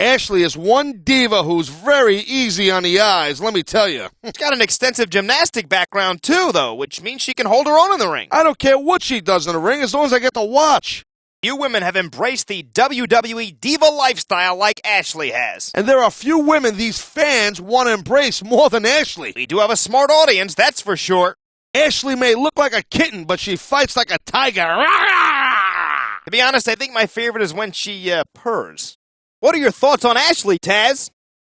Ashley is one diva who's very easy on the eyes, let me tell you. She's got an extensive gymnastic background too, though, which means she can hold her own in the ring. I don't care what she does in the ring as long as I get to watch. You women have embraced the WWE diva lifestyle like Ashley has. And there are a few women these fans want to embrace more than Ashley. We do have a smart audience, that's for sure. Ashley may look like a kitten, but she fights like a tiger. To be honest, I think my favorite is when she purrs. What are your thoughts on Ashley, Tazz?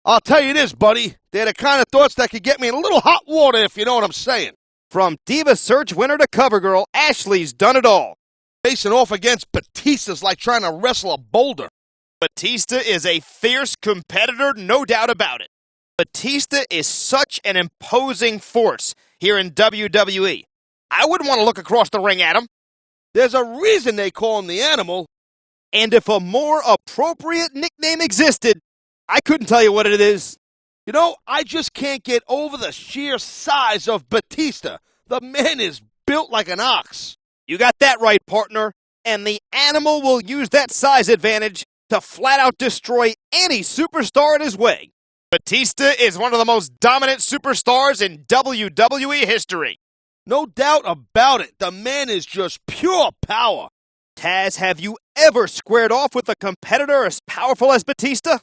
I'll tell you this, buddy. They're the kind of thoughts that could get me in a little hot water, if you know what I'm saying. From Diva Search winner to cover girl, Ashley's done it all. Facing off against Batista's like trying to wrestle a boulder. Batista is a fierce competitor, no doubt about it. Batista is such an imposing force here in WWE. I wouldn't want to look across the ring at him. There's a reason they call him the Animal. And if a more appropriate nickname existed, I couldn't tell you what it is. You know, I just can't get over the sheer size of Batista. The man is built like an ox. You got that right, partner. And the Animal will use that size advantage to flat out destroy any superstar in his way. Batista is one of the most dominant superstars in WWE history. No doubt about it. The man is just pure power. Tazz, have you ever squared off with a competitor as powerful as Batista?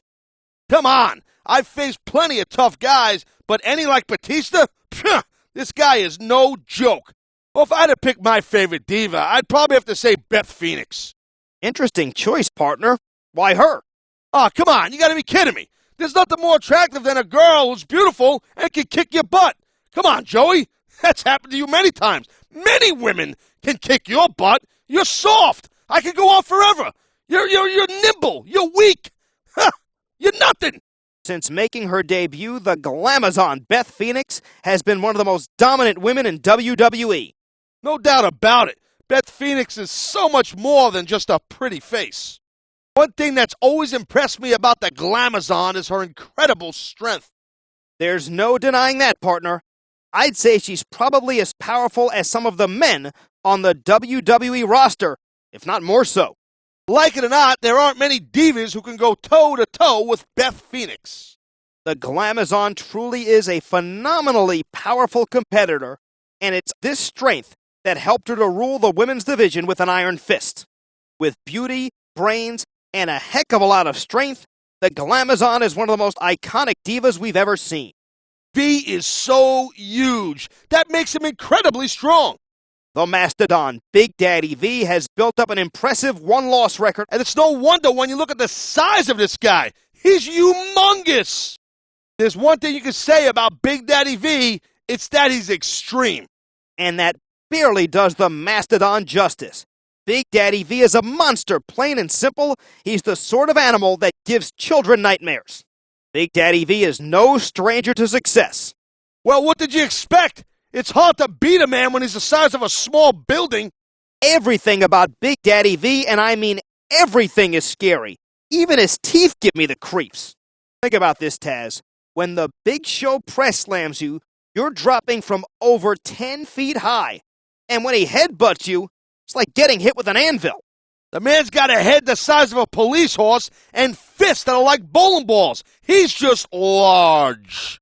Come on. I've faced plenty of tough guys, but any like Batista? Phew, this guy is no joke. Well, if I had to pick my favorite diva, I'd probably have to say Beth Phoenix. Interesting choice, partner. Why her? Oh, come on. You got to be kidding me. There's nothing more attractive than a girl who's beautiful and can kick your butt. Come on, Joey. That's happened to you many times. Many women can kick your butt. You're soft. I can go on forever. You're nimble. You're weak. Ha! You're nothing. Since making her debut, the Glamazon Beth Phoenix has been one of the most dominant women in WWE. No doubt about it. Beth Phoenix is so much more than just a pretty face. One thing that's always impressed me about the Glamazon is her incredible strength. There's no denying that, partner. I'd say she's probably as powerful as some of the men on the WWE roster, if not more so. Like it or not, there aren't many divas who can go toe-to-toe with Beth Phoenix. The Glamazon truly is a phenomenally powerful competitor, and it's this strength that helped her to rule the women's division with an iron fist. With beauty, brains, and a heck of a lot of strength, the Glamazon is one of the most iconic divas we've ever seen. V is so huge. That makes him incredibly strong. The Mastodon, Big Daddy V, has built up an impressive one-loss record. And it's no wonder when you look at the size of this guy. He's humongous. There's one thing you can say about Big Daddy V, it's that he's extreme. And that barely does the Mastodon justice. Big Daddy V is a monster, plain and simple. He's the sort of animal that gives children nightmares. Big Daddy V is no stranger to success. Well, what did you expect? It's hard to beat a man when he's the size of a small building. Everything about Big Daddy V, and I mean everything, is scary. Even his teeth give me the creeps. Think about this, Tazz. When the Big Show press slams you, you're dropping from over 10 feet high. And when he headbutts you, it's like getting hit with an anvil. The man's got a head the size of a police horse and fists that are like bowling balls. He's just large.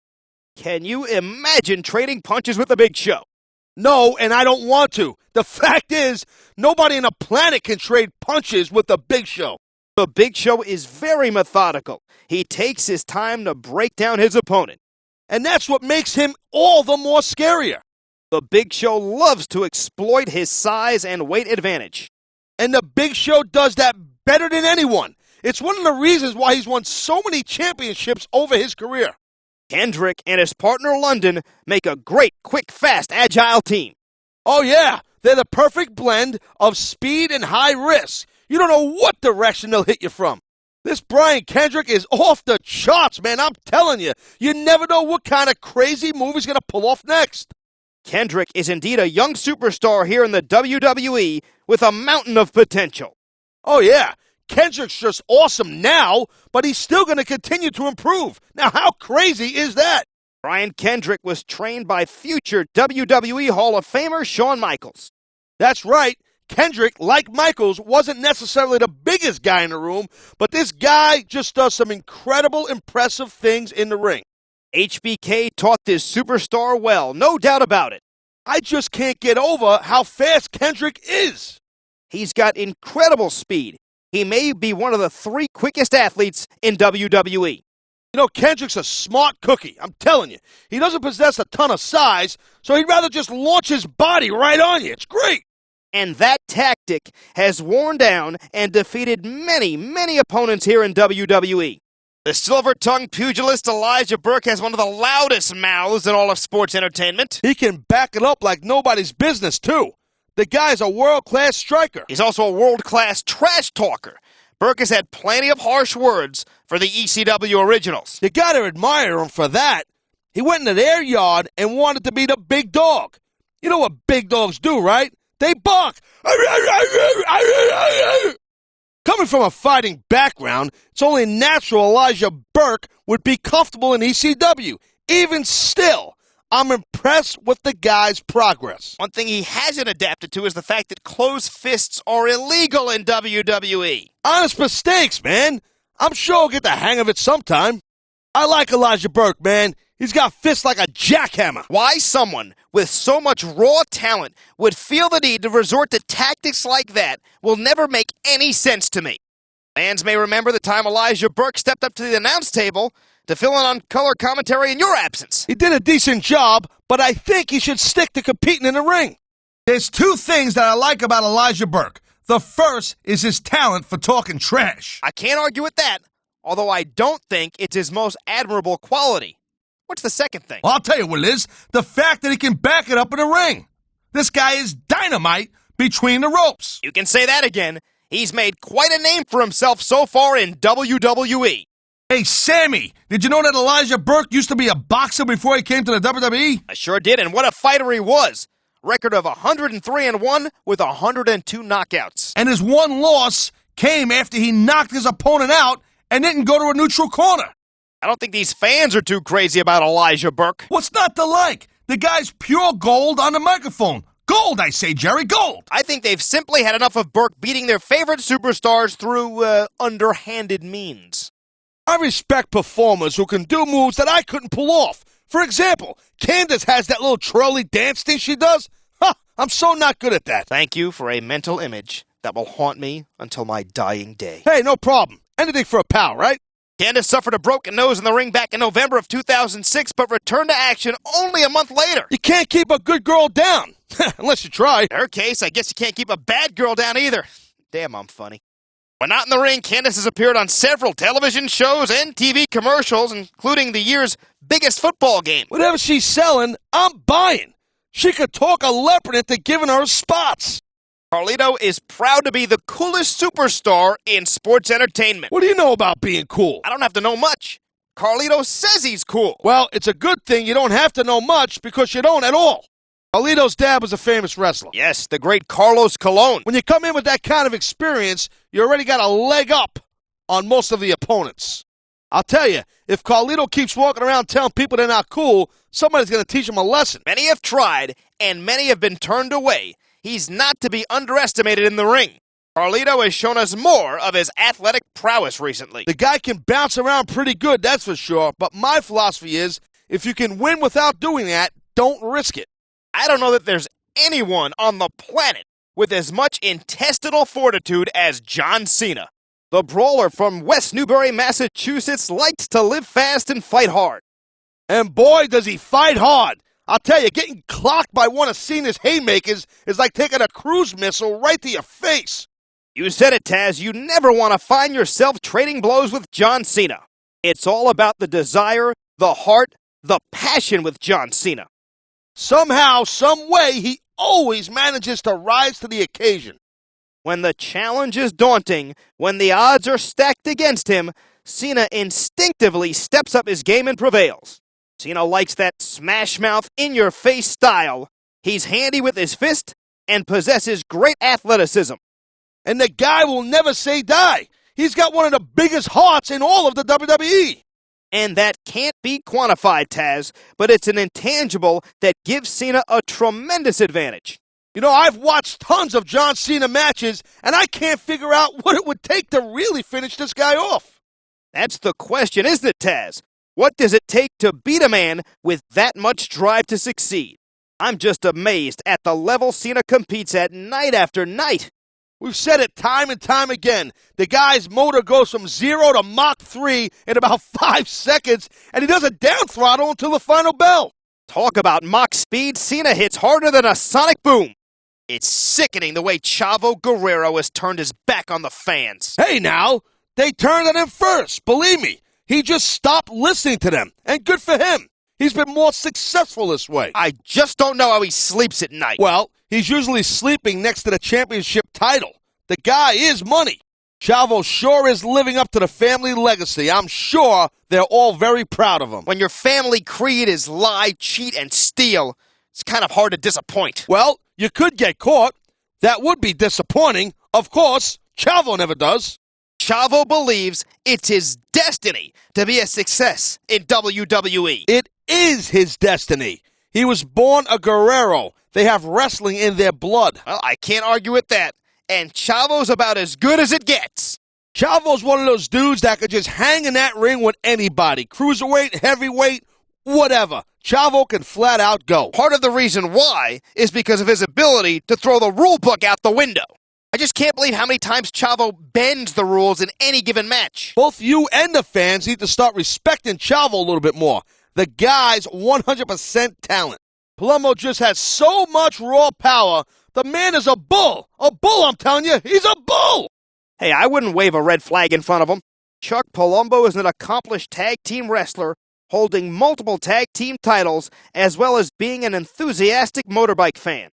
Can you imagine trading punches with the Big Show? No, and I don't want to. The fact is, nobody on the planet can trade punches with the Big Show. The Big Show is very methodical. He takes his time to break down his opponent. And that's what makes him all the more scarier. The Big Show loves to exploit his size and weight advantage. And the Big Show does that better than anyone. It's one of the reasons why he's won so many championships over his career. Kendrick and his partner London make a great, quick, fast, agile team. Oh yeah, they're the perfect blend of speed and high risk. You don't know what direction they'll hit you from. This Brian Kendrick is off the charts, man. I'm telling you. You never know what kind of crazy move he's going to pull off next. Kendrick is indeed a young superstar here in the WWE with a mountain of potential. Oh yeah, Kendrick's just awesome now, but he's still going to continue to improve. Now, how crazy is that? Brian Kendrick was trained by future WWE Hall of Famer Shawn Michaels. That's right. Kendrick, like Michaels, wasn't necessarily the biggest guy in the room, but this guy just does some incredible, impressive things in the ring. HBK taught this superstar well, no doubt about it. I just can't get over how fast Kendrick is. He's got incredible speed. He may be one of the 3 quickest athletes in WWE. You know, Kendrick's a smart cookie, I'm telling you. He doesn't possess a ton of size, so he'd rather just launch his body right on you. It's great. And that tactic has worn down and defeated many, many opponents here in WWE. The silver-tongued pugilist Elijah Burke has one of the loudest mouths in all of sports entertainment. He can back it up like nobody's business, too. The guy's a world-class striker. He's also a world-class trash talker. Burke has had plenty of harsh words for the ECW originals. You gotta admire him for that. He went into their yard and wanted to be the big dog. You know what big dogs do, right? They bark. Coming from a fighting background, it's only natural Elijah Burke would be comfortable in ECW. Even still, I'm impressed with the guy's progress. One thing he hasn't adapted to is the fact that closed fists are illegal in WWE. Honest mistakes, man. I'm sure he'll get the hang of it sometime. I like Elijah Burke, man. He's got fists like a jackhammer. Why someone with so much raw talent would feel the need to resort to tactics like that will never make any sense to me. Fans may remember the time Elijah Burke stepped up to the announce table to fill in on color commentary in your absence. He did a decent job, but I think he should stick to competing in the ring. There's 2 things that I like about Elijah Burke. The first is his talent for talking trash. I can't argue with that, although I don't think it's his most admirable quality. What's the second thing? Well, I'll tell you what it is. The fact that he can back it up in the ring. This guy is dynamite between the ropes. You can say that again. He's made quite a name for himself so far in WWE. Hey, Sammy, did you know that Elijah Burke used to be a boxer before he came to the WWE? I sure did, and what a fighter he was. Record of 103-1 with 102 knockouts. And his one loss came after he knocked his opponent out and didn't go to a neutral corner. I don't think these fans are too crazy about Elijah Burke. What's not to like? The guy's pure gold on the microphone. Gold, I say, Jerry, gold. I think they've simply had enough of Burke beating their favorite superstars through underhanded means. I respect performers who can do moves that I couldn't pull off. For example, Candace has that little twirly dance thing she does. I'm so not good at that. Thank you for a mental image that will haunt me until my dying day. Hey, no problem. Anything for a pal, right? Candace suffered a broken nose in the ring back in November of 2006, but returned to action only a month later. You can't keep a good girl down, unless you try. In her case, I guess you can't keep a bad girl down either. Damn, I'm funny. When not in the ring, Candace has appeared on several television shows and TV commercials, including the year's biggest football game. Whatever she's selling, I'm buying. She could talk a leopard into giving her spots. Carlito is proud to be the coolest superstar in sports entertainment. What do you know about being cool? I don't have to know much. Carlito says he's cool. Well, it's a good thing you don't have to know much because you don't at all. Carlito's dad was a famous wrestler. Yes, the great Carlos Colon. When you come in with that kind of experience, you already got a leg up on most of the opponents. I'll tell you, if Carlito keeps walking around telling people they're not cool, somebody's going to teach him a lesson. Many have tried, and many have been turned away. He's not to be underestimated in the ring. Carlito has shown us more of his athletic prowess recently. The guy can bounce around pretty good, that's for sure, but my philosophy is, if you can win without doing that, don't risk it. I don't know that there's anyone on the planet with as much intestinal fortitude as John Cena. The brawler from West Newbury, Massachusetts, likes to live fast and fight hard. And boy, does he fight hard. I'll tell you, getting clocked by one of Cena's haymakers is like taking a cruise missile right to your face. You said it, Tazz. You never want to find yourself trading blows with John Cena. It's all about the desire, the heart, the passion with John Cena. Somehow, some way, he always manages to rise to the occasion. When the challenge is daunting, when the odds are stacked against him, Cena instinctively steps up his game and prevails. Cena likes that smash-mouth, in-your-face style. He's handy with his fist and possesses great athleticism. And the guy will never say die. He's got one of the biggest hearts in all of the WWE. And that can't be quantified, Tazz, but it's an intangible that gives Cena a tremendous advantage. You know, I've watched tons of John Cena matches, and I can't figure out what it would take to really finish this guy off. That's the question, isn't it, Taz? What does it take to beat a man with that much drive to succeed? I'm just amazed at the level Cena competes at night after night. We've said it time and time again. The guy's motor goes from 0 to Mach 3 in about 5 seconds, and he does a down throttle until the final bell. Talk about Mach speed, Cena hits harder than a sonic boom. It's sickening the way Chavo Guerrero has turned his back on the fans. Hey now, they turned on him first, believe me. He just stopped listening to them, and good for him. He's been more successful this way. I just don't know how he sleeps at night. Well, he's usually sleeping next to the championship title. The guy is money. Chavo sure is living up to the family legacy. I'm sure they're all very proud of him. When your family creed is lie, cheat, and steal, it's kind of hard to disappoint. Well, you could get caught. That would be disappointing. Of course, Chavo never does. Chavo believes it's his destiny to be a success in WWE. It is his destiny. He was born a Guerrero. They have wrestling in their blood. Well, I can't argue with that. And Chavo's about as good as it gets. Chavo's one of those dudes that could just hang in that ring with anybody. Cruiserweight, heavyweight, whatever. Chavo can flat out go. Part of the reason why is because of his ability to throw the rule book out the window. I just can't believe how many times Chavo bends the rules in any given match. Both you and the fans need to start respecting Chavo a little bit more. The guy's 100% talent. Palumbo just has so much raw power. The man is a bull. A bull, I'm telling you. He's a bull. Hey, I wouldn't wave a red flag in front of him. Chuck Palumbo is an accomplished tag team wrestler, holding multiple tag team titles, as well as being an enthusiastic motorbike fan.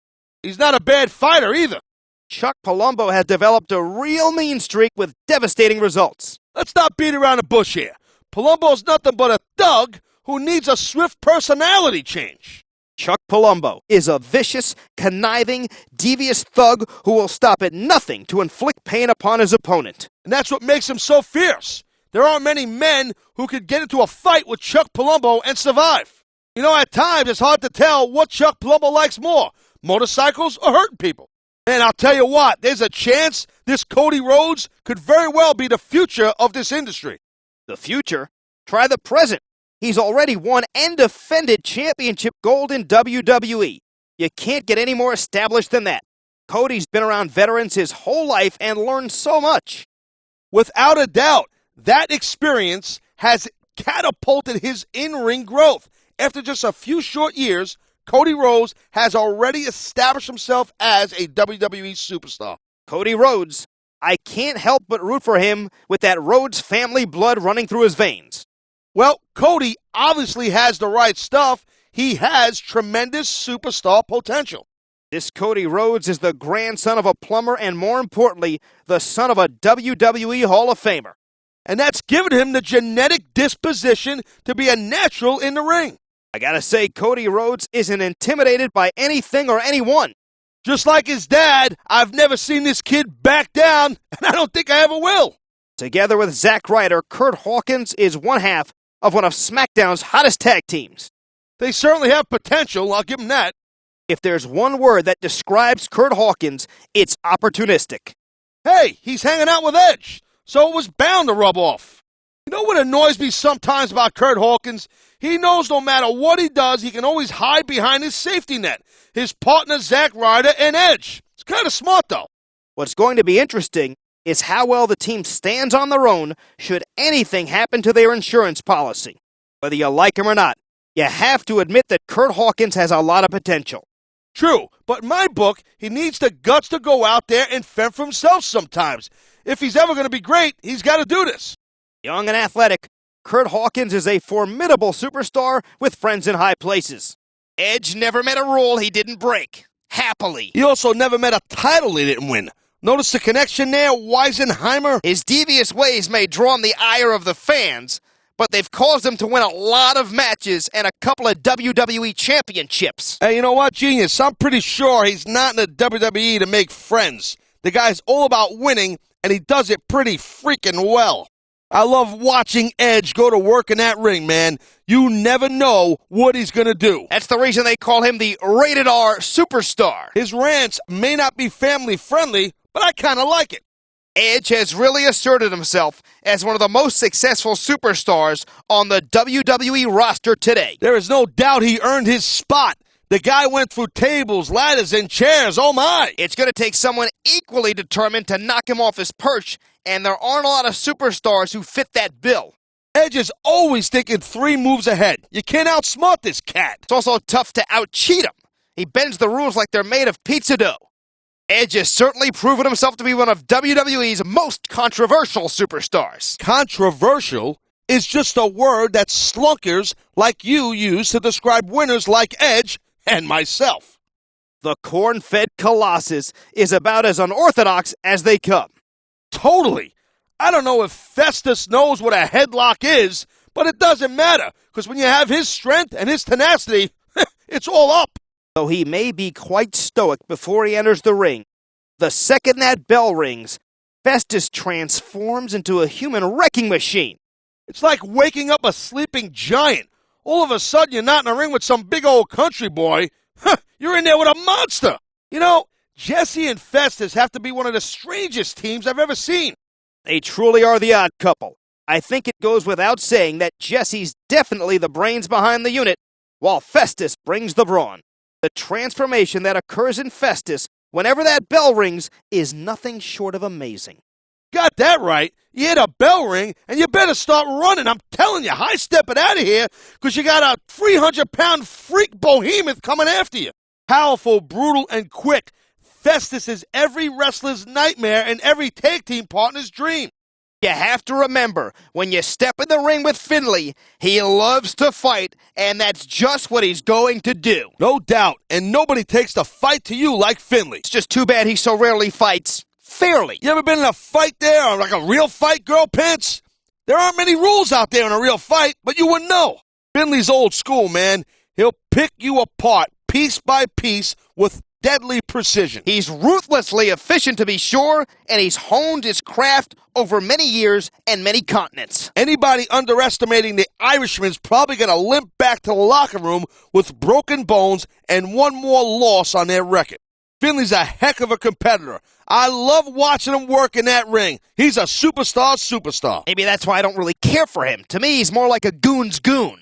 He's not a bad fighter either. Chuck Palumbo has developed a real mean streak with devastating results. Let's not beat around the bush here. Palumbo's nothing but a thug who needs a swift personality change. Chuck Palumbo is a vicious, conniving, devious thug who will stop at nothing to inflict pain upon his opponent. And that's what makes him so fierce. There aren't many men who could get into a fight with Chuck Palumbo and survive. You know, at times it's hard to tell what Chuck Palumbo likes more, motorcycles or hurting people. And I'll tell you what, there's a chance this Cody Rhodes could very well be the future of this industry. The future? Try the present. He's already won and defended championship gold in WWE. You can't get any more established than that. Cody's been around veterans his whole life and learned so much. Without a doubt, that experience has catapulted his in-ring growth. After just a few short years, Cody Rhodes has already established himself as a WWE superstar. Cody Rhodes, I can't help but root for him with that Rhodes family blood running through his veins. Well, Cody obviously has the right stuff. He has tremendous superstar potential. This Cody Rhodes is the grandson of a plumber and, more importantly, the son of a WWE Hall of Famer. And that's given him the genetic disposition to be a natural in the ring. I gotta say, Cody Rhodes isn't intimidated by anything or anyone. Just like his dad, I've never seen this kid back down, and I don't think I ever will. Together with Zack Ryder, Curt Hawkins is one half of one of SmackDown's hottest tag teams. They certainly have potential, I'll give them that. If there's one word that describes Curt Hawkins, it's opportunistic. Hey, he's hanging out with Edge, so it was bound to rub off. You know what annoys me sometimes about Curt Hawkins? He knows no matter what he does, he can always hide behind his safety net. His partner, Zack Ryder, and Edge. It's kind of smart, though. What's going to be interesting is how well the team stands on their own should anything happen to their insurance policy. Whether you like him or not, you have to admit that Curt Hawkins has a lot of potential. True, but in my book, he needs the guts to go out there and fend for himself sometimes. If he's ever going to be great, he's got to do this. Young and athletic, Curt Hawkins is a formidable superstar with friends in high places. Edge never met a rule he didn't break. Happily. He also never met a title he didn't win. Notice the connection there, Weisenheimer? His devious ways may draw on the ire of the fans, but they've caused him to win a lot of matches and a couple of WWE championships. Hey, you know what, genius? I'm pretty sure he's not in the WWE to make friends. The guy's all about winning, and he does it pretty freaking well. I love watching Edge go to work in that ring, man. You never know what he's going to do. That's the reason they call him the Rated R Superstar. His rants may not be family-friendly, but I kind of like it. Edge has really asserted himself as one of the most successful superstars on the WWE roster today. There is no doubt he earned his spot. The guy went through tables, ladders, and chairs. Oh, my. It's going to take someone equally determined to knock him off his perch, and there aren't a lot of superstars who fit that bill. Edge is always thinking 3 moves ahead. You can't outsmart this cat. It's also tough to out-cheat him. He bends the rules like they're made of pizza dough. Edge has certainly proven himself to be one of WWE's most controversial superstars. Controversial is just a word that slunkers like you use to describe winners like Edge and myself. The corn-fed Colossus is about as unorthodox as they come. Totally. I don't know if Festus knows what a headlock is, but it doesn't matter, because when you have his strength and his tenacity, it's all up. Though he may be quite stoic before he enters the ring, the second that bell rings, Festus transforms into a human wrecking machine. It's like waking up a sleeping giant. All of a sudden, you're not in a ring with some big old country boy. You're in there with a monster. You know, Jesse and Festus have to be one of the strangest teams I've ever seen. They truly are the odd couple. I think it goes without saying that Jesse's definitely the brains behind the unit, while Festus brings the brawn. The transformation that occurs in Festus whenever that bell rings is nothing short of amazing. Got that right. You hit a bell ring, and you better start running. I'm telling you, high-step it out of here, because you got a 300-pound freak behemoth coming after you. Powerful, brutal, and quick. Festus is every wrestler's nightmare and every tag team partner's dream. You have to remember, when you step in the ring with Finley, he loves to fight, and that's just what he's going to do. No doubt, and nobody takes the fight to you like Finley. It's just too bad he so rarely fights fairly. You ever been in a fight there, or like a real fight, girl pants? There aren't many rules out there in a real fight, but you wouldn't know. Finley's old school, man. He'll pick you apart, piece by piece, with deadly precision. He's ruthlessly efficient, to be sure, and he's honed his craft over many years and many continents. Anybody underestimating the Irishman's probably going to limp back to the locker room with broken bones and one more loss on their record. Finley's a heck of a competitor. I love watching him work in that ring. He's a superstar. Maybe that's why I don't really care for him. To me, he's more like a goon's goon.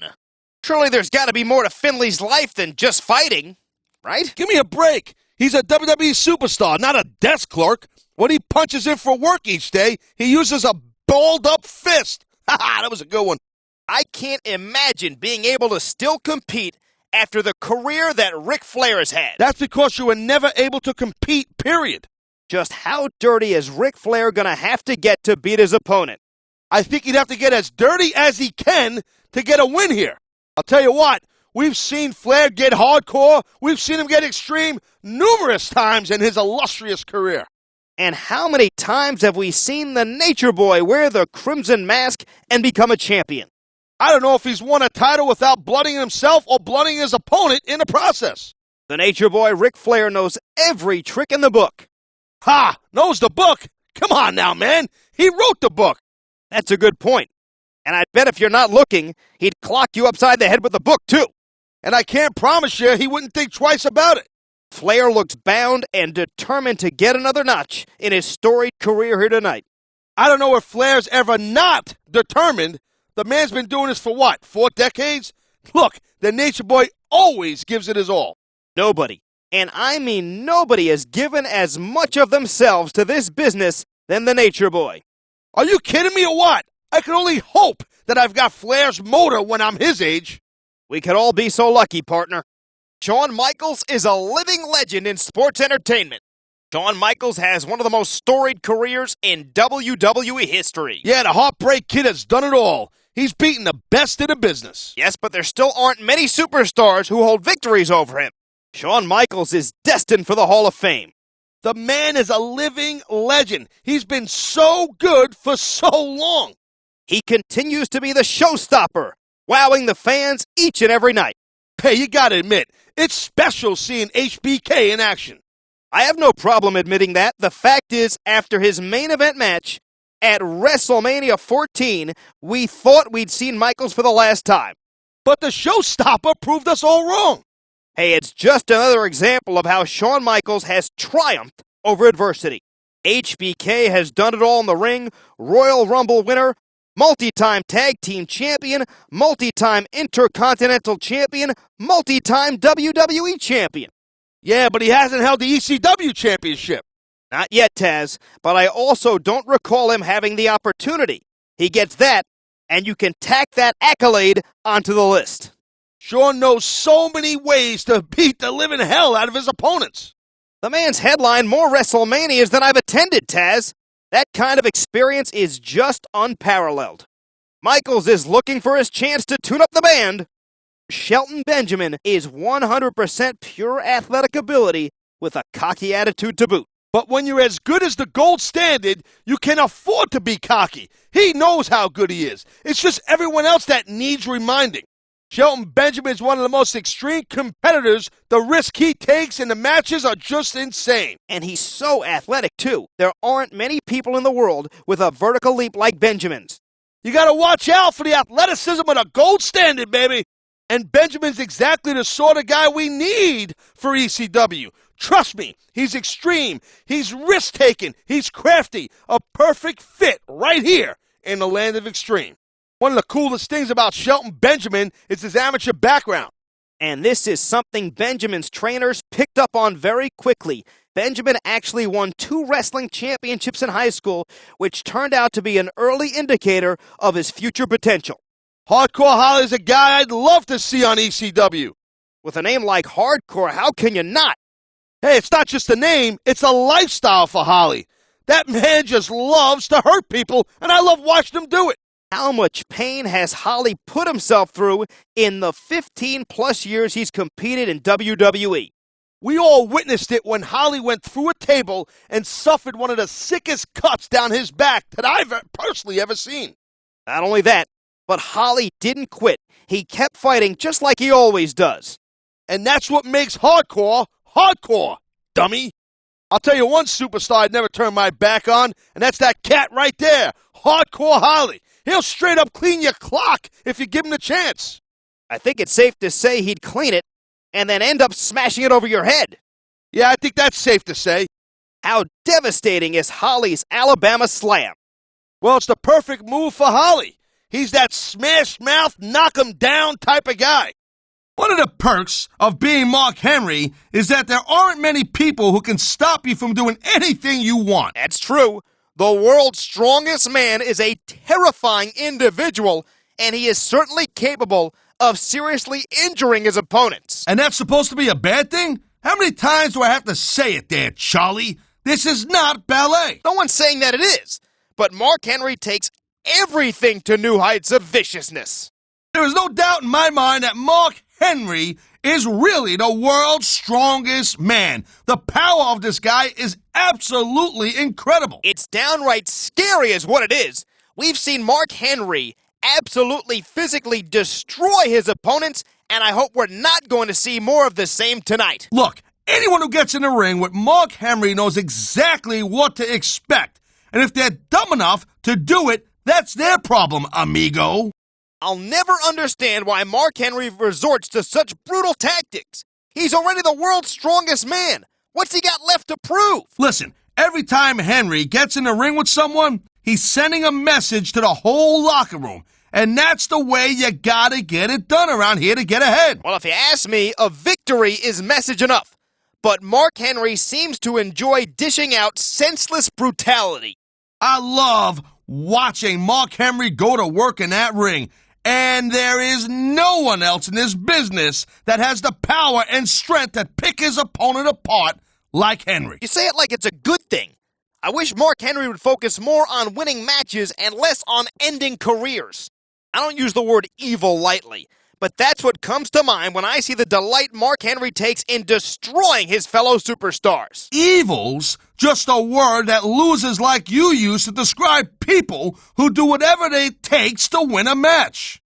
Surely there's got to be more to Finley's life than just fighting, right? Give me a break. He's a WWE superstar, not a desk clerk. When he punches in for work each day, he uses a balled-up fist. Ha, that was a good one. I can't imagine being able to still compete after the career that Ric Flair has had. That's because you were never able to compete, period. Just how dirty is Ric Flair going to have to get to beat his opponent? I think he'd have to get as dirty as he can to get a win here. I'll tell you what, we've seen Flair get hardcore. We've seen him get extreme numerous times in his illustrious career. And how many times have we seen the Nature Boy wear the crimson mask and become a champion? I don't know if he's won a title without blooding himself or blooding his opponent in the process. The Nature Boy, Ric Flair, knows every trick in the book. Ha! Knows the book? Come on now, man. He wrote the book. That's a good point. And I bet if you're not looking, he'd clock you upside the head with the book, too. And I can't promise you he wouldn't think twice about it. Flair looks bound and determined to get another notch in his storied career here tonight. I don't know if Flair's ever not determined. The man's been doing this for what, 4 decades? Look, the Nature Boy always gives it his all. Nobody, and I mean nobody, has given as much of themselves to this business than the Nature Boy. Are you kidding me or what? I can only hope that I've got Flair's motor when I'm his age. We could all be so lucky, partner. Shawn Michaels is a living legend in sports entertainment. Shawn Michaels has one of the most storied careers in WWE history. Yeah, the Heartbreak Kid has done it all. He's beaten the best in the business. Yes, but there still aren't many superstars who hold victories over him. Shawn Michaels is destined for the Hall of Fame. The man is a living legend. He's been so good for so long. He continues to be the showstopper, wowing the fans each and every night. Hey, you gotta admit, it's special seeing HBK in action. I have no problem admitting that. The fact is, after his main event match, At WrestleMania 14, we thought we'd seen Michaels for the last time. But the showstopper proved us all wrong. Hey, it's just another example of how Shawn Michaels has triumphed over adversity. HBK has done it all in the ring, Royal Rumble winner, multi-time tag team champion, multi-time intercontinental champion, multi-time WWE champion. Yeah, but he hasn't held the ECW championship. Not yet, Taz, but I also don't recall him having the opportunity. He gets that, and you can tack that accolade onto the list. Shawn knows so many ways to beat the living hell out of his opponents. The man's headlined more WrestleManias than I've attended, Taz. That kind of experience is just unparalleled. Michaels is looking for his chance to tune up the band. Shelton Benjamin is 100% pure athletic ability with a cocky attitude to boot. But when you're as good as the gold standard, you can afford to be cocky. He knows how good he is. It's just everyone else that needs reminding. Shelton Benjamin is one of the most extreme competitors. The risk he takes in the matches are just insane. And he's so athletic, too. There aren't many people in the world with a vertical leap like Benjamin's. You got to watch out for the athleticism of the gold standard, baby. And Benjamin's exactly the sort of guy we need for ECW. Trust me, he's extreme, he's risk-taking, he's crafty, a perfect fit right here in the land of extreme. One of the coolest things about Shelton Benjamin is his amateur background. And this is something Benjamin's trainers picked up on very quickly. Benjamin actually won 2 wrestling championships in high school, which turned out to be an early indicator of his future potential. Hardcore Holly's a guy I'd love to see on ECW. With a name like Hardcore, how can you not? Hey, it's not just a name, it's a lifestyle for Holly. That man just loves to hurt people, and I love watching him do it. How much pain has Holly put himself through in the 15-plus years he's competed in WWE? We all witnessed it when Holly went through a table and suffered one of the sickest cuts down his back that I've personally ever seen. Not only that, but Holly didn't quit. He kept fighting just like he always does. And that's what makes hardcore, hardcore, dummy. I'll tell you one superstar I'd never turn my back on, and that's that cat right there, Hardcore Holly. He'll straight up clean your clock if you give him the chance. I think it's safe to say he'd clean it and then end up smashing it over your head. Yeah, I think that's safe to say. How devastating is Holly's Alabama Slam? Well, it's the perfect move for Holly. He's that smash mouth, knock him down type of guy. One of the perks of being Mark Henry is that there aren't many people who can stop you from doing anything you want. That's true. The world's strongest man is a terrifying individual, and he is certainly capable of seriously injuring his opponents. And that's supposed to be a bad thing? How many times do I have to say it there, Charlie? This is not ballet. No one's saying that it is, but Mark Henry takes everything to new heights of viciousness. There is no doubt in my mind that Mark Henry is really the world's strongest man. The power of this guy is absolutely incredible. It's downright scary is what it is. We've seen Mark Henry absolutely physically destroy his opponents, and I hope we're not going to see more of the same tonight. Look, anyone who gets in the ring with Mark Henry knows exactly what to expect. And if they're dumb enough to do it, that's their problem, amigo. I'll never understand why Mark Henry resorts to such brutal tactics. He's already the world's strongest man. What's he got left to prove? Listen, every time Henry gets in the ring with someone, he's sending a message to the whole locker room. And that's the way you gotta get it done around here to get ahead. Well, if you ask me, a victory is message enough. But Mark Henry seems to enjoy dishing out senseless brutality. I love watching Mark Henry go to work in that ring. And there is no one else in this business that has the power and strength to pick his opponent apart like Henry. You say it like it's a good thing. I wish Mark Henry would focus more on winning matches and less on ending careers. I don't use the word evil lightly, but that's what comes to mind when I see the delight Mark Henry takes in destroying his fellow superstars. Evil's just a word that losers like you use to describe people who do whatever it takes to win a match.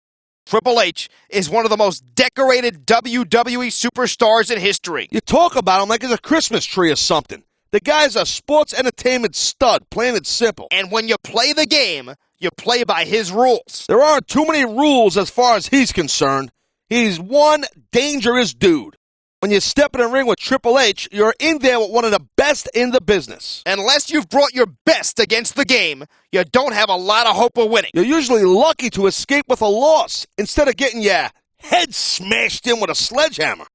Triple H is one of the most decorated WWE superstars in history. You talk about him like it's a Christmas tree or something. The guy's a sports entertainment stud, plain and simple. And when you play the game, you play by his rules. There aren't too many rules as far as he's concerned. He's one dangerous dude. When you step in a ring with Triple H, you're in there with one of the best in the business. Unless you've brought your best against the game, you don't have a lot of hope of winning. You're usually lucky to escape with a loss instead of getting your head smashed in with a sledgehammer.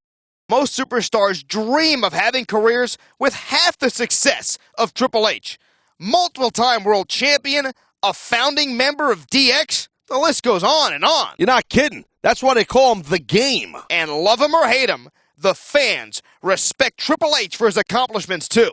Most superstars dream of having careers with half the success of Triple H. Multiple-time world champion, a founding member of DX, the list goes on and on. You're not kidding. That's why they call him The Game. And love him or hate him, the fans respect Triple H for his accomplishments too.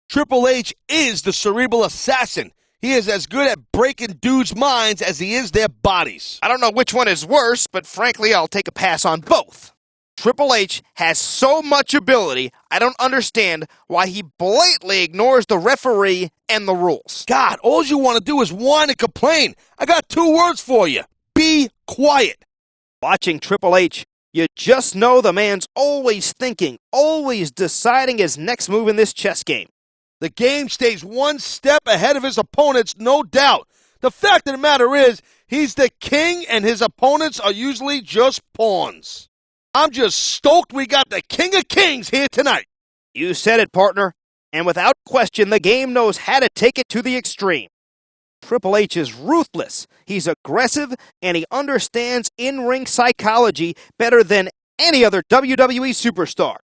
Triple H is the cerebral assassin. He is as good at breaking dudes' minds as he is their bodies. I don't know which one is worse, but frankly, I'll take a pass on both. Triple H has so much ability, I don't understand why he blatantly ignores the referee and the rules. God, all you want to do is whine and complain. I got 2 words for you. Be quiet. Watching Triple H, you just know the man's always thinking, always deciding his next move in this chess game. The game stays one step ahead of his opponents, no doubt. The fact of the matter is, he's the king and his opponents are usually just pawns. I'm just stoked we got the King of Kings here tonight. You said it, partner. And without question, the game knows how to take it to the extreme. Triple H is ruthless. He's aggressive, and he understands in-ring psychology better than any other WWE superstar.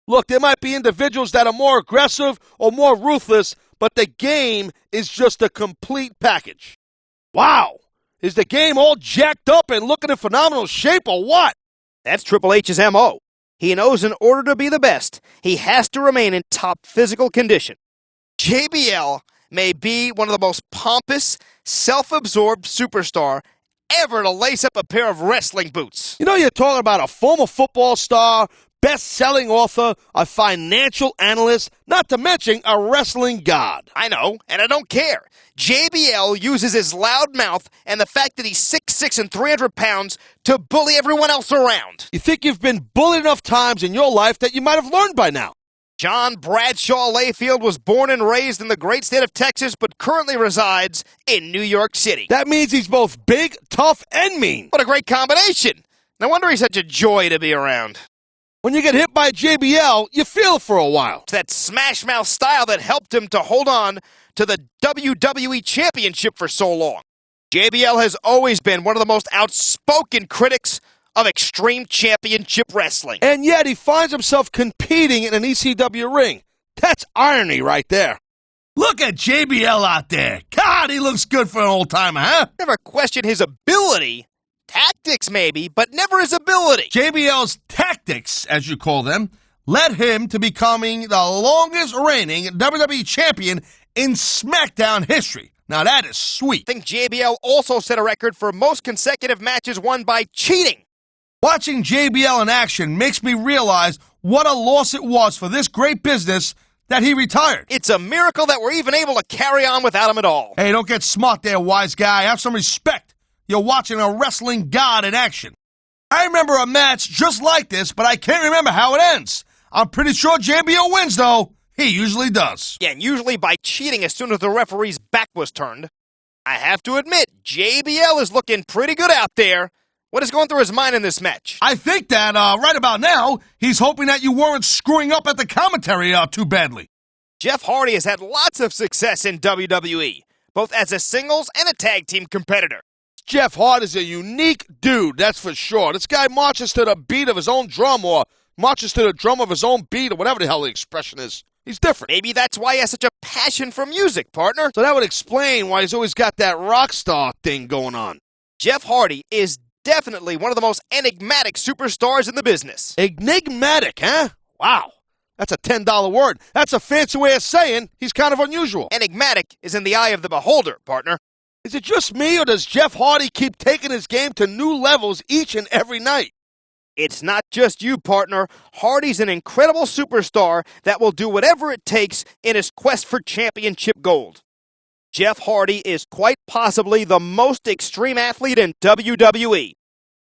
Look, there might be individuals that are more aggressive or more ruthless, but the game is just a complete package. Wow! Is the game all jacked up and looking in phenomenal shape or what? That's Triple H's M.O. He knows in order to be the best, he has to remain in top physical condition. JBL may be one of the most pompous, self-absorbed superstar ever to lace up a pair of wrestling boots. You know, you're talking about a former football star, best-selling author, a financial analyst, not to mention a wrestling god. I know, and I don't care. JBL uses his loud mouth and the fact that he's 6'6" and 300 pounds to bully everyone else around. You think you've been bullied enough times in your life that you might have learned by now. John Bradshaw Layfield was born and raised in the great state of Texas, but currently resides in New York City. That means he's both big, tough, and mean. What a great combination. No wonder he's such a joy to be around. When you get hit by JBL, you feel it for a while. It's that smash mouth style that helped him to hold on to the WWE Championship for so long. JBL has always been one of the most outspoken critics of Extreme Championship Wrestling. And yet he finds himself competing in an ECW ring. That's irony right there. Look at JBL out there. God, he looks good for an old-timer, huh? Never question his ability. Tactics, maybe, but never his ability. JBL's tactics, as you call them, led him to becoming the longest reigning WWE champion in Smackdown history. Now that is sweet. I think JBL also set a record for most consecutive matches won by cheating. Watching JBL in action makes me realize what a loss it was for this great business that he retired. It's a miracle that we're even able to carry on without him at all. Hey, don't get smart there, wise guy. Have some respect. You're watching a wrestling god in action. I remember a match just like this, but I can't remember how it ends. I'm pretty sure JBL wins, though. He usually does. Yeah, and usually by cheating as soon as the referee's back was turned. I have to admit, JBL is looking pretty good out there. What is going through his mind in this match? I think that right about now, he's hoping that you weren't screwing up at the commentary too badly. Jeff Hardy has had lots of success in WWE, both as a singles and a tag team competitor. Jeff Hardy is a unique dude, that's for sure. This guy marches to the beat of his own drum or marches to the drum of his own beat or whatever the hell the expression is. He's different. Maybe that's why he has such a passion for music, partner. So that would explain why he's always got that rock star thing going on. Jeff Hardy is definitely one of the most enigmatic superstars in the business. Enigmatic, huh? Wow. That's a $10 word. That's a fancy way of saying he's kind of unusual. Enigmatic is in the eye of the beholder, partner. Is it just me, or does Jeff Hardy keep taking his game to new levels each and every night? It's not just you, partner. Hardy's an incredible superstar that will do whatever it takes in his quest for championship gold. Jeff Hardy is quite possibly the most extreme athlete in WWE.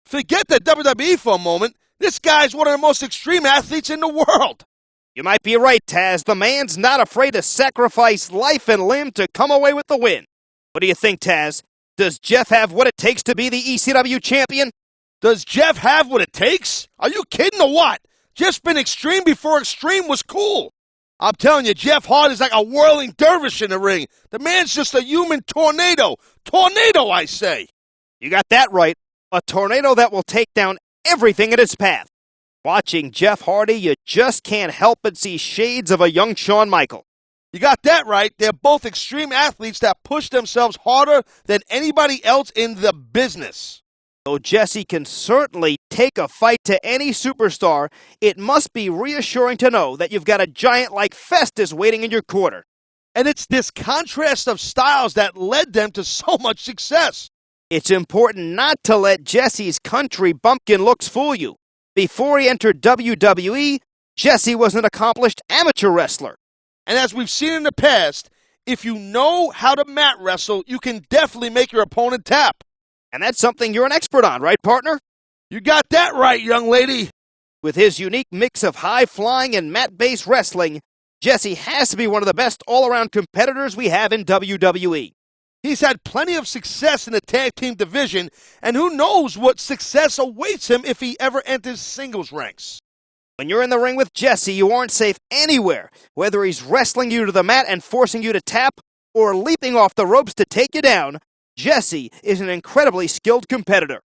Forget the WWE for a moment. This guy's one of the most extreme athletes in the world. You might be right, Taz. The man's not afraid to sacrifice life and limb to come away with the win. What do you think, Taz? Does Jeff have what it takes to be the ECW champion? Does Jeff have what it takes? Are you kidding or what? Jeff's been extreme before extreme was cool. I'm telling you, Jeff Hardy is like a whirling dervish in the ring. The man's just a human tornado. Tornado, I say. You got that right. A tornado that will take down everything in its path. Watching Jeff Hardy, you just can't help but see shades of a young Shawn Michael. You got that right. They're both extreme athletes that push themselves harder than anybody else in the business. Though Jesse can certainly take a fight to any superstar, it must be reassuring to know that you've got a giant like Festus waiting in your corner. And it's this contrast of styles that led them to so much success. It's important not to let Jesse's country bumpkin looks fool you. Before he entered WWE, Jesse was an accomplished amateur wrestler. And as we've seen in the past, if you know how to mat wrestle, you can definitely make your opponent tap. And that's something you're an expert on, right, partner? You got that right, young lady. With his unique mix of high-flying and mat-based wrestling, Jesse has to be one of the best all-around competitors we have in WWE. He's had plenty of success in the tag team division, and who knows what success awaits him if he ever enters singles ranks. When you're in the ring with Jesse, you aren't safe anywhere, whether he's wrestling you to the mat and forcing you to tap, or leaping off the ropes to take you down. Jesse is an incredibly skilled competitor.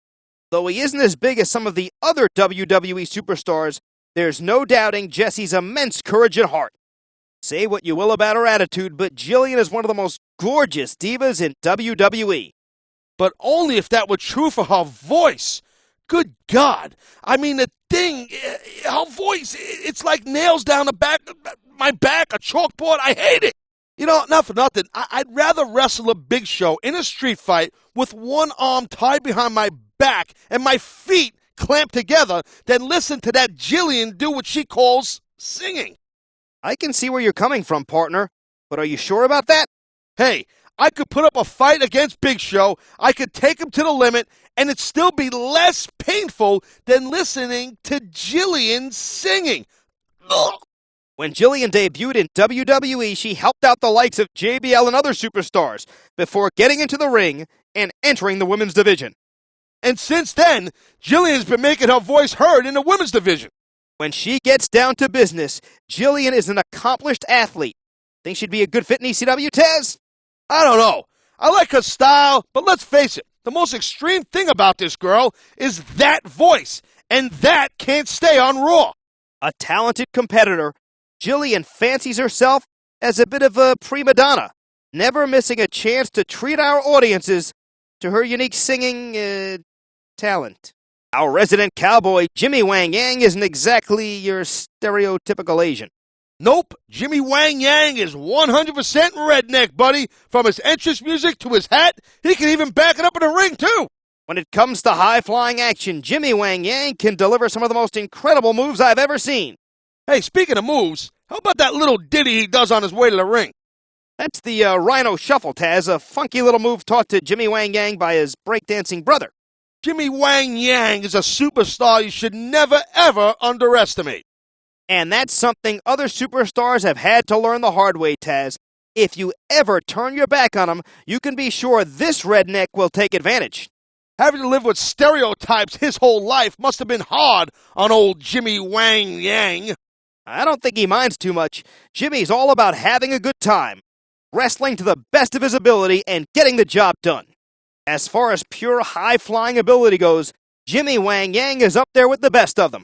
Though he isn't as big as some of the other WWE superstars, there's no doubting Jesse's immense courage and heart. Say what you will about her attitude, but Jillian is one of the most gorgeous divas in WWE. But only if that were true for her voice. Good God. I mean, the thing, her voice, it's like nails down the back, my back, a chalkboard. I hate it. You know, not for nothing, I'd rather wrestle a Big Show in a street fight with one arm tied behind my back and my feet clamped together than listen to that Jillian do what she calls singing. I can see where you're coming from, partner, but are you sure about that? Hey, I could put up a fight against Big Show, I could take him to the limit, and it'd still be less painful than listening to Jillian singing. Ugh. When Jillian debuted in WWE, she helped out the likes of JBL and other superstars before getting into the ring and entering the women's division. And since then, Jillian's been making her voice heard in the women's division. When she gets down to business, Jillian is an accomplished athlete. Think she'd be a good fit in ECW, Taz? I don't know. I like her style, but let's face it, the most extreme thing about this girl is that voice, and that can't stay on Raw. A talented competitor, Jillian fancies herself as a bit of a prima donna, never missing a chance to treat our audiences to her unique singing talent. Our resident cowboy, Jimmy Wang Yang, isn't exactly your stereotypical Asian. Nope, Jimmy Wang Yang is 100% redneck, buddy. From his entrance music to his hat, he can even back it up in the ring, too. When it comes to high-flying action, Jimmy Wang Yang can deliver some of the most incredible moves I've ever seen. Hey, speaking of moves, how about that little ditty he does on his way to the ring? That's the Rhino Shuffle, Taz, a funky little move taught to Jimmy Wang Yang by his breakdancing brother. Jimmy Wang Yang is a superstar you should never, ever underestimate. And that's something other superstars have had to learn the hard way, Taz. If you ever turn your back on him, you can be sure this redneck will take advantage. Having to live with stereotypes his whole life must have been hard on old Jimmy Wang Yang. I don't think he minds too much. Jimmy's all about having a good time, wrestling to the best of his ability, and getting the job done. As far as pure high-flying ability goes, Jimmy Wang Yang is up there with the best of them.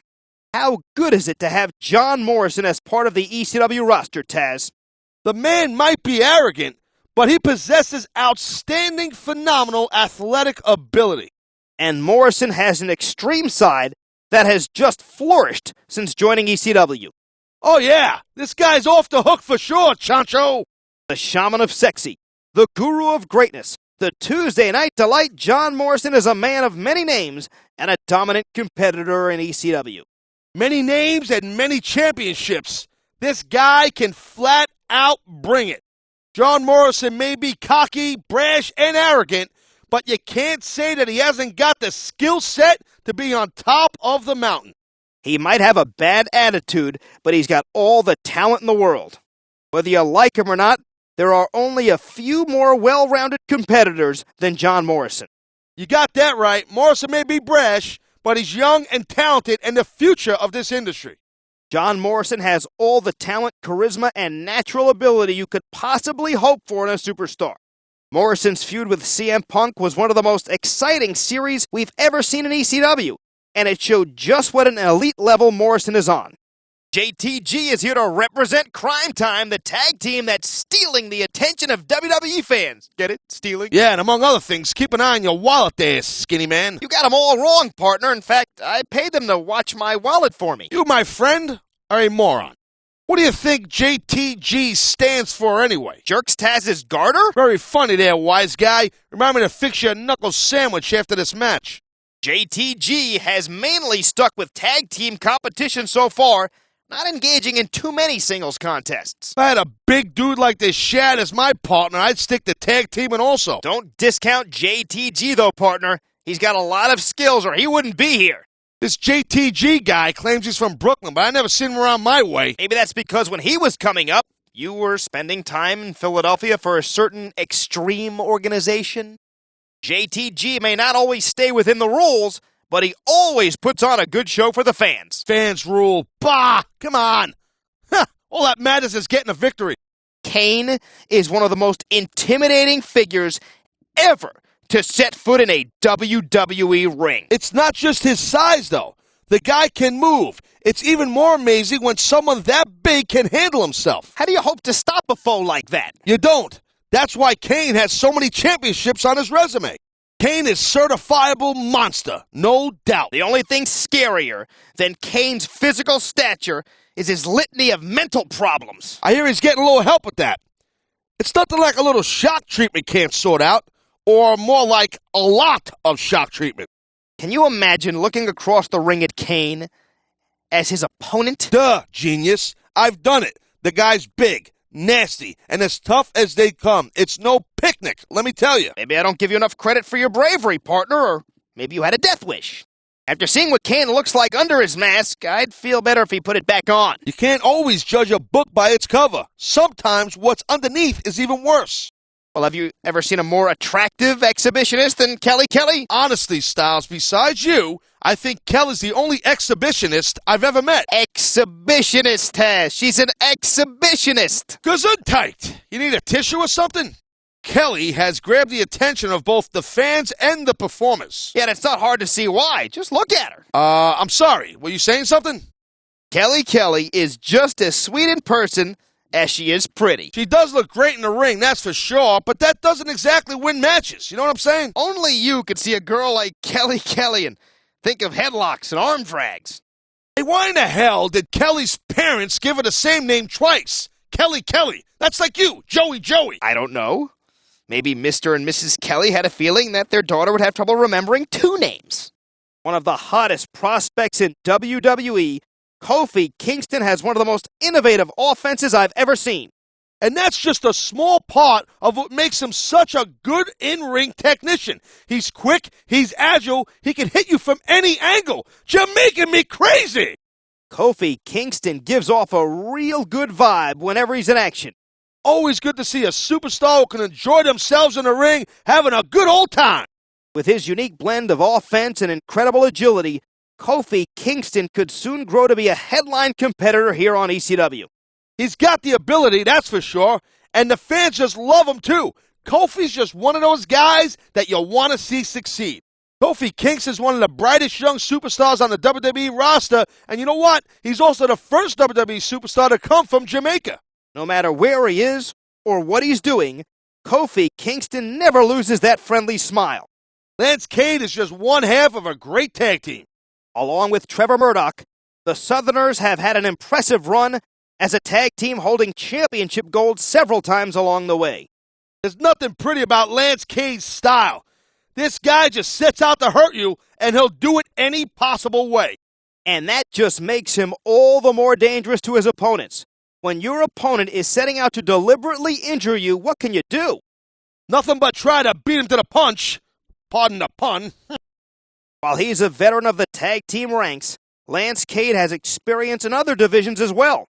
How good is it to have John Morrison as part of the ECW roster, Taz? The man might be arrogant, but he possesses outstanding, phenomenal athletic ability. And Morrison has an extreme side that has just flourished since joining ECW. Oh yeah, this guy's off the hook for sure, Chancho. The Shaman of Sexy, the Guru of Greatness, the Tuesday Night Delight, John Morrison is a man of many names and a dominant competitor in ECW. Many names and many championships. This guy can flat out bring it. John Morrison may be cocky, brash, and arrogant, but you can't say that he hasn't got the skill set to be on top of the mountain. He might have a bad attitude, but he's got all the talent in the world. Whether you like him or not, there are only a few more well-rounded competitors than John Morrison. You got that right. Morrison may be brash, but he's young and talented and the future of this industry. John Morrison has all the talent, charisma, and natural ability you could possibly hope for in a superstar. Morrison's feud with CM Punk was one of the most exciting series we've ever seen in ECW, and it showed just what an elite level Morrison is on. JTG is here to represent Crime Time, the tag team that's stealing the attention of WWE fans. Get it? Stealing? Yeah, and among other things, keep an eye on your wallet there, skinny man. You got them all wrong, partner. In fact, I paid them to watch my wallet for me. You, my friend, are a moron. What do you think JTG stands for anyway? Jerks Tazz's garter? Very funny there, wise guy. Remind me to fix you a knuckle sandwich after this match. JTG has mainly stuck with tag team competition so far, not engaging in too many singles contests. If I had a big dude like this Shad as my partner, I'd stick to tag teaming also. Don't discount JTG though, partner. He's got a lot of skills or he wouldn't be here. This JTG guy claims he's from Brooklyn, but I never seen him around my way. Maybe that's because when he was coming up, you were spending time in Philadelphia for a certain extreme organization. JTG may not always stay within the rules, but he always puts on a good show for the fans. Fans rule. Bah! Come on! All that matters is getting a victory. Kane is one of the most intimidating figures ever to set foot in a WWE ring. It's not just his size, though. The guy can move. It's even more amazing when someone that big can handle himself. How do you hope to stop a foe like that? You don't. That's why Kane has so many championships on his resume. Kane is certifiable monster, no doubt. The only thing scarier than Kane's physical stature is his litany of mental problems. I hear he's getting a little help with that. It's nothing like a little shock treatment can't sort out, or more like a lot of shock treatment. Can you imagine looking across the ring at Kane as his opponent? Duh, genius. I've done it. The guy's big, nasty, and as tough as they come. It's no picnic, let me tell you. Maybe I don't give you enough credit for your bravery, partner, or maybe you had a death wish. After seeing what Kane looks like under his mask, I'd feel better if he put it back on. You can't always judge a book by its cover. Sometimes what's underneath is even worse. Well, have you ever seen a more attractive exhibitionist than Kelly Kelly? Honestly, Styles, besides you, I think Kelly's the only exhibitionist I've ever met. Exhibitionist, Taz. She's an exhibitionist. Gesundheit. You need a tissue or something? Kelly has grabbed the attention of both the fans and the performers. Yeah, it's not hard to see why. Just look at her. I'm sorry. Were you saying something? Kelly Kelly is just as sweet in person as she is pretty. She does look great in the ring, that's for sure, but that doesn't exactly win matches. You know what I'm saying? Only you could see a girl like Kelly Kelly and think of headlocks and arm drags. Hey, why in the hell did Kelly's parents give her the same name twice? Kelly Kelly. That's like you, Joey. I don't know. Maybe Mr. and Mrs. Kelly had a feeling that their daughter would have trouble remembering two names. One of the hottest prospects in WWE, Kofi Kingston has one of the most innovative offenses I've ever seen. And that's just a small part of what makes him such a good in-ring technician. He's quick, he's agile, he can hit you from any angle. You're making me crazy! Kofi Kingston gives off a real good vibe whenever he's in action. Always good to see a superstar who can enjoy themselves in the ring, having a good old time. With his unique blend of offense and incredible agility, Kofi Kingston could soon grow to be a headline competitor here on ECW. He's got the ability, that's for sure, and the fans just love him too. Kofi's just one of those guys that you want to see succeed. Kofi Kingston's one of the brightest young superstars on the WWE roster, and you know what? He's also the first WWE superstar to come from Jamaica. No matter where he is or what he's doing, Kofi Kingston never loses that friendly smile. Lance Cade is just one half of a great tag team. Along with Trevor Murdoch, the Southerners have had an impressive run as a tag team holding championship gold several times along the way. There's nothing pretty about Lance Cade's style. This guy just sets out to hurt you, and he'll do it any possible way. And that just makes him all the more dangerous to his opponents. When your opponent is setting out to deliberately injure you, what can you do? Nothing but try to beat him to the punch. Pardon the pun. While he's a veteran of the tag team ranks, Lance Cade has experience in other divisions as well.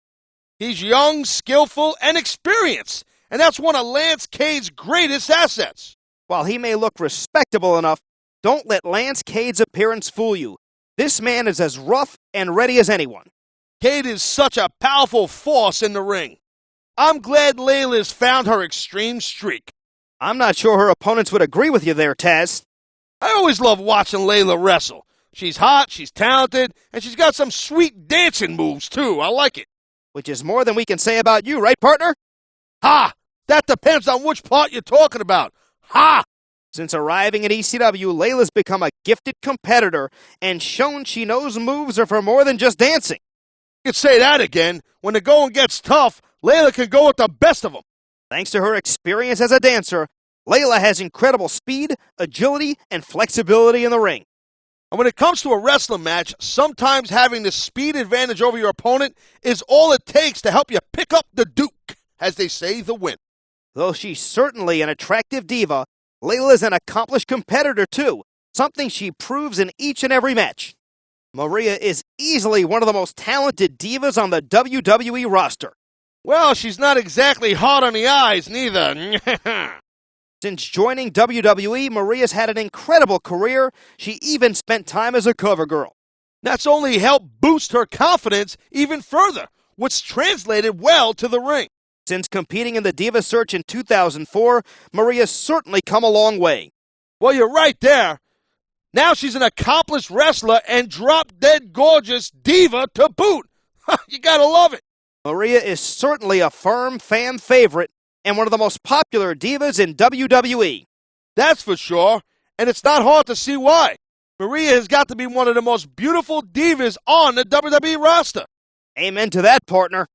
He's young, skillful, and experienced, and that's one of Lance Cade's greatest assets. While he may look respectable enough, don't let Lance Cade's appearance fool you. This man is as rough and ready as anyone. Cade is such a powerful force in the ring. I'm glad Layla's found her extreme streak. I'm not sure her opponents would agree with you there, Tazz. I always love watching Layla wrestle. She's hot, she's talented, and she's got some sweet dancing moves, too. I like it. Which is more than we can say about you, right, partner? Ha! That depends on which part you're talking about. Ha! Since arriving at ECW, Layla's become a gifted competitor and shown she knows moves are for more than just dancing. You could say that again. When the going gets tough, Layla can go with the best of them. Thanks to her experience as a dancer, Layla has incredible speed, agility, and flexibility in the ring. And when it comes to a wrestling match, sometimes having the speed advantage over your opponent is all it takes to help you pick up the Duke, as they say, the win. Though she's certainly an attractive diva, Layla's an accomplished competitor too, something she proves in each and every match. Maria is easily one of the most talented divas on the WWE roster. Well, she's not exactly hot on the eyes, neither. Since joining WWE, Maria's had an incredible career. She even spent time as a cover girl. That's only helped boost her confidence even further, which translated well to the ring. Since competing in the Diva Search in 2004, Maria's certainly come a long way. Well, you're right there. Now she's an accomplished wrestler and drop-dead gorgeous diva to boot. You gotta love it. Maria is certainly a firm fan favorite and one of the most popular divas in WWE. That's for sure, and it's not hard to see why. Maria has got to be one of the most beautiful divas on the WWE roster. Amen to that, partner.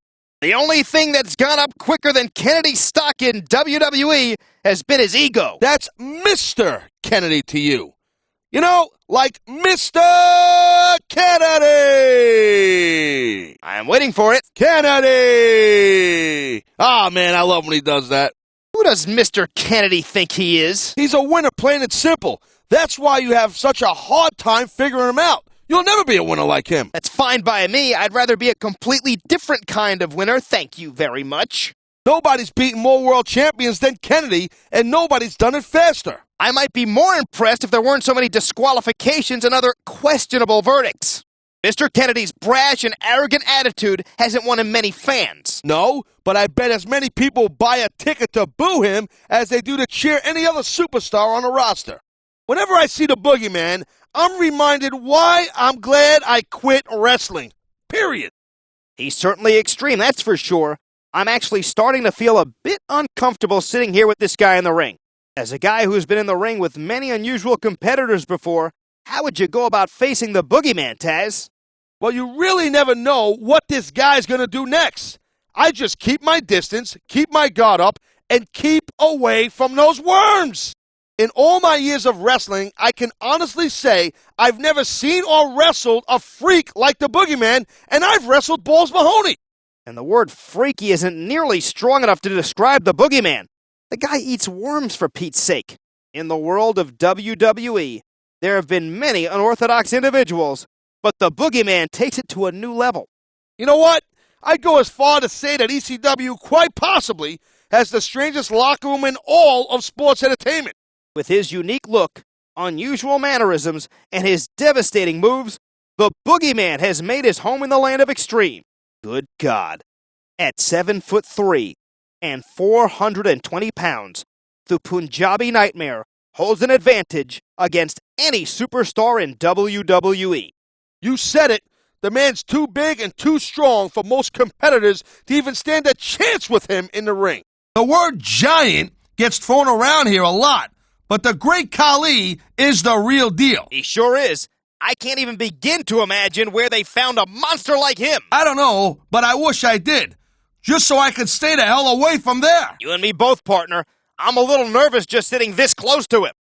The only thing that's gone up quicker than Kennedy's stock in WWE has been his ego. That's Mr. Kennedy to you. You know, like Mr. Kennedy! I'm waiting for it. Kennedy! Ah, man, I love when he does that. Who does Mr. Kennedy think he is? He's a winner, plain and simple. That's why you have such a hard time figuring him out. You'll never be a winner like him. That's fine by me. I'd rather be a completely different kind of winner. Thank you very much. Nobody's beaten more world champions than Kennedy, and nobody's done it faster. I might be more impressed if there weren't so many disqualifications and other questionable verdicts. Mr. Kennedy's brash and arrogant attitude hasn't won him many fans. No, but I bet as many people buy a ticket to boo him as they do to cheer any other superstar on the roster. Whenever I see the Boogeyman, I'm reminded why I'm glad I quit wrestling. Period. He's certainly extreme, that's for sure. I'm actually starting to feel a bit uncomfortable sitting here with this guy in the ring. As a guy who's been in the ring with many unusual competitors before, how would you go about facing the Boogeyman, Tazz? Well, you really never know what this guy's going to do next. I just keep my distance, keep my guard up, and keep away from those worms. In all my years of wrestling, I can honestly say I've never seen or wrestled a freak like the Boogeyman, and I've wrestled Balls Mahoney. And the word freaky isn't nearly strong enough to describe the Boogeyman. The guy eats worms, for Pete's sake. In the world of WWE, there have been many unorthodox individuals, but the Boogeyman takes it to a new level. You know what? I'd go as far to say that ECW quite possibly has the strangest locker room in all of sports entertainment. With his unique look, unusual mannerisms, and his devastating moves, the Boogeyman has made his home in the land of extreme. Good God. At 7'3" and 420 pounds, the Punjabi Nightmare holds an advantage against any superstar in WWE. You said it. The man's too big and too strong for most competitors to even stand a chance with him in the ring. The word giant gets thrown around here a lot, but the Great Khali is the real deal. He sure is. I can't even begin to imagine where they found a monster like him. I don't know, but I wish I did. Just so I could stay the hell away from there. You and me both, partner. I'm a little nervous just sitting this close to him.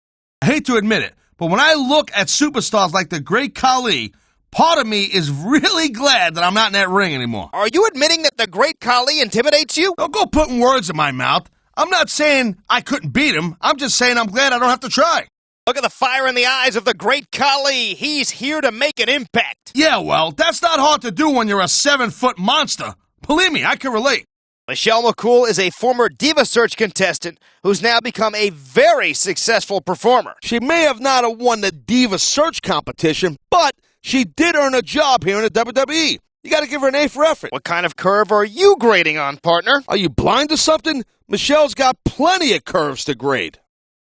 I hate to admit it, but when I look at superstars like the Great Khali, part of me is really glad that I'm not in that ring anymore. Are you admitting that the Great Khali intimidates you? Don't go putting words in my mouth. I'm not saying I couldn't beat him. I'm just saying I'm glad I don't have to try. Look at the fire in the eyes of the great Khali. He's here to make an impact. Yeah, well, that's not hard to do when you're a 7-foot monster. Believe me, I can relate. Michelle McCool is a former Diva Search contestant who's now become a very successful performer. She may have not have won the Diva Search competition, but she did earn a job here in the WWE. You got to give her an A for effort. What kind of curve are you grading on, partner? Are you blind to something? Michelle's got plenty of curves to grade.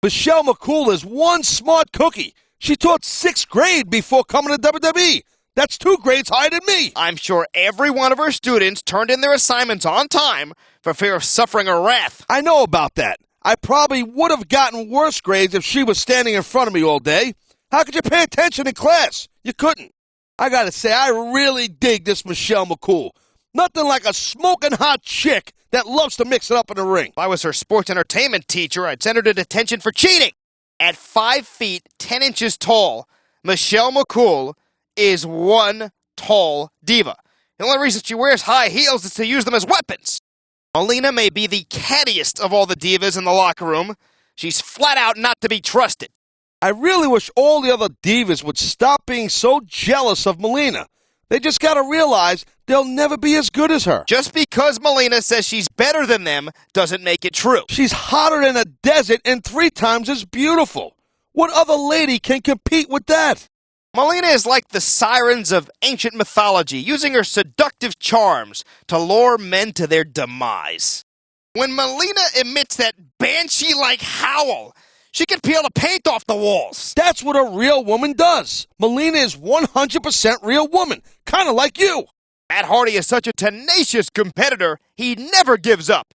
Michelle McCool is one smart cookie. She taught 6th grade before coming to WWE. That's 2 grades higher than me. I'm sure every one of her students turned in their assignments on time for fear of suffering her wrath. I know about that. I probably would have gotten worse grades if she was standing in front of me all day. How could you pay attention in class? You couldn't. I gotta say, I really dig this Michelle McCool. Nothing like a smoking hot chick that loves to mix it up in the ring. If I was her sports entertainment teacher, I'd send her to detention for cheating. At 5 feet, 10 inches tall, Michelle McCool is one tall diva. The only reason she wears high heels is to use them as weapons. Melina may be the cattiest of all the divas in the locker room. She's flat out not to be trusted. I really wish all the other divas would stop being so jealous of Melina. They just gotta realize they'll never be as good as her. Just because Melina says she's better than them doesn't make it true. She's hotter than a desert and 3 times as beautiful. What other lady can compete with that? Melina is like the sirens of ancient mythology, using her seductive charms to lure men to their demise. When Melina emits that banshee-like howl, she can peel the paint off the walls. That's what a real woman does. Melina is 100% real woman, kind of like you. Matt Hardy is such a tenacious competitor, he never gives up.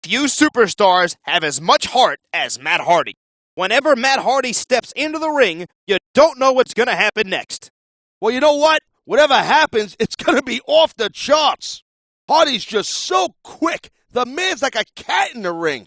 Few superstars have as much heart as Matt Hardy. Whenever Matt Hardy steps into the ring, you don't know what's going to happen next. Well, you know what? Whatever happens, it's going to be off the charts. Hardy's just so quick. The man's like a cat in the ring.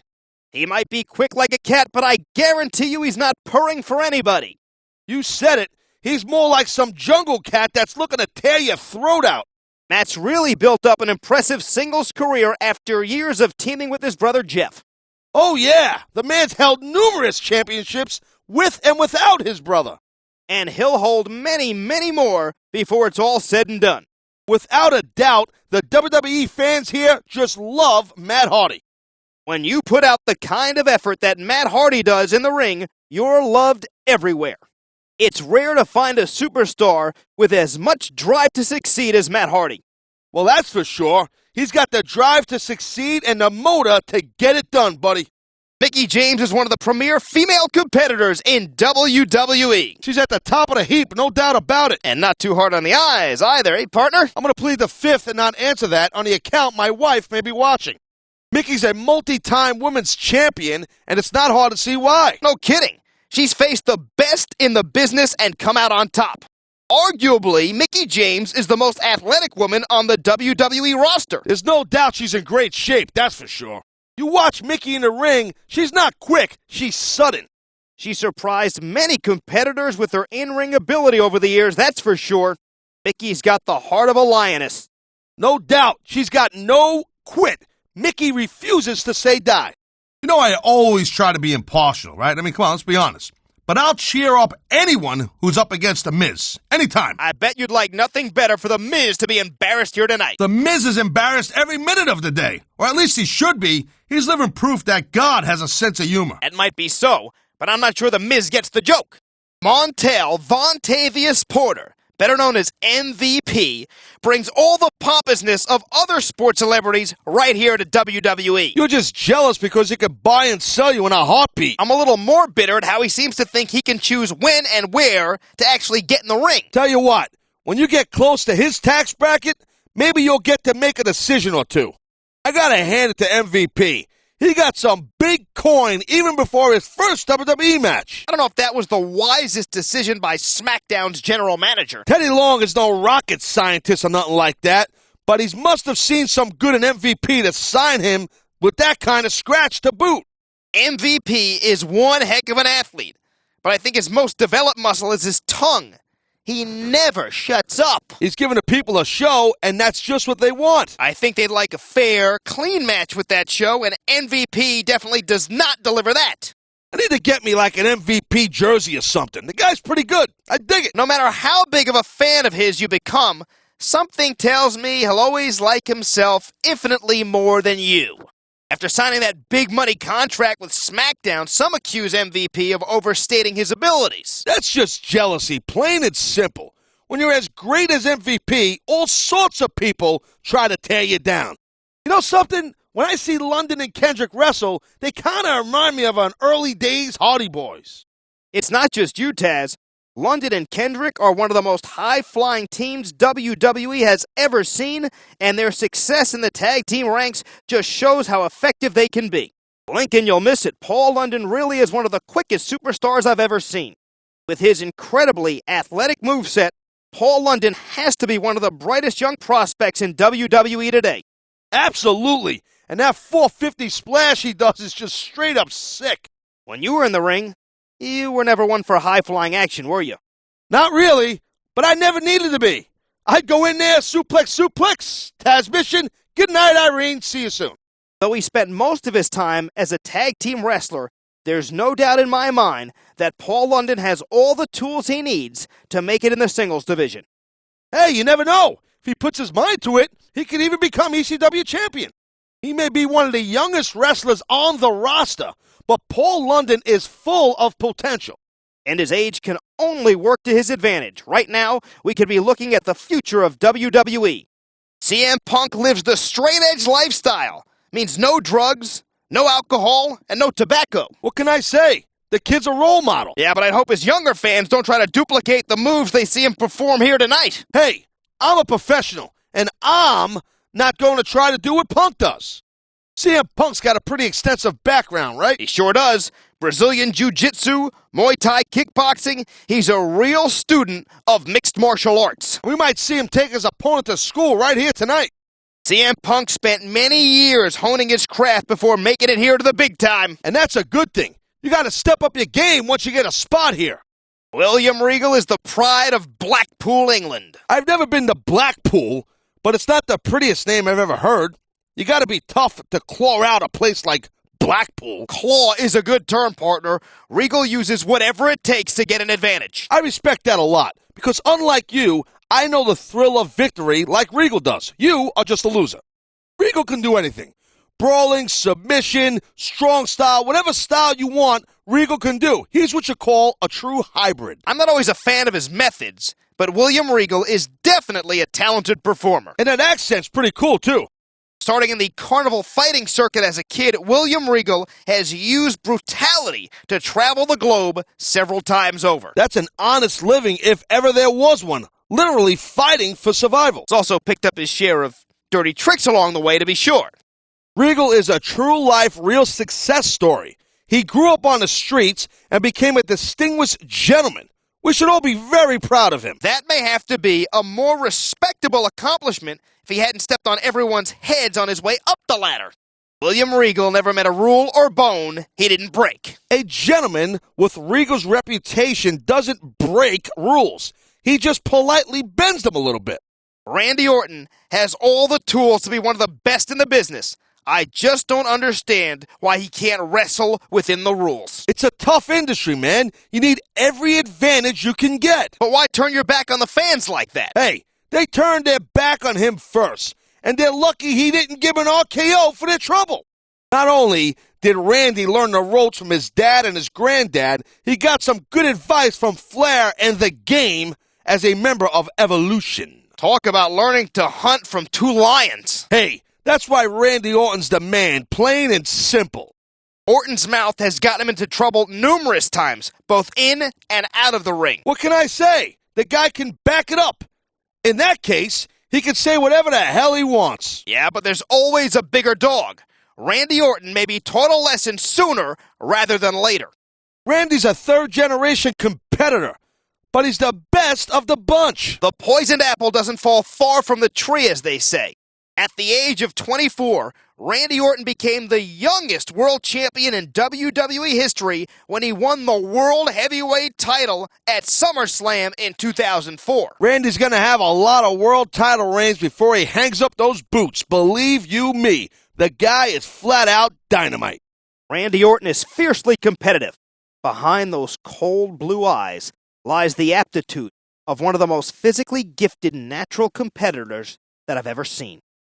He might be quick like a cat, but I guarantee you he's not purring for anybody. You said it. He's more like some jungle cat that's looking to tear your throat out. Matt's really built up an impressive singles career after years of teaming with his brother Jeff. Oh, yeah. The man's held numerous championships with and without his brother. And he'll hold many, many more before it's all said and done. Without a doubt, the WWE fans here just love Matt Hardy. When you put out the kind of effort that Matt Hardy does in the ring, you're loved everywhere. It's rare to find a superstar with as much drive to succeed as Matt Hardy. Well, that's for sure. He's got the drive to succeed and the motor to get it done, buddy. Mickie James is one of the premier female competitors in WWE. She's at the top of the heap, no doubt about it. And not too hard on the eyes either, eh, partner? I'm going to plead the fifth and not answer that on the account my wife may be watching. Mickey's a multi-time women's champion, and it's not hard to see why. No kidding. She's faced the best in the business and come out on top. Arguably, Mickie James is the most athletic woman on the WWE roster. There's no doubt she's in great shape, that's for sure. You watch Mickie in the ring, she's not quick, she's sudden. She surprised many competitors with her in-ring ability over the years, that's for sure. Mickie's got the heart of a lioness. No doubt, she's got no quit. Mickie refuses to say die. You know I always try to be impartial, right? I mean, come on, let's be honest. But I'll cheer up anyone who's up against The Miz. Anytime. I bet you'd like nothing better for The Miz to be embarrassed here tonight. The Miz is embarrassed every minute of the day. Or at least he should be. He's living proof that God has a sense of humor. It might be so, but I'm not sure The Miz gets the joke. Montel Vontavious Porter, better known as MVP, brings all the pompousness of other sports celebrities right here to WWE. You're just jealous because he could buy and sell you in a heartbeat. I'm a little more bitter at how he seems to think he can choose when and where to actually get in the ring. Tell you what, when you get close to his tax bracket, maybe you'll get to make a decision or two. I gotta hand it to MVP. He got some big coin even before his first WWE match. I don't know if that was the wisest decision by SmackDown's general manager. Teddy Long is no rocket scientist or nothing like that, but he must have seen some good in MVP to sign him with that kind of scratch to boot. MVP is one heck of an athlete, but I think his most developed muscle is his tongue. He never shuts up. He's giving the people a show, and that's just what they want. I think they'd like a fair, clean match with that show, and MVP definitely does not deliver that. I need to get me like an MVP jersey or something. The guy's pretty good. I dig it. No matter how big of a fan of his you become, something tells me he'll always like himself infinitely more than you. After signing that big money contract with SmackDown, some accuse MVP of overstating his abilities. That's just jealousy, plain and simple. When you're as great as MVP, all sorts of people try to tear you down. You know something? When I see London and Kendrick wrestle, they kind of remind me of an early days Hardy Boys. It's not just you, Taz. London and Kendrick are one of the most high-flying teams WWE has ever seen, and their success in the tag team ranks just shows how effective they can be. Lincoln, you'll miss it. Paul London really is one of the quickest superstars I've ever seen. With his incredibly athletic moveset, Paul London has to be one of the brightest young prospects in WWE today. Absolutely. And that 450 splash he does is just straight up sick. When you were in the ring, you were never one for high-flying action, were you? Not really, but I never needed to be. I'd go in there, suplex, Taz mission, good night, Irene, see you soon. Though he spent most of his time as a tag team wrestler, there's no doubt in my mind that Paul London has all the tools he needs to make it in the singles division. Hey, you never know. If he puts his mind to it, he could even become ECW champion. He may be one of the youngest wrestlers on the roster, but Paul London is full of potential. And his age can only work to his advantage. Right now, we could be looking at the future of WWE. CM Punk lives the straight-edge lifestyle. Means no drugs, no alcohol, and no tobacco. What can I say? The kid's a role model. Yeah, but I'd hope his younger fans don't try to duplicate the moves they see him perform here tonight. Hey, I'm a professional, and I'm not going to try to do what Punk does. CM Punk's got a pretty extensive background, right? He sure does. Brazilian Jiu-Jitsu, Muay Thai kickboxing. He's a real student of mixed martial arts. We might see him take his opponent to school right here tonight. CM Punk spent many years honing his craft before making it here to the big time. And that's a good thing. You got to step up your game once you get a spot here. William Regal is the pride of Blackpool, England. I've never been to Blackpool, but it's not the prettiest name I've ever heard. You got to be tough to claw out a place like Blackpool. Claw is a good term, partner. Regal uses whatever it takes to get an advantage. I respect that a lot, because unlike you, I know the thrill of victory like Regal does. You are just a loser. Regal can do anything. Brawling, submission, strong style, whatever style you want, Regal can do. He's what you call a true hybrid. I'm not always a fan of his methods, but William Regal is definitely a talented performer. And that accent's pretty cool, too. Starting in the carnival fighting circuit as a kid, William Regal has used brutality to travel the globe several times over. That's an honest living if ever there was one. Literally fighting for survival. He's also picked up his share of dirty tricks along the way, to be sure. Regal is a true-life, real success story. He grew up on the streets and became a distinguished gentleman. We should all be very proud of him. That may have to be a more respectable accomplishment if he hadn't stepped on everyone's heads on his way up the ladder. William Regal never met a rule or bone he didn't break. A gentleman with Regal's reputation doesn't break rules. He just politely bends them a little bit. Randy Orton has all the tools to be one of the best in the business. I just don't understand why he can't wrestle within the rules. It's a tough industry, man. You need every advantage you can get. But why turn your back on the fans like that? Hey, they turned their back on him first, and they're lucky he didn't give an RKO for their trouble. Not only did Randy learn the ropes from his dad and his granddad, he got some good advice from Flair and the Game as a member of Evolution. Talk about learning to hunt from two lions. Hey, that's why Randy Orton's the man, plain and simple. Orton's mouth has gotten him into trouble numerous times, both in and out of the ring. What can I say? The guy can back it up. In that case, he can say whatever the hell he wants. Yeah, but there's always a bigger dog. Randy Orton may be taught a lesson sooner rather than later. Randy's a third-generation competitor, but he's the best of the bunch. The poisoned apple doesn't fall far from the tree, as they say. At the age of 24, Randy Orton became the youngest world champion in WWE history when he won the World Heavyweight title at SummerSlam in 2004. Randy's going to have a lot of world title reigns before he hangs up those boots. Believe you me, the guy is flat out dynamite. Randy Orton is fiercely competitive. Behind those cold blue eyes lies the aptitude of one of the most physically gifted natural competitors that I've ever seen.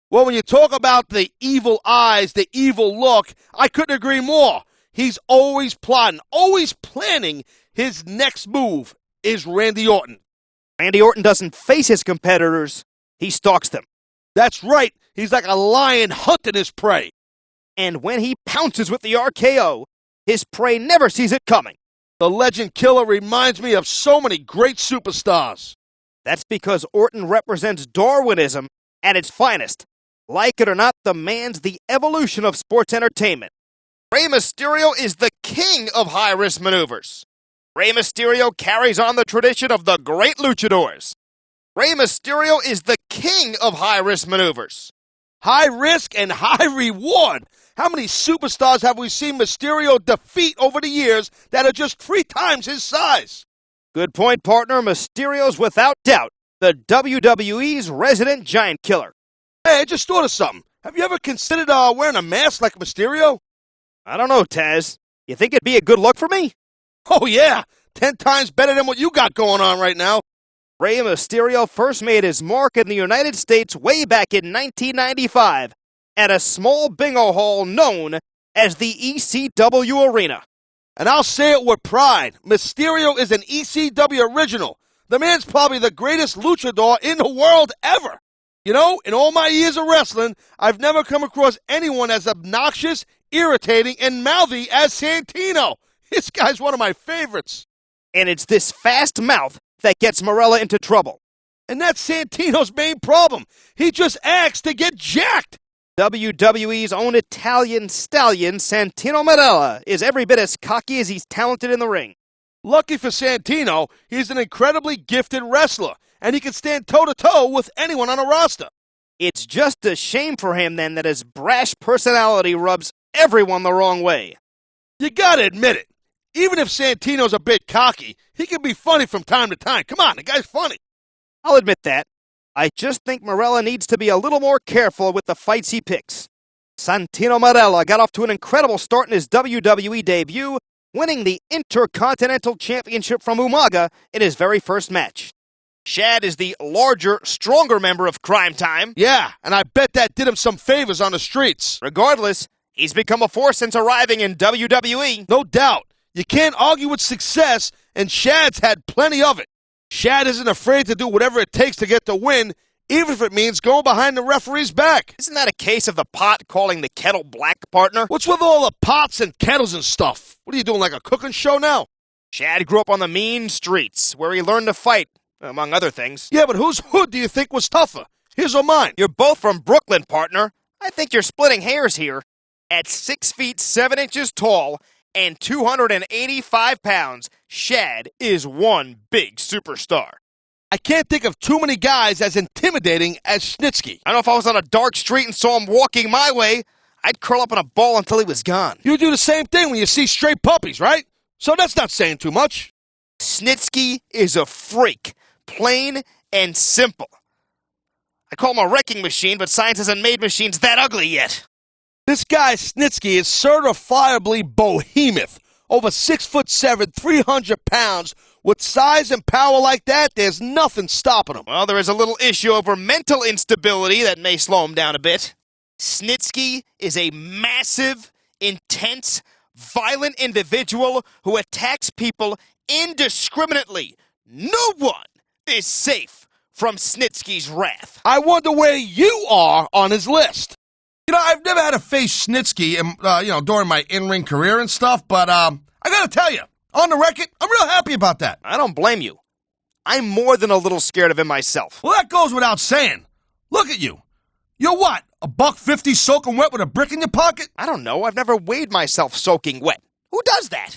Well, when you talk about the evil eyes, the evil look, I couldn't agree more. He's always plotting, always planning his next move is Randy Orton. Randy Orton doesn't face his competitors, he stalks them. That's right. He's like a lion hunting his prey. And when he pounces with the RKO, his prey never sees it coming. The Legend Killer reminds me of so many great superstars. That's because Orton represents Darwinism at its finest. Like it or not, the man's the evolution of sports entertainment. Rey Mysterio is the king of high-risk maneuvers. Rey Mysterio carries on the tradition of the great luchadors. Rey Mysterio is the king of high-risk maneuvers. High risk and high reward. How many superstars have we seen Mysterio defeat over the years that are just 3 times his size? Good point, partner. Mysterio's without doubt the WWE's resident giant killer. Hey, I just thought of something. Have you ever considered wearing a mask like Mysterio? I don't know, Taz. You think it'd be a good look for me? Oh, yeah. 10 times better than what you got going on right now. Rey Mysterio first made his mark in the United States way back in 1995 at a small bingo hall known as the ECW Arena. And I'll say it with pride. Mysterio is an ECW original. The man's probably the greatest luchador in the world ever. You know, in all my years of wrestling, I've never come across anyone as obnoxious, irritating, and mouthy as Santino. This guy's one of my favorites. And it's this fast mouth that gets Marella into trouble. And that's Santino's main problem. He just acts to get jacked. WWE's own Italian stallion, Santino Marella, is every bit as cocky as he's talented in the ring. Lucky for Santino, he's an incredibly gifted wrestler, and he can stand toe-to-toe with anyone on a roster. It's just a shame for him, then, that his brash personality rubs everyone the wrong way. You gotta admit it. Even if Santino's a bit cocky, he can be funny from time to time. Come on, the guy's funny. I'll admit that. I just think Marella needs to be a little more careful with the fights he picks. Santino Marella got off to an incredible start in his WWE debut, winning the Intercontinental Championship from Umaga in his very first match. Shad is the larger, stronger member of Crime Time. Yeah, and I bet that did him some favors on the streets. Regardless, he's become a force since arriving in WWE. No doubt. You can't argue with success, and Shad's had plenty of it. Shad isn't afraid to do whatever it takes to get the win, even if it means going behind the referee's back. Isn't that a case of the pot calling the kettle black, partner? What's with all the pots and kettles and stuff? What are you doing, like a cooking show now? Shad grew up on the mean streets, where he learned to fight, among other things. Yeah, but whose hood do you think was tougher, his or mine? You're both from Brooklyn, partner. I think you're splitting hairs here. At 6 feet 7 inches tall and 285 pounds, Shad is one big superstar. I can't think of too many guys as intimidating as Snitsky. I know if I was on a dark street and saw him walking my way, I'd curl up in a ball until he was gone. You do the same thing when you see stray puppies, right? So that's not saying too much. Snitsky is a freak, plain and simple. I call him a wrecking machine, but science hasn't made machines that ugly yet. This guy Snitsky is certifiably behemoth. Over 6'7", 300 pounds. With size and power like that, there's nothing stopping him. Well, there is a little issue over mental instability that may slow him down a bit. Snitsky is a massive, intense, violent individual who attacks people indiscriminately. No one is safe from Snitsky's wrath. I wonder where you are on his list. You know, I've never had to face Snitsky, during my in-ring career and stuff, but I gotta tell you, on the record, I'm real happy about that. I don't blame you. I'm more than a little scared of him myself. Well, that goes without saying. Look at you. You're what, $1.50 soaking wet with a brick in your pocket? I don't know. I've never weighed myself soaking wet. Who does that?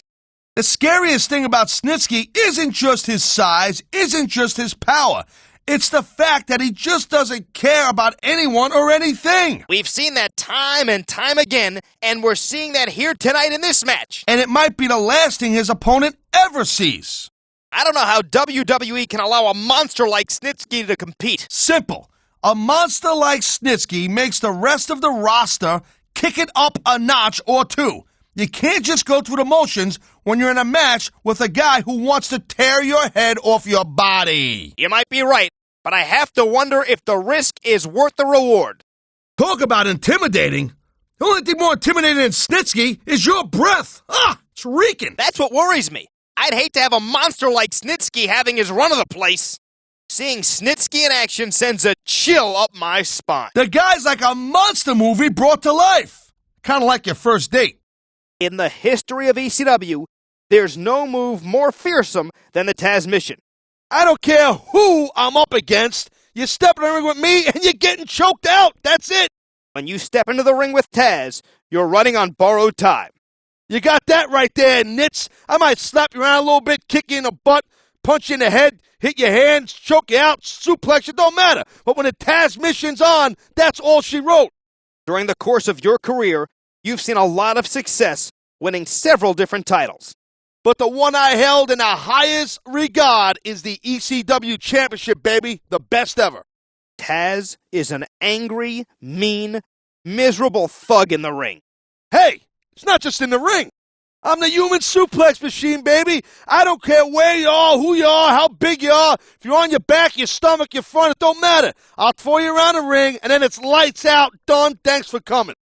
The scariest thing about Snitsky isn't just his size, isn't just his power. It's the fact that he just doesn't care about anyone or anything. We've seen that time and time again, and we're seeing that here tonight in this match. And it might be the last thing his opponent ever sees. I don't know how WWE can allow a monster like Snitsky to compete. Simple. A monster like Snitsky makes the rest of the roster kick it up a notch or two. You can't just go through the motions when you're in a match with a guy who wants to tear your head off your body. You might be right, but I have to wonder if the risk is worth the reward. Talk about intimidating. The only thing more intimidating than Snitsky is your breath. It's reeking. That's what worries me. I'd hate to have a monster like Snitsky having his run of the place. Seeing Snitsky in action sends a chill up my spine. The guy's like a monster movie brought to life. Kind of like your first date. In the history of ECW, there's no move more fearsome than the Tazz mission. I don't care who I'm up against. You step in the ring with me and you're getting choked out. That's it. When you step into the ring with Tazz, you're running on borrowed time. You got that right there, Nitz. I might slap you around a little bit, kick you in the butt, punch you in the head, hit your hands, choke you out, suplex you, don't matter. But when the Tazz mission's on, that's all she wrote. During the course of your career, you've seen a lot of success, winning several different titles. But the one I held in the highest regard is the ECW Championship, baby. The best ever. Tazz is an angry, mean, miserable thug in the ring. Hey, it's not just in the ring. I'm the human suplex machine, baby. I don't care where you are, who you are, how big you are. If you're on your back, your stomach, your front, it don't matter. I'll throw you around the ring, and then it's lights out. Done. Thanks for coming.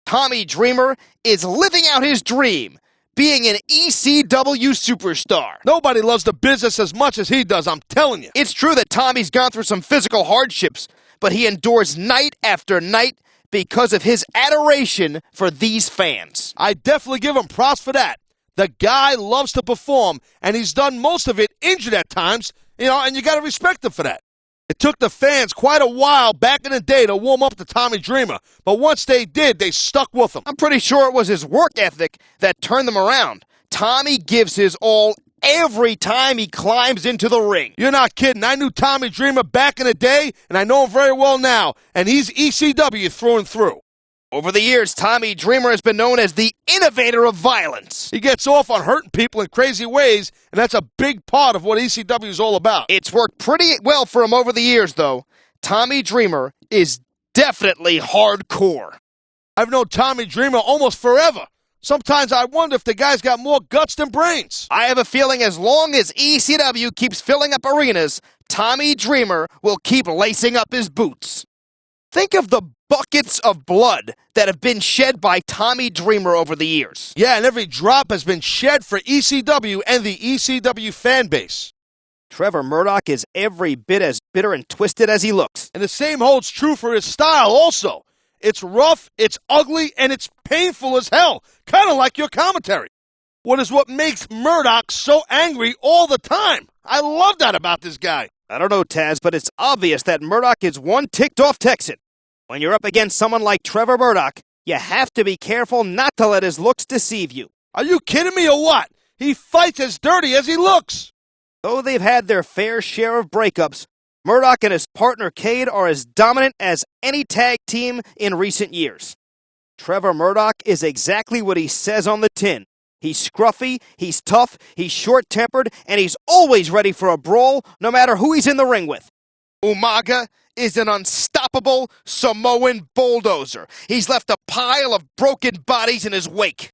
Tommy Dreamer is living out his dream, being an ECW superstar. Nobody loves the business as much as he does, I'm telling you. It's true that Tommy's gone through some physical hardships, but he endures night after night because of his adoration for these fans. I definitely give him props for that. The guy loves to perform, and he's done most of it injured at times, and you got to respect him for that. It took the fans quite a while back in the day to warm up to Tommy Dreamer, but once they did, they stuck with him. I'm pretty sure it was his work ethic that turned them around. Tommy gives his all every time he climbs into the ring. You're not kidding. I knew Tommy Dreamer back in the day, and I know him very well now, and he's ECW through and through. Over the years, Tommy Dreamer has been known as the innovator of violence. He gets off on hurting people in crazy ways, and that's a big part of what ECW is all about. It's worked pretty well for him over the years, though. Tommy Dreamer is definitely hardcore. I've known Tommy Dreamer almost forever. Sometimes I wonder if the guy's got more guts than brains. I have a feeling as long as ECW keeps filling up arenas, Tommy Dreamer will keep lacing up his boots. Think of the buckets of blood that have been shed by Tommy Dreamer over the years. Yeah, and every drop has been shed for ECW and the ECW fan base. Trevor Murdoch is every bit as bitter and twisted as he looks. And the same holds true for his style also. It's rough, it's ugly, and it's painful as hell. Kind of like your commentary. What makes Murdoch so angry all the time? I love that about this guy. I don't know, Tazz, but it's obvious that Murdoch is one ticked-off Texan. When you're up against someone like Trevor Murdoch, you have to be careful not to let his looks deceive you. Are you kidding me or what? He fights as dirty as he looks. Though they've had their fair share of breakups, Murdoch and his partner Cade are as dominant as any tag team in recent years. Trevor Murdoch is exactly what he says on the tin. He's scruffy, he's tough, he's short-tempered, and he's always ready for a brawl, no matter who he's in the ring with. Umaga is an unstoppable Samoan bulldozer. He's left a pile of broken bodies in his wake.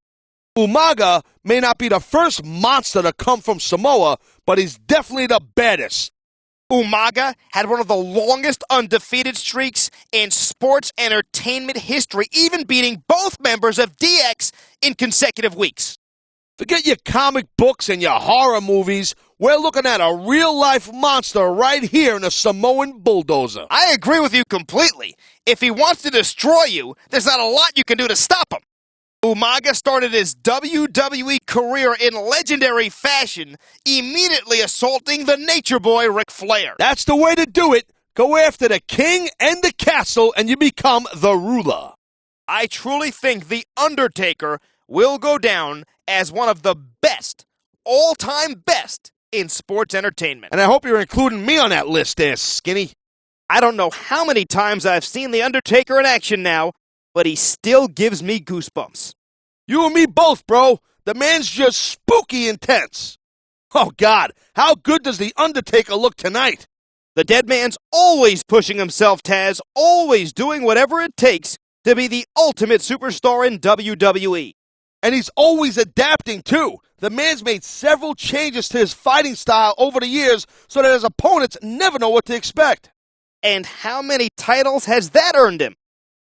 Umaga may not be the first monster to come from Samoa, but he's definitely the baddest. Umaga had one of the longest undefeated streaks in sports entertainment history, even beating both members of DX in consecutive weeks. Forget your comic books and your horror movies. We're looking at a real-life monster right here in a Samoan bulldozer. I agree with you completely. If he wants to destroy you, there's not a lot you can do to stop him. Umaga started his WWE career in legendary fashion, immediately assaulting the Nature Boy Ric Flair. That's the way to do it. Go after the king and the castle, and you become the ruler. I truly think The Undertaker will go down as one of the best, all-time best, in sports entertainment. And I hope you're including me on that list there, Skinny. I don't know how many times I've seen The Undertaker in action now, but he still gives me goosebumps. You and me both, bro. The man's just spooky intense. Oh, God, how good does The Undertaker look tonight? The dead man's always pushing himself, Tazz, always doing whatever it takes to be the ultimate superstar in WWE. And he's always adapting, too. The man's made several changes to his fighting style over the years so that his opponents never know what to expect. And how many titles has that earned him?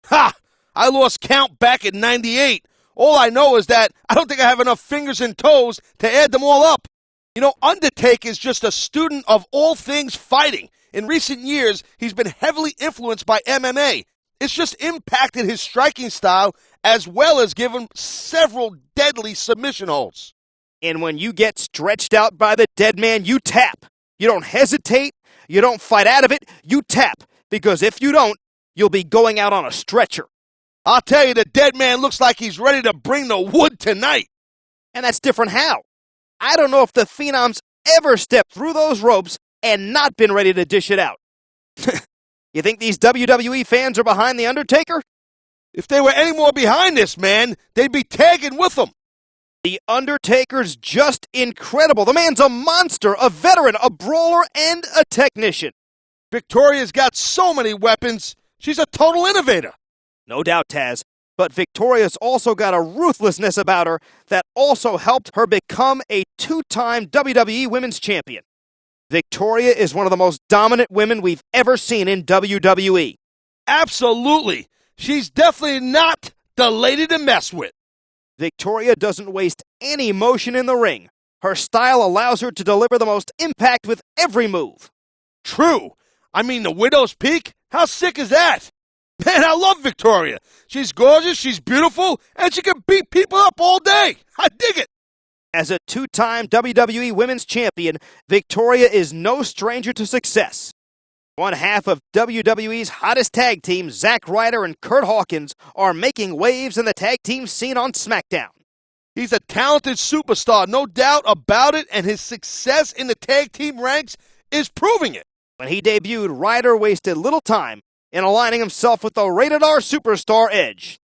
Ha! I lost count back in '98. All I know is that I don't think I have enough fingers and toes to add them all up. You know, Undertaker is just a student of all things fighting. In recent years, he's been heavily influenced by MMA. It's just impacted his striking style as well as given several deadly submission holds. And when you get stretched out by the dead man, you tap. You don't hesitate. You don't fight out of it. You tap. Because if you don't, you'll be going out on a stretcher. I'll tell you, the dead man looks like he's ready to bring the wood tonight. And that's different how? I don't know if the Phenom's ever stepped through those ropes and not been ready to dish it out. You think these WWE fans are behind The Undertaker? If they were any more behind this man, they'd be tagging with him. The Undertaker's just incredible. The man's a monster, a veteran, a brawler, and a technician. Victoria's got so many weapons. She's a total innovator. No doubt, Taz. But Victoria's also got a ruthlessness about her that also helped her become a two-time WWE Women's Champion. Victoria is one of the most dominant women we've ever seen in WWE. Absolutely. She's definitely not the lady to mess with. Victoria doesn't waste any motion in the ring. Her style allows her to deliver the most impact with every move. True. I mean, the Widow's Peak? How sick is that? Man, I love Victoria. She's gorgeous, she's beautiful, and she can beat people up all day. I dig it. As a two-time WWE Women's Champion, Victoria is no stranger to success. One half of WWE's hottest tag team, Zack Ryder and Kurt Hawkins, are making waves in the tag team scene on SmackDown. He's a talented superstar, no doubt about it, and his success in the tag team ranks is proving it. When he debuted, Ryder wasted little time in aligning himself with the rated-R superstar Edge.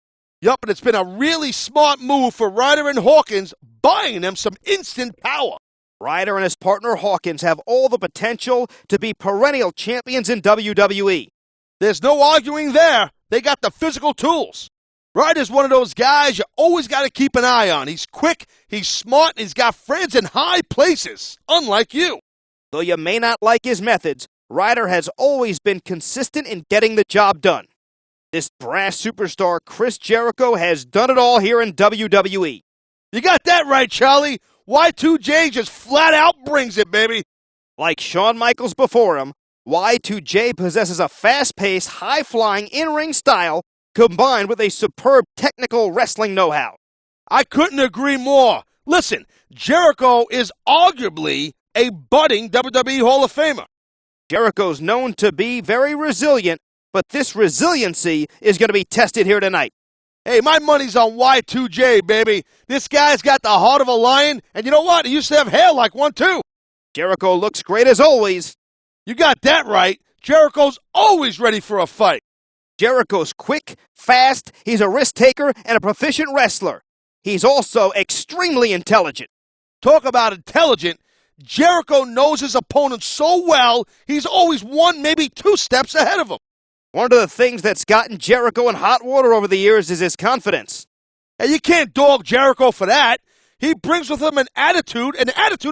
Yup, and it's been a really smart move for Ryder and Hawkins, buying them some instant power. Ryder and his partner Hawkins have all the potential to be perennial champions in WWE. There's no arguing there. They got the physical tools. Ryder's one of those guys you always got to keep an eye on. He's quick, he's smart, and he's got friends in high places, unlike you. Though you may not like his methods, Ryder has always been consistent in getting the job done. This brass superstar, Chris Jericho, has done it all here in WWE. You got that right, Charlie. Y2J just flat out brings it, baby. Like Shawn Michaels before him, Y2J possesses a fast-paced, high-flying in-ring style combined with a superb technical wrestling know-how. I couldn't agree more. Listen, Jericho is arguably a budding WWE Hall of Famer. Jericho's known to be very resilient, but this resiliency is going to be tested here tonight. Hey, my money's on Y2J, baby. This guy's got the heart of a lion, and you know what? He used to have hair like one, too. Jericho looks great as always. You got that right. Jericho's always ready for a fight. Jericho's quick, fast, he's a risk taker, and a proficient wrestler. He's also extremely intelligent. Talk about intelligent. Jericho knows his opponent so well, he's always one, maybe two steps ahead of him. One of the things that's gotten Jericho in hot water over the years is his confidence. And you can't dog Jericho for that. He brings with him an attitude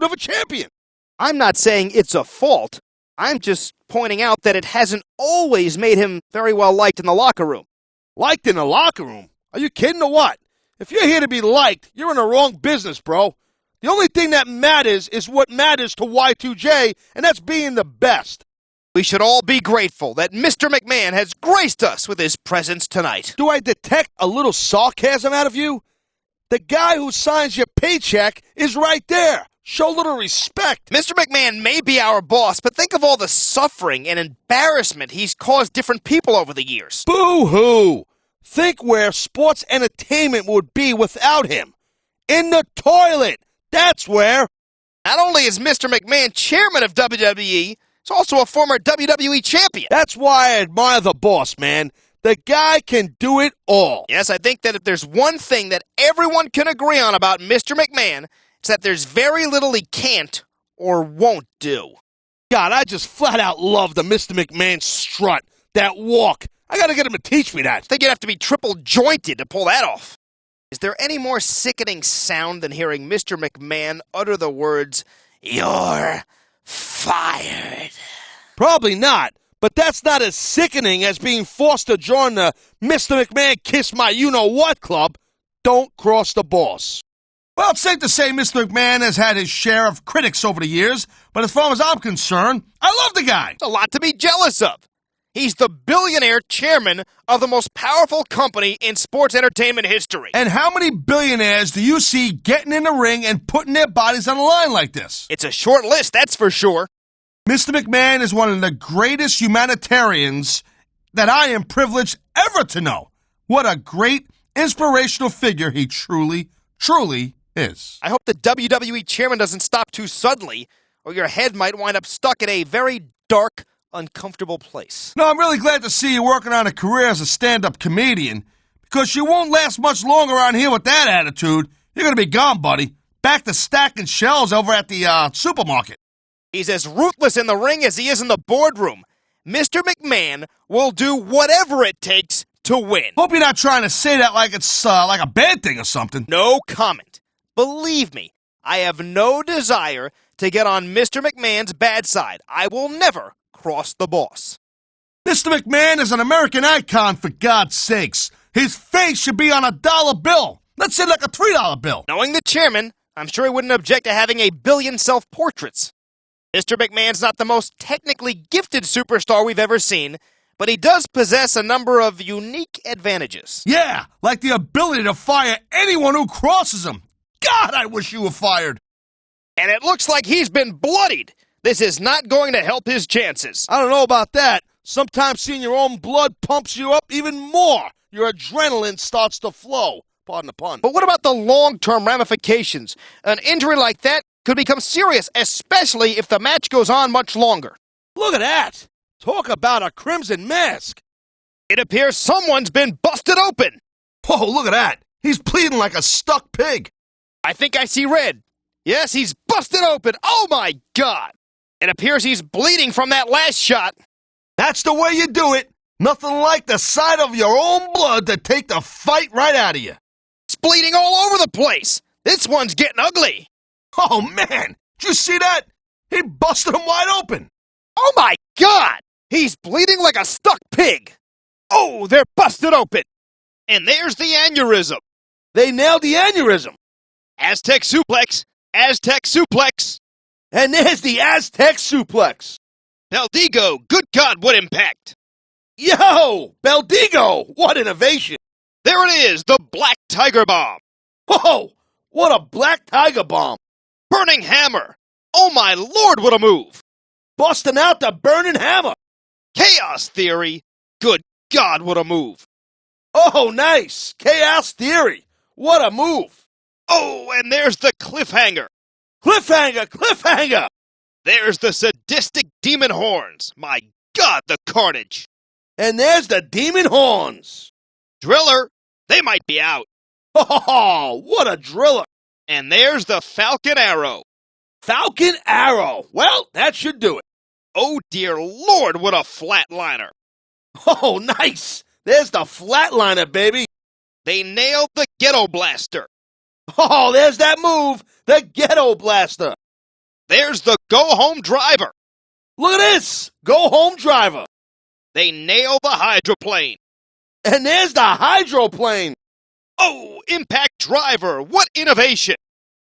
of a champion. I'm not saying it's a fault. I'm just pointing out that it hasn't always made him very well liked in the locker room. Liked in the locker room? Are you kidding or what? If you're here to be liked, you're in the wrong business, bro. The only thing that matters is what matters to Y2J, and that's being the best. We should all be grateful that Mr. McMahon has graced us with his presence tonight. Do I detect a little sarcasm out of you? The guy who signs your paycheck is right there. Show a little respect. Mr. McMahon may be our boss, but think of all the suffering and embarrassment he's caused different people over the years. Boo-hoo! Think where sports entertainment would be without him. In the toilet. That's where. Not only is Mr. McMahon chairman of WWE, he's also a former WWE champion. That's why I admire the boss, man. The guy can do it all. Yes, I think that if there's one thing that everyone can agree on about Mr. McMahon, it's that there's very little he can't or won't do. God, I just flat out love the Mr. McMahon strut, that walk. I gotta get him to teach me that. I think you'd have to be triple jointed to pull that off. Is there any more sickening sound than hearing Mr. McMahon utter the words, "You're fired"? Probably not, but that's not as sickening as being forced to join the Mr. McMahon Kiss My You-Know-What club. Don't cross the boss. Well, it's safe to say Mr. McMahon has had his share of critics over the years, but as far as I'm concerned, I love the guy. It's a lot to be jealous of. He's the billionaire chairman of the most powerful company in sports entertainment history. And how many billionaires do you see getting in the ring and putting their bodies on the line like this? It's a short list, that's for sure. Mr. McMahon is one of the greatest humanitarians that I am privileged ever to know. What a great, inspirational figure he truly, truly is. I hope the WWE chairman doesn't stop too suddenly, or your head might wind up stuck in a very dark, uncomfortable place. No, I'm really glad to see you working on a career as a stand-up comedian, because you won't last much longer around here with that attitude. You're going to be gone, buddy. Back to stacking shelves over at the supermarket. He's as ruthless in the ring as he is in the boardroom. Mr. McMahon will do whatever it takes to win. Hope you're not trying to say that like it's like a bad thing or something. No comment. Believe me, I have no desire to get on Mr. McMahon's bad side. I will never cross the boss. Mr. McMahon is an American icon, for God's sakes. His face should be on a dollar bill. Let's say like a $3 bill. Knowing the chairman, I'm sure he wouldn't object to having a billion self-portraits. Mr. McMahon's not the most technically gifted superstar we've ever seen, but he does possess a number of unique advantages. Yeah, like the ability to fire anyone who crosses him. God, I wish you were fired. And it looks like he's been bloodied. This is not going to help his chances. I don't know about that. Sometimes seeing your own blood pumps you up even more. Your adrenaline starts to flow. Pardon the pun. But what about the long-term ramifications? An injury like that could become serious, especially if the match goes on much longer. Look at that. Talk about a crimson mask. It appears someone's been busted open. Whoa, look at that. He's bleeding like a stuck pig. I think I see red. Yes, he's busted open. Oh, my God. It appears he's bleeding from that last shot. That's the way you do it. Nothing like the sight of your own blood to take the fight right out of you. It's bleeding all over the place. This one's getting ugly. Oh, man. Did you see that? He busted him wide open. Oh, my God. He's bleeding like a stuck pig. Oh, they're busted open. And there's the aneurysm. They nailed the aneurysm. Aztec suplex. Aztec suplex. And there's the Aztec suplex. Beldigo, good God, what impact. Yo, Beldigo, what innovation. There it is, the Black Tiger Bomb. Whoa, what a Black Tiger Bomb. Burning Hammer. Oh, my Lord, what a move. Busting out the burning hammer. Chaos Theory. Good God, what a move. Oh, nice. Chaos Theory. What a move. Oh, and there's the cliffhanger. Cliffhanger, cliffhanger. There's the sadistic demon horns. My God, the carnage. And there's the demon horns. Driller. They might be out. Oh, what a driller. And there's the Falcon Arrow. Falcon Arrow. Well, that should do it. Oh, dear Lord, what a flatliner. Oh, nice. There's the flatliner, baby. They nailed the Ghetto Blaster. Oh, there's that move. The Ghetto Blaster. There's the Go-Home Driver. Look at this. Go home driver. They nailed the Hydroplane. And there's the Hydroplane. Oh, Impact Driver. What innovation.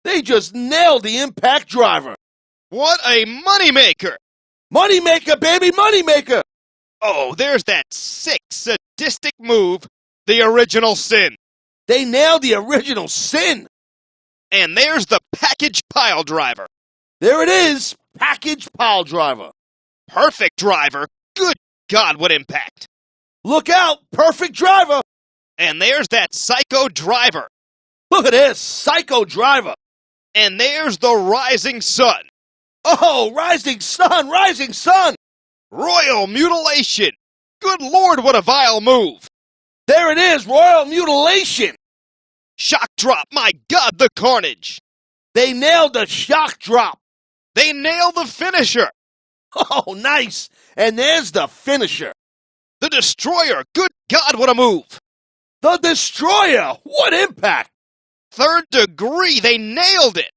They just nailed the Impact Driver. What a moneymaker. Moneymaker, baby, moneymaker. Oh, there's that sick, sadistic move, the Original Sin. They nailed the Original Sin. And there's the Package Pile Driver. There it is, Package Pile Driver. Perfect Driver. Good God, what impact. Look out, Perfect Driver. And there's that Psycho Driver. Look at this, Psycho Driver. And there's the Rising Sun. Oh, Rising Sun, Rising Sun. Royal Mutilation. Good Lord, what a vile move. There it is, Royal Mutilation. Shock Drop. My God, the carnage. They nailed the shock drop. They nailed the finisher. Oh, nice. And there's the finisher. The Destroyer. Good God, what a move. The Destroyer! What impact! Third Degree, they nailed it!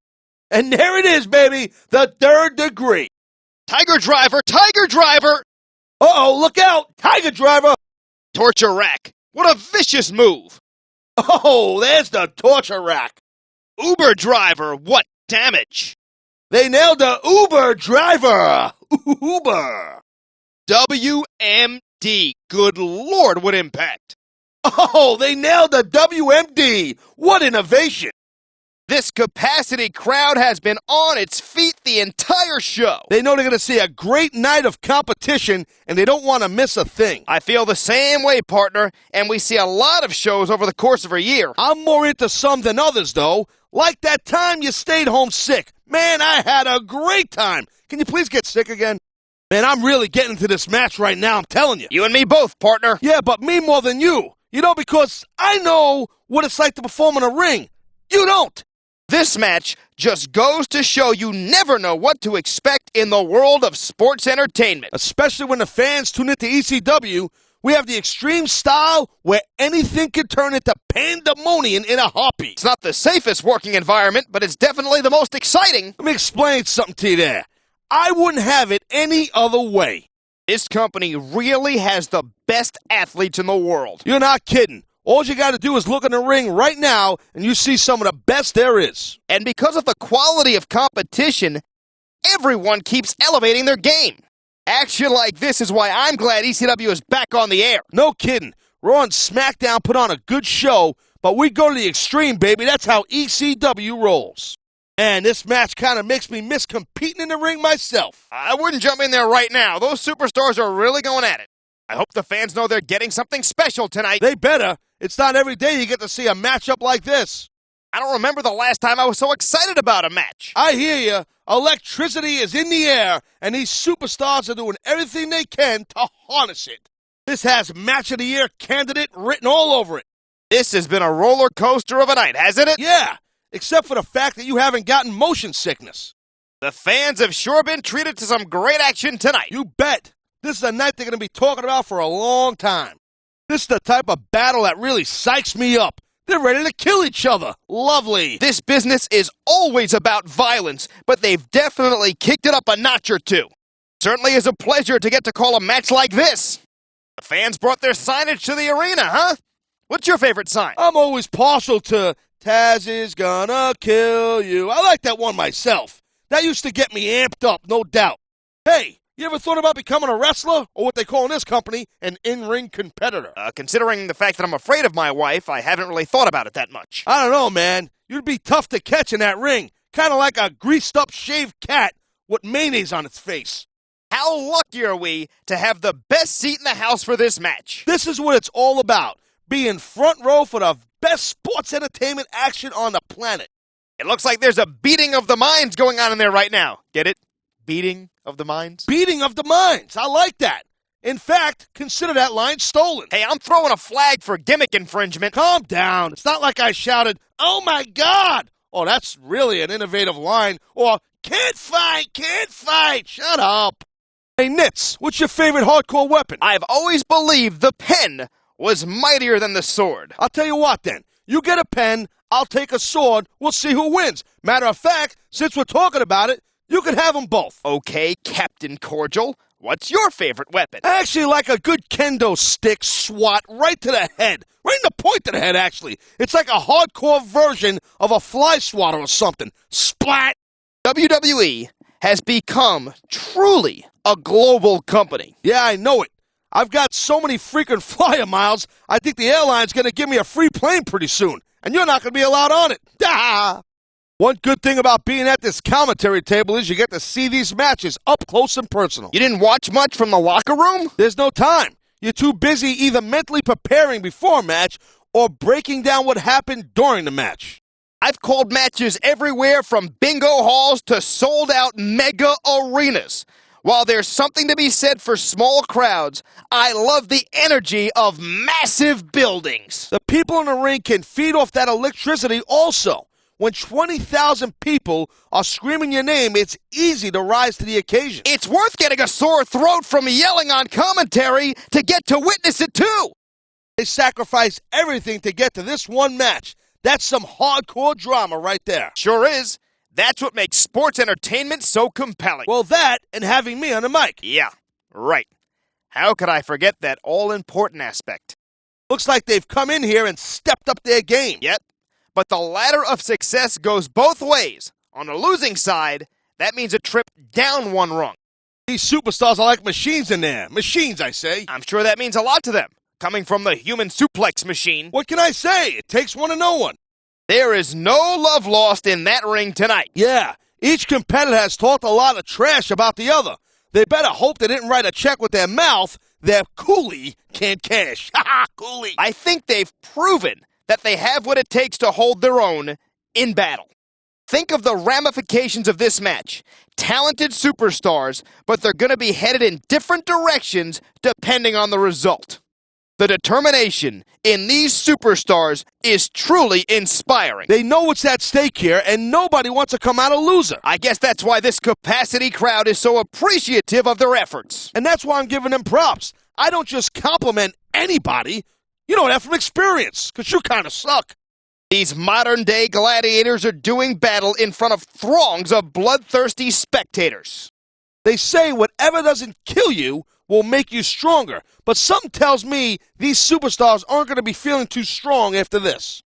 And there it is, baby, the Third Degree. Tiger Driver, Tiger Driver! Uh-oh, look out, Tiger Driver! Torture Rack, what a vicious move! Oh, there's the Torture Rack. Uber Driver, what damage! They nailed the Uber Driver! Uber! WMD, good lord, what impact! Oh, they nailed the WMD! What innovation! This capacity crowd has been on its feet the entire show. They know they're going to see a great night of competition, and they don't want to miss a thing. I feel the same way, partner, and we see a lot of shows over the course of a year. I'm more into some than others, though. Like that time you stayed home sick. Man, I had a great time. Can you please get sick again? Man, I'm really getting into this match right now, I'm telling you. You and me both, partner. Yeah, but me more than you. You know, because I know what it's like to perform in a ring. You don't. This match just goes to show you never know what to expect in the world of sports entertainment. Especially when the fans tune into ECW, we have the extreme style where anything can turn into pandemonium in a heartbeat. It's not the safest working environment, but it's definitely the most exciting. Let me explain something to you there. I wouldn't have it any other way. This company really has the best athletes in the world. You're not kidding. All you got to do is look in the ring right now, and you see some of the best there is. And because of the quality of competition, everyone keeps elevating their game. Action like this is why I'm glad ECW is back on the air. No kidding. Raw and SmackDown put on a good show, but we go to the extreme, baby. That's how ECW rolls. And this match kind of makes me miss competing in the ring myself. I wouldn't jump in there right now. Those superstars are really going at it. I hope the fans know they're getting something special tonight. They better. It's not every day you get to see a matchup like this. I don't remember the last time I was so excited about a match. I hear you. Electricity is in the air, and these superstars are doing everything they can to harness it. This has Match of the Year candidate written all over it. This has been a roller coaster of a night, hasn't it? Yeah, except for the fact that you haven't gotten motion sickness. The fans have sure been treated to some great action tonight. You bet. This is a night they're going to be talking about for a long time. This is the type of battle that really psychs me up. They're ready to kill each other. Lovely. This business is always about violence, but they've definitely kicked it up a notch or two. Certainly is a pleasure to get to call a match like this. The fans brought their signage to the arena, huh? What's your favorite sign? I'm always partial to Tazz is gonna kill you. I like that one myself. That used to get me amped up, no doubt. Hey, you ever thought about becoming a wrestler, or what they call in this company, an in-ring competitor? Considering the fact that I'm afraid of my wife, I haven't really thought about it that much. I don't know, man. You'd be tough to catch in that ring. Kind of like a greased-up shaved cat with mayonnaise on its face. How lucky are we to have the best seat in the house for this match? This is what it's all about. Being front row for the best sports entertainment action on the planet. It looks like there's a beating of the minds going on in there right now. Get it? Beating of the minds? Beating of the minds. I like that. In fact, consider that line stolen. Hey, I'm throwing a flag for gimmick infringement. Calm down. It's not like I shouted, "Oh my God!" Oh, that's really an innovative line. Or, "Can't fight, can't fight." Shut up. Hey, Nitz, what's your favorite hardcore weapon? I've always believed the pen was mightier than the sword. I'll tell you what, then. You get a pen, I'll take a sword. We'll see who wins. Matter of fact, since we're talking about it, you can have them both. Okay, Captain Cordial. What's your favorite weapon? I actually like a good kendo stick swat right to the head. Right in the point of the head, actually. It's like a hardcore version of a fly swatter or something. Splat! WWE has become truly a global company. Yeah, I know it. I've got so many freaking flyer miles, I think the airline's going to give me a free plane pretty soon. And you're not going to be allowed on it. Ah! One good thing about being at this commentary table is you get to see these matches up close and personal. You didn't watch much from the locker room? There's no time. You're too busy either mentally preparing before a match or breaking down what happened during the match. I've called matches everywhere from bingo halls to sold-out mega arenas. While there's something to be said for small crowds, I love the energy of massive buildings. The people in the ring can feed off that electricity also. When 20,000 people are screaming your name, it's easy to rise to the occasion. It's worth getting a sore throat from yelling on commentary to get to witness it too. They sacrifice everything to get to this one match. That's some hardcore drama right there. Sure is. That's what makes sports entertainment so compelling. Well, that and having me on the mic. Yeah, right. How could I forget that all-important aspect? Looks like they've come in here and stepped up their game. Yep. But the ladder of success goes both ways. On the losing side, that means a trip down one rung. These superstars are like machines in there. Machines, I say. I'm sure that means a lot to them, coming from the human suplex machine. What can I say? It takes one to know one. There is no love lost in that ring tonight. Yeah, each competitor has talked a lot of trash about the other. They better hope they didn't write a check with their mouth their coolie can't cash. Ha ha, coolie. I think they've proven that they have what it takes to hold their own in battle. Think of the ramifications of this match. Talented superstars, but they're going to be headed in different directions depending on the result. The determination in these superstars is truly inspiring. They know what's at stake here, and nobody wants to come out a loser. I guess that's why this capacity crowd is so appreciative of their efforts. And that's why I'm giving them props. I don't just compliment anybody. You know that from experience, because you kind of suck. These modern-day gladiators are doing battle in front of throngs of bloodthirsty spectators. They say whatever doesn't kill you will make you stronger, but something tells me these superstars aren't going to be feeling too strong after this.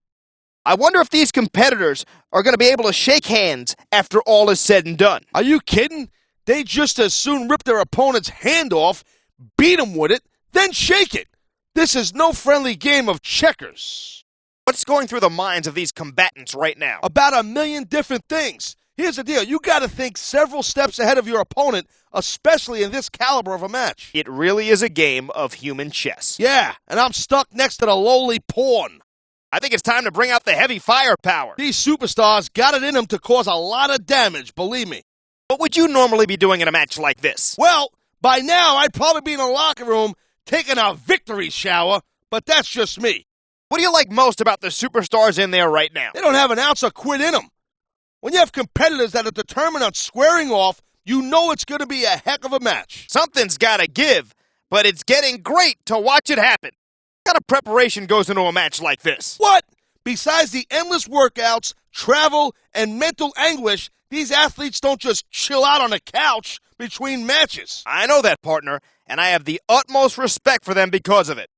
I wonder if these competitors are going to be able to shake hands after all is said and done. Are you kidding? They just as soon rip their opponent's hand off, beat him with it, then shake it. This is no friendly game of checkers. What's going through the minds of these combatants right now? About a million different things. Here's the deal. You got to think several steps ahead of your opponent, especially in this caliber of a match. It really is a game of human chess. Yeah, and I'm stuck next to the lowly pawn. I think it's time to bring out the heavy firepower. These superstars got it in them to cause a lot of damage, believe me. What would you normally be doing in a match like this? Well, by now I'd probably be in the locker room taking a victory shower, but that's just me. What do you like most about the superstars in there right now? They don't have an ounce of quit in them. When you have competitors that are determined on squaring off, you know it's going to be a heck of a match. Something's got to give, but it's getting great to watch it happen. What kind of preparation goes into a match like this? What? Besides the endless workouts, travel, and mental anguish, these athletes don't just chill out on a couch between matches. I know that, partner, and I have the utmost respect for them because of it.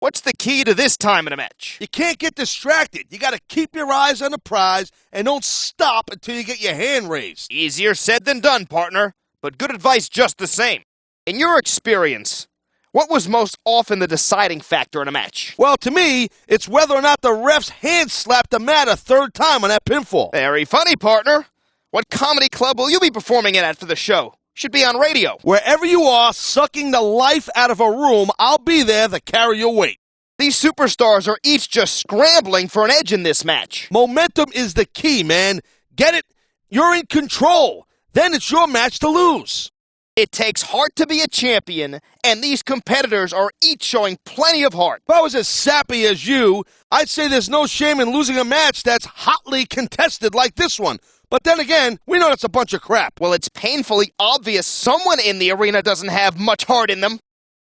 What's the key to this time in a match? You can't get distracted. You got to keep your eyes on the prize and don't stop until you get your hand raised. Easier said than done, partner, but good advice just the same. In your experience, what was most often the deciding factor in a match? Well, to me, it's whether or not the ref's hand slapped the mat a third time on that pinfall. Very funny, partner. What comedy club will you be performing at after the show? Should be on radio. Wherever you are, sucking the life out of a room, I'll be there to carry your weight. These superstars are each just scrambling for an edge in this match. Momentum is the key, man. Get it? You're in control. Then it's your match to lose. It takes heart to be a champion, and these competitors are each showing plenty of heart. If I was as sappy as you, I'd say there's no shame in losing a match that's hotly contested like this one. But then again, we know that's a bunch of crap. Well, it's painfully obvious someone in the arena doesn't have much heart in them.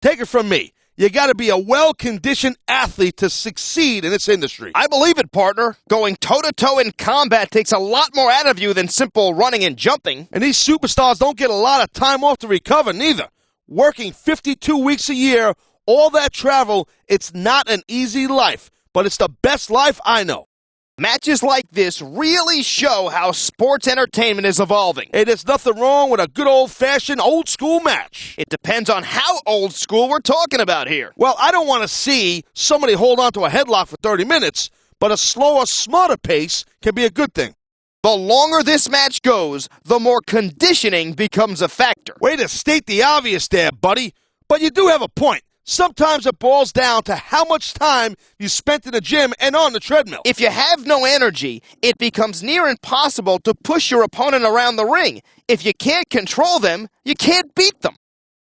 Take it from me. You got to be a well-conditioned athlete to succeed in this industry. I believe it, partner. Going toe-to-toe in combat takes a lot more out of you than simple running and jumping. And these superstars don't get a lot of time off to recover, neither. Working 52 weeks a year, all that travel, it's not an easy life, but it's the best life I know. Matches like this really show how sports entertainment is evolving. Hey, there's nothing wrong with a good old-fashioned old-school match. It depends on how old school we're talking about here. Well, I don't want to see somebody hold on to a headlock for 30 minutes, but a slower, smarter pace can be a good thing. The longer this match goes, the more conditioning becomes a factor. Way to state the obvious there, buddy. But you do have a point. Sometimes it boils down to how much time you spent in the gym and on the treadmill. If you have no energy, it becomes near impossible to push your opponent around the ring. If you can't control them, you can't beat them.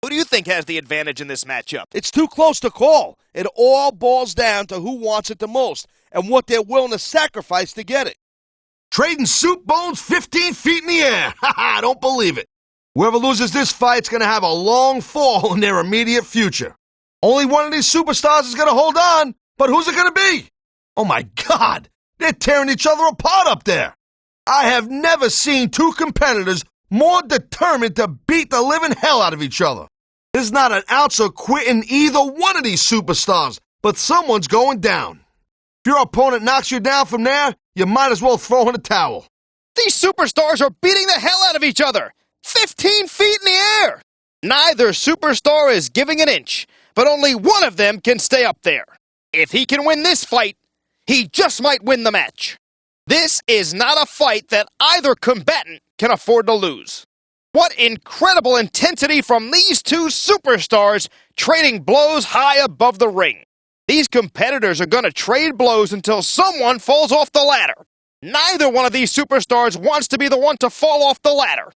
Who do you think has the advantage in this matchup? It's too close to call. It all boils down to who wants it the most and what they're willing to sacrifice to get it. Trading soup bones 15 feet in the air. Ha ha, don't believe it. Whoever loses this fight's going to have a long fall in their immediate future. Only one of these superstars is going to hold on, but who's it going to be? Oh my God, they're tearing each other apart up there. I have never seen two competitors more determined to beat the living hell out of each other. There's not an ounce of quitting either one of these superstars, but someone's going down. If your opponent knocks you down from there, you might as well throw in a towel. These superstars are beating the hell out of each other. 15 feet in the air. Neither superstar is giving an inch, but only one of them can stay up there. If he can win this fight, he just might win the match. This is not a fight that either combatant can afford to lose. What incredible intensity from these two superstars trading blows high above the ring. These competitors are going to trade blows until someone falls off the ladder. Neither one of these superstars wants to be the one to fall off the ladder.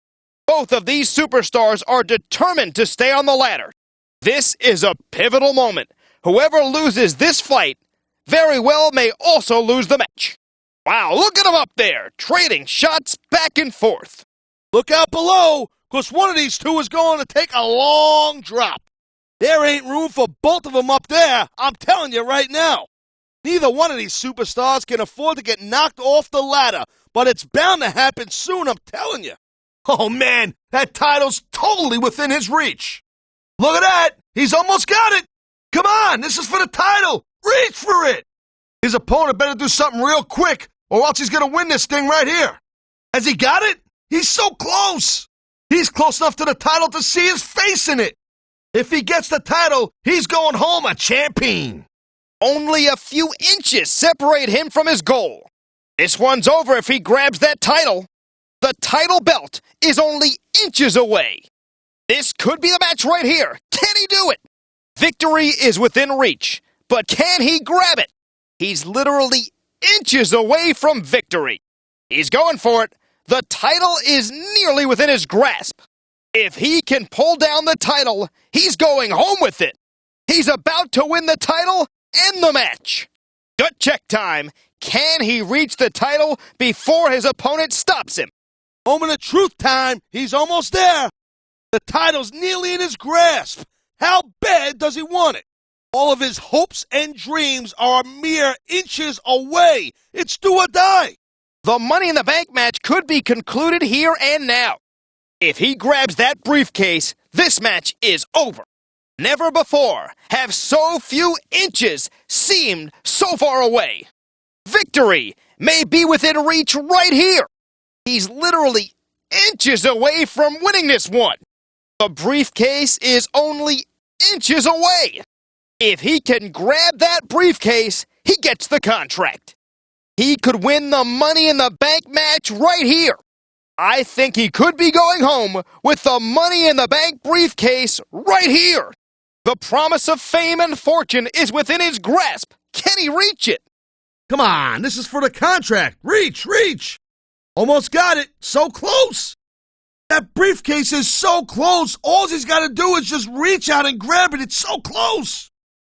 Both of these superstars are determined to stay on the ladder. This is a pivotal moment. Whoever loses this fight very well may also lose the match. Wow, look at them up there, trading shots back and forth. Look out below, because one of these two is going to take a long drop. There ain't room for both of them up there, I'm telling you right now. Neither one of these superstars can afford to get knocked off the ladder, but it's bound to happen soon, I'm telling you. Oh man, that title's totally within his reach. Look at that, he's almost got it. Come on, this is for the title. Reach for it. His opponent better do something real quick, or else he's going to win this thing right here. Has he got it? He's so close. He's close enough to the title to see his face in it. If he gets the title, he's going home a champion. Only a few inches separate him from his goal. This one's over if he grabs that title. The title belt is only inches away. This could be the match right here. Can he do it? Victory is within reach, but can he grab it? He's literally inches away from victory. He's going for it. The title is nearly within his grasp. If he can pull down the title, he's going home with it. He's about to win the title and the match. Gut check time. Can he reach the title before his opponent stops him? Moment of truth time. He's almost there. The title's nearly in his grasp. How bad does he want it? All of his hopes and dreams are mere inches away. It's do or die. The Money in the Bank match could be concluded here and now. If he grabs that briefcase, this match is over. Never before have so few inches seemed so far away. Victory may be within reach right here. He's literally inches away from winning this one. The briefcase is only inches away. If he can grab that briefcase, he gets the contract. He could win the Money in the Bank match right here. I think he could be going home with the Money in the Bank briefcase right here. The promise of fame and fortune is within his grasp. Can he reach it? Come on, this is for the contract. Reach, reach. Almost got it. So close. That briefcase is so close. All he's got to do is just reach out and grab it. It's so close.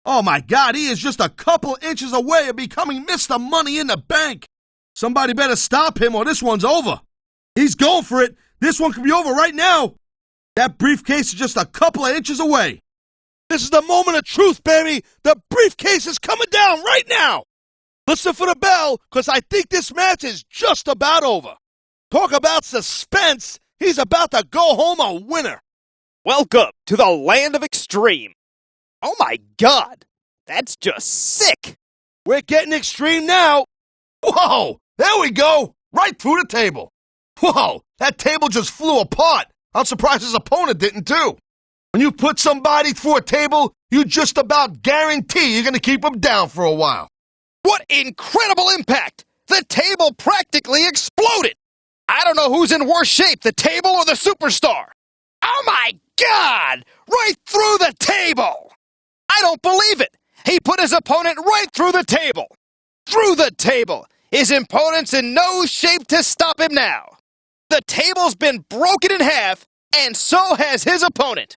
Oh my God, he is just a couple inches away of becoming Mr. Money in the Bank. Somebody better stop him or this one's over. He's going for it. This one could be over right now. That briefcase is just a couple of inches away. This is the moment of truth, baby. The briefcase is coming down right now. Listen for the bell, because I think this match is just about over. Talk about suspense. He's about to go home a winner. Welcome to the land of extreme. Oh my God, that's just sick. We're getting extreme now. Whoa, there we go. Right through the table. Whoa, that table just flew apart. I'm surprised his opponent didn't too. When you put somebody through a table, you just about guarantee you're going to keep them down for a while. What incredible impact! The table practically exploded. I don't know who's in worse shape, the table or the superstar. Oh my God! Right through the table! I don't believe it! He put his opponent right through the table. Through the table! His opponent's in no shape to stop him now. The table's been broken in half, and so has his opponent.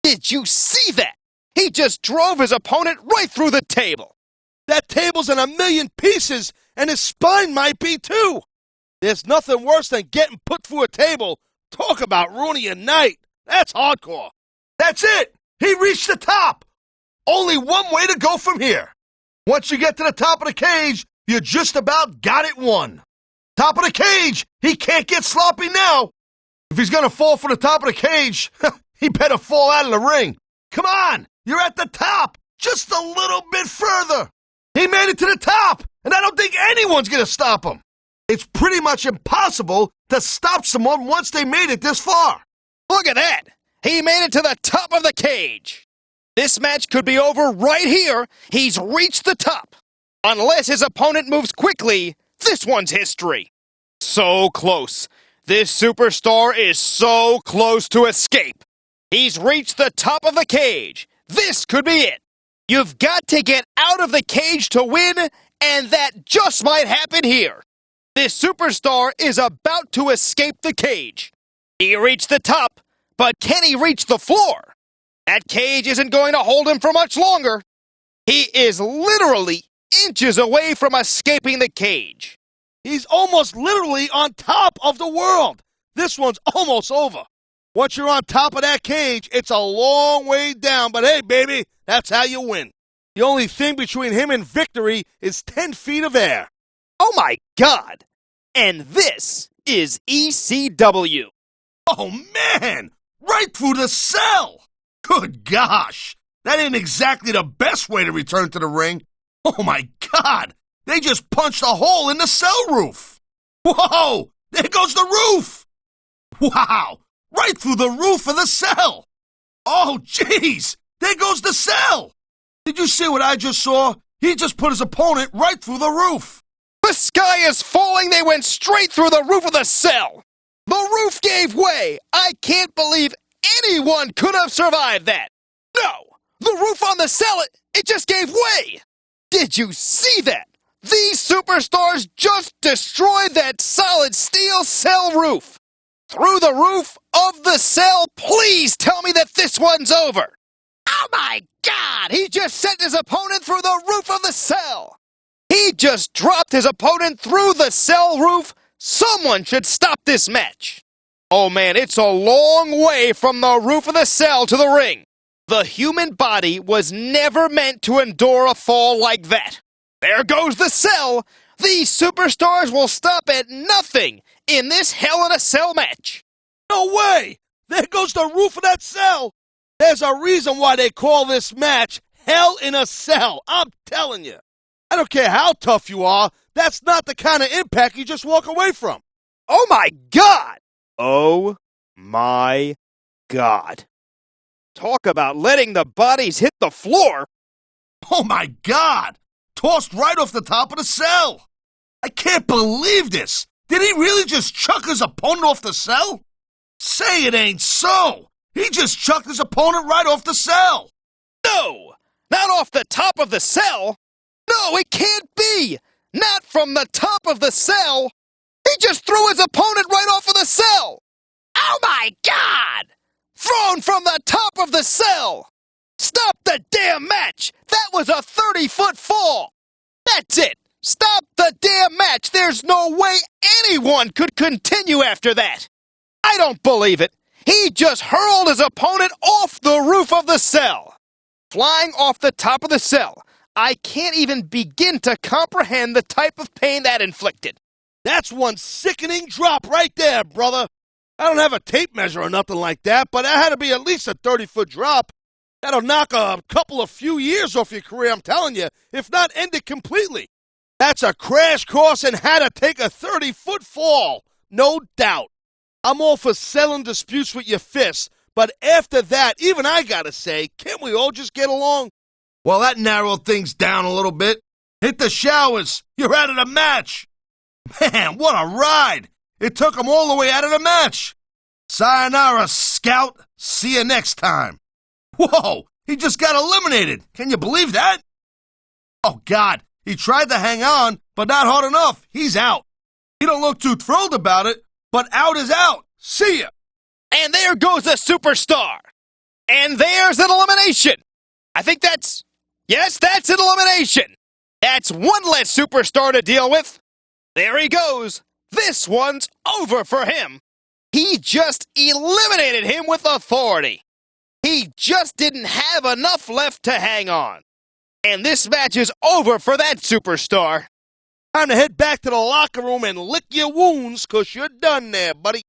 Did you see that? He just drove his opponent right through the table. That table's in a million pieces, and his spine might be too. There's nothing worse than getting put through a table. Talk about ruining your night. That's hardcore. That's it. He reached the top. only one way to go from here. Once you get to the top of the cage, you just about got it won. Top of the cage, he can't get sloppy now. If he's gonna fall from the top of the cage, he better fall out of the ring. Come on, you're at the top, just a little bit further. He made it to the top, and I don't think anyone's gonna stop him. It's pretty much impossible to stop someone once they made it this far. Look at that! He made it to the top of the cage. This match could be over right here. He's reached the top. Unless his opponent moves quickly, this one's history. So close. This superstar is so close to escape. He's reached the top of the cage. This could be it. You've got to get out of the cage to win, and that just might happen here. This superstar is about to escape the cage. He reached the top, but can he reach the floor? That cage isn't going to hold him for much longer. He is literally inches away from escaping the cage. He's almost literally on top of the world. This one's almost over. Once you're on top of that cage, it's a long way down. But hey, baby, that's how you win. The only thing between him and victory is 10 feet of air. Oh my God! And this is ECW. Oh man, right through the cell. Good gosh, that ain't exactly the best way to return to the ring. Oh my God, they just punched a hole in the cell roof. Whoa, there goes the roof. Wow, right through the roof of the cell. Oh jeez, there goes the cell. Did you see what I just saw? He just put his opponent right through the roof. The sky is falling. They went straight through the roof of the cell. The roof gave way. I can't believe anyone could have survived that. No, the roof on the cell, it just gave way. Did you see that? These superstars just destroyed that solid steel cell roof. Through the roof of the cell. Please tell me that this one's over. Oh my God! He just sent his opponent through the roof of the cell. He just dropped his opponent through the cell roof. Someone should stop this match. Oh man, it's a long way from the roof of the cell to the ring. The human body was never meant to endure a fall like that. There goes the cell. These superstars will stop at nothing in this Hell in a Cell match. No way! There goes the roof of that cell. There's a reason why they call this match Hell in a Cell. I'm telling you. I don't care how tough you are, that's not the kind of impact you just walk away from. Oh my God! Oh my God. Talk about letting the bodies hit the floor. Oh my God! Tossed right off the top of the cell. I can't believe this. Did he really just chuck his opponent off the cell? Say it ain't so. He just chucked his opponent right off the cell. No, not off the top of the cell. No, it can't be! Not from the top of the cell! He just threw his opponent right off of the cell! Oh my God! Thrown from the top of the cell! Stop the damn match! That was a 30-foot fall! That's it! Stop the damn match! There's no way anyone could continue after that! I don't believe it! He just hurled his opponent off the roof of the cell! Flying off the top of the cell. I can't even begin to comprehend the type of pain that inflicted. That's one sickening drop right there, brother. I don't have a tape measure or nothing like that, but that had to be at least a 30-foot drop. That'll knock a couple of few years off your career, I'm telling you, if not end it completely. That's a crash course in how to take a 30-foot fall, no doubt. I'm all for settling disputes with your fists, but after that, even I gotta say, can't we all just get along? Well, that narrowed things down a little bit. Hit the showers. You're out of the match. Man, what a ride. It took him all the way out of the match. Sayonara, Scout. See you next time. Whoa, he just got eliminated. Can you believe that? Oh, God, he tried to hang on, but not hard enough. He's out. He don't look too thrilled about it, but out is out. See ya. And there goes a superstar. And there's an elimination. I think that's an elimination. That's one less superstar to deal with. There he goes. This one's over for him. He just eliminated him with authority. He just didn't have enough left to hang on. And this match is over for that superstar. Time to head back to the locker room and lick your wounds, 'cause you're done there, buddy.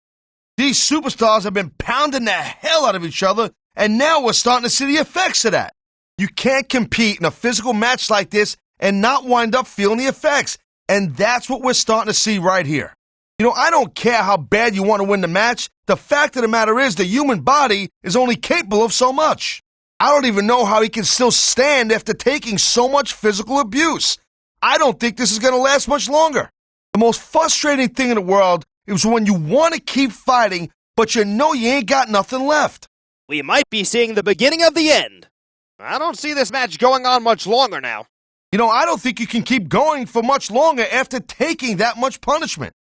These superstars have been pounding the hell out of each other, and now we're starting to see the effects of that. You can't compete in a physical match like this and not wind up feeling the effects. And that's what we're starting to see right here. You know, I don't care how bad you want to win the match. The fact of the matter is the human body is only capable of so much. I don't even know how he can still stand after taking so much physical abuse. I don't think this is going to last much longer. The most frustrating thing in the world is when you want to keep fighting, but you know you ain't got nothing left. We might be seeing the beginning of the end. I don't see this match going on much longer now. You know, I don't think you can keep going for much longer after taking that much punishment.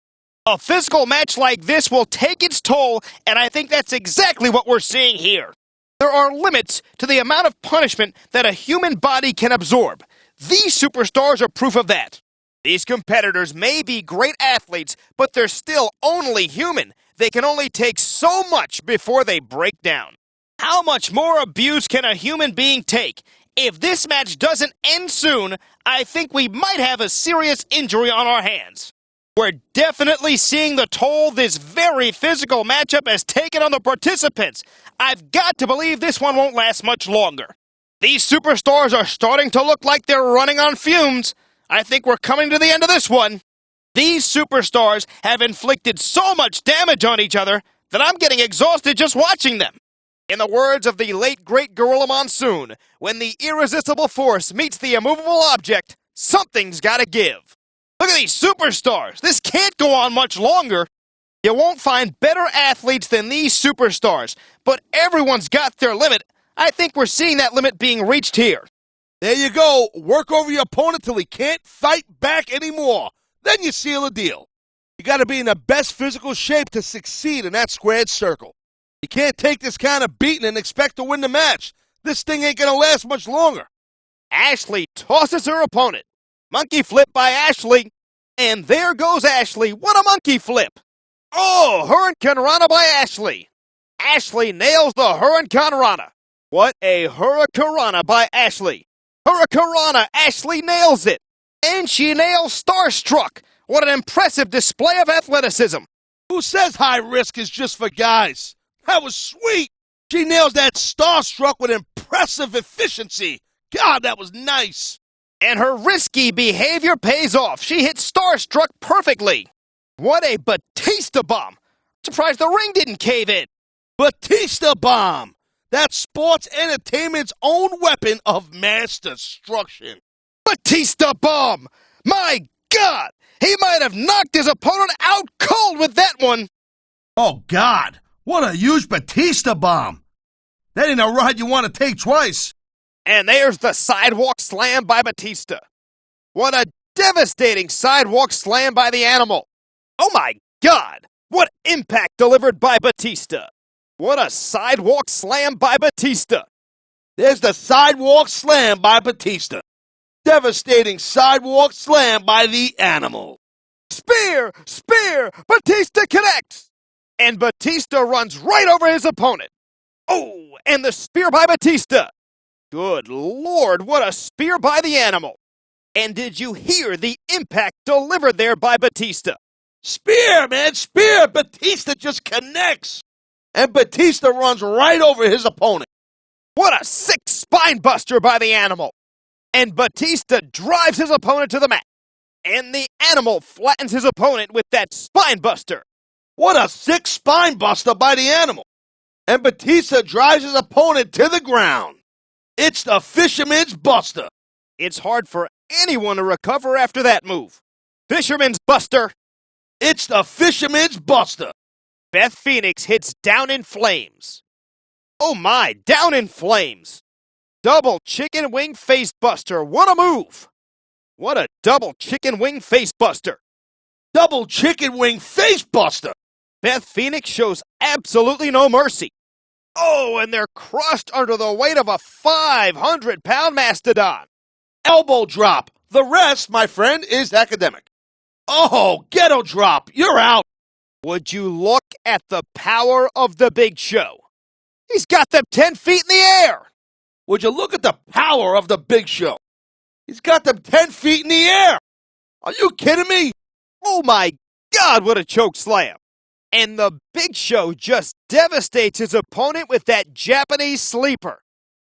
A physical match like this will take its toll, and I think that's exactly what we're seeing here. There are limits to the amount of punishment that a human body can absorb. These superstars are proof of that. These competitors may be great athletes, but they're still only human. They can only take so much before they break down. How much more abuse can a human being take? If this match doesn't end soon, I think we might have a serious injury on our hands. We're definitely seeing the toll this very physical matchup has taken on the participants. I've got to believe this one won't last much longer. These superstars are starting to look like they're running on fumes. I think we're coming to the end of this one. These superstars have inflicted so much damage on each other that I'm getting exhausted just watching them. In the words of the late great Gorilla Monsoon, when the irresistible force meets the immovable object, something's gotta give. Look at these superstars. This can't go on much longer. You won't find better athletes than these superstars, but everyone's got their limit. I think we're seeing that limit being reached here. There you go. Work over your opponent till he can't fight back anymore. Then you seal the deal. You got to be in the best physical shape to succeed in that squared circle. You can't take this kind of beating and expect to win the match. This thing ain't going to last much longer. Ashley tosses her opponent. Monkey flip by Ashley. And there goes Ashley. What a monkey flip. Oh, Hurricane Rana by Ashley. Ashley nails the Hurricane Rana. What a Hurricane Rana by Ashley. Hurricane Rana, Ashley nails it. And she nails Starstruck. What an impressive display of athleticism. Who says high risk is just for guys? That was sweet. She nails that Starstruck with impressive efficiency. God, that was nice. And her risky behavior pays off. She hit Starstruck perfectly. What a Batista bomb. Surprised the ring didn't cave in. Batista bomb. That's sports entertainment's own weapon of mass destruction. Batista bomb. My God. He might have knocked his opponent out cold with that one. Oh, God. What a huge Batista bomb. That ain't a ride you want to take twice. And there's the sidewalk slam by Batista. What a devastating sidewalk slam by the animal. Oh my God. What impact delivered by Batista. What a sidewalk slam by Batista. There's the sidewalk slam by Batista. Devastating sidewalk slam by the animal. Spear! Spear! Batista connects! And Batista runs right over his opponent. Oh, and the spear by Batista. Good Lord, what a spear by the animal. And did you hear the impact delivered there by Batista? Spear, man, spear! Batista just connects. And Batista runs right over his opponent. What a sick spine buster by the animal. And Batista drives his opponent to the mat. And the animal flattens his opponent with that spine buster. What a sick spine buster by the animal. And Batista drives his opponent to the ground. It's the Fisherman's Buster. It's hard for anyone to recover after that move. Fisherman's Buster. It's the Fisherman's Buster. Beth Phoenix hits down in flames. Oh my, down in flames. Double chicken wing face buster. What a move. What a double chicken wing face buster. Double chicken wing face buster. Beth Phoenix shows absolutely no mercy. Oh, and they're crushed under the weight of a 500-pound mastodon. Elbow drop. The rest, my friend, is academic. Oh, ghetto drop. You're out. Would you look at the power of the Big Show? He's got them 10 feet in the air. Would you look at the power of the Big Show? He's got them 10 feet in the air. Are you kidding me? Oh my God, what a choke slam. And the Big Show just devastates his opponent with that Japanese sleeper.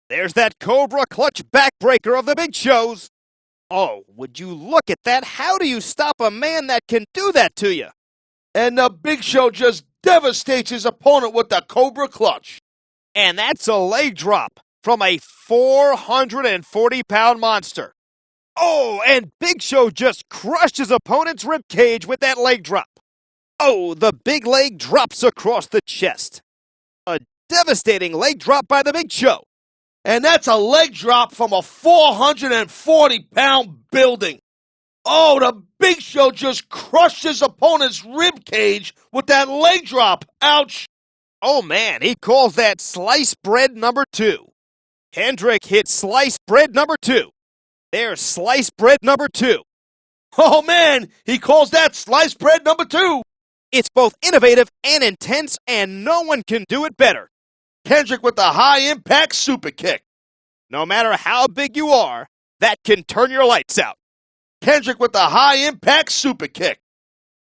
There's that Cobra clutch backbreaker of the Big Shows. Oh, would you look at that? How do you stop a man that can do that to you? And the Big Show just devastates his opponent with the Cobra clutch. And that's a leg drop from a 440-pound monster. Oh, and Big Show just crushed his opponent's ribcage with that leg drop. Oh, the big leg drops across the chest. A devastating leg drop by the Big Show. And that's a leg drop from a 440-pound building. Oh, the Big Show just crushed his opponent's ribcage with that leg drop. Ouch. Oh man, he calls that sliced bread number 2. Hendrick hits sliced bread number 2. There's sliced bread number 2. Oh man, he calls that sliced bread number 2. It's both innovative and intense, and no one can do it better. Kendrick with the high-impact super kick. No matter how big you are, that can turn your lights out. Kendrick with the high-impact super kick.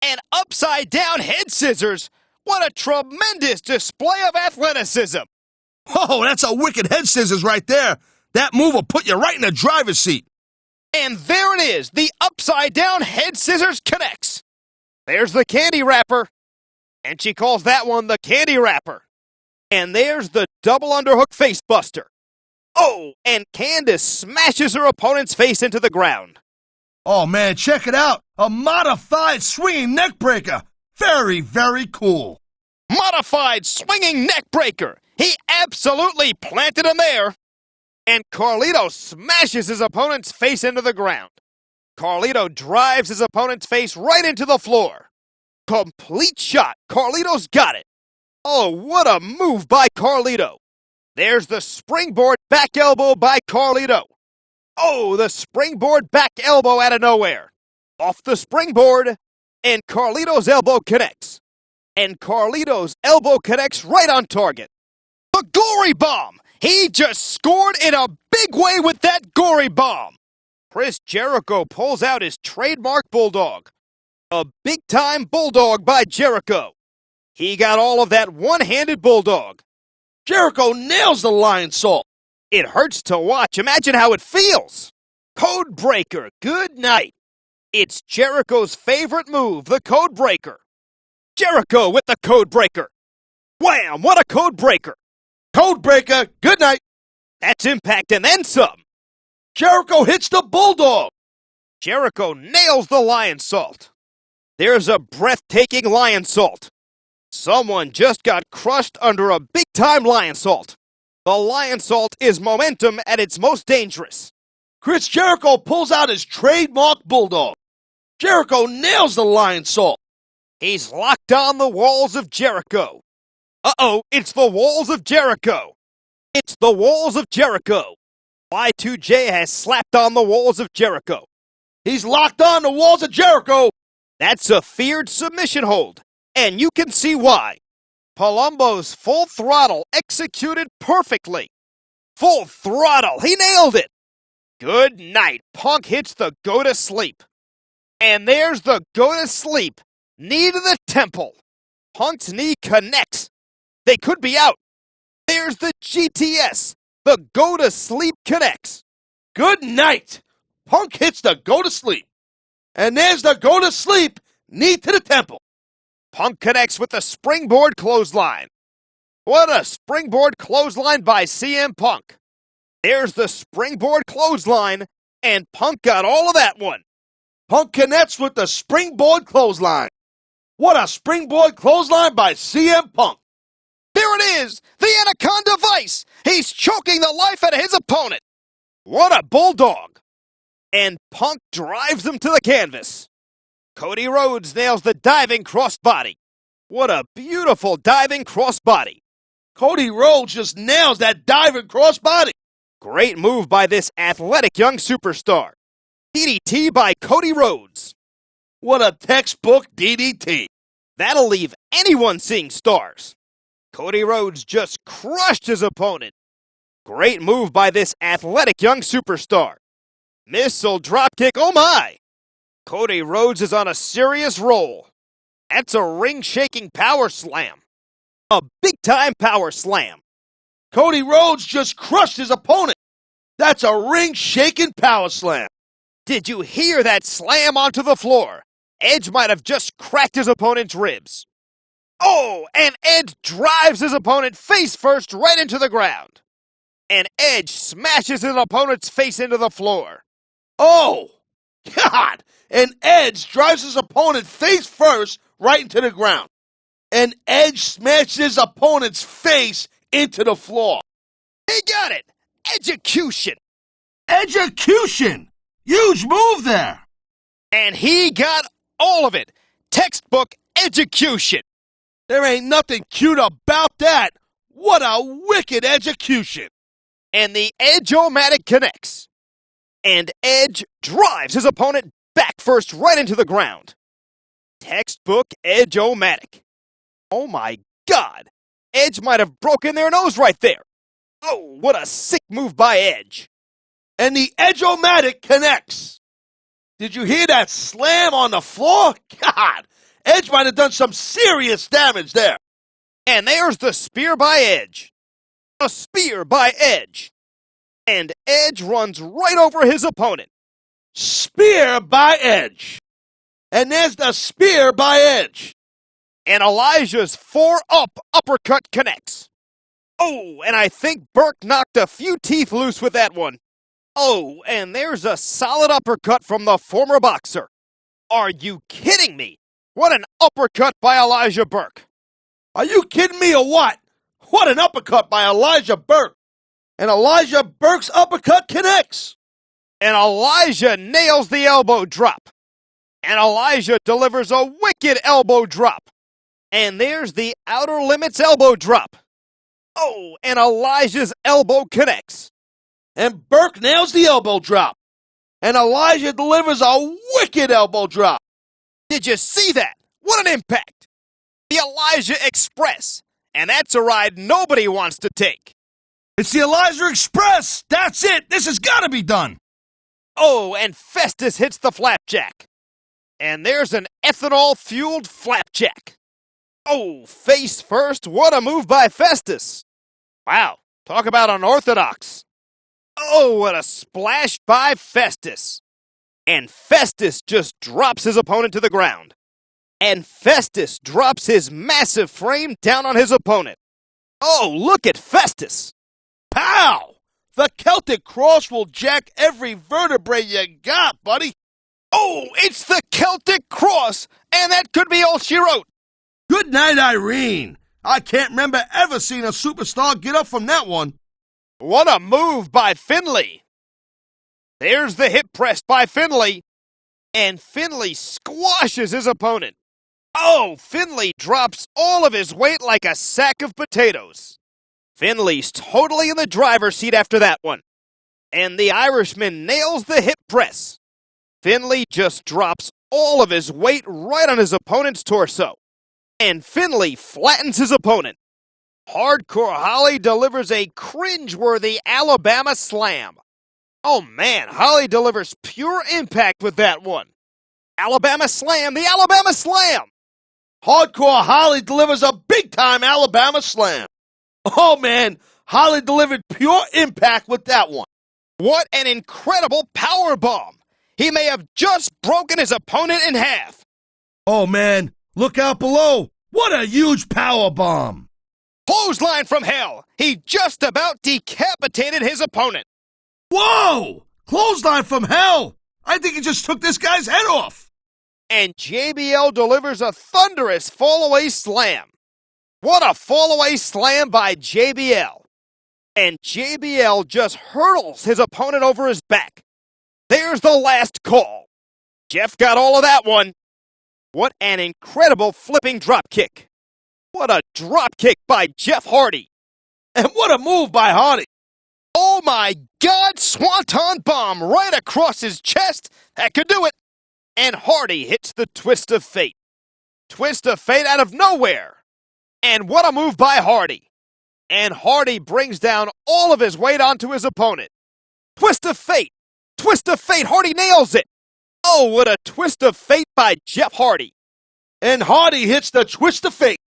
And upside-down head scissors. What a tremendous display of athleticism. Oh, that's a wicked head scissors right there. That move will put you right in the driver's seat. And there it is. The upside-down head scissors connects. There's the candy wrapper. And she calls that one the candy wrapper. And there's the double underhook face buster. Oh, and Candace smashes her opponent's face into the ground. Oh, man, check it out. A modified swinging neck breaker. Very, very cool. Modified swinging neck breaker. He absolutely planted him there. And Carlito smashes his opponent's face into the ground. Carlito drives his opponent's face right into the floor. Complete shot. Carlito's got it. Oh, what a move by Carlito. There's the springboard back elbow by Carlito. Oh, the springboard back elbow out of nowhere. Off the springboard, and Carlito's elbow connects. And Carlito's elbow connects right on target. The gory bomb. He just scored in a big way with that gory bomb. Chris Jericho pulls out his trademark bulldog. A big-time bulldog by Jericho. He got all of that one-handed bulldog. Jericho nails the lion salt. It hurts to watch. Imagine how it feels. Code breaker. Good night. It's Jericho's favorite move, the code breaker. Jericho with the code breaker. Wham! What a code breaker. Code breaker. Good night. That's impact and then some. Jericho hits the bulldog. Jericho nails the lion salt. There's a breathtaking lion salt. Someone just got crushed under a big-time lion salt. The lion salt is momentum at its most dangerous. Chris Jericho pulls out his trademark bulldog. Jericho nails the lion salt. He's locked on the walls of Jericho. Uh-oh, it's the walls of Jericho. It's the walls of Jericho. Y2J has slapped on the walls of Jericho. He's locked on the walls of Jericho. That's a feared submission hold, and you can see why. Palumbo's full throttle executed perfectly. Full throttle, he nailed it. Good night. Punk hits the go to sleep. And there's the go to sleep. Knee to the temple. Punk's knee connects. They could be out. There's the GTS. The go to sleep connects. Good night. Punk hits the go to sleep. And there's the go to sleep. Knee to the temple. Punk connects with the springboard clothesline. What a springboard clothesline by CM Punk. There's the springboard clothesline, and Punk got all of that one. Punk connects with the springboard clothesline. What a springboard clothesline by CM Punk. There it is, the Anaconda Vice. He's choking the life out of his opponent. What a bulldog. And Punk drives him to the canvas. Cody Rhodes nails the diving crossbody. What a beautiful diving crossbody. Cody Rhodes just nails that diving crossbody. Great move by this athletic young superstar. DDT by Cody Rhodes. What a textbook DDT. That'll leave anyone seeing stars. Cody Rhodes just crushed his opponent. Great move by this athletic young superstar. Missile dropkick, oh my! Cody Rhodes is on a serious roll. That's a ring-shaking power slam. A big-time power slam. Cody Rhodes just crushed his opponent. That's a ring-shaking power slam. Did you hear that slam onto the floor? Edge might have just cracked his opponent's ribs. Oh, and Edge drives his opponent face first right into the ground. And Edge smashes his opponent's face into the floor. Oh, God! And Edge drives his opponent face first right into the ground. And Edge smashes his opponent's face into the floor. He got it! Execution! Execution! Huge move there! And he got all of it. Textbook execution. There ain't nothing cute about that. What a wicked execution. And the Edge-O-Matic connects. And Edge drives his opponent back first right into the ground. Textbook Edge-O-Matic. Oh my God. Edge might have broken their nose right there. Oh, what a sick move by Edge. And the Edge-O-Matic connects. Did you hear that slam on the floor? God, Edge might have done some serious damage there. And there's the spear by Edge. A spear by Edge. And Edge runs right over his opponent. Spear by Edge. And there's the spear by Edge. And Elijah's 4-up uppercut connects. Oh, and I think Burke knocked a few teeth loose with that one. Oh, and there's a solid uppercut from the former boxer. Are you kidding me? What an uppercut by Elijah Burke. Are you kidding me or what? What an uppercut by Elijah Burke. And Elijah Burke's uppercut connects. And Elijah nails the elbow drop. And Elijah delivers a wicked elbow drop. And there's the Outer Limits elbow drop. Oh, and Elijah's elbow connects. And Burke nails the elbow drop. And Elijah delivers a wicked elbow drop. Did you see that? What an impact. The Elijah Express. And that's a ride nobody wants to take. It's the Elijah Express! That's it! This has got to be done! Oh, and Festus hits the flapjack. And there's an ethanol-fueled flapjack. Oh, face first, what a move by Festus. Wow, talk about unorthodox. Oh, what a splash by Festus. And Festus just drops his opponent to the ground. And Festus drops his massive frame down on his opponent. Oh, look at Festus. Pow! The Celtic Cross will jack every vertebrae you got, buddy. Oh, it's the Celtic Cross, and that could be all she wrote. Good night, Irene. I can't remember ever seeing a superstar get up from that one. What a move by Finlay. There's the hip press by Finlay. And Finlay squashes his opponent. Oh, Finlay drops all of his weight like a sack of potatoes. Finlay's totally in the driver's seat after that one. And the Irishman nails the hip press. Finlay just drops all of his weight right on his opponent's torso. And Finlay flattens his opponent. Hardcore Holly delivers a cringe-worthy Alabama slam. Oh man, Holly delivers pure impact with that one. Alabama slam, the Alabama slam! Hardcore Holly delivers a big-time Alabama slam. Oh man, Holly delivered pure impact with that one. What an incredible power bomb! He may have just broken his opponent in half. Oh man, look out below. What a huge power bomb. Clothesline from hell. He just about decapitated his opponent. Whoa! Clothesline from hell. I think he just took this guy's head off. And JBL delivers a thunderous fall-away slam. What a fall-away slam by JBL. And JBL just hurdles his opponent over his back. There's the last call. Jeff got all of that one. What an incredible flipping dropkick. What a dropkick by Jeff Hardy. And what a move by Hardy. Oh my God, Swanton bomb right across his chest. That could do it. And Hardy hits the twist of fate. Twist of fate out of nowhere. And what a move by Hardy. And Hardy brings down all of his weight onto his opponent. Twist of fate. Twist of fate. Hardy nails it. Oh, what a twist of fate by Jeff Hardy. And Hardy hits the twist of fate.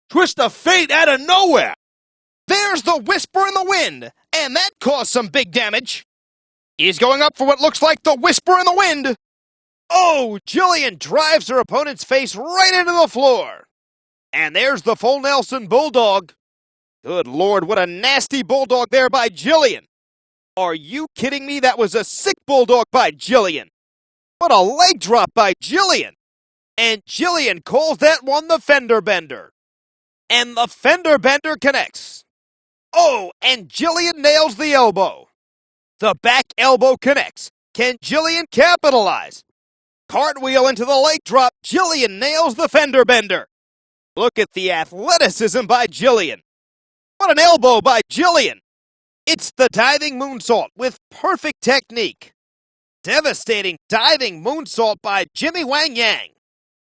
Twist of fate out of nowhere. There's the whisper in the wind. And that caused some big damage. He's going up for what looks like the whisper in the wind. Oh, Jillian drives her opponent's face right into the floor. And there's the full Nelson Bulldog. Good Lord, what a nasty bulldog there by Jillian. Are you kidding me? That was a sick bulldog by Jillian. What a leg drop by Jillian. And Jillian calls that one the fender bender. And the fender bender connects. Oh, and Jillian nails the elbow. The back elbow connects. Can Jillian capitalize? Cartwheel into the leg drop. Jillian nails the fender bender. Look at the athleticism by Jillian. What an elbow by Jillian. It's the diving moonsault with perfect technique. Devastating diving moonsault by Jimmy Wang Yang.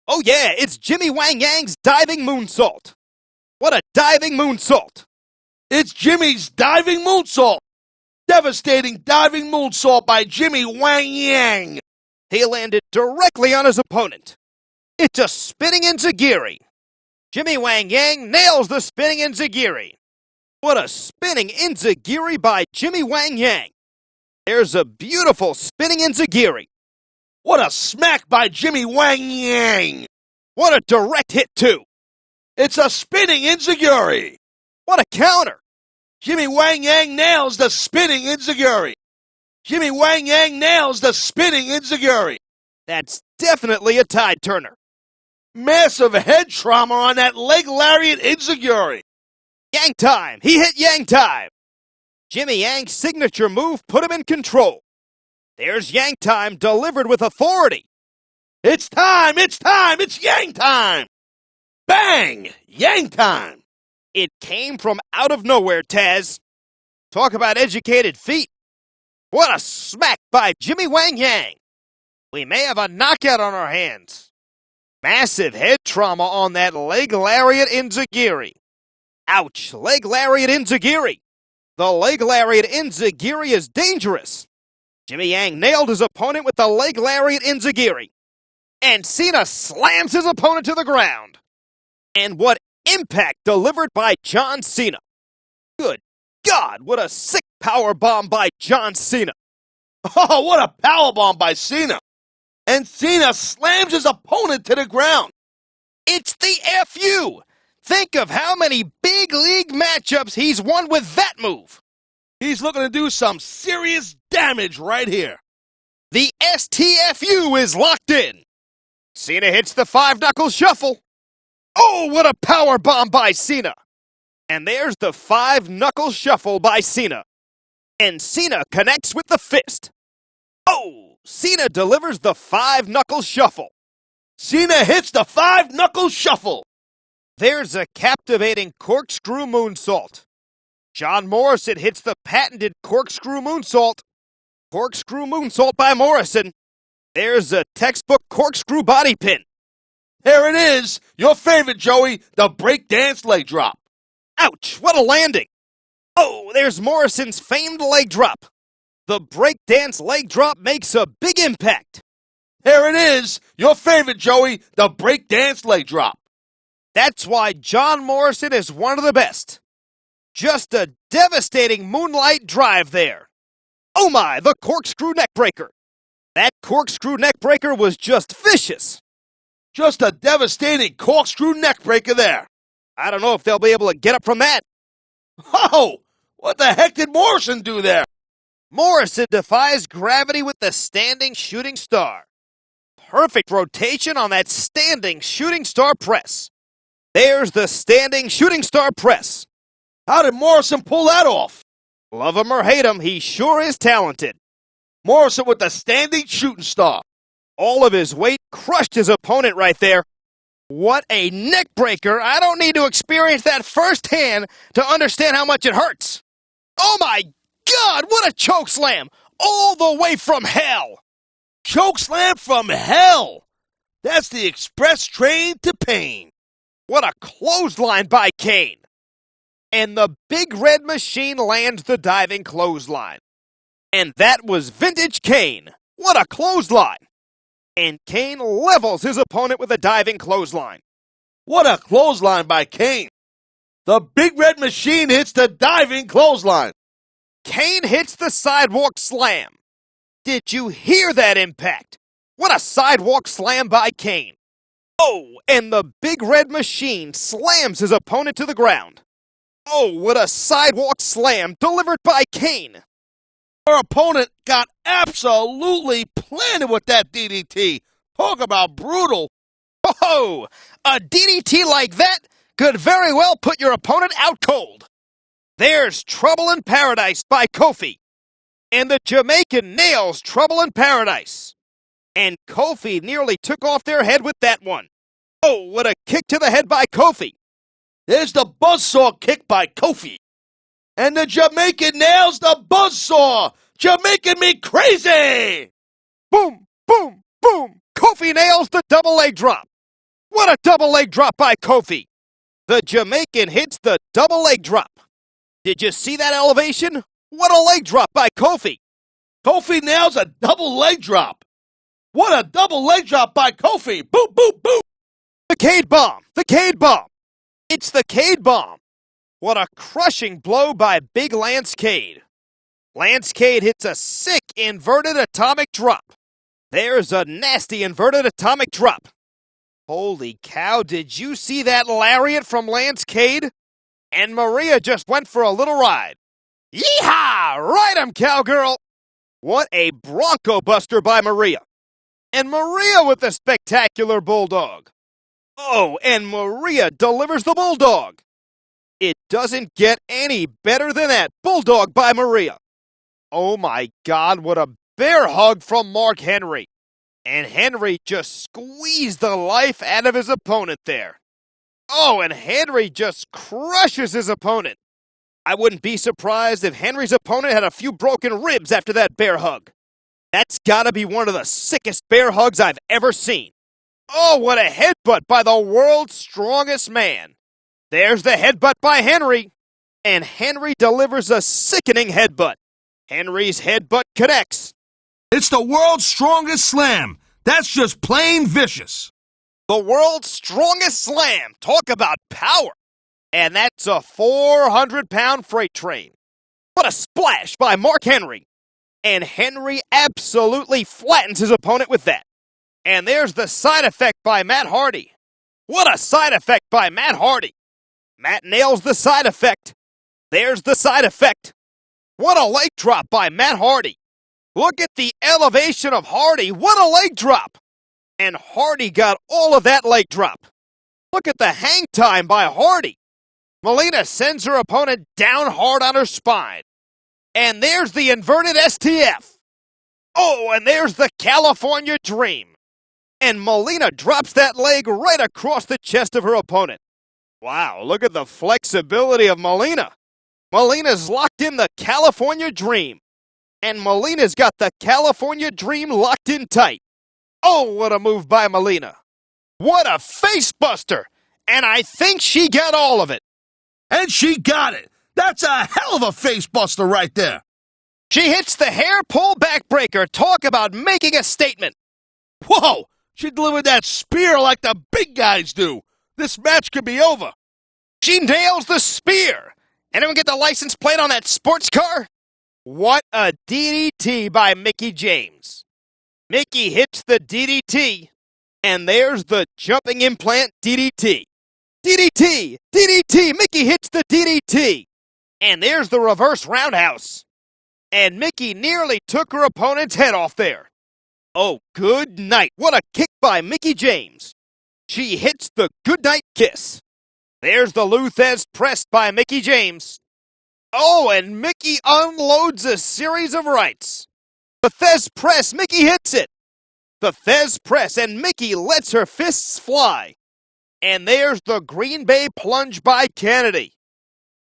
Oh yeah, it's Jimmy Wang Yang's diving moonsault. What a diving moonsault. It's Jimmy's diving moonsault. Devastating diving moonsault by Jimmy Wang Yang. He landed directly on his opponent. It's a spinning enziguri. Jimmy Wang Yang nails the spinning enziguri. What a spinning enziguri by Jimmy Wang Yang. There's a beautiful spinning enziguri. What a smack by Jimmy Wang Yang. What a direct hit too. It's a spinning enziguri. What a counter. Jimmy Wang Yang nails the spinning enziguri. Jimmy Wang Yang nails the spinning enziguri. That's definitely a tide turner. Massive head trauma on that leg lariat enziguri. Yang time. He hit Yang time. Jimmy Yang's signature move put him in control. There's Yang time delivered with authority. It's time. It's time. It's Yang time. Bang! Yang time. It came from out of nowhere, Tazz. Talk about educated feet. What a smack by Jimmy Wang Yang. We may have a knockout on our hands. Massive head trauma on that leg lariat enziguri. Ouch, leg lariat enziguri. The leg lariat enziguri is dangerous. Jimmy Yang nailed his opponent with the leg lariat enziguri. And Cena slams his opponent to the ground. And what impact delivered by John Cena. Good God, what a sick power bomb by John Cena. Oh, what a powerbomb by Cena. And Cena slams his opponent to the ground. It's the FU. Think of how many big league matchups he's won with that move. He's looking to do some serious damage right here. The STFU is locked in. Cena hits the 5-knuckle shuffle. Oh, what a power bomb by Cena. And there's the 5-knuckle shuffle by Cena. And Cena connects with the fist. Oh, Cena delivers the 5-knuckle shuffle. Cena hits the 5-knuckle shuffle. There's a captivating corkscrew moonsault. John Morrison hits the patented corkscrew moonsault. Corkscrew moonsault by Morrison. There's a textbook corkscrew body pin. Here it is, your favorite, Joey, the breakdance leg drop. Ouch, what a landing. Oh, there's Morrison's famed leg drop. The breakdance leg drop makes a big impact. Here it is, your favorite, Joey, the breakdance leg drop. That's why John Morrison is one of the best. Just a devastating moonlight drive there. Oh my, the corkscrew neckbreaker. That corkscrew neckbreaker was just vicious. Just a devastating corkscrew neckbreaker there. I don't know if they'll be able to get up from that. Oh, what the heck did Morrison do there? Morrison defies gravity with the standing shooting star. Perfect rotation on that standing shooting star press. There's the standing shooting star press. How did Morrison pull that off? Love him or hate him, he sure is talented. Morrison with the standing shooting star. All of his weight crushed his opponent right there. What a neck breaker. I don't need to experience that firsthand to understand how much it hurts. Oh my God, what a choke slam. All the way from hell. Choke slam from hell. That's the express train to pain. What a clothesline by Kane. And the Big Red Machine lands the diving clothesline. And that was vintage Kane. What a clothesline. And Kane levels his opponent with a diving clothesline. What a clothesline by Kane. The Big Red Machine hits the diving clothesline. Kane hits the sidewalk slam. Did you hear that impact? What a sidewalk slam by Kane. Oh, and the Big Red Machine slams his opponent to the ground. Oh, what a sidewalk slam delivered by Kane. Her opponent got absolutely planted with that DDT. Talk about brutal. Oh, a DDT like that could very well put your opponent out cold. There's Trouble in Paradise by Kofi. And the Jamaican nails Trouble in Paradise. And Kofi nearly took off their head with that one. Oh, what a kick to the head by Kofi. There's the buzzsaw kick by Kofi. And the Jamaican nails the buzzsaw. Jamaican me crazy. Boom, boom, boom. Kofi nails the double leg drop. What a double leg drop by Kofi. The Jamaican hits the double leg drop. Did you see that elevation? What a leg drop by Kofi. Kofi nails a double leg drop. What a double leg drop by Kofi. Boop, boop, boop. The Cade Bomb. The Cade Bomb. It's the Cade Bomb. What a crushing blow by Big Lance Cade. Lance Cade hits a sick inverted atomic drop. There's a nasty inverted atomic drop. Holy cow, did you see that lariat from Lance Cade? And Maria just went for a little ride. Yeehaw! Ride 'em, cowgirl! What a Bronco Buster by Maria. And Maria with the spectacular Bulldog. Oh, and Maria delivers the Bulldog. It doesn't get any better than that. Bulldog by Maria. Oh my God, what a bear hug from Mark Henry. And Henry just squeezed the life out of his opponent there. Oh, and Henry just crushes his opponent. I wouldn't be surprised if Henry's opponent had a few broken ribs after that bear hug. That's gotta be one of the sickest bear hugs I've ever seen. Oh, what a headbutt by the world's strongest man. There's the headbutt by Henry. And Henry delivers a sickening headbutt. Henry's headbutt connects. It's the world's strongest slam. That's just plain vicious. The world's strongest slam. Talk about power. And that's a 400-pound freight train. What a splash by Mark Henry. And Henry absolutely flattens his opponent with that. And there's the side effect by Matt Hardy. What a side effect by Matt Hardy. Matt nails the side effect. There's the side effect. What a leg drop by Matt Hardy. Look at the elevation of Hardy. What a leg drop. And Hardy got all of that leg drop. Look at the hang time by Hardy. Melina sends her opponent down hard on her spine. And there's the inverted STF. Oh, and there's the California Dream. And Melina drops that leg right across the chest of her opponent. Wow, look at the flexibility of Melina. Melina's locked in the California Dream. And Melina's got the California Dream locked in tight. Oh, what a move by Melina. What a face buster. And I think she got all of it. And she got it. That's a hell of a face buster right there. She hits the hair pull backbreaker. Talk about making a statement. Whoa! She delivered that spear like the big guys do. This match could be over. She nails the spear. Anyone get the license plate on that sports car? What a DDT by Mickie James. Mickie hits the DDT. And there's the jumping implant DDT. DDT! DDT! Mickie hits the DDT! And there's the reverse roundhouse. And Mickie nearly took her opponent's head off there. Oh, good night. What a kick by Mickie James. She hits the goodnight kiss. There's the Lou Thesz press by Mickie James. Oh, and Mickie unloads a series of rights. The Thesz press, Mickie hits it. The Thesz press, and Mickie lets her fists fly. And there's the Green Bay plunge by Kennedy.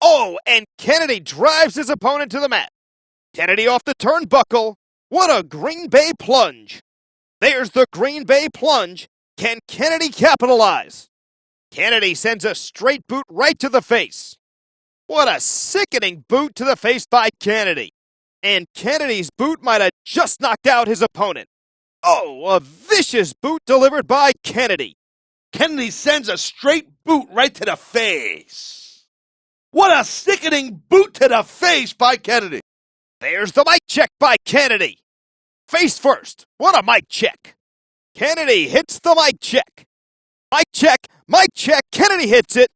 Oh, and Kennedy drives his opponent to the mat. Kennedy off the turnbuckle. What a Green Bay plunge. There's the Green Bay plunge. Can Kennedy capitalize? Kennedy sends a straight boot right to the face. What a sickening boot to the face by Kennedy. And Kennedy's boot might have just knocked out his opponent. Oh, a vicious boot delivered by Kennedy. Kennedy sends a straight boot right to the face. What a sickening boot to the face by Kennedy. There's the mic check by Kennedy. Face first. What a mic check. Kennedy hits the mic check. Mic check. Mic check. Kennedy hits it.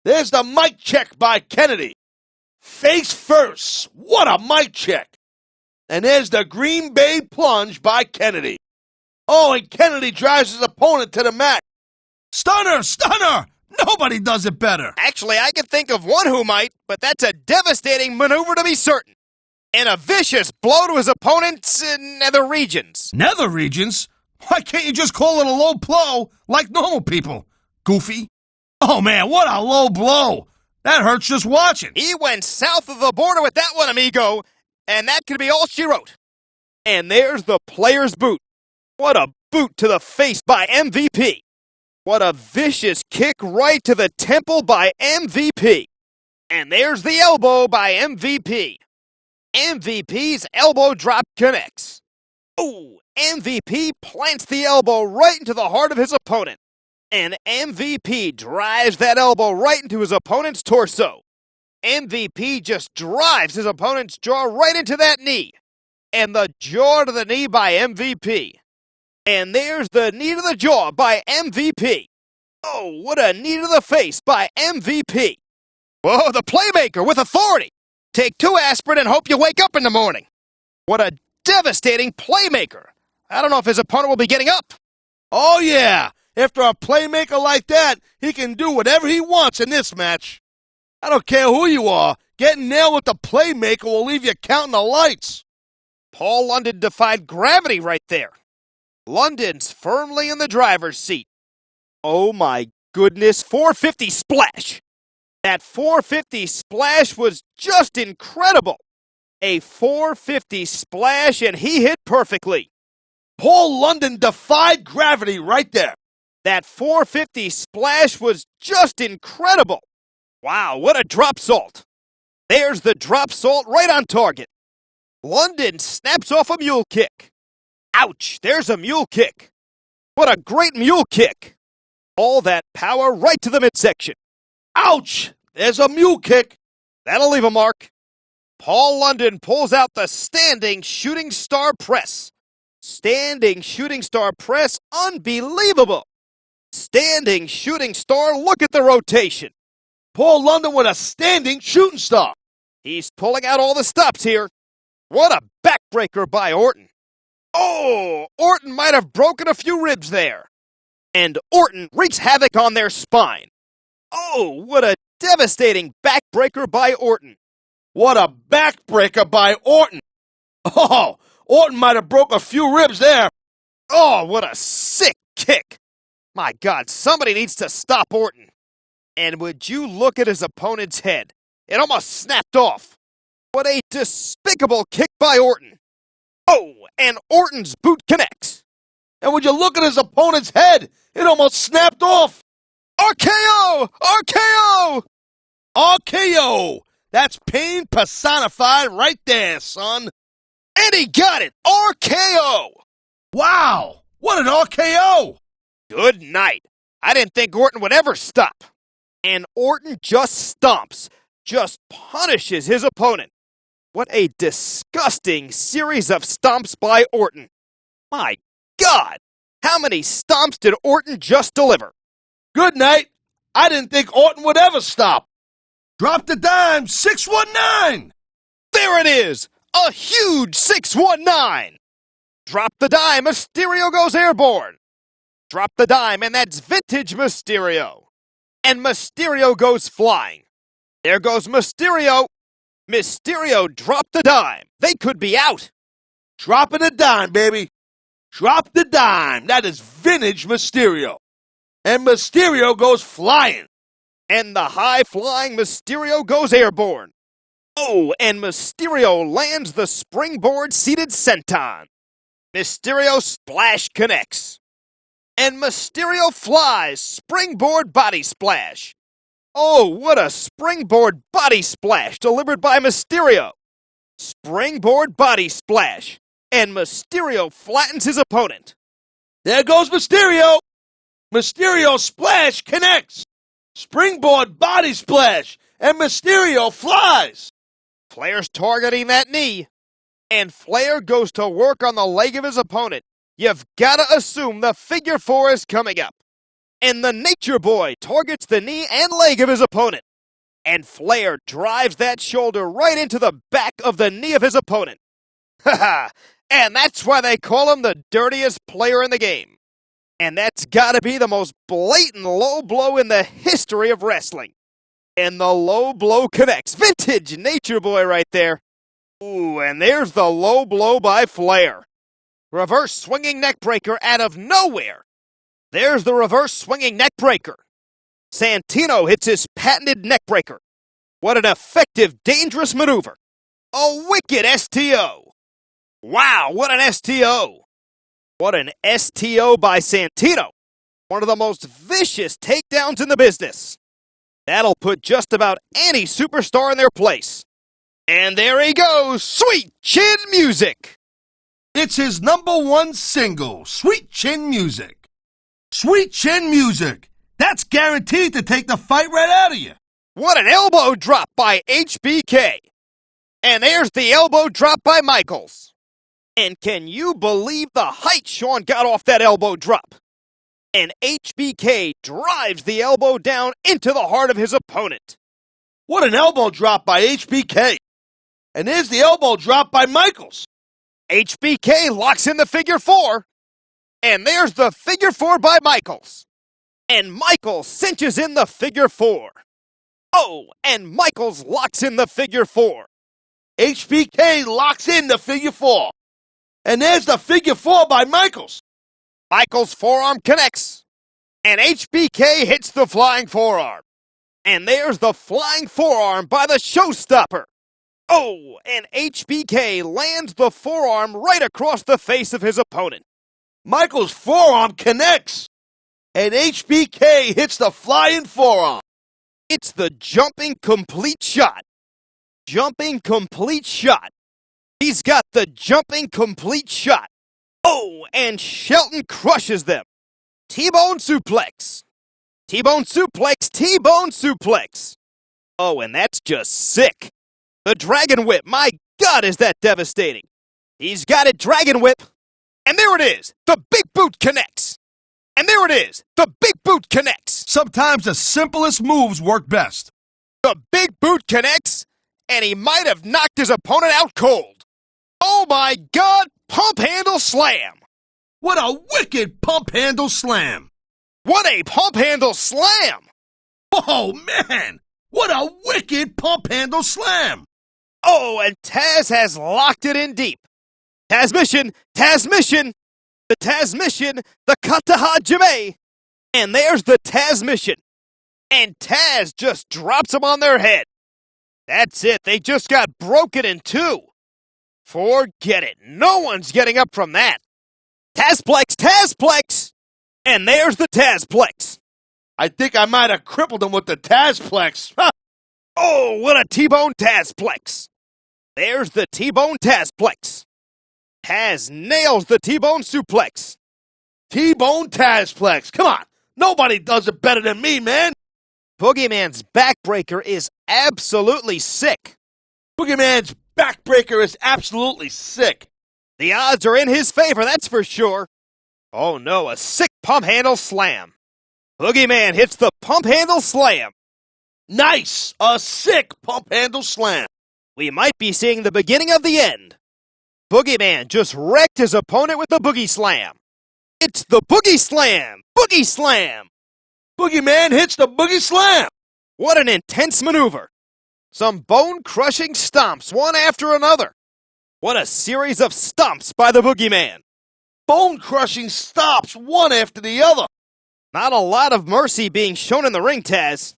There's the mic check by Kennedy. Face first. What a mic check. And there's the Green Bay plunge by Kennedy. Oh, and Kennedy drives his opponent to the mat. Stunner! Stunner! Nobody does it better. Actually, I can think of one who might, but that's a devastating maneuver to be certain. And a vicious blow to his opponent's nether regions. Nether regions? Why can't you just call it a low blow like normal people? Goofy. Oh, man, what a low blow. That hurts just watching. He went south of the border with that one, amigo. And that could be all she wrote. And there's the player's boot. What a boot to the face by MVP. What a vicious kick right to the temple by MVP. And there's the elbow by MVP. MVP's elbow drop connects. Oh, MVP plants the elbow right into the heart of his opponent. And MVP drives that elbow right into his opponent's torso. MVP just drives his opponent's jaw right into that knee. And the jaw to the knee by MVP. And there's the knee to the jaw by MVP. Oh, what a knee to the face by MVP. Whoa, the playmaker with authority. Take 2 aspirin and hope you wake up in the morning. What a devastating playmaker. I don't know if his opponent will be getting up. Oh, yeah. After a playmaker like that, he can do whatever he wants in this match. I don't care who you are. Getting nailed with the playmaker will leave you counting the lights. Paul London defied gravity right there. London's firmly in the driver's seat. Oh my goodness, 450 splash. That 450 splash was just incredible. A 450 splash and he hit perfectly. Paul London defied gravity right there. That 450 splash was just incredible. Wow, what a drop salt. There's the drop salt right on target. London snaps off a mule kick. Ouch, there's a mule kick. What a great mule kick. All that power right to the midsection. Ouch, there's a mule kick. That'll leave a mark. Paul London pulls out the standing shooting star press. Standing shooting star press, unbelievable. Standing shooting star, look at the rotation. Paul London with a standing shooting star. He's pulling out all the stops here. What a backbreaker by Orton. Oh, Orton might have broken a few ribs there. And Orton wreaks havoc on their spine. Oh, what a devastating backbreaker by Orton. What a backbreaker by Orton. Oh, Orton might have broke a few ribs there. Oh, what a sick kick. My God, somebody needs to stop Orton. And would you look at his opponent's head? It almost snapped off. What a despicable kick by Orton. Oh, and Orton's boot connects. And would you look at his opponent's head? It almost snapped off. RKO! RKO! RKO! That's pain personified right there, son. And he got it! RKO! Wow! What an RKO! Good night. I didn't think Orton would ever stop. And Orton just stomps, just punishes his opponent. What a disgusting series of stomps by Orton. My God! How many stomps did Orton just deliver? Good night. I didn't think Orton would ever stop. Drop the dime, 619! There it is! A huge 619! Drop the dime, Mysterio goes airborne. Drop the dime, and that's vintage Mysterio. And Mysterio goes flying. There goes Mysterio. Mysterio dropped the dime. They could be out. Dropping the dime, baby. Drop the dime. That is vintage Mysterio. And Mysterio goes flying. And the high-flying Mysterio goes airborne. Oh, and Mysterio lands the springboard-seated senton. Mysterio splash connects. And Mysterio flies, springboard body splash. Oh, what a springboard body splash delivered by Mysterio. Springboard body splash. And Mysterio flattens his opponent. There goes Mysterio. Mysterio splash connects. Springboard body splash. And Mysterio flies. Flair's targeting that knee. And Flair goes to work on the leg of his opponent. You've got to assume the figure four is coming up. And the Nature Boy targets the knee and leg of his opponent. And Flair drives that shoulder right into the back of the knee of his opponent. Haha, and that's why they call him the dirtiest player in the game. And that's got to be the most blatant low blow in the history of wrestling. And the low blow connects. Vintage Nature Boy right there. Ooh, and there's the low blow by Flair. Reverse swinging neckbreaker out of nowhere. There's the reverse swinging neckbreaker. Santino hits his patented neckbreaker. What an effective, dangerous maneuver. A wicked STO. Wow, what an STO. What an STO by Santino. One of the most vicious takedowns in the business. That'll put just about any superstar in their place. And there he goes, Sweet Chin Music. It's his #1 single, Sweet Chin Music. Sweet Chin Music. That's guaranteed to take the fight right out of you. What an elbow drop by HBK. And there's the elbow drop by Michaels. And can you believe the height Shawn got off that elbow drop? And HBK drives the elbow down into the heart of his opponent. What an elbow drop by HBK. And there's the elbow drop by Michaels. HBK locks in the figure four. And there's the figure four by Michaels. And Michaels cinches in the figure four. Oh, and Michaels locks in the figure four. HBK locks in the figure four. And there's the figure four by Michaels. Michaels' forearm connects. And HBK hits the flying forearm. And there's the flying forearm by the showstopper. Oh, and HBK lands the forearm right across the face of his opponent. Michaels' forearm connects. And HBK hits the flying forearm. It's the jumping complete shot. Jumping complete shot. He's got the jumping complete shot. Oh, and Shelton crushes them. T-bone suplex. T-bone suplex, T-bone suplex. Oh, and that's just sick. The Dragon Whip, my God, is that devastating. He's got it, Dragon Whip. And there it is. The big boot connects. And there it is. The big boot connects. Sometimes the simplest moves work best. The big boot connects, and he might have knocked his opponent out cold. Oh my God, pump handle slam. What a wicked pump handle slam. What a pump handle slam. Oh, man. What a wicked pump handle slam. Oh, and Taz has locked it in deep. Tazmission, Tazmission, the Tazmission, the Katahajime. And there's the Tazmission. And Taz just drops them on their head. That's it. They just got broken in two. Forget it. No one's getting up from that. Tazplex, Tazplex. And there's the Tazplex. I think I might have crippled him with the Tazplex. Oh, what a T-bone Tazplex. There's the T-bone Tazplex. Taz nails the T-bone suplex. T-bone Tazplex. Come on. Nobody does it better than me, man. Boogeyman's backbreaker is absolutely sick. Boogeyman's backbreaker is absolutely sick. The odds are in his favor, that's for sure. Oh no, a sick pump handle slam. Boogeyman hits the pump handle slam. Nice. A sick pump handle slam. We might be seeing the beginning of the end. Boogeyman just wrecked his opponent with the boogie slam. It's the boogie slam. Boogie slam. Boogeyman hits the boogie slam. What an intense maneuver. Some bone-crushing stomps, one after another. What a series of stomps by the Boogeyman. Bone-crushing stops, one after the other. Not a lot of mercy being shown in the ring, Taz.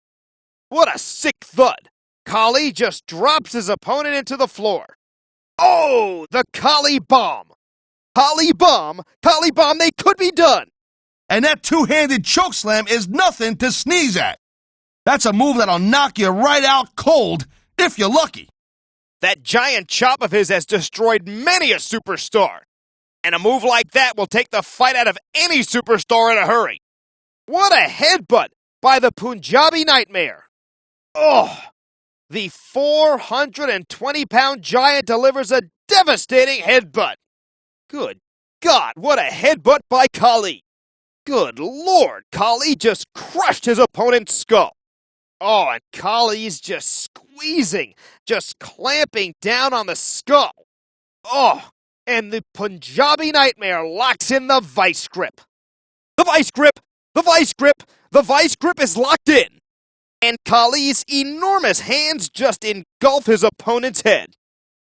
What a sick thud. Kali just drops his opponent into the floor. Oh, the Kali bomb. Kali bomb, they could be done. And that two-handed chokeslam is nothing to sneeze at. That's a move that'll knock you right out cold if you're lucky. That giant chop of his has destroyed many a superstar. And a move like that will take the fight out of any superstar in a hurry. What a headbutt by the Punjabi Nightmare. Oh, the 420-pound giant delivers a devastating headbutt. Good God, what a headbutt by Khali. Good Lord, Khali just crushed his opponent's skull. Oh, and Khali's just squeezing, just clamping down on the skull. Oh, and the Punjabi Nightmare locks in the vice grip. The vice grip, the vice grip, the vice grip is locked in. And Khali's enormous hands just engulf his opponent's head.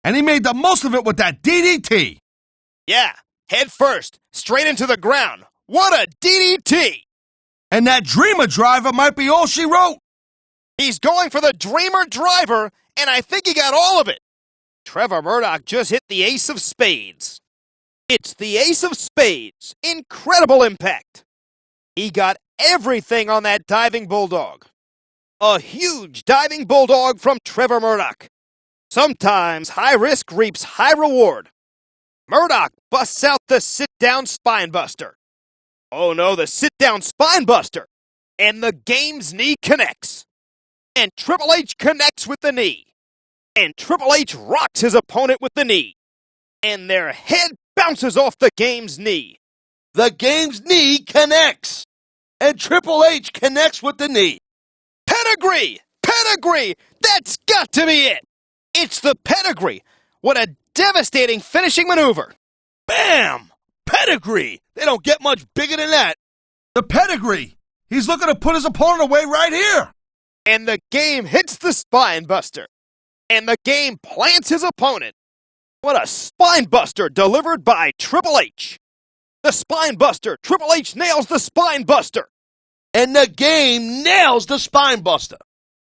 And he made the most of it with that DDT. Yeah, head first, straight into the ground. What a DDT! And that Dreamer Driver might be all she wrote. He's going for the Dreamer Driver, and I think he got all of it. Trevor Murdoch just hit the Ace of Spades. It's the Ace of Spades. Incredible impact. He got everything on that diving bulldog. A huge diving bulldog from Trevor Murdoch. Sometimes high risk reaps high reward. Murdoch busts out the sit-down spine buster. Oh no, the sit-down spine buster. And the game's knee connects. And Triple H connects with the knee. And Triple H rocks his opponent with the knee. And their head bounces off the game's knee. The game's knee connects. And Triple H connects with the knee. Pedigree! Pedigree! That's got to be it! It's the pedigree. What a devastating finishing maneuver. Bam! Pedigree! They don't get much bigger than that. The pedigree! He's looking to put his opponent away right here. And the game hits the spine buster. And the game plants his opponent. What a spine buster delivered by Triple H. The spine buster. Triple H nails the spine buster. And the game nails the spine buster.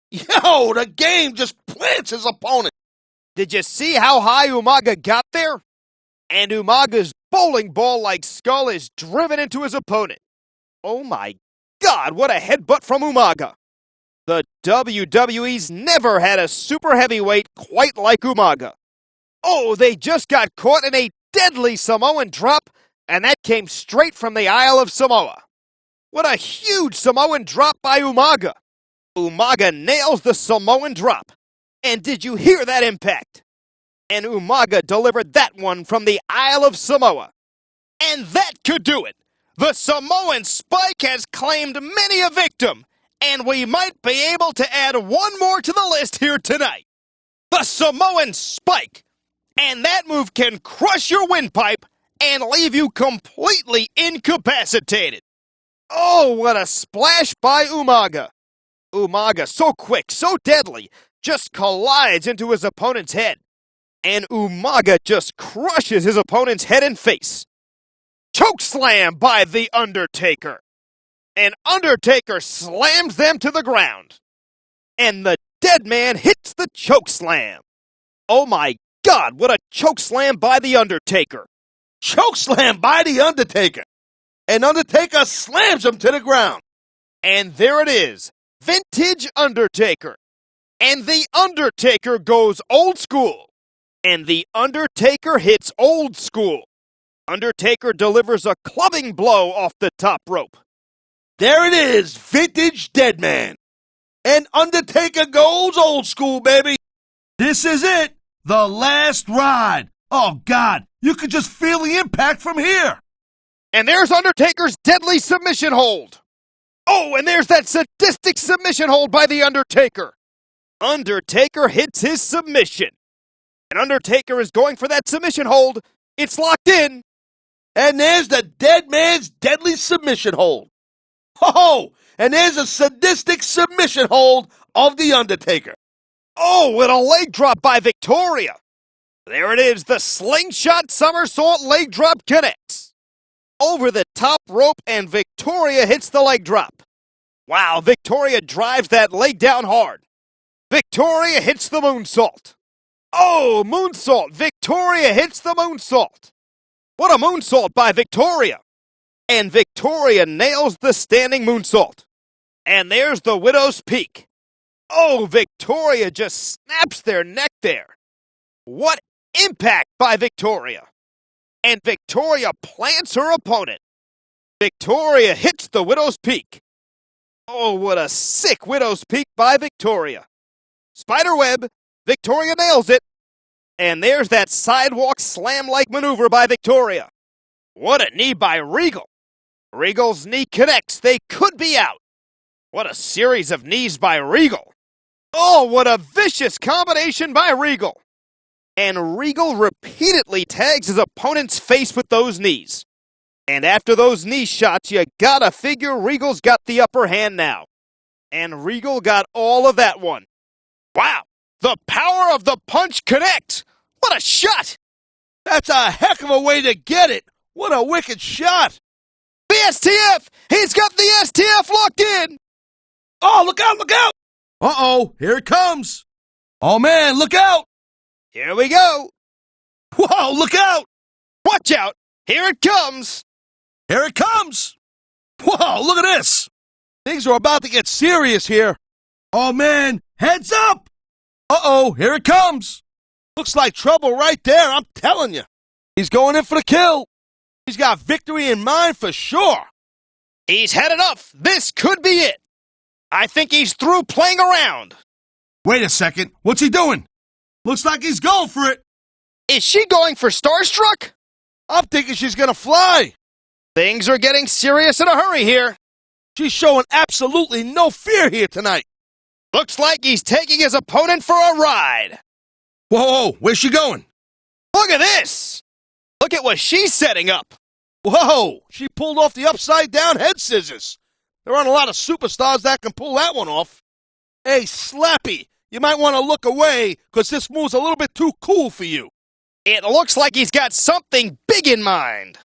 Yo, the game just plants his opponent. Did you see how high Umaga got there? And Umaga's bowling ball-like skull is driven into his opponent. Oh my God, what a headbutt from Umaga. The WWE's never had a super heavyweight quite like Umaga. Oh, they just got caught in a deadly Samoan drop, and that came straight from the Isle of Samoa. What a huge Samoan drop by Umaga. Umaga nails the Samoan drop. And did you hear that impact? And Umaga delivered that one from the Isle of Samoa. And that could do it. The Samoan Spike has claimed many a victim. And we might be able to add one more to the list here tonight. The Samoan Spike. And that move can crush your windpipe and leave you completely incapacitated. Oh, what a splash by Umaga. Umaga, so quick, so deadly, just collides into his opponent's head. And Umaga just crushes his opponent's head and face. Chokeslam by The Undertaker. And Undertaker slams them to the ground. And the dead man hits the chokeslam. Oh my God, what a chokeslam by The Undertaker. Chokeslam by The Undertaker. And Undertaker slams him to the ground. And there it is, vintage Undertaker. And The Undertaker goes old school. And The Undertaker hits old school. Undertaker delivers a clubbing blow off the top rope. There it is, vintage Deadman. And Undertaker goes old school, baby. This is it. The last ride. Oh, God. You could just feel the impact from here. And there's Undertaker's deadly submission hold. Oh, and there's that sadistic submission hold by The Undertaker. Undertaker hits his submission. And Undertaker is going for that submission hold. It's locked in. And there's the dead man's deadly submission hold. Oh, and there's a sadistic submission hold of The Undertaker. Oh, with a leg drop by Victoria. There it is, the slingshot somersault leg drop connects. Over the top rope, and Victoria hits the leg drop. Wow, Victoria drives that leg down hard. Victoria hits the moonsault. Oh, moonsault. Victoria hits the moonsault. What a moonsault by Victoria. And Victoria nails the standing moonsault. And there's the Widow's Peak. Oh, Victoria just snaps their neck there. What impact by Victoria. And Victoria plants her opponent. Victoria hits the Widow's Peak. Oh, what a sick Widow's Peak by Victoria. Spiderweb, Victoria nails it. And there's that sidewalk slam-like maneuver by Victoria. What a knee by Regal. Regal's knee connects. They could be out. What a series of knees by Regal. Oh, what a vicious combination by Regal. And Regal repeatedly tags his opponent's face with those knees. And after those knee shots, you gotta figure Regal's got the upper hand now. And Regal got all of that one. Wow, the power of the punch connects. What a shot! That's a heck of a way to get it. What a wicked shot. The STF! He's got the STF locked in! Oh, look out, look out! Uh-oh, here it comes. Oh, man, look out. Here we go. Whoa, look out. Watch out. Here it comes. Here it comes. Whoa, look at this. Things are about to get serious here. Oh, man, heads up. Uh-oh, here it comes. Looks like trouble right there, I'm telling you. He's going in for the kill. He's got victory in mind for sure. He's had enough. This could be it. I think he's through playing around. Wait a second. What's he doing? Looks like he's going for it. Is she going for Starstruck? I'm thinking she's going to fly. Things are getting serious in a hurry here. She's showing absolutely no fear here tonight. Looks like he's taking his opponent for a ride. Whoa, where's she going? Look at this. Look at what she's setting up. Whoa, she pulled off the upside-down head scissors. There aren't a lot of superstars that can pull that one off. Hey, Slappy, you might want to look away because this move's a little bit too cool for you. It looks like he's got something big in mind.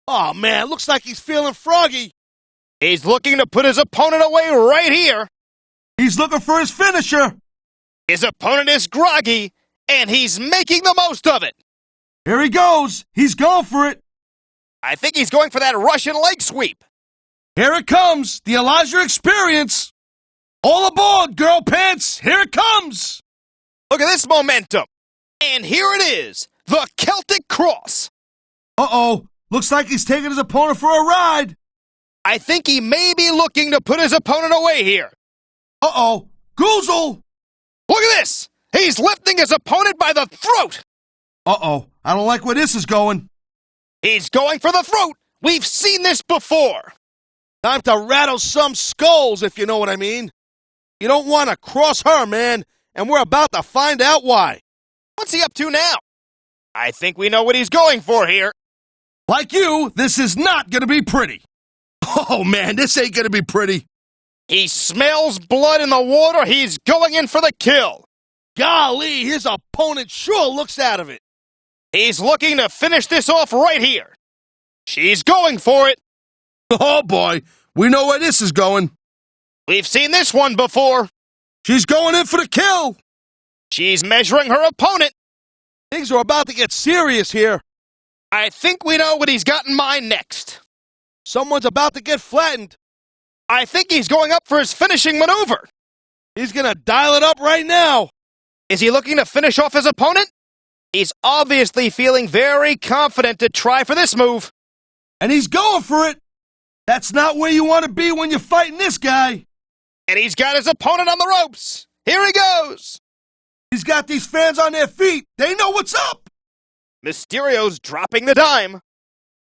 Oh, man, looks like he's feeling froggy. He's looking to put his opponent away right here. He's looking for his finisher. His opponent is groggy, and he's making the most of it. Here he goes. He's going for it. I think he's going for that Russian leg sweep. Here it comes. The Elijah experience. All aboard, girl pants. Here it comes. Look at this momentum. And here it is, the Celtic Cross. Uh-oh. Looks like he's taking his opponent for a ride. I think he may be looking to put his opponent away here. Uh-oh. Goozle. Look at this. He's lifting his opponent by the throat. Uh-oh. I don't like where this is going. He's going for the throat. We've seen this before. Time to rattle some skulls, if you know what I mean. You don't want to cross her, man, and we're about to find out why. What's he up to now? I think we know what he's going for here. Like you, this is not going to be pretty. Oh, man, this ain't going to be pretty. He smells blood in the water. He's going in for the kill. Golly, his opponent sure looks out of it. He's looking to finish this off right here. She's going for it. Oh, boy. We know where this is going. We've seen this one before. She's going in for the kill. She's measuring her opponent. Things are about to get serious here. I think we know what he's got in mind next. Someone's about to get flattened. I think he's going up for his finishing maneuver. He's going to dial it up right now. Is he looking to finish off his opponent? He's obviously feeling very confident to try for this move. And he's going for it. That's not where you want to be when you're fighting this guy. And he's got his opponent on the ropes. Here he goes. He's got these fans on their feet. They know what's up. Mysterio's dropping the dime.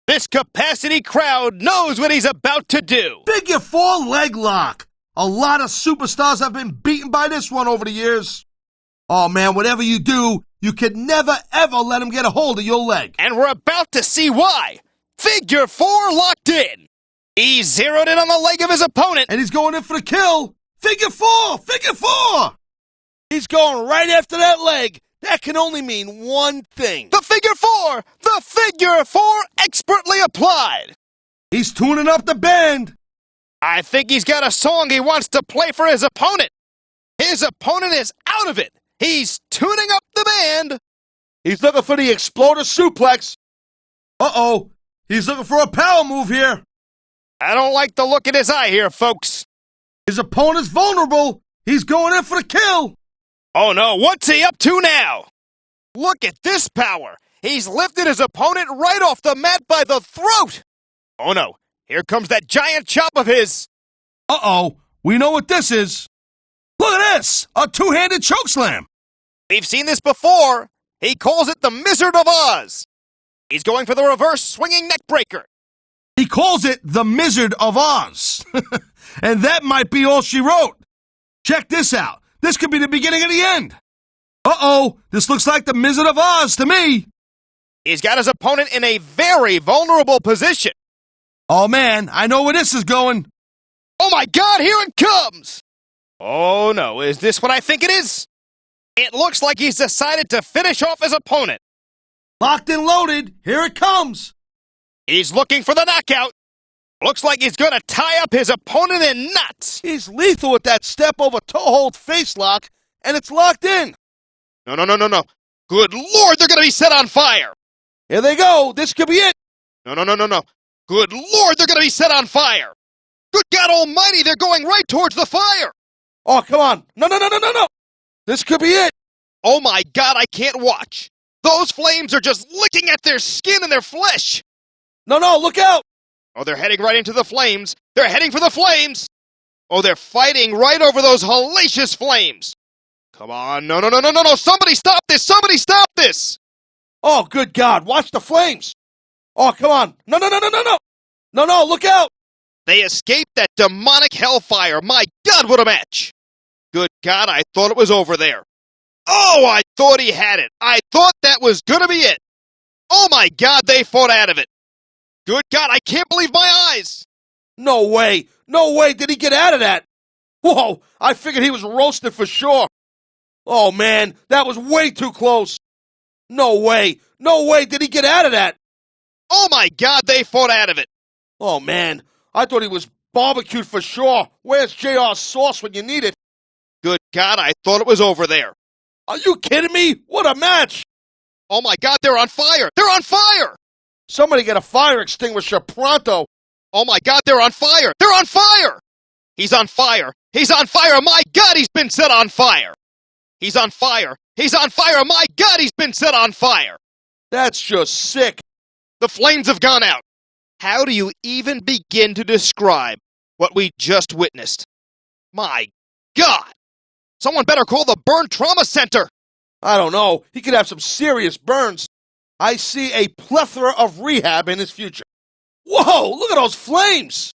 This capacity crowd knows what he's about to do. Figure 4 leg lock. A lot of superstars have been beaten by this one over the years. Oh, man, whatever you do, you can never, ever let him get a hold of your leg. And we're about to see why. Figure 4 locked in. He zeroed in on the leg of his opponent. And he's going in for the kill. Figure 4! Figure 4! He's going right after that leg. That can only mean one thing. The figure 4! The figure 4 expertly applied. He's tuning up the band. I think he's got a song he wants to play for his opponent. His opponent is out of it. He's tuning up the band. He's looking for the exploder suplex. Uh-oh. He's looking for a power move here. I don't like the look in his eye here, folks. His opponent's vulnerable. He's going in for the kill. Oh no, what's he up to now? Look at this power. He's lifted his opponent right off the mat by the throat. Oh no, here comes that giant chop of his. Uh-oh, we know what this is. Look at this, a two-handed chokeslam. We've seen this before. He calls it the Wizard of Oz. He's going for the reverse swinging neck breaker. He calls it the Wizard of Oz. And that might be all she wrote. Check this out. This could be the beginning of the end. Uh-oh, this looks like the Wizard of Oz to me. He's got his opponent in a very vulnerable position. Oh man, I know where this is going. Oh my God, here it comes! Oh no, is this what I think it is? It looks like he's decided to finish off his opponent. Locked and loaded, here it comes. He's looking for the knockout. Looks like he's going to tie up his opponent in knots. He's lethal with that step over toe hold face lock, and it's locked in. No. Good Lord, they're going to be set on fire. Here they go. This could be it. No. Good Lord, they're going to be set on fire. Good God Almighty, they're going right towards the fire. Oh, come on. No. This could be it. Oh my God, I can't watch. Those flames are just licking at their skin and their flesh. No, look out. Oh, they're heading right into the flames. They're heading for the flames. Oh, they're fighting right over those hellacious flames. Come on. No. Somebody stop this. Somebody stop this. Oh, good God. Watch the flames. Oh, come on. No. No, look out. They escaped that demonic hellfire. My God, what a match. Good God, I thought it was over there. Oh, I thought he had it. I thought that was going to be it. Oh, my God, they fought out of it. Good God, I can't believe my eyes. No way did he get out of that. Whoa, I figured he was roasted for sure. Oh, man, that was way too close. No way did he get out of that. Oh, my God, they fought out of it. Oh, man, I thought he was barbecued for sure. Where's JR's sauce when you need it? Good God, I thought it was over there. Are you kidding me? What a match. Oh, my God, they're on fire. They're on fire. Somebody get a fire extinguisher pronto. Oh, my God, they're on fire. They're on fire. He's on fire. He's on fire. My God, he's been set on fire. He's on fire. He's on fire. My God, he's been set on fire. That's just sick. The flames have gone out. How do you even begin to describe what we just witnessed? My God. Someone better call the Burn Trauma Center. I don't know. He could have some serious burns. I see a plethora of rehab in his future. Whoa, look at those flames.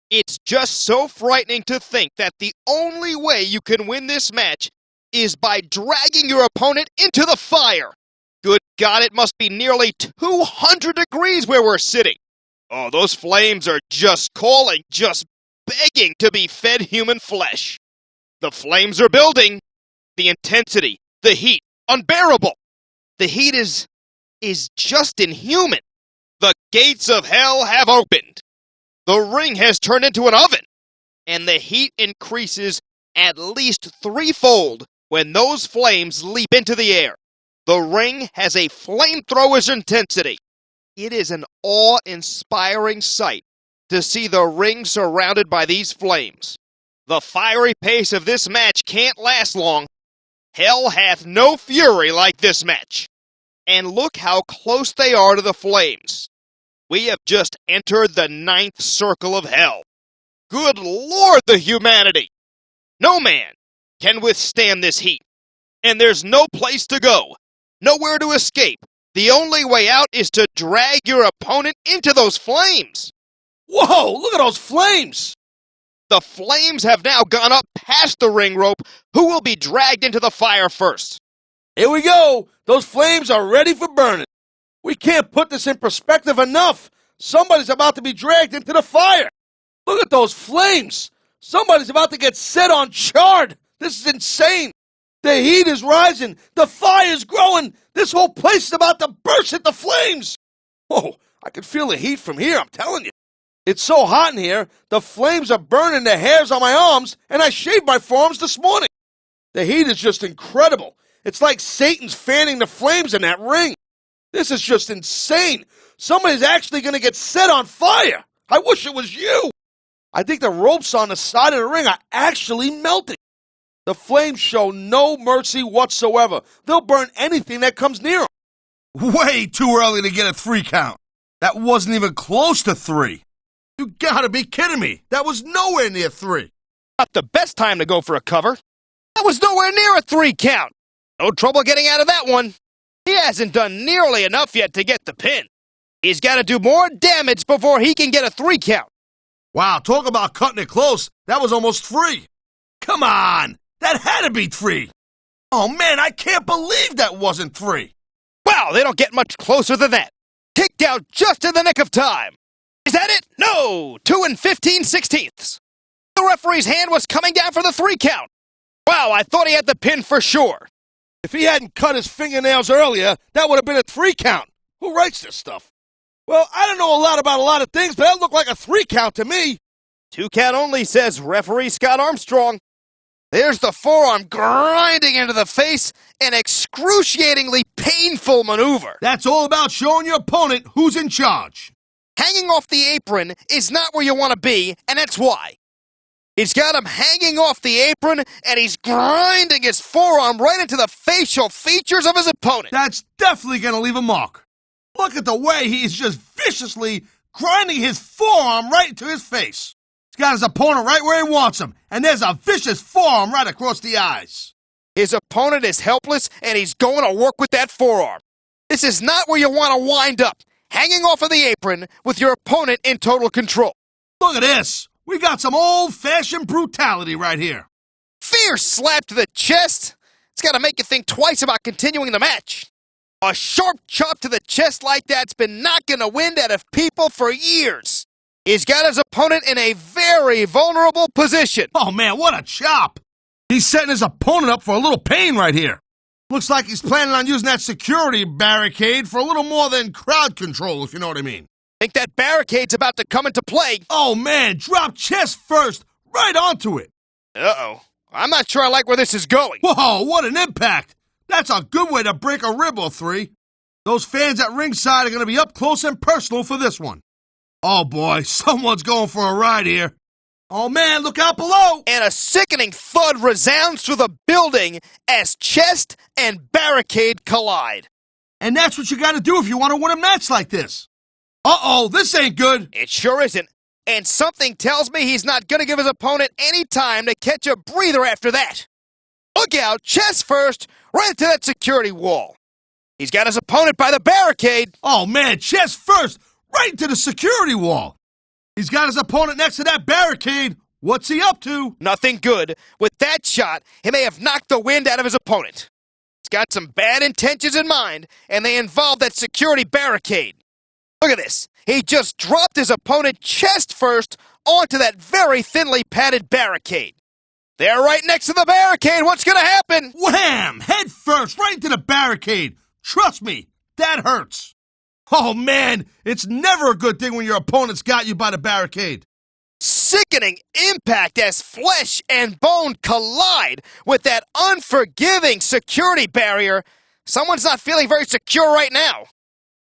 It's just so frightening to think that the only way you can win this match is by dragging your opponent into the fire. Good God, it must be nearly 200 degrees where we're sitting. Oh, those flames are just calling, just begging to be fed human flesh. The flames are building. The intensity, the heat, unbearable. The heat is just inhuman. The gates of hell have opened. The ring has turned into an oven. And the heat increases at least threefold when those flames leap into the air. The ring has a flamethrower's intensity. It is an awe-inspiring sight to see the ring surrounded by these flames. The fiery pace of this match can't last long. Hell hath no fury like this match. And look how close they are to the flames. We have just entered the 9th circle of hell. Good Lord, the humanity! No man can withstand this heat. And there's no place to go, nowhere to escape. The only way out is to drag your opponent into those flames. Whoa, look at those flames. The flames have now gone up past the ring rope. Who will be dragged into the fire first? Here we go. Those flames are ready for burning. We can't put this in perspective enough. Somebody's about to be dragged into the fire. Look at those flames. Somebody's about to get set on charred. This is insane. The heat is rising. The fire is growing. This whole place is about to burst into flames. Whoa, I can feel the heat from here, I'm telling you. It's so hot in here, the flames are burning the hairs on my arms, and I shaved my forearms this morning. The heat is just incredible. It's like Satan's fanning the flames in that ring. This is just insane. Somebody's actually going to get set on fire. I wish it was you. I think the ropes on the side of the ring are actually melting. The flames show no mercy whatsoever. They'll burn anything that comes near them. Way too early to get a 3 count. That wasn't even close to 3. You gotta be kidding me. That was nowhere near 3. Not the best time to go for a cover. That was nowhere near a 3 count. No trouble getting out of that one. He hasn't done nearly enough yet to get the pin. He's got to do more damage before he can get a 3 count. Wow, talk about cutting it close. That was almost 3. Come on. That had to be 3. Oh, man, I can't believe that wasn't 3. Wow, they don't get much closer than that. Kicked out just in the nick of time. Is that it? No! 2 15/16. The referee's hand was coming down for the 3 count. Wow, I thought he had the pin for sure. If he hadn't cut his fingernails earlier, that would have been a 3 count. Who writes this stuff? Well, I don't know a lot about a lot of things, but that looked like a 3 count to me. 2 count only, says referee Scott Armstrong. There's the forearm grinding into the face, an excruciatingly painful maneuver. That's all about showing your opponent who's in charge. Hanging off the apron is not where you want to be, and that's why. He's got him hanging off the apron, and he's grinding his forearm right into the facial features of his opponent. That's definitely going to leave a mark. Look at the way he is just viciously grinding his forearm right into his face. He's got his opponent right where he wants him, and there's a vicious forearm right across the eyes. His opponent is helpless, and he's going to work with that forearm. This is not where you want to wind up, hanging off of the apron with your opponent in total control. Look at this. We got some old-fashioned brutality right here. Fierce slap to the chest. It's got to make you think twice about continuing the match. A sharp chop to the chest like that's been knocking the wind out of people for years. He's got his opponent in a very vulnerable position. Oh, man, what a chop. He's setting his opponent up for a little pain right here. Looks like he's planning on using that security barricade for a little more than crowd control, if you know what I mean. Think that barricade's about to come into play. Oh, man, drop chest first, right onto it. Uh-oh. I'm not sure I like where this is going. Whoa, what an impact. That's a good way to break a rib or 3. Those fans at ringside are going to be up close and personal for this one. Oh, boy, someone's going for a ride here. Oh, man, look out below. And a sickening thud resounds through the building as chest and barricade collide. And that's what you got to do if you want to win a match like this. Uh-oh, this ain't good. It sure isn't. And something tells me he's not going to give his opponent any time to catch a breather after that. Look out, chest first, right into that security wall. He's got his opponent by the barricade. Oh, man, chest first, right into the security wall. He's got his opponent next to that barricade. What's he up to? Nothing good. With that shot, he may have knocked the wind out of his opponent. He's got some bad intentions in mind, and they involve that security barricade. Look at this. He just dropped his opponent chest first onto that very thinly padded barricade. They're right next to the barricade. What's going to happen? Wham! Head first, right into the barricade. Trust me, that hurts. Oh, man, it's never a good thing when your opponent's got you by the barricade. Sickening impact as flesh and bone collide with that unforgiving security barrier. Someone's not feeling very secure right now.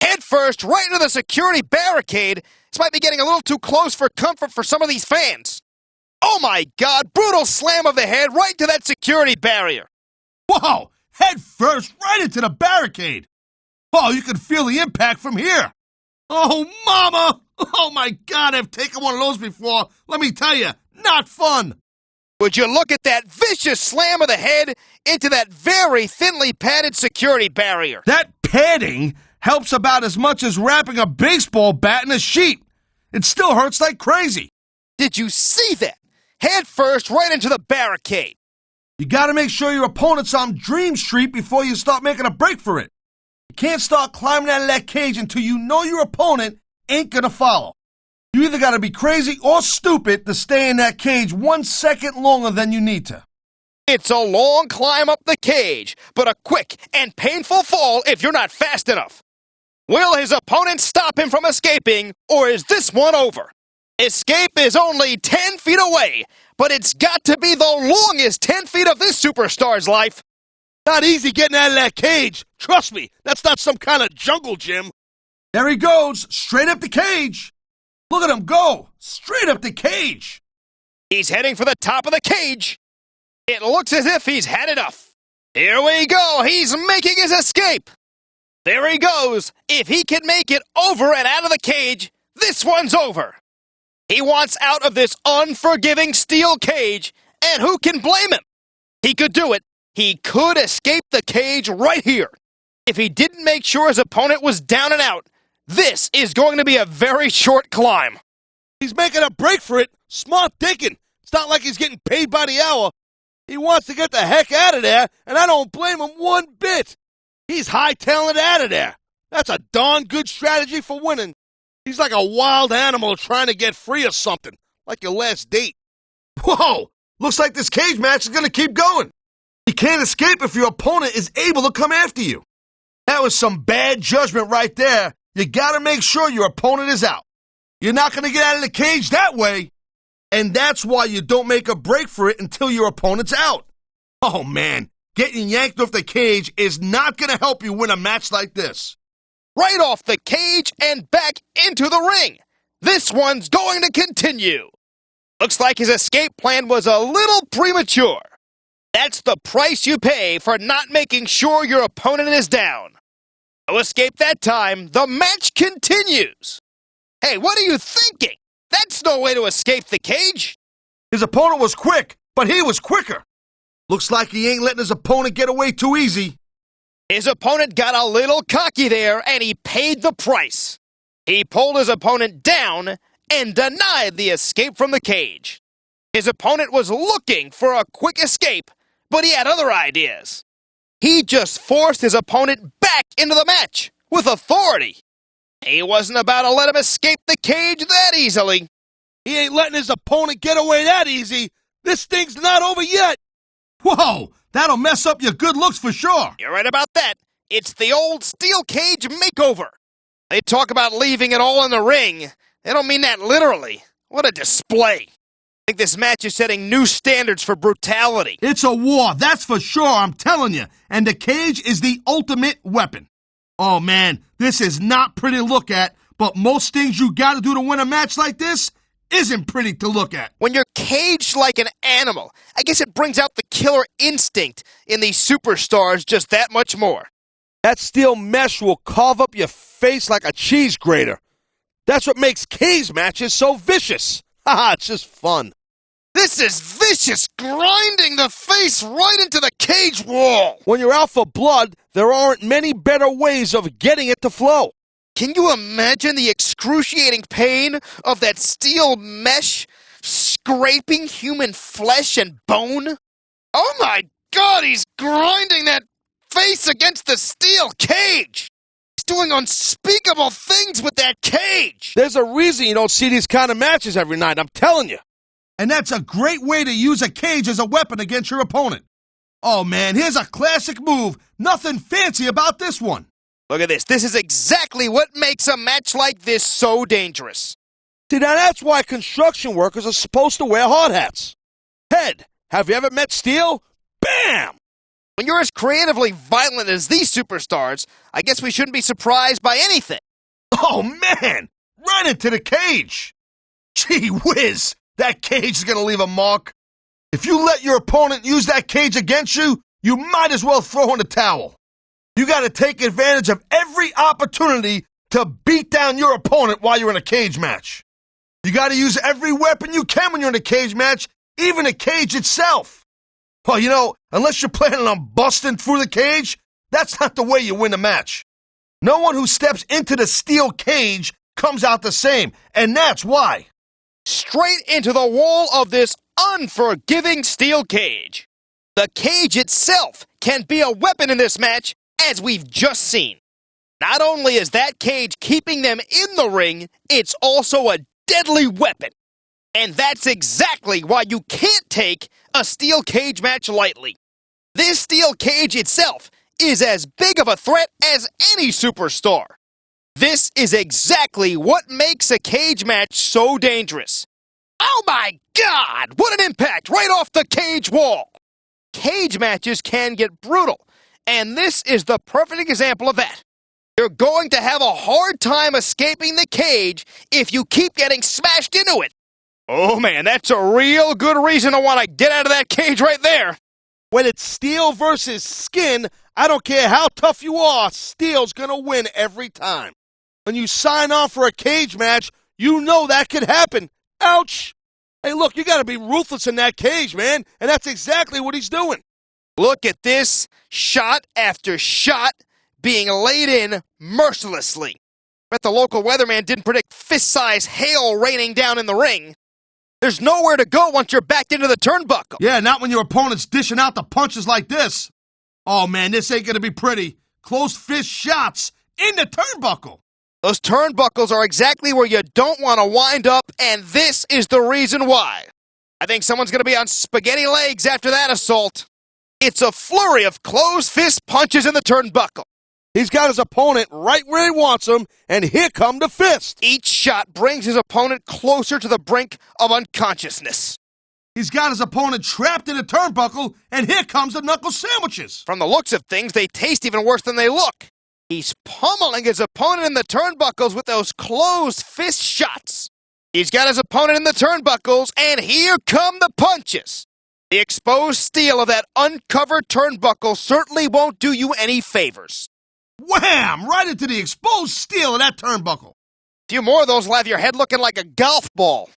Head first, right into the security barricade. This might be getting a little too close for comfort for some of these fans. Oh my God, brutal slam of the head right to that security barrier. Whoa, head first, right into the barricade. Oh, you can feel the impact from here. Oh, mama! Oh my God, I've taken one of those before. Let me tell you, not fun. Would you look at that vicious slam of the head into that very thinly padded security barrier? That padding helps about as much as wrapping a baseball bat in a sheet. It still hurts like crazy. Did you see that? Head first right into the barricade. You gotta make sure your opponent's on Dream Street before you start making a break for it. You can't start climbing out of that cage until you know your opponent ain't gonna follow. You either gotta be crazy or stupid to stay in that cage 1 second longer than you need to. It's a long climb up the cage, but a quick and painful fall if you're not fast enough. Will his opponent stop him from escaping, or is this one over? Escape is only 10 feet away, but it's got to be the longest 10 feet of this superstar's life. Not easy getting out of that cage. Trust me, that's not some kind of jungle gym. There he goes, straight up the cage. Look at him go! Straight up the cage! He's heading for the top of the cage. It looks as if he's had enough. Here we go. He's making his escape. There he goes. If he can make it over and out of the cage, this one's over. He wants out of this unforgiving steel cage, and who can blame him? He could do it. He could escape the cage right here. If he didn't make sure his opponent was down and out, this is going to be a very short climb. He's making a break for it. Smart thinking. It's not like he's getting paid by the hour. He wants to get the heck out of there, and I don't blame him one bit. He's hightailing it out of there. That's a darn good strategy for winning. He's like a wild animal trying to get free or something, like your last date. Whoa! Looks like this cage match is going to keep going. You can't escape if your opponent is able to come after you. That was some bad judgment right there. You got to make sure your opponent is out. You're not going to get out of the cage that way. And that's why you don't make a break for it until your opponent's out. Oh, man. Getting yanked off the cage is not going to help you win a match like this. Right off the cage and back into the ring. This one's going to continue. Looks like his escape plan was a little premature. That's the price you pay for not making sure your opponent is down. No escape that time. The match continues. Hey, what are you thinking? That's no way to escape the cage. His opponent was quick, but he was quicker. Looks like he ain't letting his opponent get away too easy. His opponent got a little cocky there, and he paid the price. He pulled his opponent down and denied the escape from the cage. His opponent was looking for a quick escape, but he had other ideas. He just forced his opponent back into the match with authority. He wasn't about to let him escape the cage that easily. He ain't letting his opponent get away that easy. This thing's not over yet. Whoa! That'll mess up your good looks for sure. You're right about that. It's the old steel cage makeover. They talk about leaving it all in the ring. They don't mean that literally. What a display. I think this match is setting new standards for brutality. It's a war, that's for sure, I'm telling you. And the cage is the ultimate weapon. Oh, man, this is not pretty to look at, but most things you gotta do to win a match like this isn't pretty to look at. When you're caged like an animal, I guess it brings out the killer instinct in these superstars just that much more. That steel mesh will carve up your face like a cheese grater. That's what makes cage matches so vicious. Haha, it's just fun. This is vicious, grinding the face right into the cage wall. When you're out for blood, there aren't many better ways of getting it to flow. Can you imagine the excruciating pain of that steel mesh scraping human flesh and bone? Oh my God, he's grinding that face against the steel cage. He's doing unspeakable things with that cage. There's a reason you don't see these kind of matches every night, I'm telling you. And that's a great way to use a cage as a weapon against your opponent. Oh man, here's a classic move. Nothing fancy about this one. Look at this. This is exactly what makes a match like this so dangerous. See, now that's why construction workers are supposed to wear hard hats. Head, have you ever met steel? Bam! When you're as creatively violent as these superstars, I guess we shouldn't be surprised by anything. Oh man, right into the cage. Gee whiz, that cage is going to leave a mark. If you let your opponent use that cage against you, you might as well throw in the towel. You got to take advantage of every opportunity to beat down your opponent while you're in a cage match. You got to use every weapon you can when you're in a cage match, even the cage itself. Well, you know, unless you're planning on busting through the cage, that's not the way you win a match. No one who steps into the steel cage comes out the same, and that's why. Straight into the wall of this unforgiving steel cage. The cage itself can be a weapon in this match, as we've just seen. Not only is that cage keeping them in the ring, it's also a deadly weapon. And that's exactly why you can't take a steel cage match lightly. This steel cage itself is as big of a threat as any superstar. This is exactly what makes a cage match so dangerous. Oh my God! What an impact right off the cage wall! Cage matches can get brutal, and this is the perfect example of that. You're going to have a hard time escaping the cage if you keep getting smashed into it. Oh man, that's a real good reason to want to get out of that cage right there. When it's steel versus skin, I don't care how tough you are, steel's gonna win every time. When you sign on for a cage match, you know that could happen. Ouch! Hey, look, you gotta be ruthless in that cage, man, and that's exactly what he's doing. Look at this, shot after shot being laid in mercilessly. Bet the local weatherman didn't predict fist-sized hail raining down in the ring. There's nowhere to go once you're backed into the turnbuckle. Yeah, not when your opponent's dishing out the punches like this. Oh, man, this ain't gonna be pretty. Closed fist shots in the turnbuckle. Those turnbuckles are exactly where you don't want to wind up, and this is the reason why. I think someone's going to be on spaghetti legs after that assault. It's a flurry of closed fist punches in the turnbuckle. He's got his opponent right where he wants him, and here come the fist. Each shot brings his opponent closer to the brink of unconsciousness. He's got his opponent trapped in a turnbuckle, and here comes the knuckle sandwiches. From the looks of things, they taste even worse than they look. He's pummeling his opponent in the turnbuckles with those closed fist shots. He's got his opponent in the turnbuckles, and here come the punches. The exposed steel of that uncovered turnbuckle certainly won't do you any favors. Wham! Right into the exposed steel of that turnbuckle. A few more of those will have your head looking like a golf ball.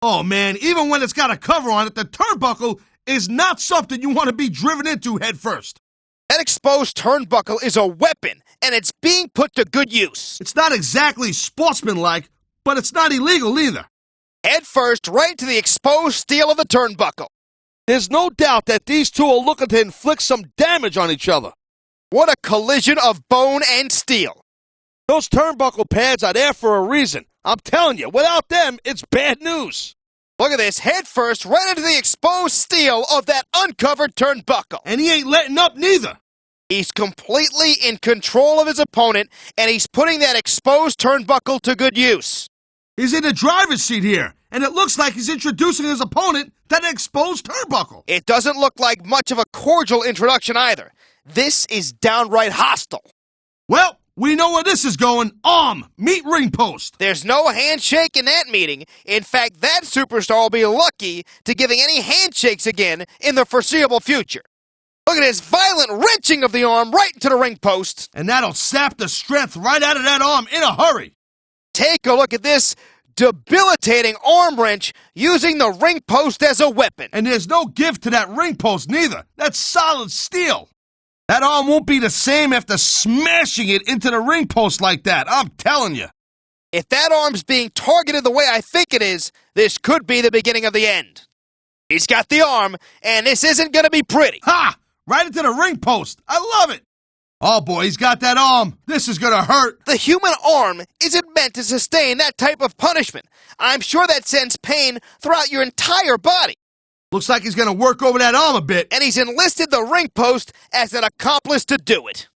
Oh, man, even when it's got a cover on it, the turnbuckle is not something you want to be driven into head first. That exposed turnbuckle is a weapon, and it's being put to good use. It's not exactly sportsmanlike, but it's not illegal either. Head first, right to the exposed steel of the turnbuckle. There's no doubt that these two are looking to inflict some damage on each other. What a collision of bone and steel. Those turnbuckle pads are there for a reason. I'm telling you, without them, it's bad news. Look at this, head first, right into the exposed steel of that uncovered turnbuckle. And he ain't letting up neither. He's completely in control of his opponent, and he's putting that exposed turnbuckle to good use. He's in the driver's seat here, and it looks like he's introducing his opponent to the exposed turnbuckle. It doesn't look like much of a cordial introduction either. This is downright hostile. Well, we know where this is going. Meet ring post. There's no handshake in that meeting. In fact, that superstar will be lucky to giving any handshakes again in the foreseeable future. Look at his violent wrenching of the arm right into the ring post. And that'll sap the strength right out of that arm in a hurry. Take a look at this debilitating arm wrench using the ring post as a weapon. And there's no give to that ring post neither. That's solid steel. That arm won't be the same after smashing it into the ring post like that, I'm telling you. If that arm's being targeted the way I think it is, this could be the beginning of the end. He's got the arm, and this isn't going to be pretty. Ha! Right into the ring post. I love it. Oh, boy, he's got that arm. This is going to hurt. The human arm isn't meant to sustain that type of punishment. I'm sure that sends pain throughout your entire body. Looks like he's going to work over that arm a bit. And he's enlisted the ring post as an accomplice to do it.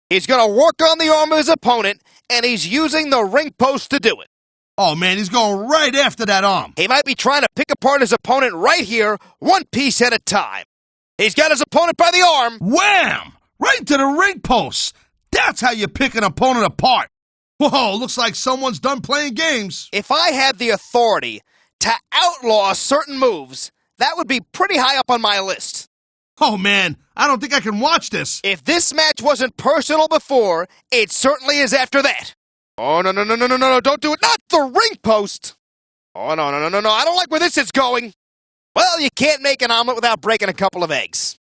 He's going to work on the arm of his opponent, and he's using the ring post to do it. Oh, man, he's going right after that arm. He might be trying to pick apart his opponent right here, one piece at a time. He's got his opponent by the arm. Wham! Right into the ring post. That's how you pick an opponent apart. Whoa, looks like someone's done playing games. If I had the authority to outlaw certain moves, that would be pretty high up on my list. Oh, man, I don't think I can watch this. If this match wasn't personal before, it certainly is after that. Oh, no, don't do it. Not the ring post. Oh, no, I don't like where this is going. Well, you can't make an omelet without breaking a couple of eggs.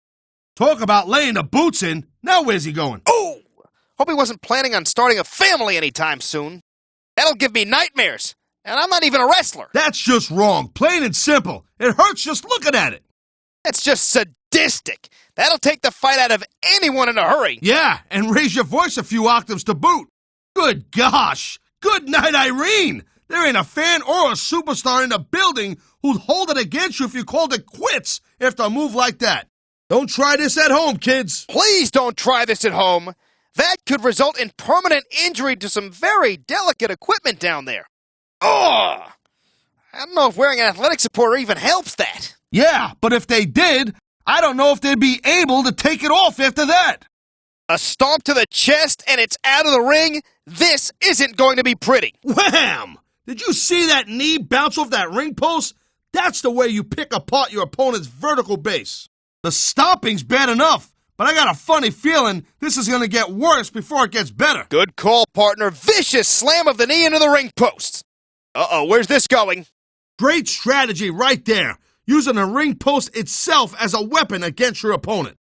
Talk about laying the boots in. Now where's he going? Oh, hope he wasn't planning on starting a family anytime soon. That'll give me nightmares, and I'm not even a wrestler. That's just wrong, plain and simple. It hurts just looking at it. That's just sadistic. That'll take the fight out of anyone in a hurry. Yeah, and raise your voice a few octaves to boot. Good gosh. Good night, Irene. There ain't a fan or a superstar in the building who'd hold it against you if you called it quits after a move like that. Don't try this at home, kids. Please don't try this at home. That could result in permanent injury to some very delicate equipment down there. Ugh! I don't know if wearing an athletic supporter even helps that. Yeah, but if they did, I don't know if they'd be able to take it off after that. A stomp to the chest, and it's out of the ring. This isn't going to be pretty. Wham! Did you see that knee bounce off that ring post? That's the way you pick apart your opponent's vertical base. The stomping's bad enough, but I got a funny feeling this is going to get worse before it gets better. Good call, partner. Vicious slam of the knee into the ring post. Uh-oh, where's this going? Great strategy right there, using the ring post itself as a weapon against your opponent.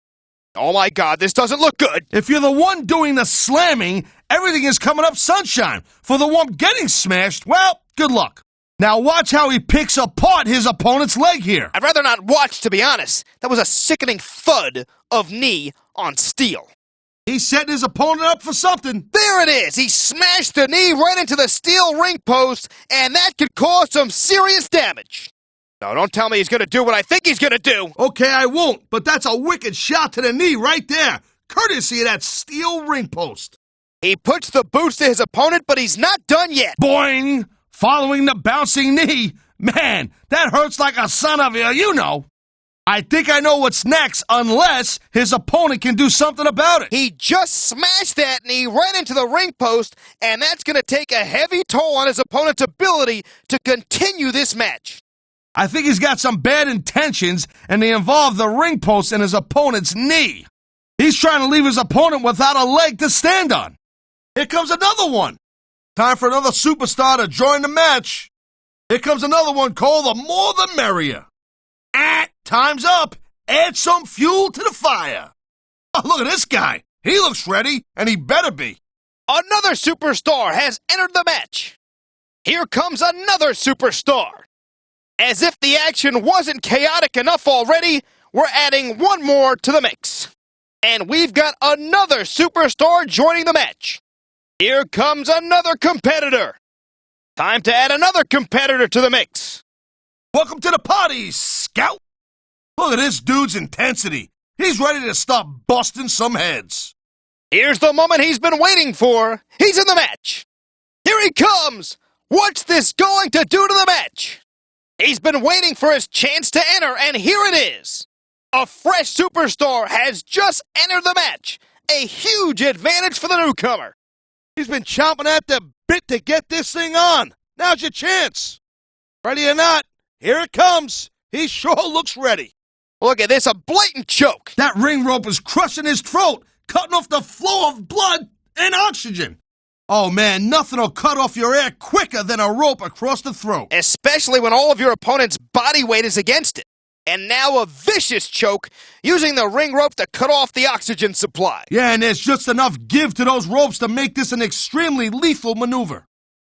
Oh my God, this doesn't look good. If you're the one doing the slamming, everything is coming up sunshine. For the one getting smashed, well, good luck. Now watch how he picks apart his opponent's leg here. I'd rather not watch, to be honest. That was a sickening thud of knee on steel. He's setting his opponent up for something. There it is. He smashed the knee right into the steel ring post, and that could cause some serious damage. No, don't tell me he's going to do what I think he's going to do. Okay, I won't, but that's a wicked shot to the knee right there, courtesy of that steel ring post. He puts the boots to his opponent, but he's not done yet. Boing! Following the bouncing knee. Man, that hurts like a son of a you-know. I think I know what's next, unless his opponent can do something about it. He just smashed that knee right into the ring post, and that's going to take a heavy toll on his opponent's ability to continue this match. I think he's got some bad intentions, and they involve the ring post and his opponent's knee. He's trying to leave his opponent without a leg to stand on. Here comes another one. Time for another superstar to join the match. Here comes another one, Cole. The more the merrier. Time's up. Add some fuel to the fire. Oh, look at this guy. He looks ready, and he better be. Another superstar has entered the match. Here comes another superstar. As if the action wasn't chaotic enough already, we're adding one more to the mix. And we've got another superstar joining the match. Here comes another competitor. Time to add another competitor to the mix. Welcome to the party, Scout. Look at this dude's intensity. He's ready to start busting some heads. Here's the moment he's been waiting for. He's in the match. Here he comes. What's this going to do to the match? He's been waiting for his chance to enter, and here it is. A fresh superstar has just entered the match. A huge advantage for the newcomer. He's been chomping at the bit to get this thing on. Now's your chance. Ready or not, here it comes. He sure looks ready. Look at this, a blatant choke. That ring rope is crushing his throat, cutting off the flow of blood and oxygen. Oh, man, nothing will cut off your air quicker than a rope across the throat. Especially when all of your opponent's body weight is against it. And now a vicious choke, using the ring rope to cut off the oxygen supply. Yeah, and there's just enough give to those ropes to make this an extremely lethal maneuver.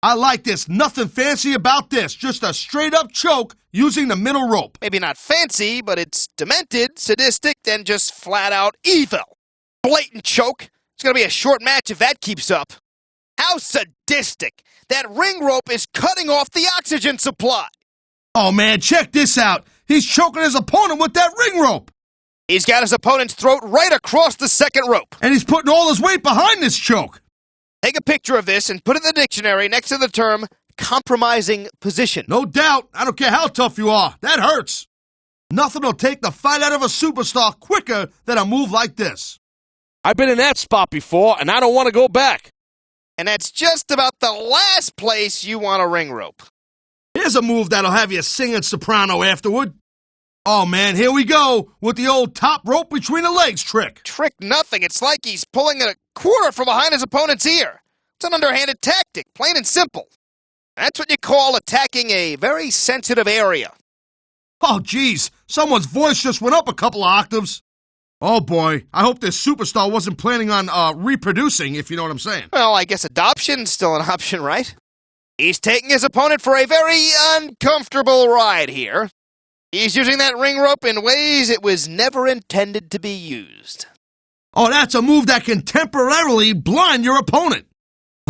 I like this. Nothing fancy about this. Just a straight-up choke using the middle rope. Maybe not fancy, but it's demented, sadistic, and just flat-out evil. Blatant choke. It's going to be a short match if that keeps up. How sadistic. That ring rope is cutting off the oxygen supply. Oh, man, check this out. He's choking his opponent with that ring rope. He's got his opponent's throat right across the second rope. And he's putting all his weight behind this choke. Take a picture of this and put it in the dictionary next to the term compromising position. No doubt. I don't care how tough you are. That hurts. Nothing will take the fight out of a superstar quicker than a move like this. I've been in that spot before, and I don't want to go back. And that's just about the last place you want a ring rope. Here's a move that'll have you singing soprano afterward. Oh, man, here we go with the old top rope between the legs trick. Trick nothing. It's like he's pulling a quarter from behind his opponent's ear. It's an underhanded tactic, plain and simple. That's what you call attacking a very sensitive area. Oh, geez, someone's voice just went up a couple of octaves. Oh, boy, I hope this superstar wasn't planning on reproducing, if you know what I'm saying. Well, I guess adoption's still an option, right? He's taking his opponent for a very uncomfortable ride here. He's using that ring rope in ways it was never intended to be used. Oh, that's a move that can temporarily blind your opponent.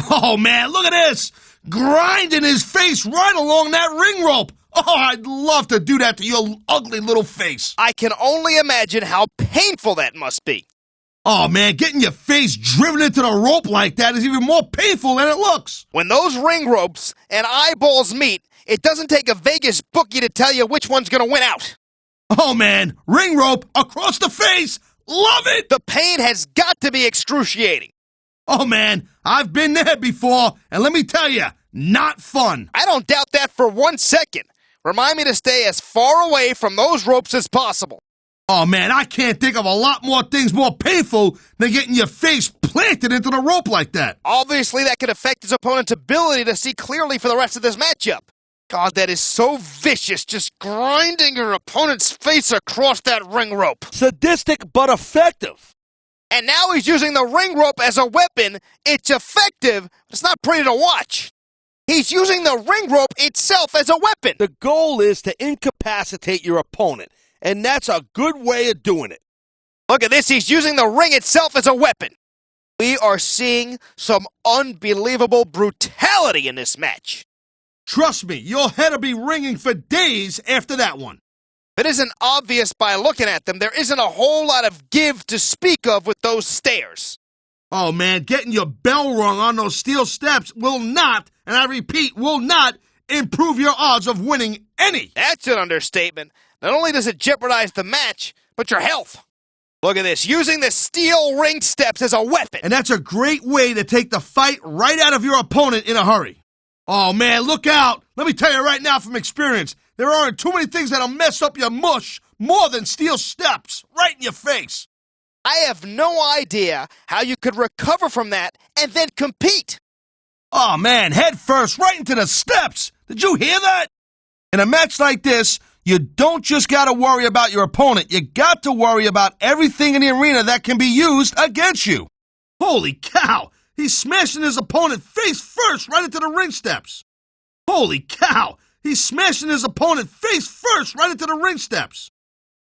Oh, man, look at this. Grinding his face right along that ring rope. Oh, I'd love to do that to your ugly little face. I can only imagine how painful that must be. Oh, man, getting your face driven into the rope like that is even more painful than it looks. When those ring ropes and eyeballs meet, it doesn't take a Vegas bookie to tell you which one's going to win out. Oh, man, ring rope across the face. Love it! The pain has got to be excruciating. Oh, man, I've been there before, and let me tell you, not fun. I don't doubt that for 1 second. Remind me to stay as far away from those ropes as possible. Oh, man, I can't think of a lot more things more painful than getting your face planted into the rope like that. Obviously, that could affect his opponent's ability to see clearly for the rest of this matchup. God, that is so vicious, just grinding your opponent's face across that ring rope. Sadistic but effective. And now he's using the ring rope as a weapon. It's effective, but it's not pretty to watch. He's using the ring rope itself as a weapon. The goal is to incapacitate your opponent, and that's a good way of doing it. Look at this, he's using the ring itself as a weapon. We are seeing some unbelievable brutality in this match. Trust me, your head will be ringing for days after that one. If it isn't obvious by looking at them, there isn't a whole lot of give to speak of with those stares. Oh, man, getting your bell rung on those steel steps will not, and I repeat, will not improve your odds of winning any. That's an understatement. Not only does it jeopardize the match, but your health. Look at this, using the steel ring steps as a weapon. And that's a great way to take the fight right out of your opponent in a hurry. Oh, man, look out. Let me tell you right now from experience, there aren't too many things that'll mess up your mush more than steel steps right in your face. I have no idea how you could recover from that and then compete. Oh, man, head first right into the steps. Did you hear that? In a match like this, you don't just got to worry about your opponent. You got to worry about everything in the arena that can be used against you. Holy cow! He's smashing his opponent face first right into the ring steps. Holy cow! He's smashing his opponent face first right into the ring steps.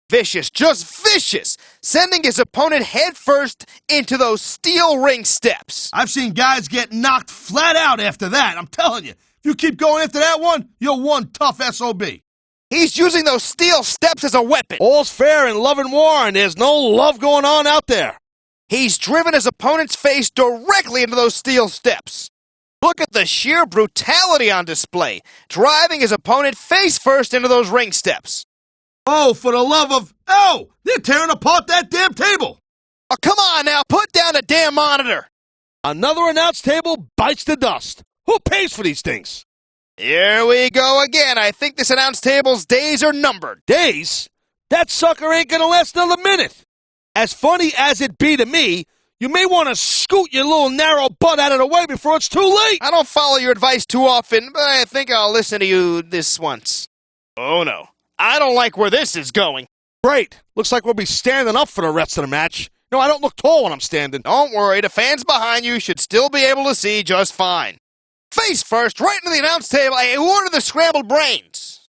Vicious, just vicious, sending his opponent head first into those steel ring steps. I've seen guys get knocked flat out after that, I'm telling you. If you keep going after that one, you're one tough SOB. He's using those steel steps as a weapon. All's fair in love and war, and there's no love going on out there. He's driven his opponent's face directly into those steel steps. Look at the sheer brutality on display, driving his opponent face first into those ring steps. Oh, for the love of... Oh, they're tearing apart that damn table. Oh, come on now, put down the damn monitor. Another announce table bites the dust. Who pays for these things? Here we go again. I think this announce table's days are numbered. Days? That sucker ain't gonna last another minute. As funny as it be to me, you may want to scoot your little narrow butt out of the way before it's too late. I don't follow your advice too often, but I think I'll listen to you this once. Oh no, I don't like where this is going. Great. Looks like we'll be standing up for the rest of the match. No, I don't look tall when I'm standing. Don't worry, the fans behind you should still be able to see just fine. Face first, right into the announce table. I order the scrambled brains.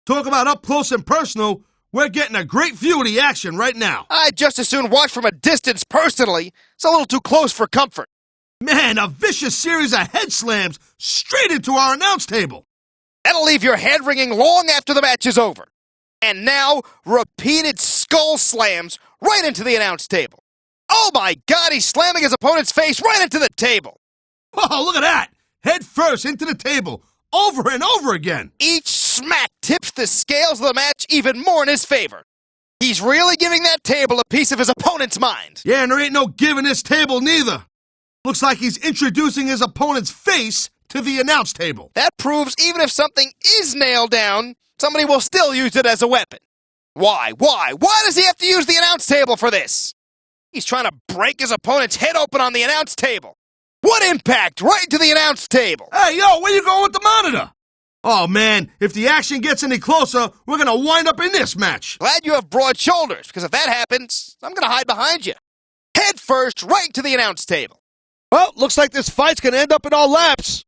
Talk about up close and personal. We're getting a great view of the action right now. I'd just as soon watch from a distance personally. It's a little too close for comfort. Man, a vicious series of head slams straight into our announce table. That'll leave your head ringing long after the match is over. And now, repeated skull slams right into the announce table. Oh my God, he's slamming his opponent's face right into the table. Oh, look at that. Head first into the table, over and over again. Each smack tips the scales of the match even more in his favor. He's really giving that table a piece of his opponent's mind. Yeah, and there ain't no giving this table neither. Looks like he's introducing his opponent's face to the announce table. That proves even if something is nailed down, somebody will still use it as a weapon. Why? Why does he have to use the announce table for this? He's trying to break his opponent's head open on the announce table. What impact? Right to the announce table. Hey, yo, where you going with the monitor? Oh, man, if the action gets any closer, we're going to wind up in this match. Glad you have broad shoulders, because if that happens, I'm going to hide behind you. Head first, right to the announce table. Well, looks like this fight's going to end up in our laps.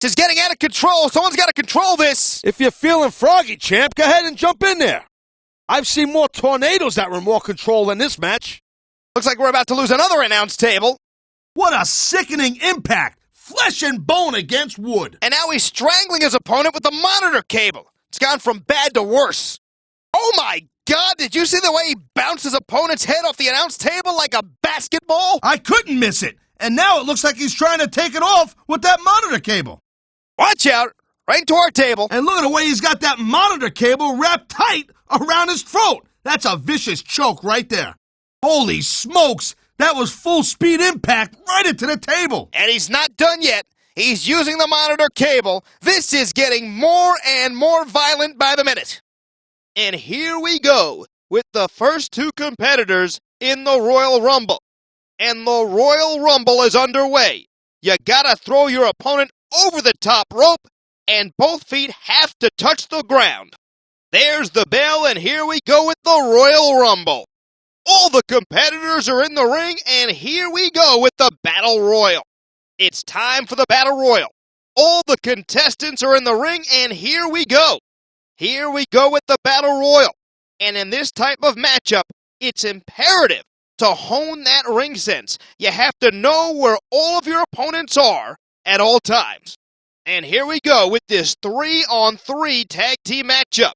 This is getting out of control. Someone's got to control this. If you're feeling froggy, champ, go ahead and jump in there. I've seen more tornadoes that were more control than this match. Looks like we're about to lose another announce table. What a sickening impact. Flesh and bone against wood. And now he's strangling his opponent with the monitor cable. It's gone from bad to worse. Oh my God, did you see the way he bounced his opponent's head off the announce table like a basketball? I couldn't miss it. And now it looks like he's trying to take it off with that monitor cable. Watch out. Right into our table. And look at the way he's got that monitor cable wrapped tight around his throat. That's a vicious choke right there. Holy smokes! That was full speed impact right into the table. And he's not done yet. He's using the monitor cable. This is getting more and more violent by the minute. And here we go with the first two competitors in the Royal Rumble. And the Royal Rumble is underway. You gotta throw your opponent over the top rope, and both feet have to touch the ground. There's the bell, and here we go with the Royal Rumble. All the competitors are in the ring, and here we go with the Battle Royal. It's time for the Battle Royal. All the contestants are in the ring, and here we go. Here we go with the Battle Royal. And in this type of matchup, it's imperative to hone that ring sense. You have to know where all of your opponents are at all times. And here we go with this 3-on-3 tag team matchup.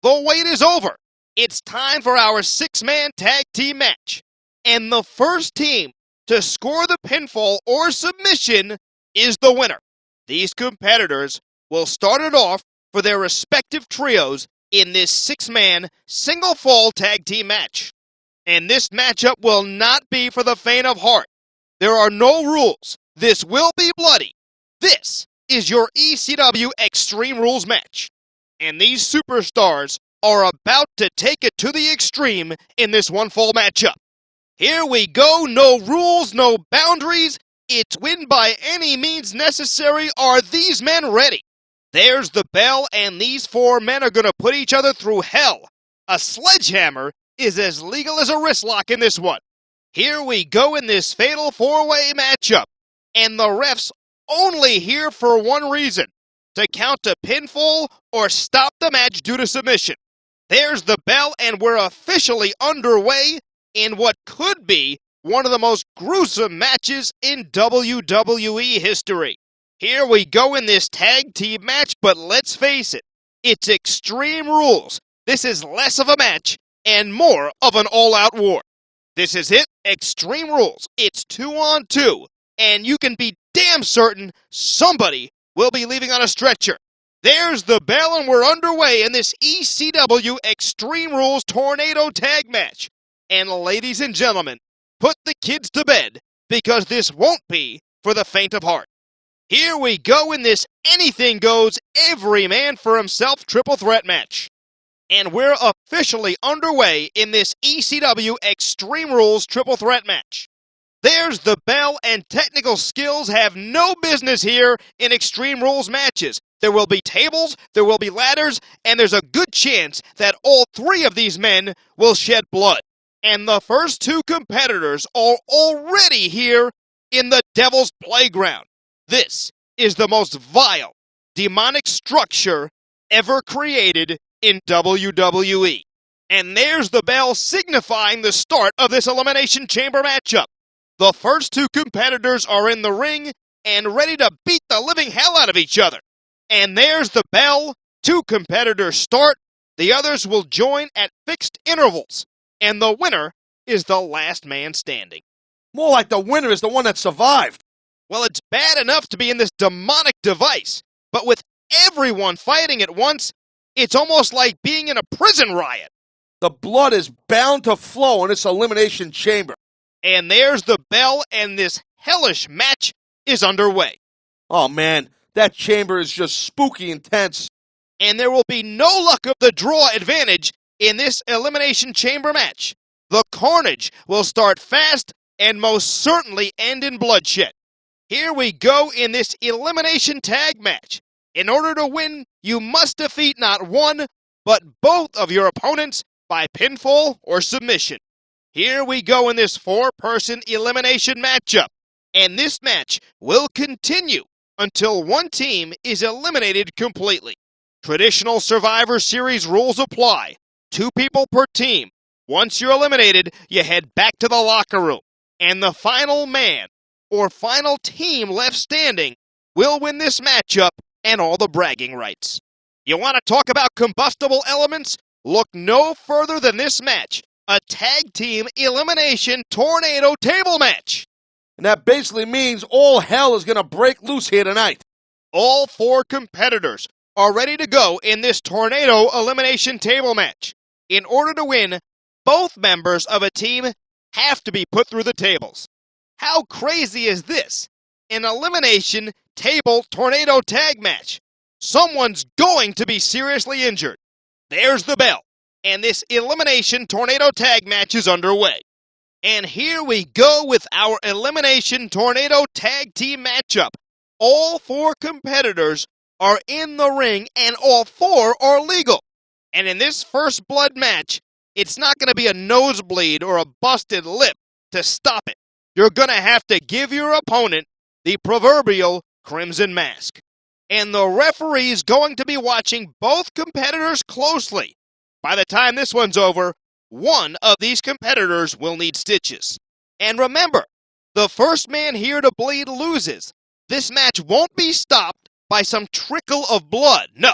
The wait is over. It's time for our 6-man tag team match. And the first team to score the pinfall or submission is the winner. These competitors will start it off for their respective trios in this 6-man single fall tag team match. And this matchup will not be for the faint of heart. There are no rules. This will be bloody. This is your ECW Extreme Rules match. And these superstars are about to take it to the extreme in this one-fall matchup. Here we go, no rules, no boundaries. It's win by any means necessary. Are these men ready? There's the bell, and these 4 men are going to put each other through hell. A sledgehammer is as legal as a wrist lock in this one. Here we go in this fatal 4-way matchup. And the refs only here for one reason: to count a pinfall or stop the match due to submission. There's the bell, and we're officially underway in what could be one of the most gruesome matches in WWE history. Here we go in this tag team match, but let's face it, it's Extreme Rules. This is less of a match and more of an all-out war. This is it, Extreme Rules. It's 2-on-2, and you can be damn certain somebody will be leaving on a stretcher. There's the bell, and we're underway in this ECW Extreme Rules Tornado Tag Match. And ladies and gentlemen, put the kids to bed, because this won't be for the faint of heart. Here we go in this anything goes, every man for himself triple threat match. And we're officially underway in this ECW Extreme Rules triple threat match. There's the bell, and technical skills have no business here in Extreme Rules matches. There will be tables, there will be ladders, and there's a good chance that all 3 of these men will shed blood. And the first 2 competitors are already here in the Devil's Playground. This is the most vile, demonic structure ever created in WWE. And there's the bell signifying the start of this Elimination Chamber matchup. The first 2 competitors are in the ring and ready to beat the living hell out of each other. And there's the bell. 2 competitors start. The others will join at fixed intervals. And the winner is the last man standing. More like the winner is the one that survived. Well, it's bad enough to be in this demonic device, but with everyone fighting at once, it's almost like being in a prison riot. The blood is bound to flow in this Elimination Chamber. And there's the bell, and this hellish match is underway. Oh, man, that chamber is just spooky intense. And there will be no luck of the draw advantage in this Elimination Chamber match. The carnage will start fast and most certainly end in bloodshed. Here we go in this Elimination Tag match. In order to win, you must defeat not one, but both of your opponents by pinfall or submission. Here we go in this 4-person elimination matchup. And this match will continue until one team is eliminated completely. Traditional Survivor Series rules apply. 2 people per team. Once you're eliminated, you head back to the locker room. And the final man or final team left standing will win this matchup and all the bragging rights. You want to talk about combustible elements? Look no further than this match. A tag team elimination tornado table match. And that basically means all hell is going to break loose here tonight. All 4 competitors are ready to go in this tornado elimination table match. In order to win, both members of a team have to be put through the tables. How crazy is this? An elimination table tornado tag match. Someone's going to be seriously injured. There's the bell, and this elimination tornado tag match is underway. And here we go with our elimination tornado tag team matchup. All 4 competitors are in the ring, and all 4 are legal. And in this first blood match, it's not going to be a nosebleed or a busted lip to stop it. You're going to have to give your opponent the proverbial crimson mask. And the referee is going to be watching both competitors closely. By the time this one's over, one of these competitors will need stitches. And remember, the first man here to bleed loses. This match won't be stopped by some trickle of blood. No.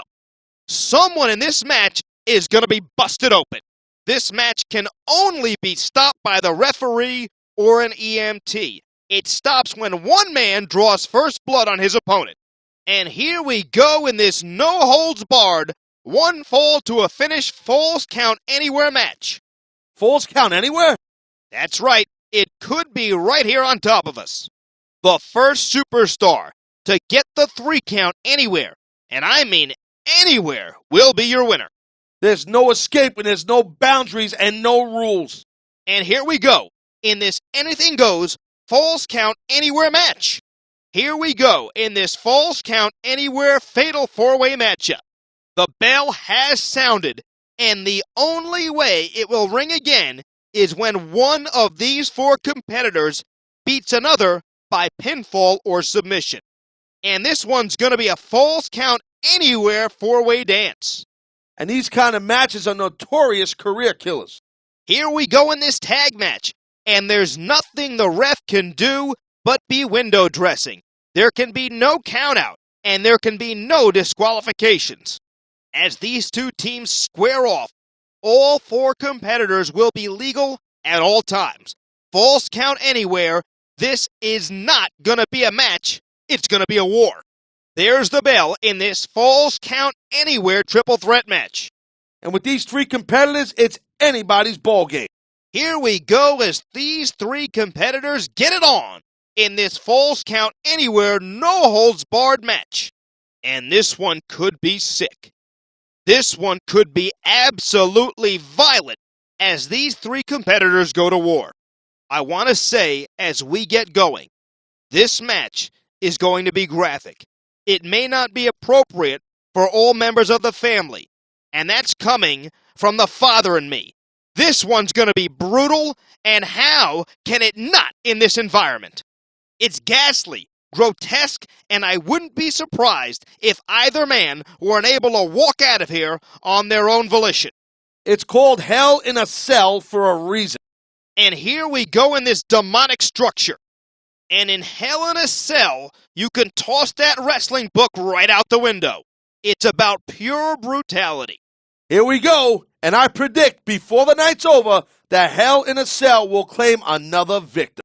Someone in this match is going to be busted open. This match can only be stopped by the referee or an EMT. It stops when one man draws first blood on his opponent. And here we go in this no-holds-barred, one fall to a finish Falls Count Anywhere match. Falls Count Anywhere? That's right. It could be right here on top of us. The first superstar to get the 3 count anywhere, and I mean anywhere, will be your winner. There's no escape and there's no boundaries and no rules. And here we go in this anything goes Falls Count Anywhere match. Here we go in this Falls Count Anywhere fatal 4-way matchup. The bell has sounded, and the only way it will ring again is when one of these 4 competitors beats another by pinfall or submission. And this one's going to be a Falls Count Anywhere 4-way dance. And these kind of matches are notorious career killers. Here we go in this tag match, and there's nothing the ref can do but be window dressing. There can be no countout, and there can be no disqualifications. As these 2 teams square off, all 4 competitors will be legal at all times. Falls Count Anywhere, this is not going to be a match, it's going to be a war. There's the bell in this Falls Count Anywhere triple threat match. And with these 3 competitors, it's anybody's ballgame. Here we go as these 3 competitors get it on in this Falls Count Anywhere no-holds-barred match. And this one could be sick. This one could be absolutely violent as these 3 competitors go to war. I want to say, as we get going, this match is going to be graphic. It may not be appropriate for all members of the family, and that's coming from the father in me. This one's going to be brutal, and how can it not in this environment? It's ghastly, grotesque, and I wouldn't be surprised if either man were unable to walk out of here on their own volition. It's called Hell in a Cell for a reason. And here we go in this demonic structure. And in Hell in a Cell, you can toss that wrestling book right out the window. It's about pure brutality. Here we go, and I predict before the night's over that Hell in a Cell will claim another victim.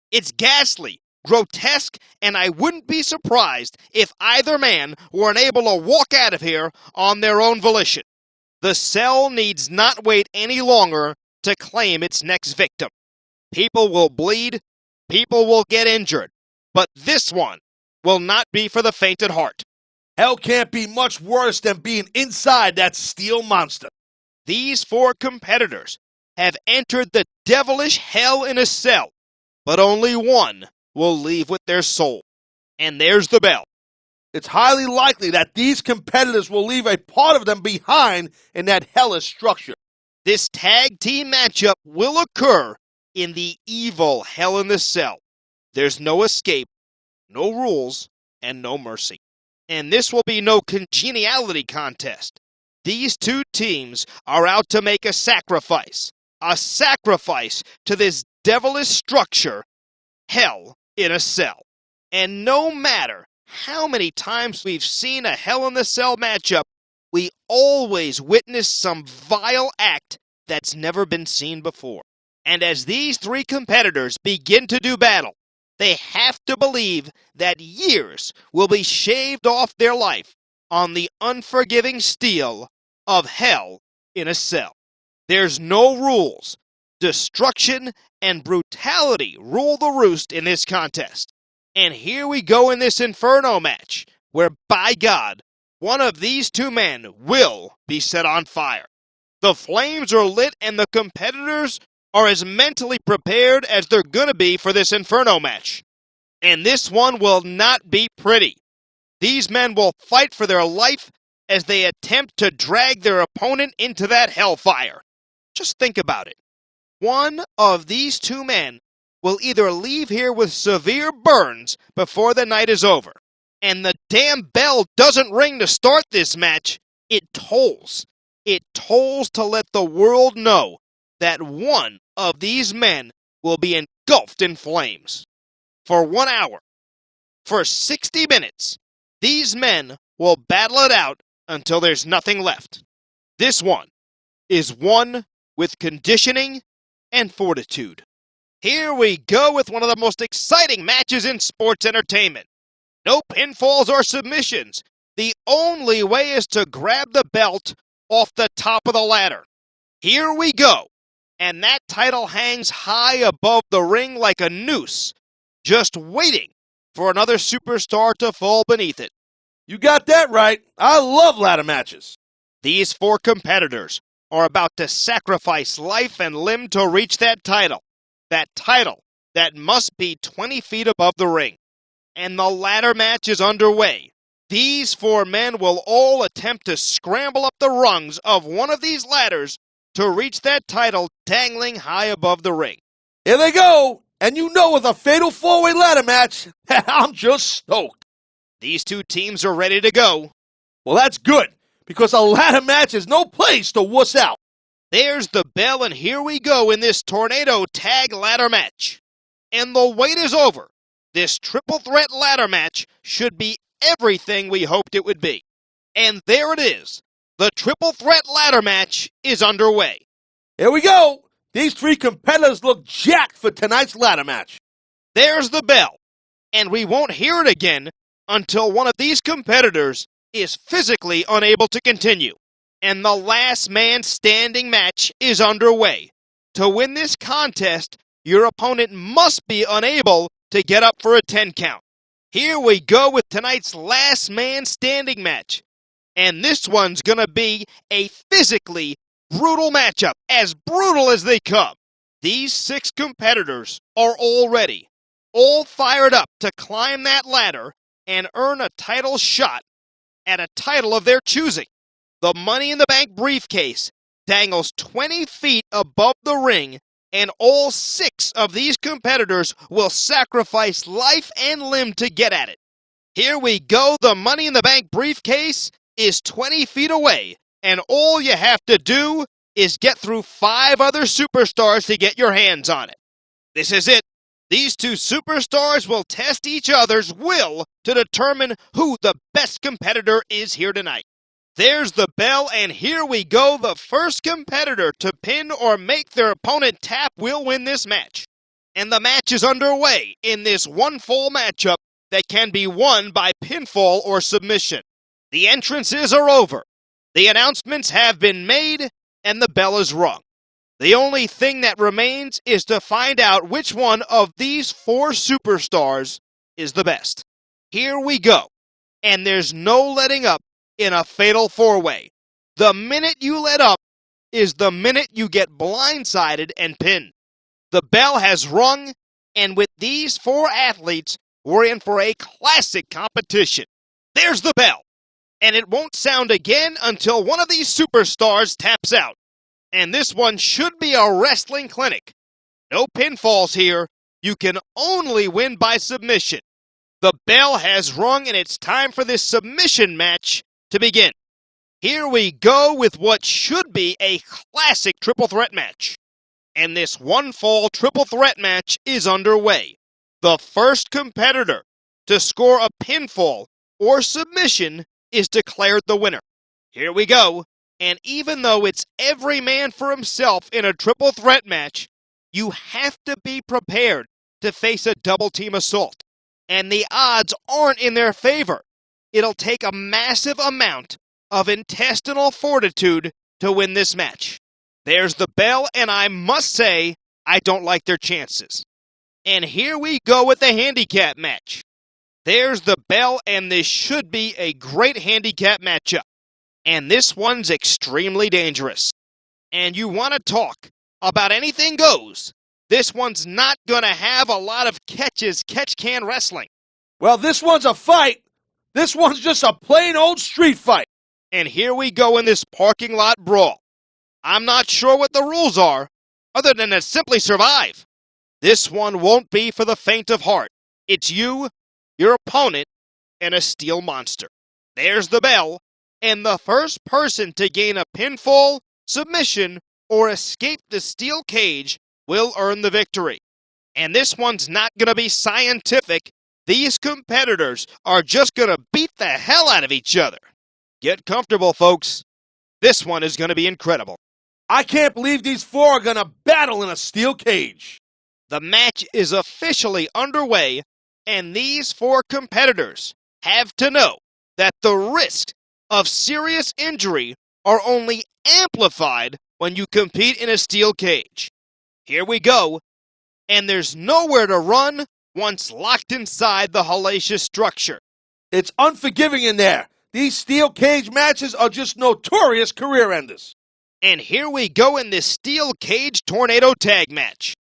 It's ghastly, grotesque, and I wouldn't be surprised if either man were unable to walk out of here on their own volition. The cell needs not wait any longer to claim its next victim. People will bleed, people will get injured, but this one will not be for the faint at heart. Hell can't be much worse than being inside that steel monster. These 4 competitors have entered the devilish Hell in a Cell, but only one will leave with their soul. And there's the bell. It's highly likely that these competitors will leave a part of them behind in that hellish structure. This tag team matchup will occur in the evil Hell in the Cell. There's no escape, no rules, and no mercy. And this will be no congeniality contest. These 2 teams are out to make a sacrifice to this devilish structure, Hell in a Cell. And no matter how many times we've seen a Hell in the Cell matchup, we always witness some vile act that's never been seen before. And as these 3 competitors begin to do battle, they have to believe that years will be shaved off their life on the unforgiving steel of Hell in a Cell. There's no rules, destruction, and brutality rule the roost in this contest. And here we go in this Inferno match, where, by God, one of these two men will be set on fire. The flames are lit and the competitors are as mentally prepared as they're gonna be for this Inferno match. And this one will not be pretty. These men will fight for their life as they attempt to drag their opponent into that hellfire. Just think about it. One of these two men will either leave here with severe burns before the night is over. And the damn bell doesn't ring to start this match. It tolls. It tolls to let the world know that one of these men will be engulfed in flames. For 1 hour, for 60 minutes, these men will battle it out until there's nothing left. This one is one with conditioning and fortitude. Here we go with one of the most exciting matches in sports entertainment. No pinfalls or submissions. The only way is to grab the belt off the top of the ladder. Here we go. And that title hangs high above the ring like a noose, just waiting for another superstar to fall beneath it. You got that right. I love ladder matches. These four competitors are about to sacrifice life and limb to reach that title. That title that must be 20 feet above the ring. And the ladder match is underway. These four men will all attempt to scramble up the rungs of one of these ladders to reach that title dangling high above the ring. Here they go. And you know, with a fatal four-way ladder match, I'm just stoked. These two teams are ready to go. Well, that's good, because a ladder match is no place to wuss out. There's the bell, and here we go in this tornado tag ladder match. And the wait is over. This triple threat ladder match should be everything we hoped it would be. And there it is. The triple threat ladder match is underway. Here we go. These three competitors look jacked for tonight's ladder match. There's the bell. And we won't hear it again until one of these competitors is physically unable to continue. And the last man standing match is underway. To win this contest, your opponent must be unable to get up for a 10 count. Here we go with tonight's last man standing match. And this one's gonna be a physically brutal matchup, as brutal as they come. These 6 competitors are all ready, all fired up to climb that ladder and earn a title shot at a title of their choosing. The Money in the Bank briefcase dangles 20 feet above the ring, and all 6 of these competitors will sacrifice life and limb to get at it. Here we go. The Money in the Bank briefcase is 20 feet away, and all you have to do is get through 5 other superstars to get your hands on it. This is it. These two superstars will test each other's will to determine who the best competitor is here tonight. There's the bell, and here we go. The first competitor to pin or make their opponent tap will win this match. And the match is underway in this one-fall matchup that can be won by pinfall or submission. The entrances are over. The announcements have been made, and the bell is rung. The only thing that remains is to find out which one of these 4 superstars is the best. Here we go. And there's no letting up in a fatal 4-way. The minute you let up is the minute you get blindsided and pinned. The bell has rung, and with these 4 athletes, we're in for a classic competition. There's the bell. And it won't sound again until one of these superstars taps out. And this one should be a wrestling clinic. No pinfalls here. You can only win by submission. The bell has rung, and it's time for this submission match to begin. Here we go with what should be a classic triple threat match. And this one-fall triple threat match is underway. The first competitor to score a pinfall or submission is declared the winner. Here we go. And even though it's every man for himself in a triple threat match, you have to be prepared to face a double team assault. And the odds aren't in their favor. It'll take a massive amount of intestinal fortitude to win this match. There's the bell, and I must say, I don't like their chances. And here we go with the handicap match. There's the bell, and this should be a great handicap matchup. And this one's extremely dangerous. And you want to talk about anything goes, this one's not going to have a lot of catches, catch-can wrestling. Well, this one's a fight. This one's just a plain old street fight. And here we go in this parking lot brawl. I'm not sure what the rules are, other than to simply survive. This one won't be for the faint of heart. It's you, your opponent, and a steel monster. There's the bell, and the first person to gain a pinfall, submission, or escape the steel cage will earn the victory. And this one's not going to be scientific. These competitors are just going to beat the hell out of each other. Get comfortable, folks. This one is going to be incredible. I can't believe these four are going to battle in a steel cage. The match is officially underway, and these four competitors have to know that the risks of serious injury are only amplified when you compete in a steel cage. Here we go, and there's nowhere to run once locked inside the hellacious structure. It's unforgiving in there. These steel cage matches are just notorious career enders. And here we go in this steel cage tornado tag match.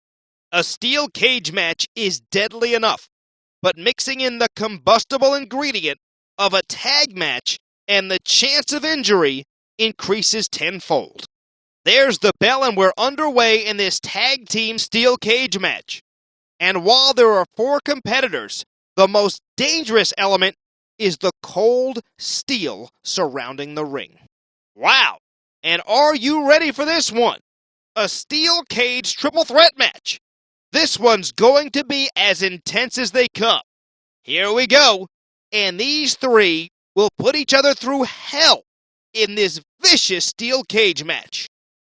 A steel cage match is deadly enough, but mixing in the combustible ingredient of a tag match and the chance of injury increases tenfold. There's the bell, and we're underway in this tag team steel cage match. And while there are four competitors, the most dangerous element is the cold steel surrounding the ring. Wow! And are you ready for this one? A steel cage triple threat match. This one's going to be as intense as they come. Here we go. And these three will put each other through hell in this vicious steel cage match.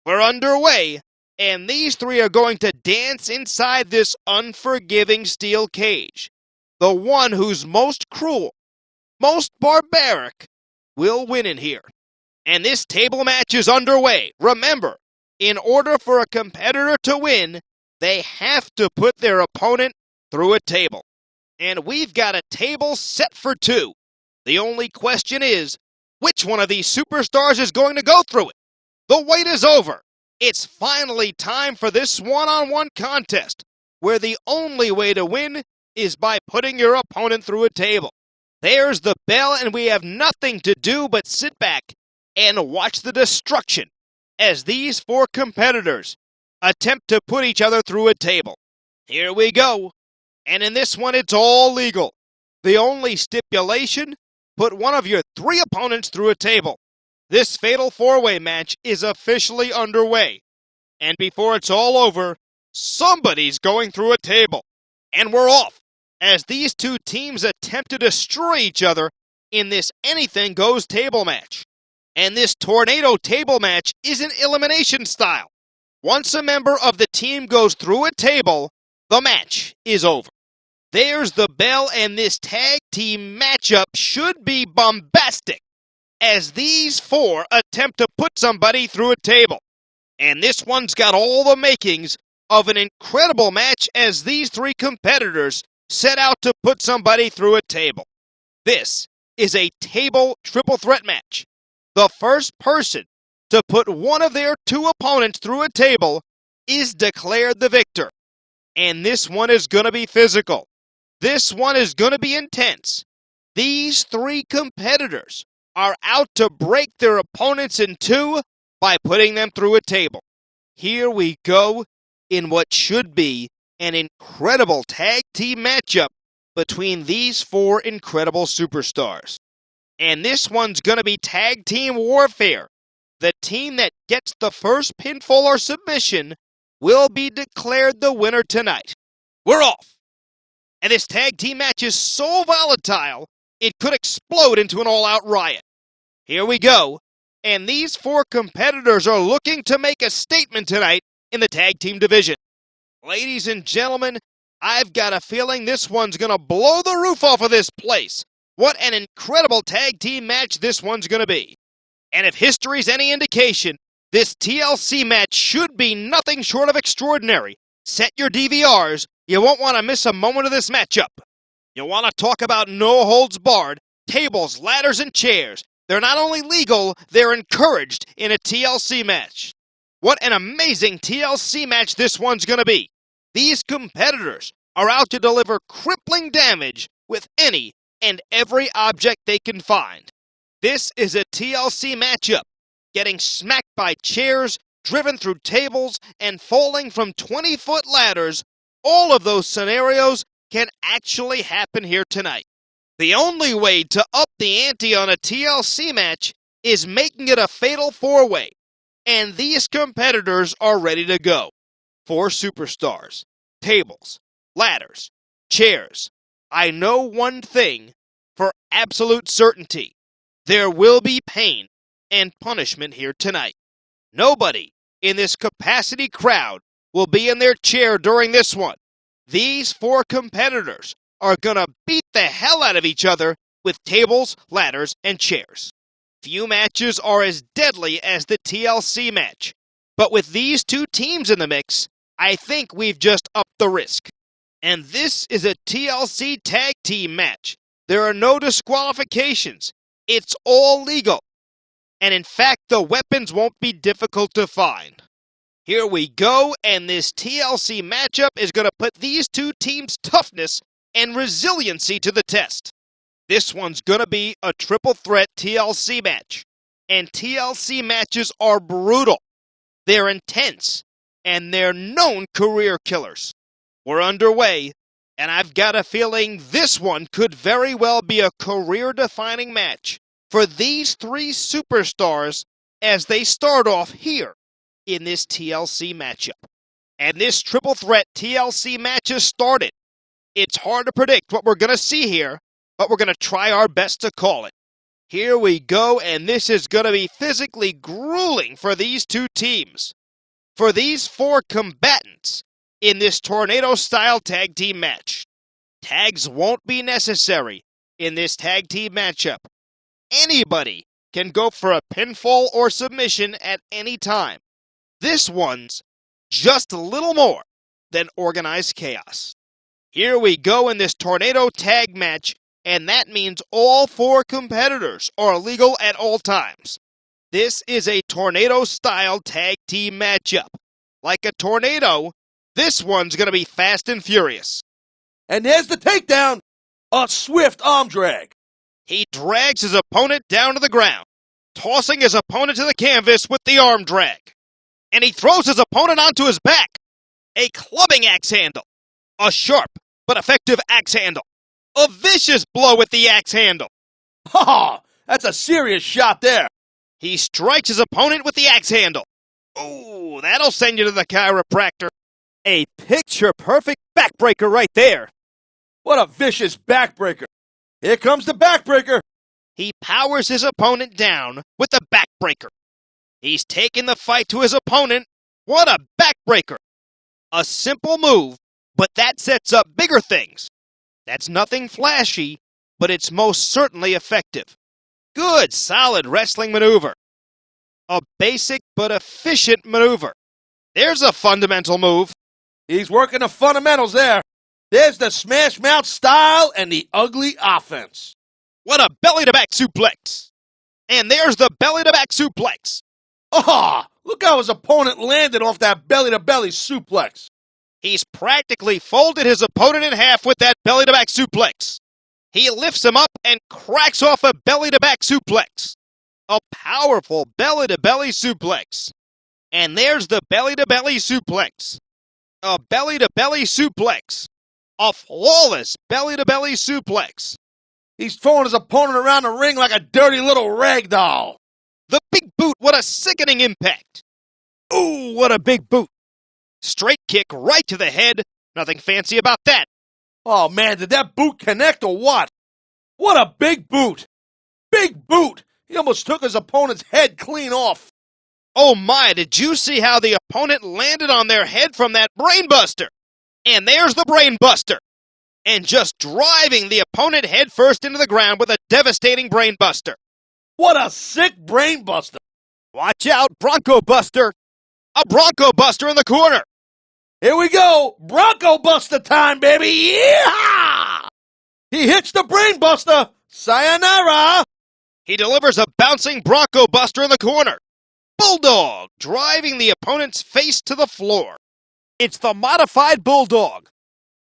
We're underway, and these three are going to dance inside this unforgiving steel cage. The one who's most cruel, most barbaric, will win in here. And this table match is underway. Remember, in order for a competitor to win, they have to put their opponent through a table. And we've got a table set for two. The only question is, which one of these superstars is going to go through it? The wait is over. It's finally time for this one-on-one contest, where the only way to win is by putting your opponent through a table. There's the bell, and we have nothing to do but sit back and watch the destruction as these four competitors attempt to put each other through a table. Here we go. And in this one, it's all legal. The only stipulation, put one of your three opponents through a table. This fatal four-way match is officially underway. And before it's all over, somebody's going through a table. And we're off, as these two teams attempt to destroy each other in this anything-goes table match. And this tornado table match isn't elimination style. Once a member of the team goes through a table, the match is over. There's the bell, and this tag team matchup should be bombastic, as these four attempt to put somebody through a table. And this one's got all the makings of an incredible match, as these three competitors set out to put somebody through a table. This is a table triple threat match. The first person to put one of their two opponents through a table is declared the victor. And this one is going to be physical. This one is going to be intense. These three competitors are out to break their opponents in two by putting them through a table. Here we go in what should be an incredible tag team matchup between these four incredible superstars. And this one's going to be tag team warfare. The team that gets the first pinfall or submission will be declared the winner tonight. We're off. And this tag team match is so volatile, it could explode into an all-out riot. Here we go. And these four competitors are looking to make a statement tonight in the tag team division. Ladies and gentlemen, I've got a feeling this one's going to blow the roof off of this place. What an incredible tag team match this one's going to be. And if history's any indication, This TLC match should be nothing short of extraordinary. Set your DVRs. You won't want to miss a moment of this matchup. You want to talk about no holds barred, tables, ladders, and chairs. They're not only legal, they're encouraged in a TLC match. What an amazing TLC match this one's going to be. These competitors are out to deliver crippling damage with any and every object they can find. This is a TLC matchup. Getting smacked by chairs, driven through tables, and falling from 20-foot ladders, all of those scenarios can actually happen here tonight. The only way to up the ante on a TLC match is making it a fatal four-way, and these competitors are ready to go. 4 superstars, tables, ladders, chairs. I know one thing for absolute certainty. There will be pain and punishment here tonight. Nobody in this capacity crowd will be in their chair during this one. These 4 competitors are gonna beat the hell out of each other with tables, ladders, and chairs. Few matches are as deadly as the TLC match, but with these 2 teams in the mix, I think we've just upped the risk. And this is a TLC tag team match. There are no disqualifications. It's all legal. And in fact, the weapons won't be difficult to find. Here we go, and this TLC matchup is going to put these 2 teams' toughness and resiliency to the test. This one's going to be a triple threat TLC match. And TLC matches are brutal. They're intense, and they're known career killers. We're underway, and I've got a feeling this one could very well be a career-defining match for these 3 superstars as they start off here in this TLC matchup. And this triple threat TLC match has started. It's hard to predict what we're going to see here, but we're going to try our best to call it. Here we go, and this is going to be physically grueling for these 2 teams. For these 4 combatants in this tornado-style tag team match. Tags won't be necessary in this tag team matchup. Anybody can go for a pinfall or submission at any time. This one's just a little more than organized chaos. Here we go in this tornado tag match, and that means all 4 competitors are legal at all times. This is a tornado-style tag team matchup. Like a tornado, this one's going to be fast and furious. And there's the takedown. A swift arm drag. He drags his opponent down to the ground, tossing his opponent to the canvas with the arm drag. And he throws his opponent onto his back. A clubbing axe handle. A sharp but effective axe handle. A vicious blow with the axe handle. Ha! That's a serious shot there. He strikes his opponent with the axe handle. Ooh, that'll send you to the chiropractor. A picture-perfect backbreaker right there. What a vicious backbreaker. Here comes the backbreaker. He powers his opponent down with the backbreaker. He's taking the fight to his opponent. What a backbreaker. A simple move, but that sets up bigger things. That's nothing flashy, but it's most certainly effective. Good, solid wrestling maneuver. A basic but efficient maneuver. There's a fundamental move. He's working the fundamentals there. There's the smash mouth style and the ugly offense. What a belly-to-back suplex. And there's the belly-to-back suplex. Ah, look how his opponent landed off that belly-to-belly suplex. He's practically folded his opponent in half with that belly-to-back suplex. He lifts him up and cracks off a belly-to-back suplex. A powerful belly-to-belly suplex. And there's the belly-to-belly suplex. A belly-to-belly suplex. A flawless belly-to-belly suplex. He's throwing his opponent around the ring like a dirty little rag doll. The big boot, what a sickening impact. Ooh, what a big boot. Straight kick right to the head. Nothing fancy about that. Oh, man, did that boot connect or what? What a big boot. Big boot. He almost took his opponent's head clean off. Oh, my, did you see how the opponent landed on their head from that brainbuster? And there's the brainbuster. And just driving the opponent head first into the ground with a devastating brainbuster. What a sick brainbuster. Watch out, Bronco Buster. A Bronco Buster in the corner. Here we go. Bronco Buster time, baby. Yeah! He hits the Brain Buster. Sayonara. He delivers a bouncing Bronco Buster in the corner. Bulldog driving the opponent's face to the floor. It's the modified Bulldog.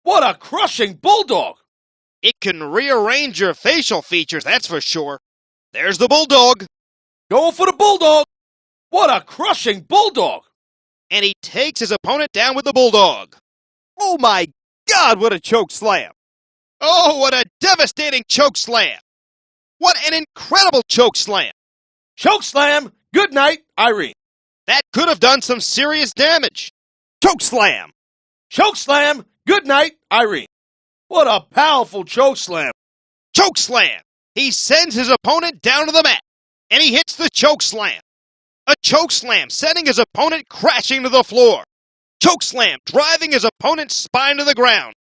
What a crushing Bulldog. It can rearrange your facial features, that's for sure. There's the Bulldog. Going for the Bulldog. What a crushing Bulldog. And he takes his opponent down with the Bulldog. Oh my God, what a choke slam. Oh, what a devastating choke slam. What an incredible choke slam. Choke slam. Good night, Irene. That could have done some serious damage. Choke slam. Choke slam. Good night, Irene. What a powerful choke slam. Choke slam. He sends his opponent down to the mat, and he hits the choke slam. A choke slam sending his opponent crashing to the floor. Choke slam driving his opponent's spine to the ground.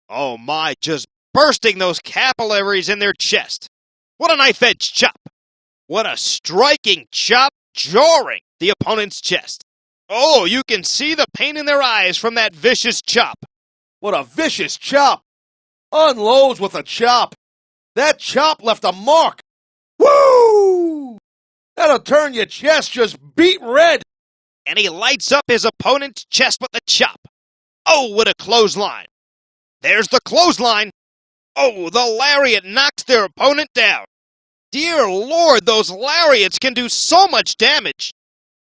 Oh my, just bursting those capillaries in their chest. What a knife-edge chop. What a striking chop, jarring the opponent's chest. Oh, you can see the pain in their eyes from that vicious chop. What a vicious chop. Unloads with a chop. That chop left a mark. Woo! That'll turn your chest just beet red. And he lights up his opponent's chest with the chop. Oh, what a clothesline. There's the clothesline. Oh, the lariat knocks their opponent down. Dear Lord, those lariats can do so much damage.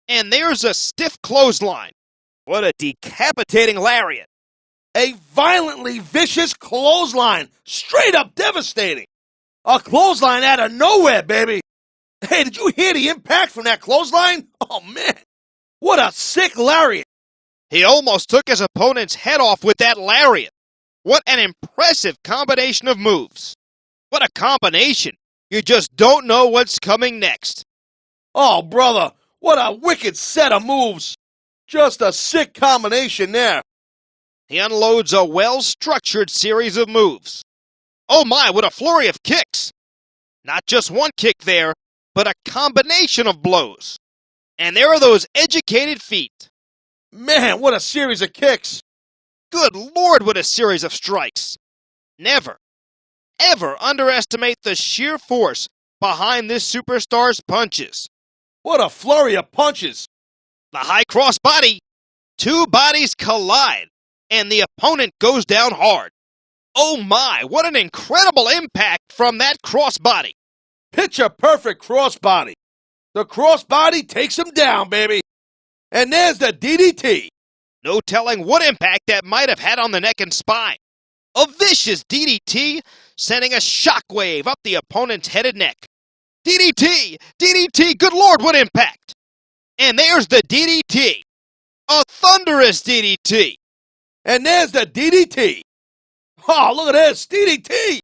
And there's a stiff clothesline. What a decapitating lariat. A violently vicious clothesline. Straight up devastating. A clothesline out of nowhere, baby. Hey, did you hear the impact from that clothesline? Oh, man. What a sick lariat. He almost took his opponent's head off with that lariat. What an impressive combination of moves. What a combination. You just don't know what's coming next. Oh, brother, what a wicked set of moves. Just a sick combination there. He unloads a well-structured series of moves. Oh my, what a flurry of kicks. Not just one kick there, but a combination of blows. And there are those educated feet. Man, what a series of kicks. Good Lord, what a series of strikes. Never, ever underestimate the sheer force behind this superstar's punches. What a flurry of punches. The high cross body. Two bodies collide, and the opponent goes down hard. Oh my, what an incredible impact from that crossbody. Picture perfect crossbody. The crossbody takes him down, baby. And there's the DDT. No telling what impact that might have had on the neck and spine. A vicious DDT sending a shockwave up the opponent's head and neck. DDT! DDT! Good Lord, what impact! And there's the DDT. A thunderous DDT. And there's the DDT. Oh, look at this, DDT.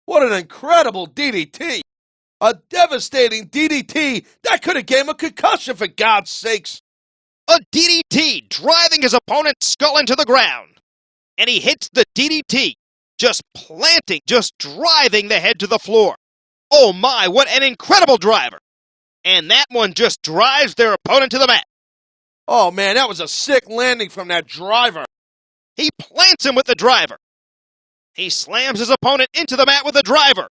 What an incredible DDT. A devastating DDT that could have gave him a concussion, for God's sakes. A DDT driving his opponent's skull into the ground. And he hits the DDT, just planting, just driving the head to the floor. Oh my, what an incredible driver. And that one just drives their opponent to the mat. Oh man, that was a sick landing from that driver. He plants him with the driver. He slams his opponent into the mat with a driver.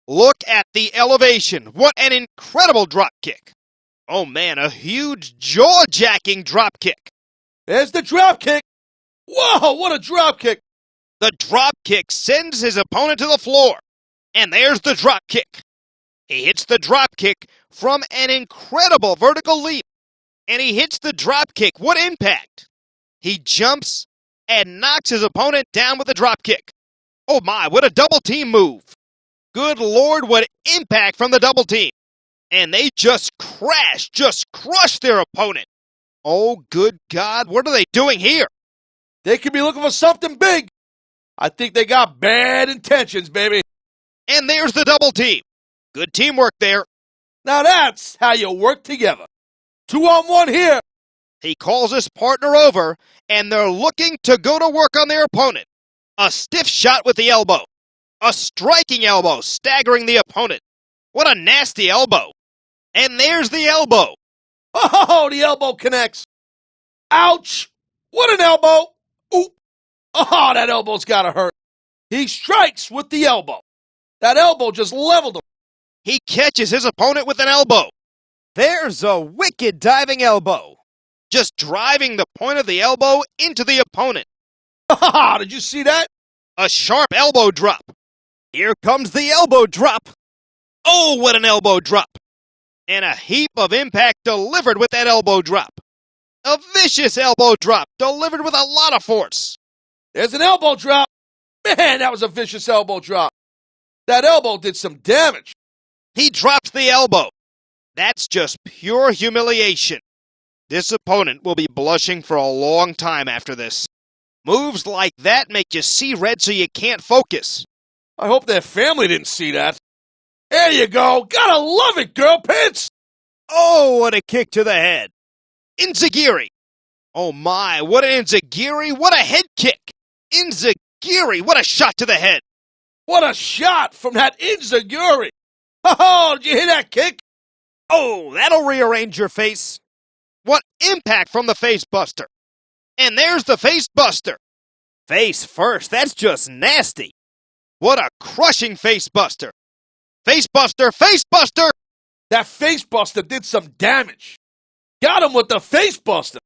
Look at the elevation. What an incredible drop kick. Oh man, a huge jaw-jacking drop kick. There's the drop kick. Whoa, what a drop kick. The drop kick sends his opponent to the floor. And there's the drop kick. He hits the drop kick from an incredible vertical leap. And he hits the drop kick. What impact. He jumps and knocks his opponent down with the drop kick. Oh my, what a double team move. Good Lord, what impact from the double team. And they just crash, just crush their opponent. Oh, good God, what are they doing here? They could be looking for something big. I think they got bad intentions, baby. And there's the double team. Good teamwork there. Now that's how you work together. 2-on-1 here. He calls his partner over, and they're looking to go to work on their opponent. A stiff shot with the elbow. A striking elbow, staggering the opponent. What a nasty elbow. And there's the elbow. Oh, the elbow connects. Ouch! What an elbow! Ooh! Oh, that elbow's gotta hurt. He strikes with the elbow. That elbow just leveled him. He catches his opponent with an elbow. There's a wicked diving elbow. Just driving the point of the elbow into the opponent. Did you see that? A sharp elbow drop. Here comes the elbow drop. Oh, what an elbow drop. And a heap of impact delivered with that elbow drop. A vicious elbow drop delivered with a lot of force. There's an elbow drop. Man, that was a vicious elbow drop. That elbow did some damage. He drops the elbow. That's just pure humiliation. This opponent will be blushing for a long time after this. Moves like that make you see red so you can't focus. I hope their family didn't see that. There you go. Gotta love it, girl pants. Oh, what a kick to the head. Enziguri. Oh my, what an Enziguri. What a head kick. Enziguri, what a shot to the head. What a shot from that Enziguri. Oh, did you hear that kick? Oh, that'll rearrange your face. What impact from the face buster. And there's the face buster. Face first, that's just nasty. What a crushing face buster. Face buster, face buster. That face buster did some damage. Got him with the face buster.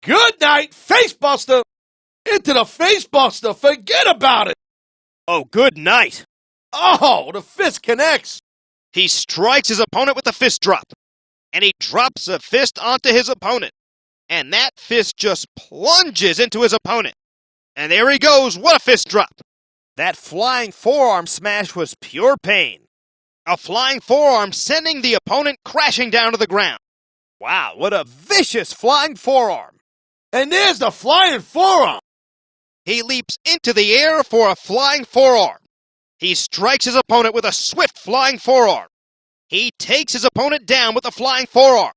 Good night, face buster. Into the face buster. Forget about it. Oh, good night. Oh, the fist connects. He strikes his opponent with a fist drop. And he drops a fist onto his opponent. And that fist just plunges into his opponent. And there he goes. What a fist drop. That flying forearm smash was pure pain. A flying forearm sending the opponent crashing down to the ground. Wow, what a vicious flying forearm. And there's the flying forearm. He leaps into the air for a flying forearm. He strikes his opponent with a swift flying forearm. He takes his opponent down with a flying forearm.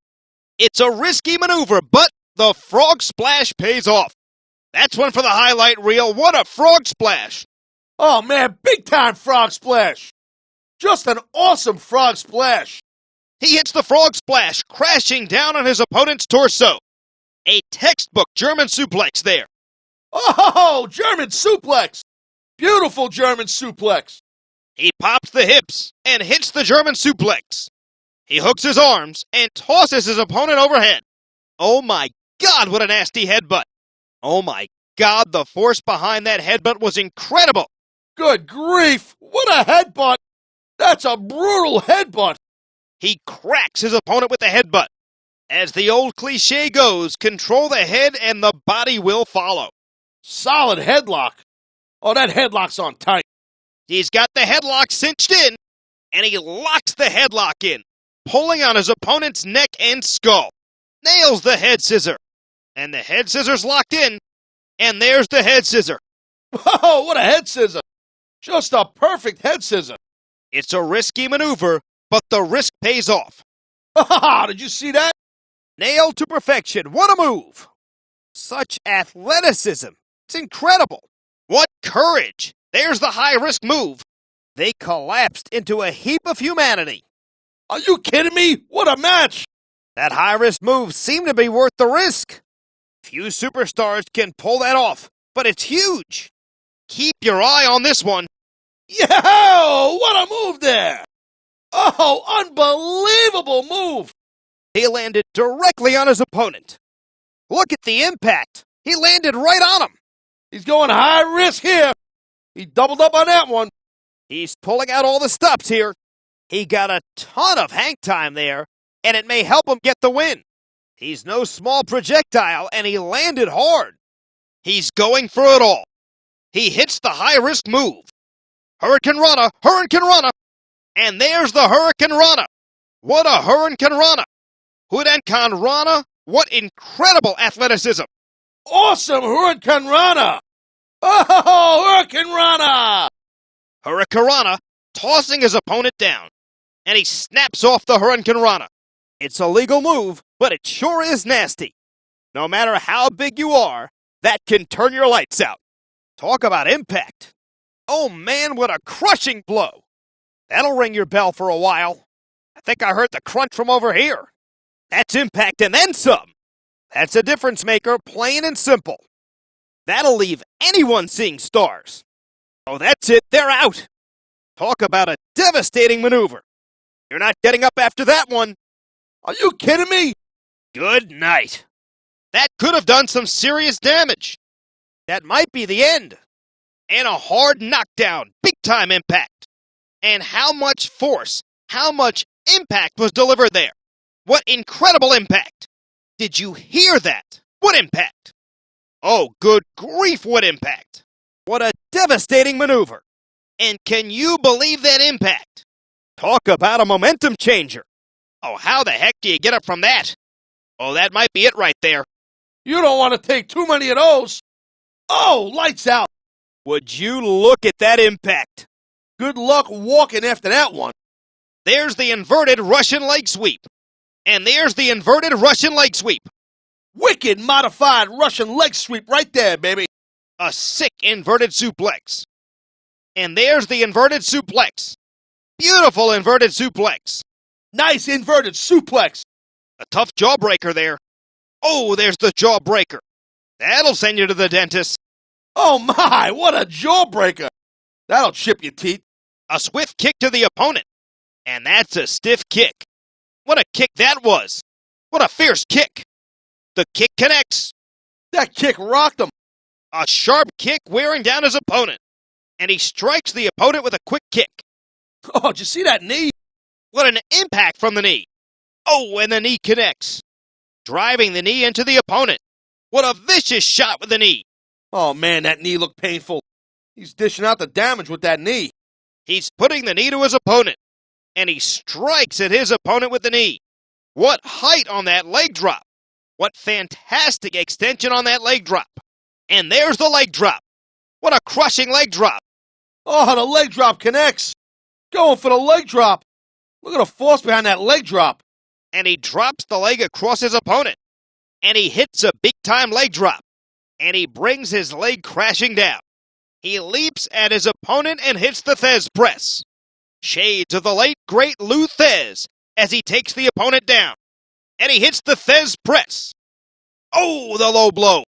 It's a risky maneuver, but the frog splash pays off. That's one for the highlight reel. What a frog splash. Oh, man, big time frog splash. Just an awesome frog splash. He hits the frog splash, crashing down on his opponent's torso. A textbook German suplex there. Oh, German suplex. Beautiful German suplex. He pops the hips and hits the German suplex. He hooks his arms and tosses his opponent overhead. Oh my God, what a nasty headbutt. Oh my God, the force behind that headbutt was incredible. Good grief, what a headbutt. That's a brutal headbutt. He cracks his opponent with the headbutt. As the old cliche goes, control the head and the body will follow. Solid headlock. Oh, that headlock's on tight. He's got the headlock cinched in, and he locks the headlock in, pulling on his opponent's neck and skull. Nails the head scissor. And the head scissor's locked in, and there's the head scissor. Whoa, what a head scissor. Just a perfect head scissor. It's a risky maneuver, but the risk pays off. Did you see that? Nailed to perfection. What a move. Such athleticism. It's incredible. What courage. There's the high-risk move. They collapsed into a heap of humanity. Are you kidding me? What a match. That high-risk move seemed to be worth the risk. Few superstars can pull that off, but it's huge. Keep your eye on this one. Yo, what a move there. Oh, unbelievable move. He landed directly on his opponent. Look at the impact. He landed right on him. He's going high risk here. He doubled up on that one. He's pulling out all the stops here. He got a ton of hang time there, and it may help him get the win. He's no small projectile, and he landed hard. He's going for it all. He hits the high-risk move. Hurricane Rana, Hurricane Rana. And there's the Hurricane Rana. What a Hurricane Rana. Hurricane Rana, what incredible athleticism. Awesome Hurricane Rana. Oh, Hurricane Rana. Hurricane Rana tossing his opponent down. And he snaps off the Hurricane Rana. It's a legal move, but it sure is nasty. No matter how big you are, that can turn your lights out. Talk about impact. Oh man, what a crushing blow. That'll ring your bell for a while. I think I heard the crunch from over here. That's impact and then some. That's a difference maker, plain and simple. That'll leave anyone seeing stars. Oh, that's it. They're out. Talk about a devastating maneuver. You're not getting up after that one. Are you kidding me? Good night. That could have done some serious damage. That might be the end. And a hard knockdown, big-time impact. And how much force, how much impact was delivered there. What incredible impact. Did you hear that? What impact? Oh, good grief, what impact. What a devastating maneuver. And can you believe that impact? Talk about a momentum changer. Oh, how the heck do you get up from that? Oh, that might be it right there. You don't want to take too many of those. Oh, lights out. Would you look at that impact? Good luck walking after that one. There's the inverted Russian leg sweep. And there's the inverted Russian leg sweep. Wicked modified Russian leg sweep right there, baby. A sick inverted suplex. And there's the inverted suplex. Beautiful inverted suplex. Nice inverted suplex. A tough jawbreaker there. Oh, there's the jawbreaker. That'll send you to the dentist. Oh my, what a jawbreaker. That'll chip your teeth. A swift kick to the opponent. And that's a stiff kick. What a kick that was. What a fierce kick. The kick connects. That kick rocked him. A sharp kick wearing down his opponent. And he strikes the opponent with a quick kick. Oh, did you see that knee? What an impact from the knee. Oh, and the knee connects. Driving the knee into the opponent. What a vicious shot with the knee. Oh man, that knee looked painful. He's dishing out the damage with that knee. He's putting the knee to his opponent. And he strikes at his opponent with the knee. What height on that leg drop. What fantastic extension on that leg drop. And there's the leg drop. What a crushing leg drop. Oh, the leg drop connects. Going for the leg drop. Look at the force behind that leg drop. And he drops the leg across his opponent. And he hits a big-time leg drop. And he brings his leg crashing down. He leaps at his opponent and hits the Thez press. Shades of the late, great Lou Thez as he takes the opponent down. And he hits the Thez press. Oh, the low blow.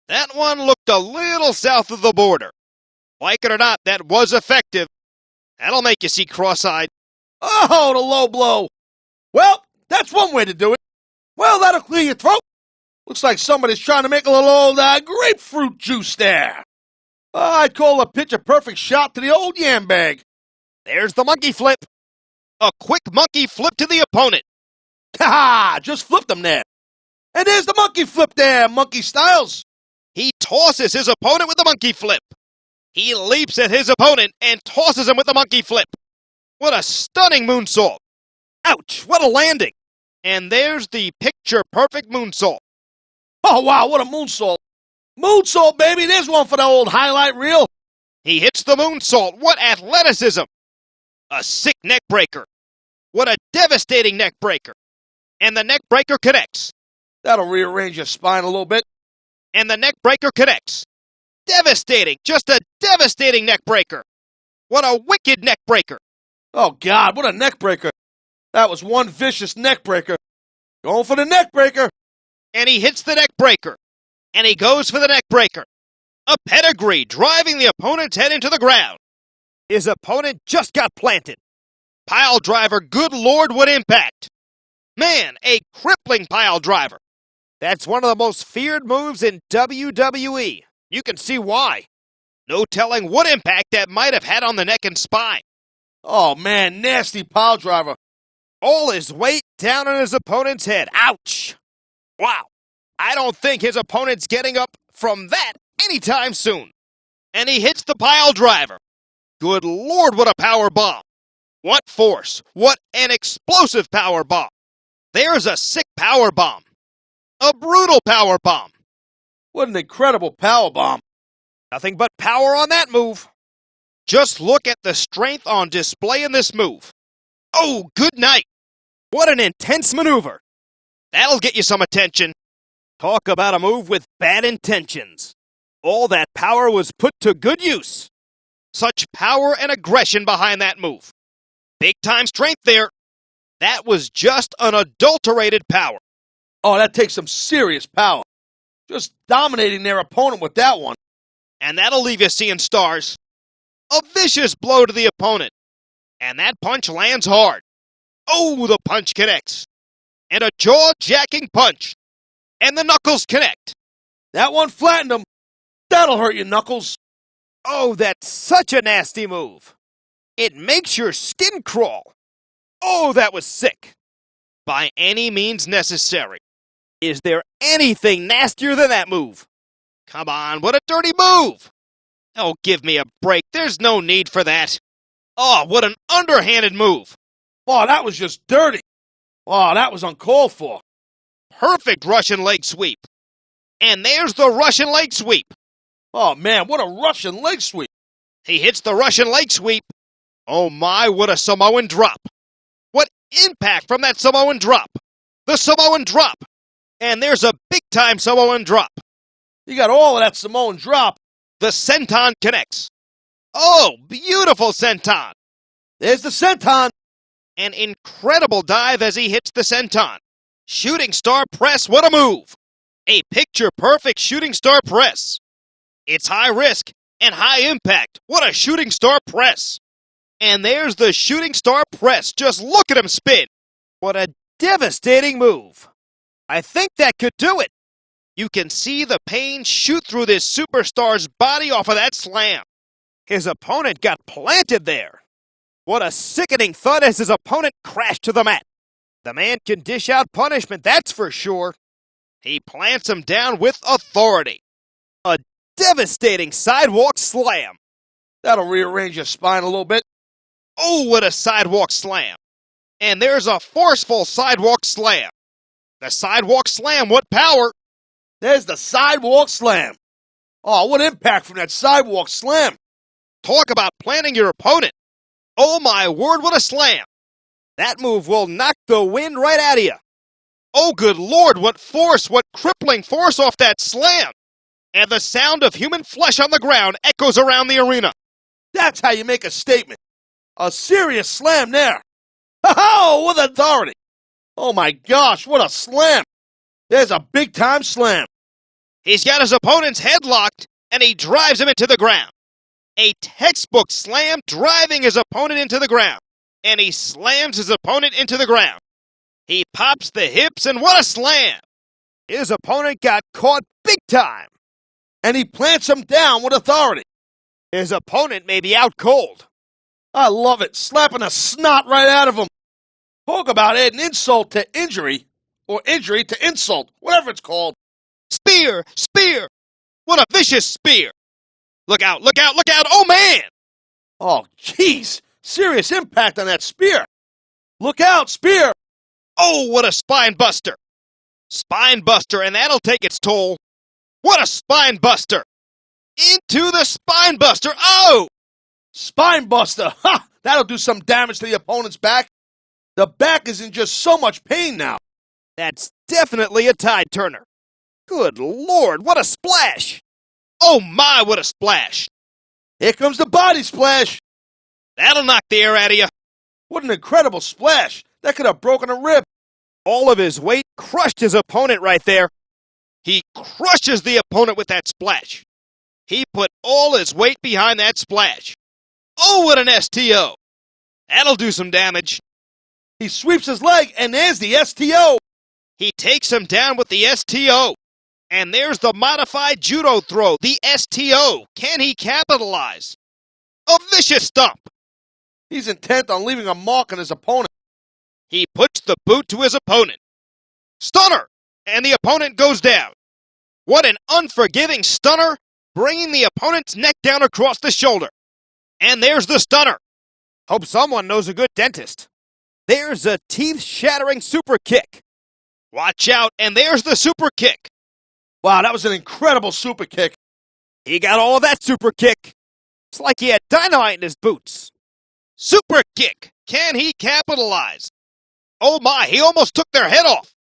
That one looked a little south of the border. Like it or not, that was effective. That'll make you see cross-eyed. Oh, the low blow. Well, that's one way to do it. Well, that'll clear your throat. Looks like somebody's trying to make a little old grapefruit juice there. I'd call a picture-perfect shot to the old yam bag. There's the monkey flip. A quick monkey flip to the opponent. Ha-ha! Just flipped him there. And there's the monkey flip there, Monkey Styles. He tosses his opponent with the monkey flip. He leaps at his opponent and tosses him with the monkey flip. What a stunning moonsault. Ouch, what a landing. And there's the picture-perfect moonsault. Oh, wow, what a moonsault. Moonsault, baby, there's one for the old highlight reel. He hits the moonsault. What athleticism. A sick neck breaker. What a devastating neck breaker. And the neck breaker connects. That'll rearrange your spine a little bit. And the neck breaker connects. Devastating, just a devastating neck breaker. What a wicked neck breaker. Oh, God, what a neck breaker. That was one vicious neck breaker. Going for the neck breaker. And he hits the neck breaker. And he goes for the neck breaker. A pedigree driving the opponent's head into the ground. His opponent just got planted. Pile driver, good Lord, what impact. Man, a crippling pile driver. That's one of the most feared moves in WWE. You can see why. No telling what impact that might have had on the neck and spine. Oh, man, nasty pile driver. All his weight down on his opponent's head. Ouch. Wow. I don't think his opponent's getting up from that anytime soon. And he hits the pile driver. Good Lord, what a power bomb. What force. What an explosive power bomb. There's a sick power bomb. A brutal power bomb. What an incredible power bomb. Nothing but power on that move. Just look at the strength on display in this move. Oh, good night. What an intense maneuver. That'll get you some attention. Talk about a move with bad intentions. All that power was put to good use. Such power and aggression behind that move. Big time strength there. That was just unadulterated power. Oh, that takes some serious power. Just dominating their opponent with that one. And that'll leave you seeing stars. A vicious blow to the opponent. And that punch lands hard. Oh, the punch connects. And a jaw-jacking punch. And the knuckles connect. That one flattened him. That'll hurt your knuckles. Oh, that's such a nasty move. It makes your skin crawl. Oh, that was sick. By any means necessary. Is there anything nastier than that move? Come on, what a dirty move! Oh, give me a break. There's no need for that. Oh, what an underhanded move. Oh, that was just dirty. Oh, that was uncalled for. Perfect Russian leg sweep. And there's the Russian leg sweep. Oh, man, what a Russian leg sweep. He hits the Russian leg sweep. Oh my, what a Samoan drop. What impact from that Samoan drop. The Samoan drop. And there's a big-time Samoan drop. You got all of that Samoan drop. The senton connects. Oh, beautiful senton. There's the senton. An incredible dive as he hits the senton. Shooting star press, what a move. A picture-perfect shooting star press. It's high risk and high impact. What a shooting star press. And there's the shooting star press. Just look at him spin. What a devastating move. I think that could do it. You can see the pain shoot through this superstar's body off of that slam. His opponent got planted there. What a sickening thud as his opponent crashed to the mat. The man can dish out punishment, that's for sure. He plants him down with authority. A devastating sidewalk slam. That'll rearrange your spine a little bit. Oh, what a sidewalk slam. And there's a forceful sidewalk slam. The sidewalk slam, what power. There's the sidewalk slam. Oh, what impact from that sidewalk slam. Talk about planting your opponent. Oh my word, what a slam. That move will knock the wind right out of you. Oh good lord, what force, what crippling force off that slam. And the sound of human flesh on the ground echoes around the arena. That's how you make a statement. A serious slam there. Oh, with authority. Oh my gosh, what a slam. There's a big-time slam. He's got his opponent's head locked, and he drives him into the ground. A textbook slam driving his opponent into the ground. And he slams his opponent into the ground. He pops the hips, and what a slam. His opponent got caught big time. And he plants him down with authority. His opponent may be out cold. I love it, slapping the snot right out of him. Talk about adding insult to injury, or injury to insult, whatever it's called. Spear! Spear! What a vicious spear! Look out, look out, look out! Oh, man! Oh, jeez. Serious impact on that spear. Look out, spear! Oh, what a spine buster! Spine buster, and that'll take its toll. What a spine buster! Into the spine buster! Oh! Spine buster! Ha! That'll do some damage to the opponent's back. The back is in just so much pain now. That's definitely a tide turner. Good lord, what a splash! Oh my, what a splash! Here comes the body splash. That'll knock the air out of you. What an incredible splash. That could have broken a rib. All of his weight crushed his opponent right there. He crushes the opponent with that splash. He put all his weight behind that splash. Oh, what an STO. That'll do some damage. He sweeps his leg, and there's the STO. He takes him down with the STO. And there's the modified judo throw, the STO. Can he capitalize? A vicious stomp. He's intent on leaving a mark on his opponent. He puts the boot to his opponent. Stunner! And the opponent goes down. What an unforgiving stunner, bringing the opponent's neck down across the shoulder. And there's the stunner. Hope someone knows a good dentist. There's a teeth-shattering super kick. Watch out, and there's the super kick. Wow, that was an incredible super kick. He got all of that super kick. It's like he had dynamite in his boots. Super kick. Can he capitalize? Oh my, he almost took their head off.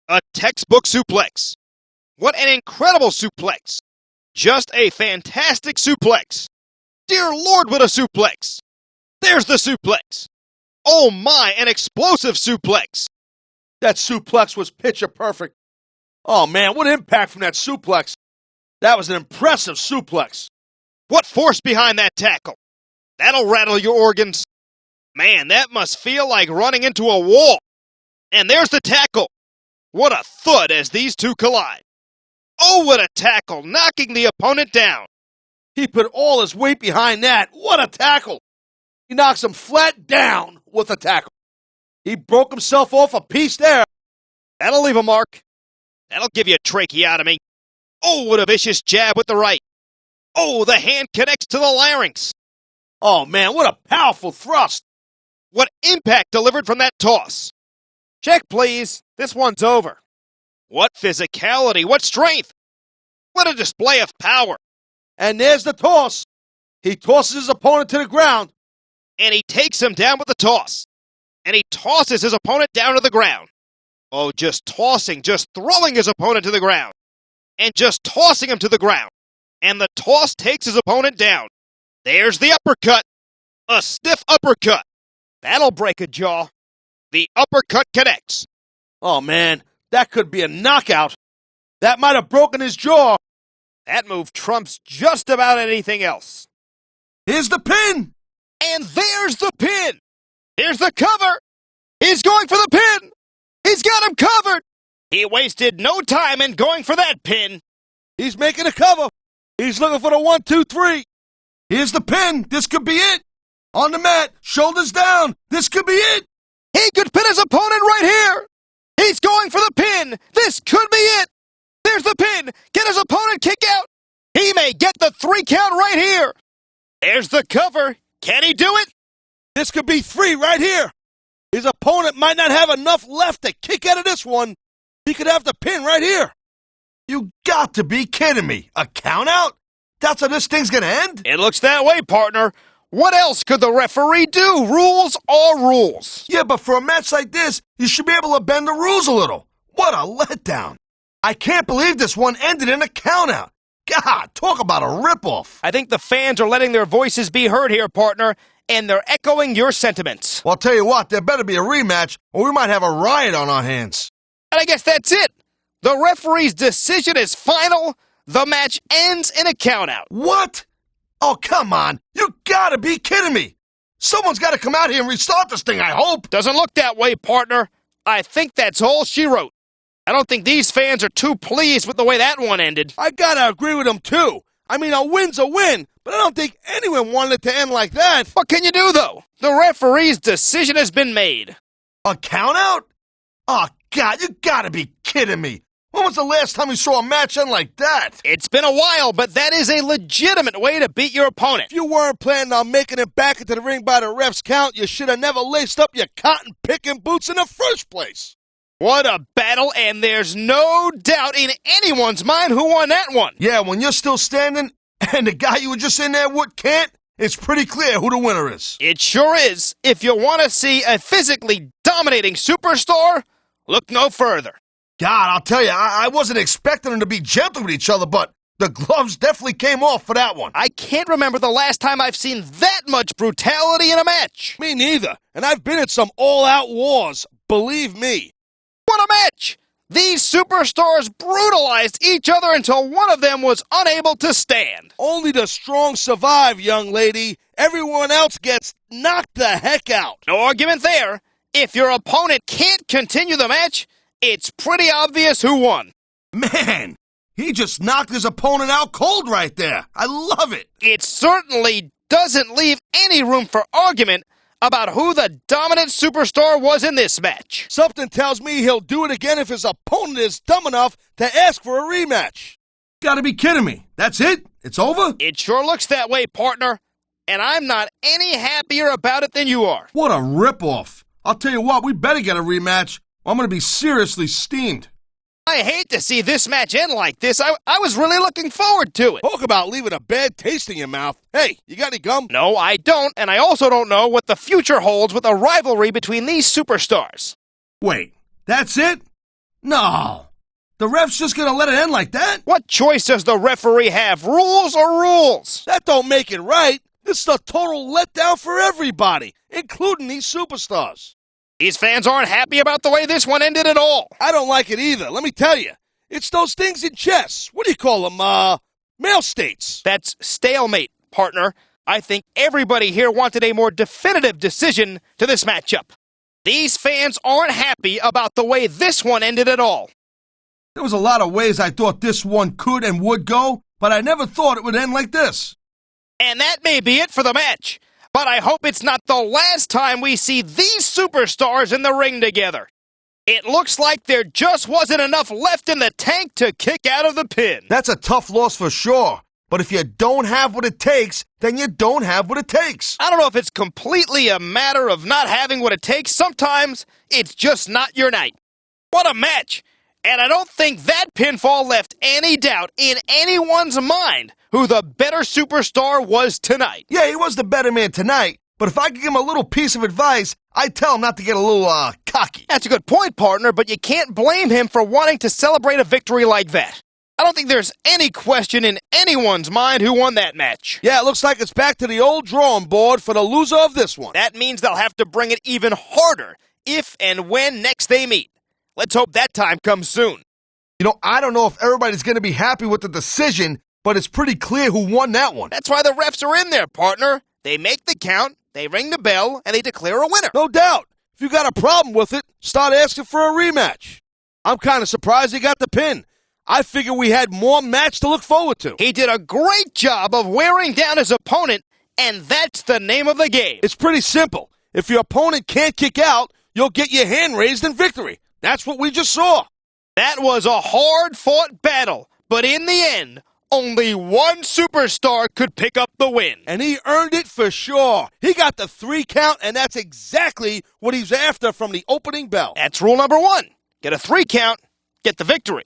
A textbook suplex. What an incredible suplex. Just a fantastic suplex. Dear Lord, what a suplex. There's the suplex. Oh my, an explosive suplex! That suplex was picture perfect. Oh man, what impact from that suplex. That was an impressive suplex. What force behind that tackle? That'll rattle your organs. Man, that must feel like running into a wall. And there's the tackle. What a thud as these two collide. Oh, what a tackle, knocking the opponent down. He put all his weight behind that. What a tackle. He knocks him flat down with a tackle. He broke himself off a piece there. That'll leave a mark. That'll give you a tracheotomy. Oh, what a vicious jab with the right. Oh, the hand connects to the larynx. Oh man, what a powerful thrust. What impact delivered from that toss. Check, please. This one's over. What physicality, what strength. What a display of power. And there's the toss. He tosses his opponent to the ground. And he takes him down with the toss. And he tosses his opponent down to the ground. Oh, just tossing, just throwing his opponent to the ground. And just tossing him to the ground. And the toss takes his opponent down. There's the uppercut. A stiff uppercut. That'll break a jaw. The uppercut connects. Oh man, that could be a knockout. That might have broken his jaw. That move trumps just about anything else. Here's the pin. And there's the pin. Here's the cover. He's going for the pin. He's got him covered. He wasted no time in going for that pin. He's making a cover. He's looking for the 1, 2, 3. Here's the pin. This could be it. On the mat, shoulders down. This could be it. He could pin his opponent right here. He's going for the pin. This could be it. There's the pin. Get his opponent kick out. He may get the 3 count right here. There's the cover. Can he do it? This could be 3 right here. His opponent might not have enough left to kick out of this one. He could have the pin right here. You got to be kidding me. A count out? That's how this thing's gonna end? It looks that way, partner. What else could the referee do? Rules are rules. Yeah, but for a match like this, you should be able to bend the rules a little. What a letdown. I can't believe this one ended in a countout. God, talk about a ripoff. I think the fans are letting their voices be heard here, partner, and they're echoing your sentiments. Well, I'll tell you what, there better be a rematch, or we might have a riot on our hands. And I guess that's it. The referee's decision is final. The match ends in a countout. What? Oh, come on. You gotta be kidding me. Someone's gotta come out here and restart this thing, I hope. Doesn't look that way, partner. I think that's all she wrote. I don't think these fans are too pleased with the way that one ended. I gotta agree with him, too. I mean, a win's a win, but I don't think anyone wanted it to end like that. What can you do, though? The referee's decision has been made. A countout? Oh, God, you gotta be kidding me. When was the last time you saw a match end like that? It's been a while, but that is a legitimate way to beat your opponent. If you weren't planning on making it back into the ring by the ref's count, you should have never laced up your cotton-picking boots in the first place. What a battle, and there's no doubt in anyone's mind who won that one. Yeah, when you're still standing and the guy you were just in there with can't, it's pretty clear who the winner is. It sure is. If you want to see a physically dominating superstar, look no further. God, I'll tell you, I wasn't expecting them to be gentle with each other, but the gloves definitely came off for that one. I can't remember the last time I've seen that much brutality in a match. Me neither, and I've been at some all-out wars, believe me. What a match! These superstars brutalized each other until one of them was unable to stand. Only the strong survive, young lady. Everyone else gets knocked the heck out. No argument there. If your opponent can't continue the match, it's pretty obvious who won. Man, he just knocked his opponent out cold right there. I love it. It certainly doesn't leave any room for argument about who the dominant superstar was in this match. Something tells me he'll do it again if his opponent is dumb enough to ask for a rematch. Gotta be kidding me. That's it? It's over? It sure looks that way, partner. And I'm not any happier about it than you are. What a ripoff. I'll tell you what, we better get a rematch. I'm going to be seriously steamed. I hate to see this match end like this. I was really looking forward to it. Talk about leaving a bad taste in your mouth. Hey, you got any gum? No, I don't, and I also don't know what the future holds with a rivalry between these superstars. Wait, that's it? No. The ref's just going to let it end like that? What choice does the referee have, rules or rules? That don't make it right. This is a total letdown for everybody, including these superstars. These fans aren't happy about the way this one ended at all. I don't like it either, let me tell you. It's those things in chess. What do you call them? Male states. That's stalemate, partner. I think everybody here wanted a more definitive decision to this matchup. These fans aren't happy about the way this one ended at all. There was a lot of ways I thought this one could and would go, but I never thought it would end like this. And that may be it for the match. But I hope it's not the last time we see these superstars in the ring together. It looks like there just wasn't enough left in the tank to kick out of the pin. That's a tough loss for sure. But if you don't have what it takes, then you don't have what it takes. I don't know if it's completely a matter of not having what it takes. Sometimes it's just not your night. What a match! And I don't think that pinfall left any doubt in anyone's mind who the better superstar was tonight. Yeah, he was the better man tonight, but if I could give him a little piece of advice, I'd tell him not to get a little, cocky. That's a good point, partner, but you can't blame him for wanting to celebrate a victory like that. I don't think there's any question in anyone's mind who won that match. Yeah, it looks like it's back to the old drawing board for the loser of this one. That means they'll have to bring it even harder if and when next they meet. Let's hope that time comes soon. You know, I don't know if everybody's going to be happy with the decision, but it's pretty clear who won that one. That's why the refs are in there, partner. They make the count, they ring the bell, and they declare a winner. No doubt. If you got a problem with it, start asking for a rematch. I'm kind of surprised he got the pin. I figure we had more match to look forward to. He did a great job of wearing down his opponent, and that's the name of the game. It's pretty simple. If your opponent can't kick out, you'll get your hand raised in victory. That's what we just saw. That was a hard-fought battle, but in the end, only one superstar could pick up the win. And he earned it for sure. He got the 3 count, and that's exactly what he's after from the opening bell. That's rule number 1. Get a 3 count, get the victory.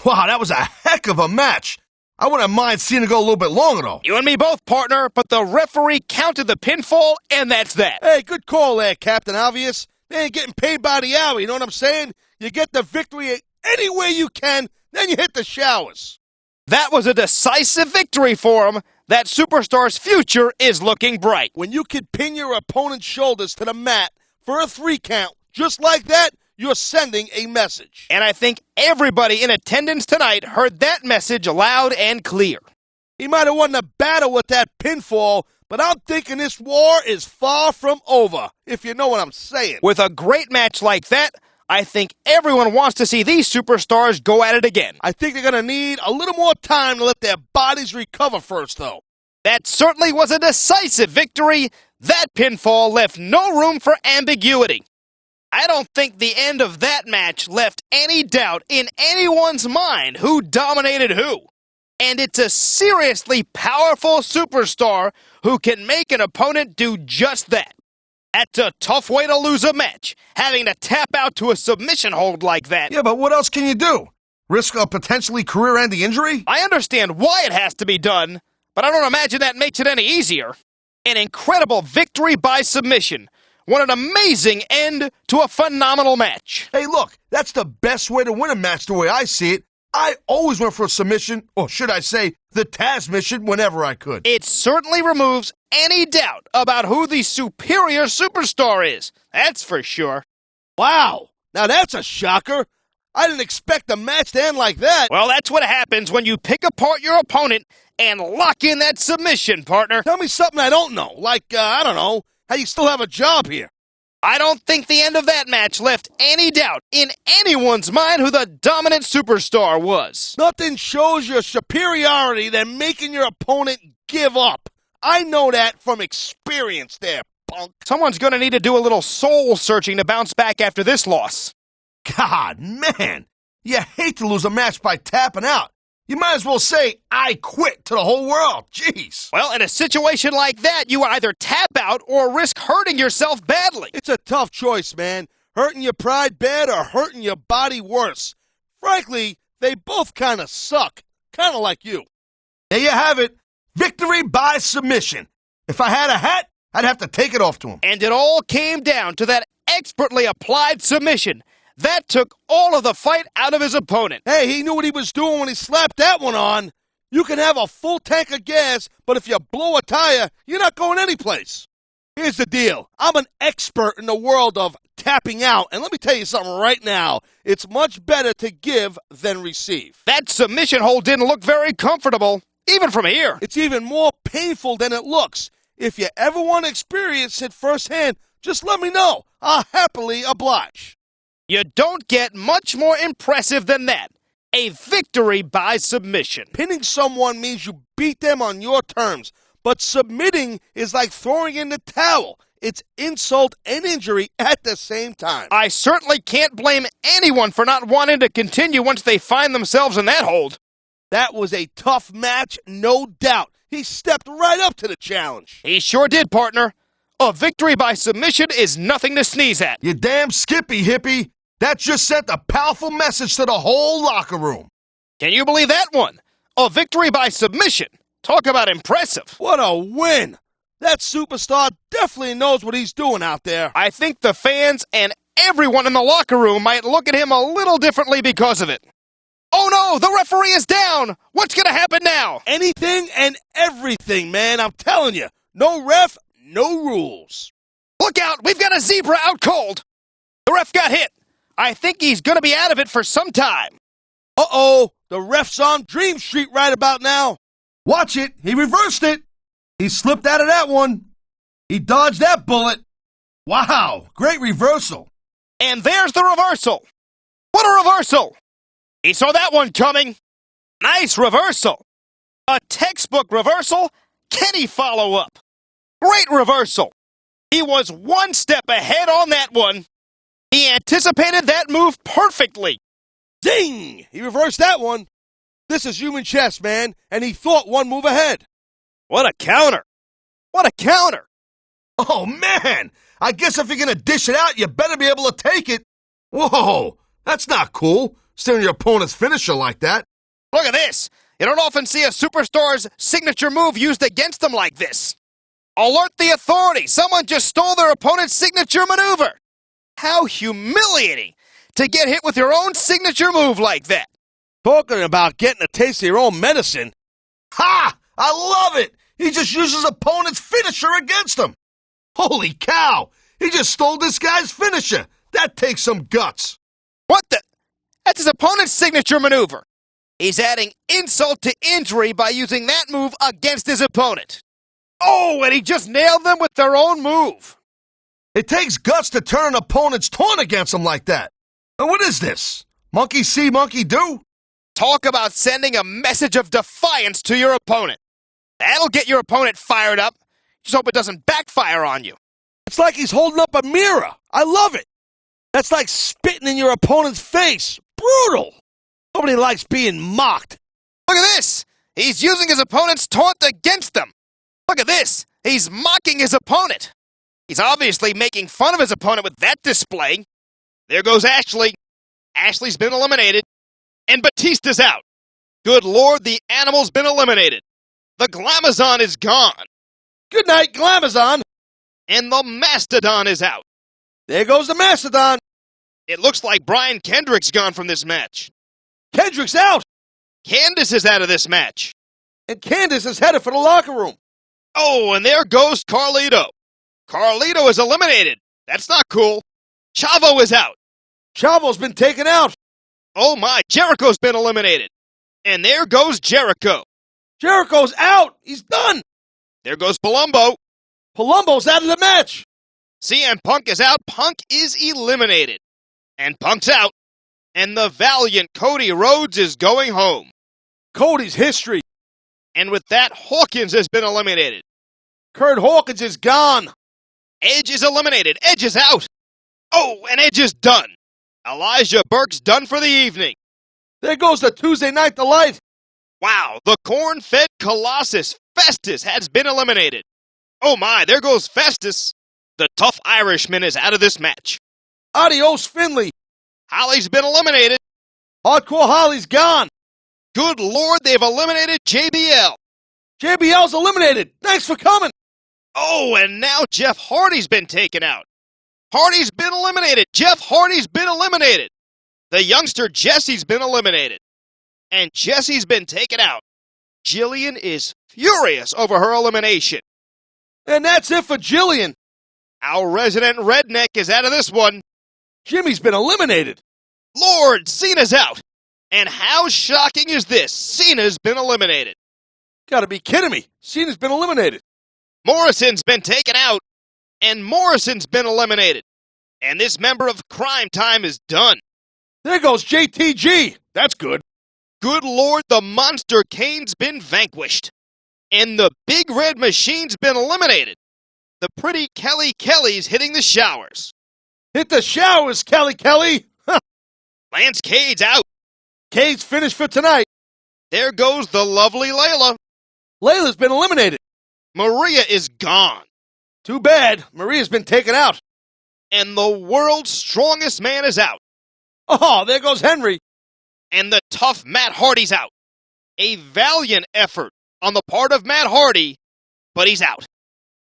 Wow, that was a heck of a match. I wouldn't mind seeing it go a little bit longer, though. You and me both, partner, but the referee counted the pinfall, and that's that. Hey, good call there, Captain Obvious. They ain't getting paid by the hour, you know what I'm saying? You get the victory any way you can, then you hit the showers. That was a decisive victory for him. That superstar's future is looking bright. When you can pin your opponent's shoulders to the mat for a 3 count, just like that, you're sending a message. And I think everybody in attendance tonight heard that message loud and clear. He might have won the battle with that pinfall, but I'm thinking this war is far from over, if you know what I'm saying. With a great match like that, I think everyone wants to see these superstars go at it again. I think they're going to need a little more time to let their bodies recover first, though. That certainly was a decisive victory. That pinfall left no room for ambiguity. I don't think the end of that match left any doubt in anyone's mind who dominated who. And it's a seriously powerful superstar who can make an opponent do just that. That's a tough way to lose a match, having to tap out to a submission hold like that. Yeah, but what else can you do? Risk a potentially career-ending injury? I understand why it has to be done, but I don't imagine that makes it any easier. An incredible victory by submission. What an amazing end to a phenomenal match. Hey, look, that's the best way to win a match the way I see it. I always went for a submission, or should I say, the Tazz mission whenever I could. It certainly removes any doubt about who the superior superstar is. That's for sure. Wow, now that's a shocker. I didn't expect the match to end like that. Well, that's what happens when you pick apart your opponent and lock in that submission, partner. Tell me something I don't know, like, I don't know, how you still have a job here. I don't think the end of that match left any doubt in anyone's mind who the dominant superstar was. Nothing shows your superiority than making your opponent give up. I know that from experience there, punk. Someone's going to need to do a little soul searching to bounce back after this loss. God, man, you hate to lose a match by tapping out. You might as well say, I quit to the whole world. Jeez. Well, in a situation like that, you either tap out or risk hurting yourself badly. It's a tough choice, man. Hurting your pride bad or hurting your body worse. Frankly, they both kind of suck. Kind of like you. There you have it. Victory by submission. If I had a hat, I'd have to take it off to him. And it all came down to that expertly applied submission. That took all of the fight out of his opponent. Hey, he knew what he was doing when he slapped that one on. You can have a full tank of gas, but if you blow a tire, you're not going anyplace. Here's the deal. I'm an expert in the world of tapping out, and let me tell you something right now. It's much better to give than receive. That submission hold didn't look very comfortable, even from here. It's even more painful than it looks. If you ever want to experience it firsthand, just let me know. I'll happily oblige. You don't get much more impressive than that. A victory by submission. Pinning someone means you beat them on your terms, but submitting is like throwing in the towel. It's insult and injury at the same time. I certainly can't blame anyone for not wanting to continue once they find themselves in that hold. That was a tough match, no doubt. He stepped right up to the challenge. He sure did, partner. A victory by submission is nothing to sneeze at. You damn skippy, hippie. That just sent a powerful message to the whole locker room. Can you believe that one? A victory by submission. Talk about impressive. What a win. That superstar definitely knows what he's doing out there. I think the fans and everyone in the locker room might look at him a little differently because of it. Oh no, the referee is down. What's going to happen now? Anything and everything, man. I'm telling you. No ref, no rules. Look out, we've got a zebra out cold. The ref got hit. I think he's going to be out of it for some time. Uh-oh, the ref's on Dream Street right about now. Watch it. He reversed it. He slipped out of that one. He dodged that bullet. Wow, great reversal. And there's the reversal. What a reversal. He saw that one coming. Nice reversal. A textbook reversal. Can he follow up? Great reversal. He was one step ahead on that one. He anticipated that move perfectly. Ding! He reversed that one. This is human chess, man, and he thought one move ahead. What a counter. What a counter. Oh, man. I guess if you're going to dish it out, you better be able to take it. Whoa, that's not cool, stealing your opponent's finisher like that. Look at this. You don't often see a superstar's signature move used against them like this. Alert the authorities. Someone just stole their opponent's signature maneuver. How humiliating to get hit with your own signature move like that. Talking about getting a taste of your own medicine. Ha! I love it. He just used his opponent's finisher against him. Holy cow. He just stole this guy's finisher. That takes some guts. What the? That's his opponent's signature maneuver. He's adding insult to injury by using that move against his opponent. Oh, and he just nailed them with their own move. It takes guts to turn an opponent's taunt against him like that. And what is this? Monkey see, monkey do? Talk about sending a message of defiance to your opponent. That'll get your opponent fired up. Just hope it doesn't backfire on you. It's like he's holding up a mirror. I love it. That's like spitting in your opponent's face. Brutal. Nobody likes being mocked. Look at this. He's using his opponent's taunt against them. Look at this. He's mocking his opponent. He's obviously making fun of his opponent with that display. There goes Ashley. Ashley's been eliminated. And Batista's out. Good Lord, the animal's been eliminated. The Glamazon is gone. Good night, Glamazon. And the Mastodon is out. There goes the Mastodon. It looks like Brian Kendrick's gone from this match. Kendrick's out. Candace is out of this match. And Candace is headed for the locker room. Oh, and there goes Carlito. Carlito is eliminated. That's not cool. Chavo is out. Chavo's been taken out. Oh my, Jericho's been eliminated. And there goes Jericho. Jericho's out. He's done. There goes Palumbo. Palumbo's out of the match. CM Punk is out. Punk is eliminated. And Punk's out. And the valiant Cody Rhodes is going home. Cody's history. And with that, Hawkins has been eliminated. Kurt Hawkins is gone. Edge is eliminated. Edge is out. Oh, and Edge is done. Elijah Burke's done for the evening. There goes the Tuesday Night Delight. Wow, the corn-fed Colossus, Festus, has been eliminated. Oh my, there goes Festus. The tough Irishman is out of this match. Adios, Finley. Holly's been eliminated. Hardcore Holly's gone. Good Lord, they've eliminated JBL. JBL's eliminated. Thanks for coming. Oh, and now Jeff Hardy's been taken out. Hardy's been eliminated. Jeff Hardy's been eliminated. The youngster Jesse's been eliminated. And Jesse's been taken out. Jillian is furious over her elimination. And that's it for Jillian. Our resident redneck is out of this one. Jimmy's been eliminated. Lord, Cena's out. And how shocking is this? Cena's been eliminated. Gotta be kidding me. Cena's been eliminated. Morrison's been taken out. And Morrison's been eliminated. And this member of Crime Time is done. There goes JTG. That's good. Good Lord, the Monster Kane's been vanquished. And the Big Red Machine's been eliminated. The pretty Kelly Kelly's hitting the showers. Hit the showers, Kelly Kelly. Lance Cade's out. Cade's finished for tonight. There goes the lovely Layla. Layla's been eliminated. Maria is gone. Too bad. Maria's been taken out. And the world's strongest man is out. Oh, there goes Henry. And the tough Matt Hardy's out. A valiant effort on the part of Matt Hardy, but he's out.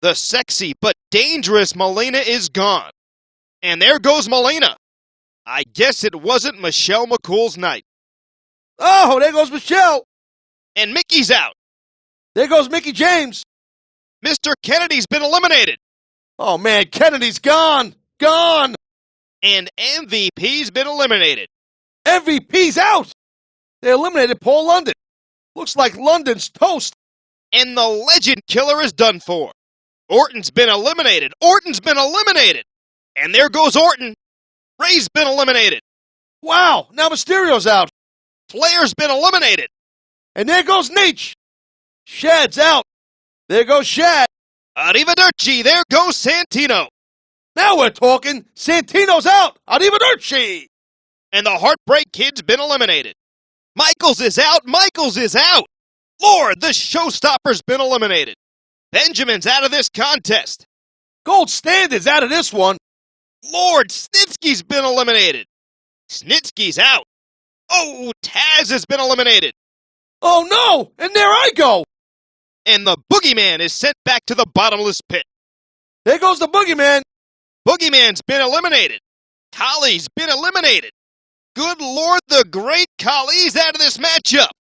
The sexy but dangerous Melina is gone. And there goes Melina. I guess it wasn't Michelle McCool's night. Oh, there goes Michelle. And Mickey's out. There goes Mickey James. Mr. Kennedy's been eliminated. Oh, man, Kennedy's gone. Gone. And MVP's been eliminated. MVP's out. They eliminated Paul London. Looks like London's toast. And the Legend Killer is done for. Orton's been eliminated. Orton's been eliminated. And there goes Orton. Ray's been eliminated. Wow, now Mysterio's out. Flair's been eliminated. And there goes Nietzsche. Shad's out. There goes Shad. Arrivederci. There goes Santino. Now we're talking. Santino's out. Arrivederci. And the Heartbreak Kid's been eliminated. Michaels is out. Michaels is out. Lord, the Showstopper's been eliminated. Benjamin's out of this contest. Gold Standard's out of this one. Lord, Snitsky's been eliminated. Snitsky's out. Oh, Tazz has been eliminated. Oh, no. And there I go. And the Boogeyman is sent back to the bottomless pit. There goes the Boogeyman. Boogeyman's been eliminated. Kali's been eliminated. Good Lord, the great Kali's out of this matchup.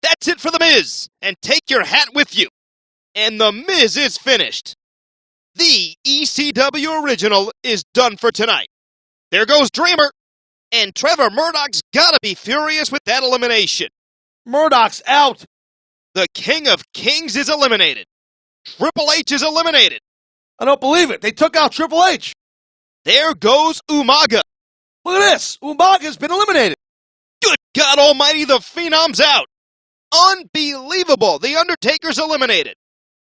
That's it for The Miz. And take your hat with you. And The Miz is finished. The ECW original is done for tonight. There goes Dreamer. And Trevor Murdoch's gotta be furious with that elimination. Murdoch's out. The King of Kings is eliminated. Triple H is eliminated. I don't believe it. They took out Triple H. There goes Umaga. Look at this. Umaga's been eliminated. Good God Almighty, the Phenom's out. Unbelievable. The Undertaker's eliminated.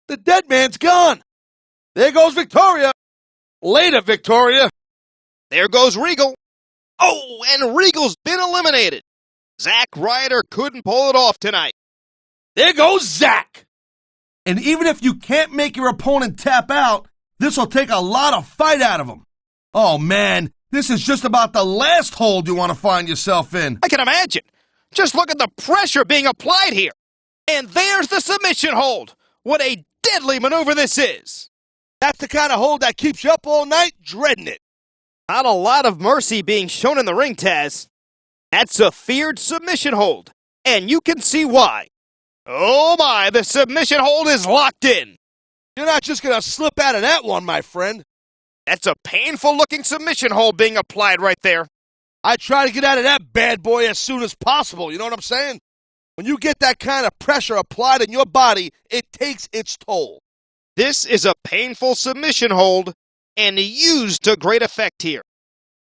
The dead man's gone. There goes Victoria. Later, Victoria. There goes Regal. Oh, and Regal's been eliminated. Zack Ryder couldn't pull it off tonight. There goes Zack. And even if you can't make your opponent tap out, this will take a lot of fight out of him. Oh, man, this is just about the last hold you want to find yourself in. I can imagine. Just look at the pressure being applied here. And there's the submission hold. What a deadly maneuver this is. That's the kind of hold that keeps you up all night dreading it. Not a lot of mercy being shown in the ring, Taz. That's a feared submission hold. And you can see why. Oh my, the submission hold is locked in. You're not just going to slip out of that one, my friend. That's a painful looking submission hold being applied right there. I try to get out of that bad boy as soon as possible, you know what I'm saying? When you get that kind of pressure applied in your body, it takes its toll. This is a painful submission hold and used to great effect here.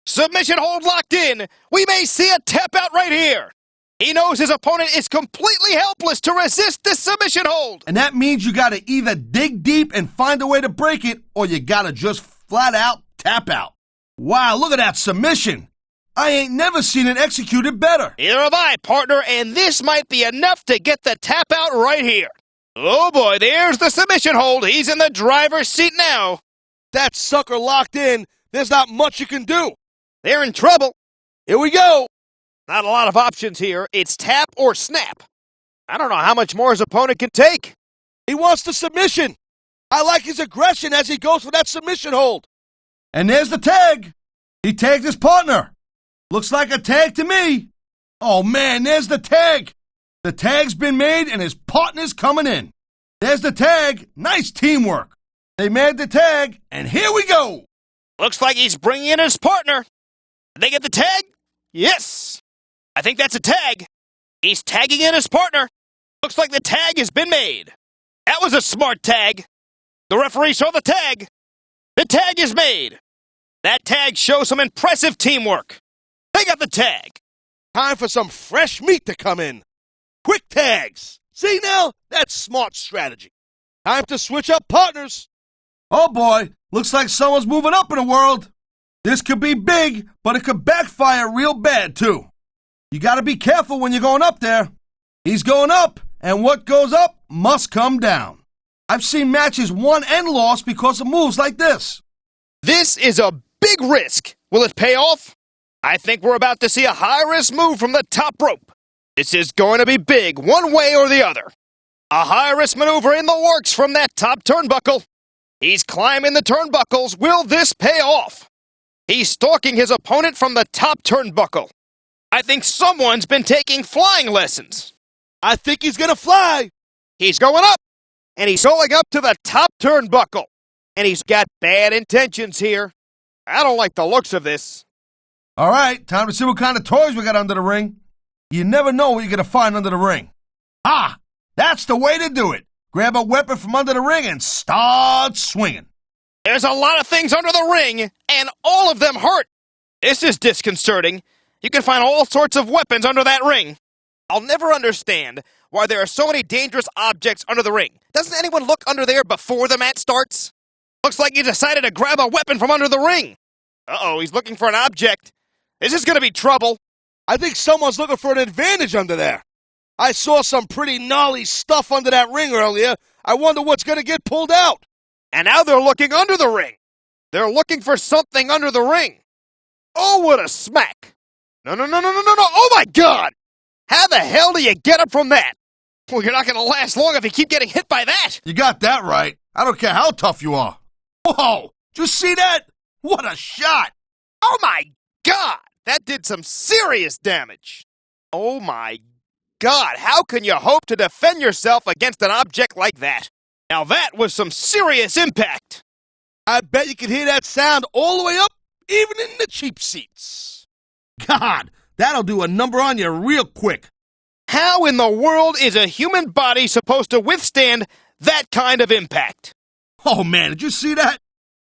Submission hold locked in. We may see a tap out right here. He knows his opponent is completely helpless to resist this submission hold. And that means you got to either dig deep and find a way to break it, or you got to just flat out tap out. Wow, look at that submission. I ain't never seen it executed better. Neither have I, partner, and this might be enough to get the tap out right here. Oh boy, there's the submission hold. He's in the driver's seat now. That sucker locked in. There's not much you can do. They're in trouble. Here we go. Not a lot of options here. It's tap or snap. I don't know how much more his opponent can take. He wants the submission. I like his aggression as he goes for that submission hold. And there's the tag. He tagged his partner. Looks like a tag to me. Oh, man, there's the tag. The tag's been made and his partner's coming in. There's the tag. Nice teamwork. They made the tag, and here we go. Looks like he's bringing in his partner. Did they get the tag? Yes. I think that's a tag. He's tagging in his partner. Looks like the tag has been made. That was a smart tag. The referee saw the tag. The tag is made. That tag shows some impressive teamwork. They got the tag. Time for some fresh meat to come in. Quick tags. See now? That's smart strategy. Time to switch up partners. Oh boy, looks like someone's moving up in the world. This could be big, but it could backfire real bad too. You gotta be careful when you're going up there. He's going up, and what goes up must come down. I've seen matches won and lost because of moves like this. This is a big risk. Will it pay off? I think we're about to see a high-risk move from the top rope. This is going to be big, one way or the other. A high-risk maneuver in the works from that top turnbuckle. He's climbing the turnbuckles. Will this pay off? He's stalking his opponent from the top turnbuckle. I think someone's been taking flying lessons. I think he's going to fly. He's going up, and he's going up to the top turnbuckle. And he's got bad intentions here. I don't like the looks of this. All right, time to see what kind of toys we got under the ring. You never know what you're going to find under the ring. Ah, that's the way to do it. Grab a weapon from under the ring and start swinging. There's a lot of things under the ring, and all of them hurt. This is disconcerting. You can find all sorts of weapons under that ring. I'll never understand why there are so many dangerous objects under the ring. Doesn't anyone look under there before the match starts? Looks like he decided to grab a weapon from under the ring. Uh-oh, he's looking for an object. This is going to be trouble. I think someone's looking for an advantage under there. I saw some pretty gnarly stuff under that ring earlier. I wonder what's going to get pulled out. And now they're looking under the ring. They're looking for something under the ring. Oh, what a smack. No. Oh, my God. How the hell do you get up from that? Well, you're not going to last long if you keep getting hit by that. You got that right. I don't care how tough you are. Whoa, did you see that? What a shot. Oh, my God. That did some serious damage. Oh, my God. How can you hope to defend yourself against an object like that? Now, that was some serious impact. I bet you can hear that sound all the way up, even in the cheap seats. God, that'll do a number on you real quick. How in the world is a human body supposed to withstand that kind of impact? Oh, man, did you see that?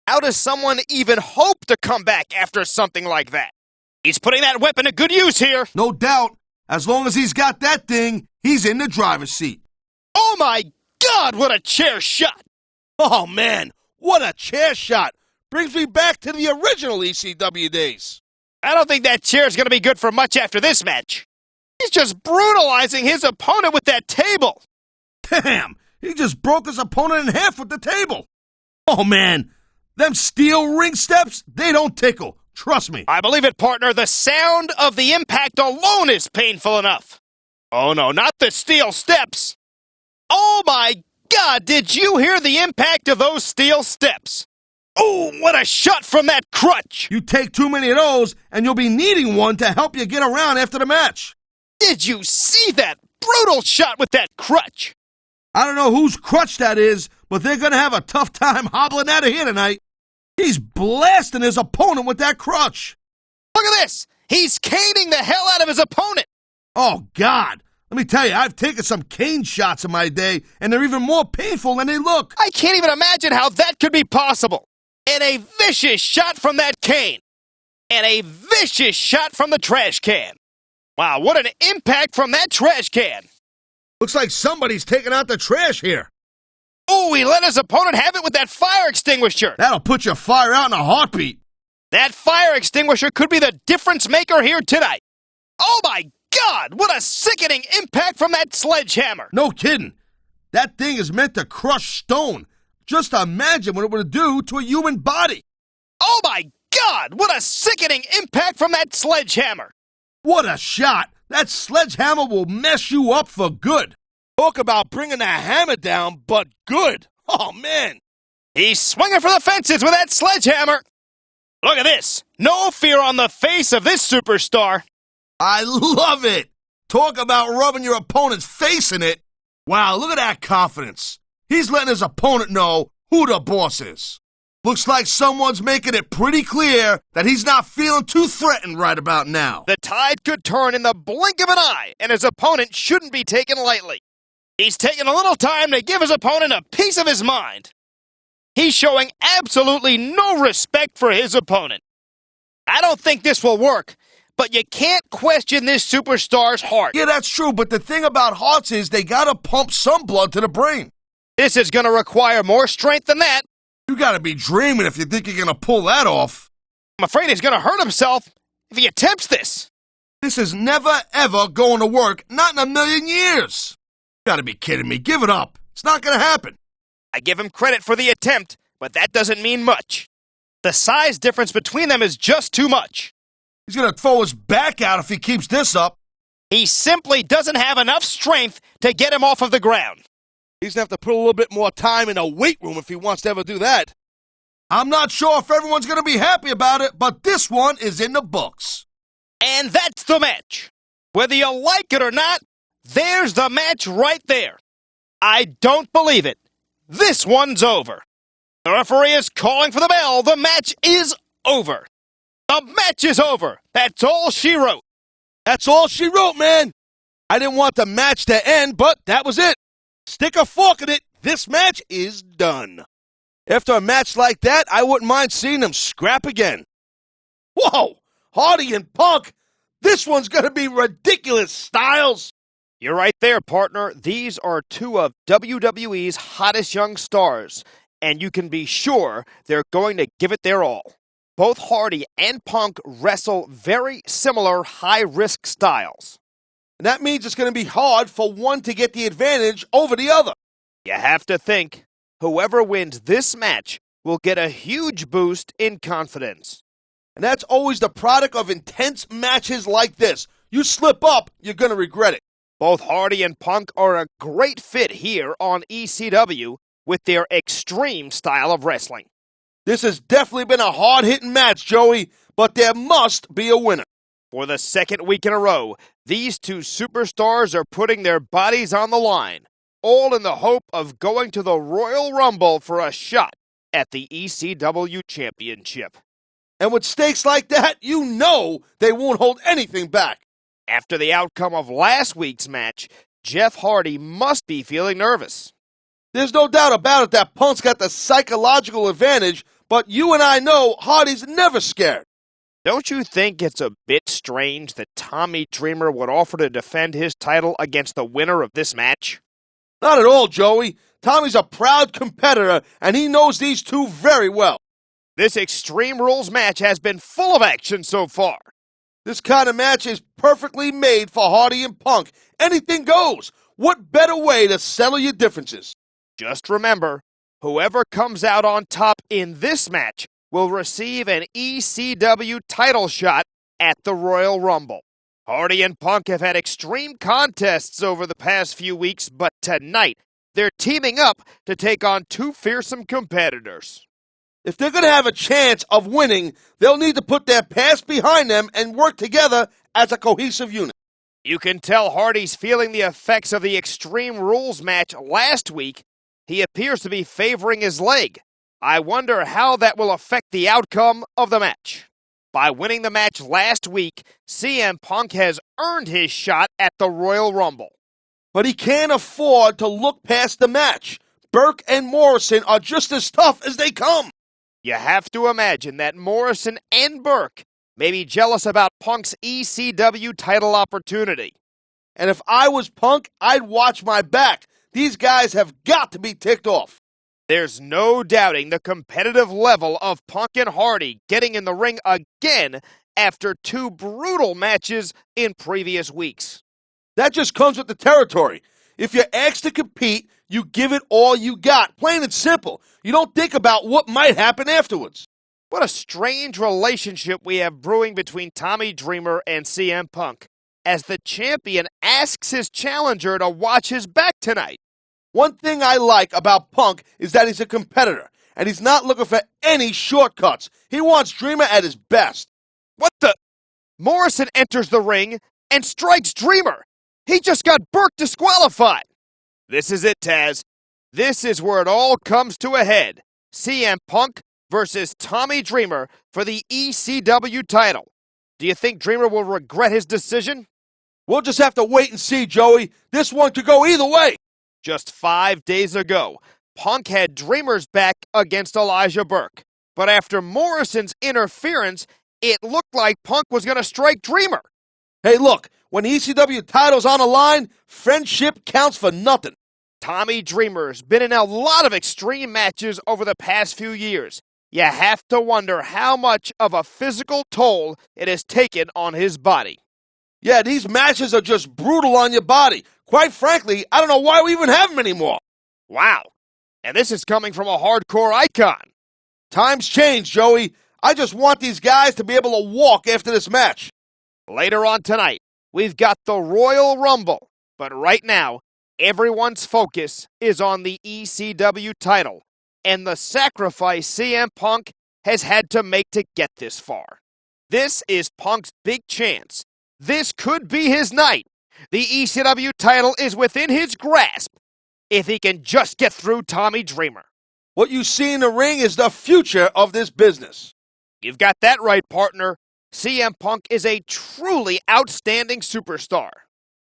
How does someone even hope to come back after something like that? He's putting that weapon to good use here. No doubt. As long as he's got that thing, he's in the driver's seat. Oh, my God, what a chair shot. Oh, man, what a chair shot. Brings me back to the original ECW days. I don't think that chair's going to be good for much after this match. He's just brutalizing his opponent with that table. Damn, he just broke his opponent in half with the table. Oh, man, them steel ring steps, they don't tickle. Trust me. I believe it, partner. The sound of the impact alone is painful enough. Oh, no, not the steel steps. Oh, my God, did you hear the impact of those steel steps? Oh, what a shot from that crutch. You take too many of those, and you'll be needing one to help you get around after the match. Did you see that brutal shot with that crutch? I don't know whose crutch that is, but they're going to have a tough time hobbling out of here tonight. He's blasting his opponent with that crutch. Look at this. He's caning the hell out of his opponent. Oh, God. Let me tell you, I've taken some cane shots in my day, and they're even more painful than they look. I can't even imagine how that could be possible. And a vicious shot from that cane. And a vicious shot from the trash can. Wow, what an impact from that trash can. Looks like somebody's taking out the trash here. Oh, he let his opponent have it with that fire extinguisher. That'll put your fire out in a heartbeat. That fire extinguisher could be the difference maker here tonight. Oh, my God, what a sickening impact from that sledgehammer. No kidding. That thing is meant to crush stone. Just imagine what it would do to a human body. Oh, my God, what a sickening impact from that sledgehammer. What a shot. That sledgehammer will mess you up for good. Talk about bringing the hammer down, but good. Oh, man. He's swinging for the fences with that sledgehammer. Look at this. No fear on the face of this superstar. I love it. Talk about rubbing your opponent's face in it. Wow, look at that confidence. He's letting his opponent know who the boss is. Looks like someone's making it pretty clear that he's not feeling too threatened right about now. The tide could turn in the blink of an eye, and his opponent shouldn't be taken lightly. He's taking a little time to give his opponent a piece of his mind. He's showing absolutely no respect for his opponent. I don't think this will work, but you can't question this superstar's heart. Yeah, that's true, but the thing about hearts is they gotta pump some blood to the brain. This is going to require more strength than that. You gotta be dreaming if you think you're gonna pull that off. I'm afraid he's going to hurt himself if he attempts this. This is never, ever going to work, not in a million years. You gotta be kidding me. Give it up. It's not gonna happen. I give him credit for the attempt, but that doesn't mean much. The size difference between them is just too much. He's gonna throw his back out if he keeps this up. He simply doesn't have enough strength to get him off of the ground. He's going to have to put a little bit more time in a weight room if he wants to ever do that. I'm not sure if everyone's gonna be happy about it, but this one is in the books. And that's the match. Whether you like it or not, there's the match right there. I don't believe it. This one's over. The referee is calling for the bell. The match is over. The match is over. That's all she wrote. That's all she wrote, man. I didn't want the match to end, but that was it. Stick a fork in it. This match is done. After a match like that, I wouldn't mind seeing them scrap again. Whoa! Hardy and Punk. This one's going to be ridiculous, Styles. You're right there, partner. These are two of WWE's hottest young stars, and you can be sure they're going to give it their all. Both Hardy and Punk wrestle very similar high-risk styles. And that means it's going to be hard for one to get the advantage over the other. You have to think, whoever wins this match will get a huge boost in confidence. And that's always the product of intense matches like this. You slip up, you're going to regret it. Both Hardy and Punk are a great fit here on ECW with their extreme style of wrestling. This has definitely been a hard-hitting match, Joey, but there must be a winner. For the second week in a row, these two superstars are putting their bodies on the line, all in the hope of going to the Royal Rumble for a shot at the ECW Championship. And with stakes like that, you know they won't hold anything back. After the outcome of last week's match, Jeff Hardy must be feeling nervous. There's no doubt about it that Punk's got the psychological advantage, but you and I know Hardy's never scared. Don't you think it's a bit strange that Tommy Dreamer would offer to defend his title against the winner of this match? Not at all, Joey. Tommy's a proud competitor, and he knows these two very well. This Extreme Rules match has been full of action so far. This kind of match is perfectly made for Hardy and Punk. Anything goes. What better way to settle your differences? Just remember, whoever comes out on top in this match will receive an ECW title shot at the Royal Rumble. Hardy and Punk have had extreme contests over the past few weeks, but tonight they're teaming up to take on two fearsome competitors. If they're going to have a chance of winning, they'll need to put their past behind them and work together as a cohesive unit. You can tell Hardy's feeling the effects of the Extreme Rules match last week. He appears to be favoring his leg. I wonder how that will affect the outcome of the match. By winning the match last week, CM Punk has earned his shot at the Royal Rumble. But he can't afford to look past the match. Burke and Morrison are just as tough as they come. You have to imagine that Morrison and Burke may be jealous about Punk's ECW title opportunity. And if I was Punk, I'd watch my back. These guys have got to be ticked off. There's no doubting the competitive level of Punk and Hardy getting in the ring again after two brutal matches in previous weeks. That just comes with the territory. If you're asked to compete, you give it all you got. Plain and simple. You don't think about what might happen afterwards. What a strange relationship we have brewing between Tommy Dreamer and CM Punk, as the champion asks his challenger to watch his back tonight. One thing I like about Punk is that he's a competitor, and he's not looking for any shortcuts. He wants Dreamer at his best. What the? Morrison enters the ring and strikes Dreamer. He just got Burke disqualified. This is it, Taz. This is where it all comes to a head. CM Punk versus Tommy Dreamer for the ECW title. Do you think Dreamer will regret his decision? We'll just have to wait and see, Joey. This one could go either way. Just 5 days ago, Punk had Dreamer's back against Elijah Burke. But after Morrison's interference, it looked like Punk was going to strike Dreamer. Hey, look, when the ECW title's on the line, friendship counts for nothing. Tommy Dreamer's been in a lot of extreme matches over the past few years. You have to wonder how much of a physical toll it has taken on his body. Yeah, these matches are just brutal on your body. Quite frankly, I don't know why we even have them anymore. Wow. And this is coming from a hardcore icon. Times change, Joey. I just want these guys to be able to walk after this match. Later on tonight, we've got the Royal Rumble. But right now, everyone's focus is on the ECW title and the sacrifice CM Punk has had to make to get this far. This is Punk's big chance. This could be his night. The ECW title is within his grasp if he can just get through Tommy Dreamer. What you see in the ring is the future of this business. You've got that right, partner. CM Punk is a truly outstanding superstar.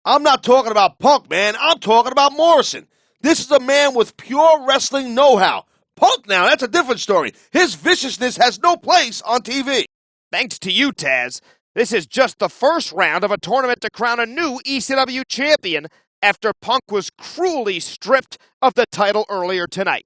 I'm not talking about Punk, man. I'm talking about Morrison. This is a man with pure wrestling know-how. Punk now, that's a different story. His viciousness has no place on TV. Thanks to you, Taz. This is just the first round of a tournament to crown a new ECW champion after Punk was cruelly stripped of the title earlier tonight.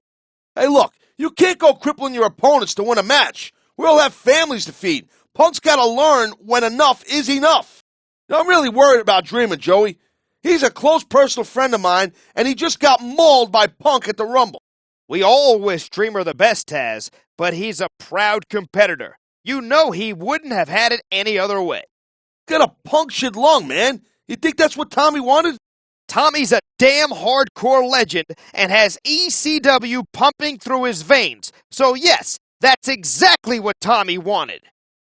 Hey, look, you can't go crippling your opponents to win a match. We all have families to feed. Punk's got to learn when enough is enough. Now, I'm really worried about Dreamer, Joey. He's a close personal friend of mine, and he just got mauled by Punk at the Rumble. We all wish Dreamer the best, Taz, but he's a proud competitor. You know he wouldn't have had it any other way. Got a punk shit lung, man. You think that's what Tommy wanted? Tommy's a damn hardcore legend and has ECW pumping through his veins. So yes, that's exactly what Tommy wanted.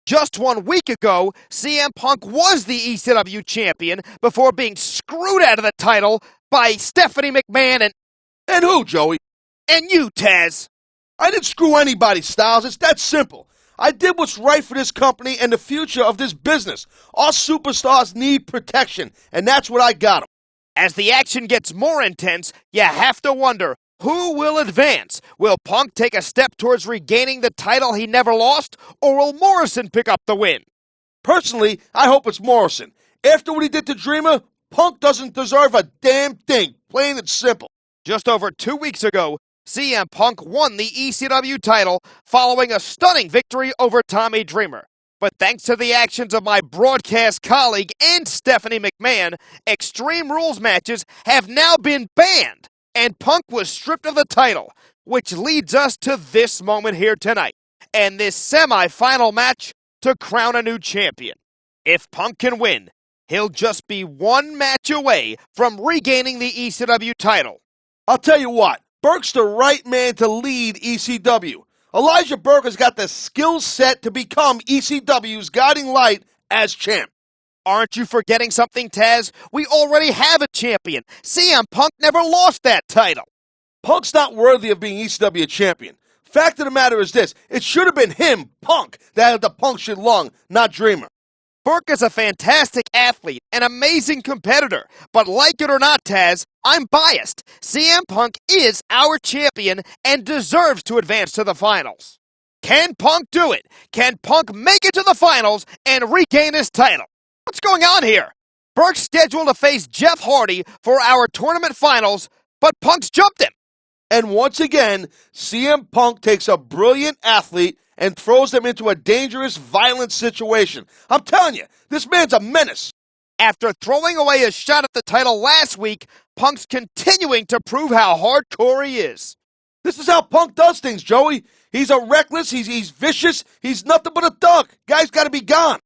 Just 1 week ago, CM Punk was the ECW champion before being screwed out of the title by Stephanie McMahon And who, Joey? and you, Taz. I didn't screw anybody, Styles. It's that simple. I did what's right for this company and the future of this business. Our superstars need protection, and that's what I got them. As the action gets more intense, you have to wonder, who will advance? Will Punk take a step towards regaining the title he never lost, or will Morrison pick up the win? Personally, I hope it's Morrison. After what he did to Dreamer, Punk doesn't deserve a damn thing, plain and simple. Just over 2 weeks ago, CM Punk won the ECW title following a stunning victory over Tommy Dreamer. But thanks to the actions of my broadcast colleague and Stephanie McMahon, Extreme Rules matches have now been banned, and Punk was stripped of the title, which leads us to this moment here tonight, and this semi-final match to crown a new champion. If Punk can win, he'll just be one match away from regaining the ECW title. I'll tell you what, Burke's the right man to lead ECW. Elijah Burke has got the skill set to become ECW's guiding light as champ. Aren't you forgetting something, Taz? We already have a champion. CM Punk never lost that title. Punk's not worthy of being ECW champion. Fact of the matter is this, it should have been him, Punk, that had the punctured lung, not Dreamer. Burke is a fantastic athlete, an amazing competitor. But like it or not, Taz, I'm biased. CM Punk is our champion and deserves to advance to the finals. Can Punk do it? Can Punk make it to the finals and regain his title? What's going on here? Burke's scheduled to face Jeff Hardy for our tournament finals, but Punk's jumped him. And once again, CM Punk takes a brilliant athlete and throws them into a dangerous, violent situation. I'm telling you, this man's a menace. After throwing away a shot at the title last week, Punk's continuing to prove how hardcore he is. This is how Punk does things, Joey. He's a reckless, he's vicious, he's nothing but a thug. Guy's got to be gone.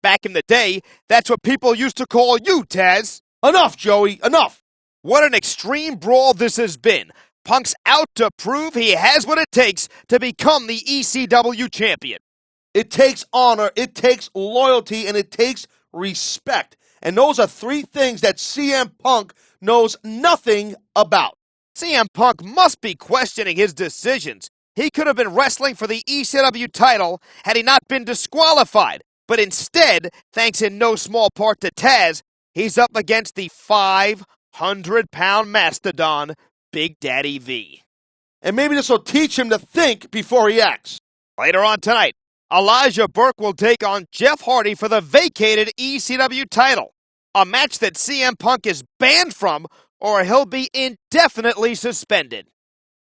Back in the day, that's what people used to call you, Taz. Enough, Joey, enough. What an extreme brawl this has been. Punk's out to prove he has what it takes to become the ECW champion. It takes honor, it takes loyalty, and it takes respect. And those are three things that CM Punk knows nothing about. CM Punk must be questioning his decisions. He could have been wrestling for the ECW title had he not been disqualified. But instead, thanks in no small part to Tazz, he's up against the 500-pound mastodon, Big Daddy V. And maybe this will teach him to think before he acts. Later on tonight, Elijah Burke will take on Jeff Hardy for the vacated ECW title. A match that CM Punk is banned from, or he'll be indefinitely suspended.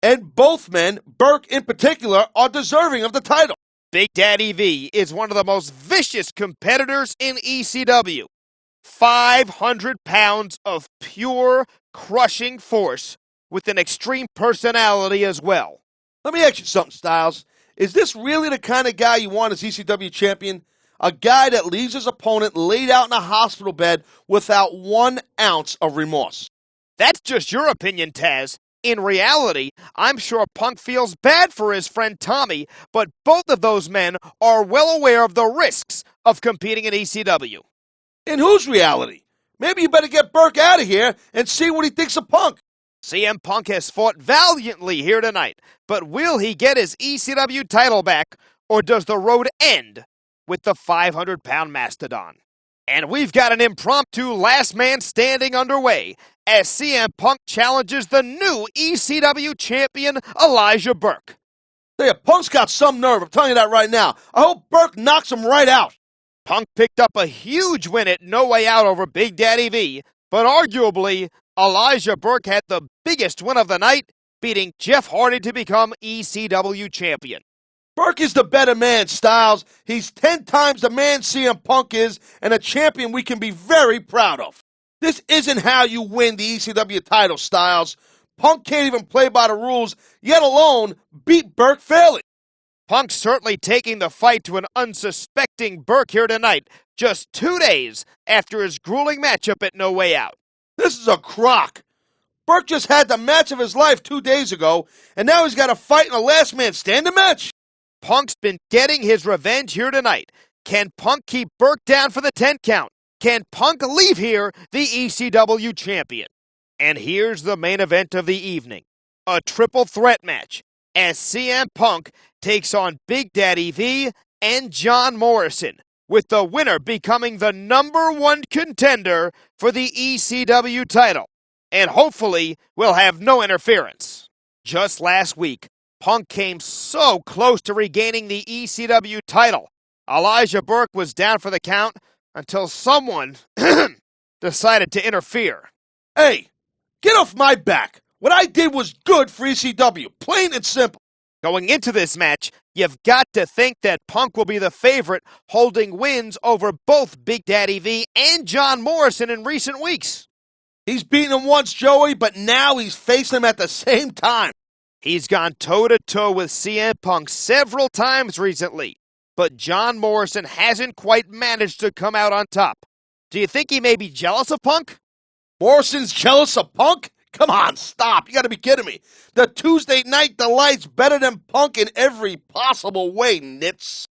And both men, Burke in particular, are deserving of the title. Big Daddy V is one of the most vicious competitors in ECW. 500 pounds of pure crushing force with an extreme personality as well. Let me ask you something, Styles. Is this really the kind of guy you want as ECW champion? A guy that leaves his opponent laid out in a hospital bed without 1 ounce of remorse. That's just your opinion, Tazz. In reality, I'm sure Punk feels bad for his friend Tommy, but both of those men are well aware of the risks of competing in ECW. In whose reality? Maybe you better get Burke out of here and see what he thinks of Punk. CM Punk has fought valiantly here tonight, but will he get his ECW title back, or does the road end with the 500-pound mastodon? And we've got an impromptu last man standing underway as CM Punk challenges the new ECW champion, Elijah Burke. Hey, Punk's got some nerve, I'm telling you that right now. I hope Burke knocks him right out. Punk picked up a huge win at No Way Out over Big Daddy V, but arguably, Elijah Burke had the biggest win of the night, beating Jeff Hardy to become ECW champion. Burke is the better man, Styles. He's 10 times the man CM Punk is, and a champion we can be very proud of. This isn't how you win the ECW title, Styles. Punk can't even play by the rules, yet alone beat Burke fairly. Punk's certainly taking the fight to an unsuspecting Burke here tonight, just 2 days after his grueling matchup at No Way Out. This is a crock. Burke just had the match of his life 2 days ago, and now he's got to fight in a last man standing match. Punk's been getting his revenge here tonight. Can Punk keep Burke down for the 10 count? Can Punk leave here the ECW champion? And here's the main event of the evening. A triple threat match as CM Punk takes on Big Daddy V and John Morrison, with the winner becoming the #1 contender for the ECW title. And hopefully will have no interference. Just last week, Punk came so close to regaining the ECW title. Elijah Burke was down for the count until someone decided to interfere. Hey, get off my back. What I did was good for ECW, plain and simple. Going into this match, you've got to think that Punk will be the favorite, holding wins over both Big Daddy V and John Morrison in recent weeks. He's beaten him once, Joey, but now he's facing him at the same time. He's gone toe-to-toe with CM Punk several times recently, but John Morrison hasn't quite managed to come out on top. Do you think he may be jealous of Punk? Morrison's jealous of Punk? Come on, stop. You got to be kidding me. The Tuesday Night Delight's better than Punk in every possible way, nits.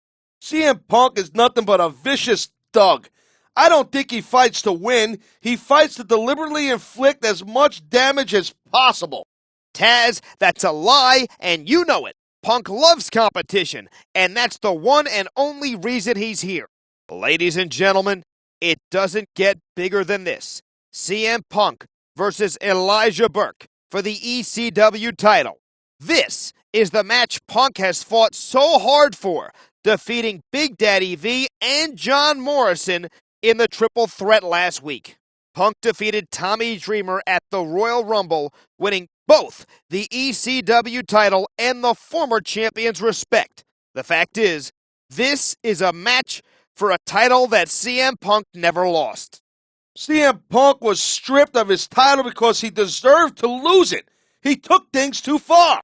CM Punk is nothing but a vicious thug. I don't think he fights to win. He fights to deliberately inflict as much damage as possible. Tazz, that's a lie, and you know it. Punk loves competition, and that's the one and only reason he's here. Ladies and gentlemen, it doesn't get bigger than this. CM Punk versus Elijah Burke for the ECW title. This is the match Punk has fought so hard for, defeating Big Daddy V and John Morrison in the triple threat last week. Punk defeated Tommy Dreamer at the Royal Rumble, winning both the ECW title and the former champion's respect. The fact is, this is a match for a title that CM Punk never lost. CM Punk was stripped of his title because he deserved to lose it. He took things too far.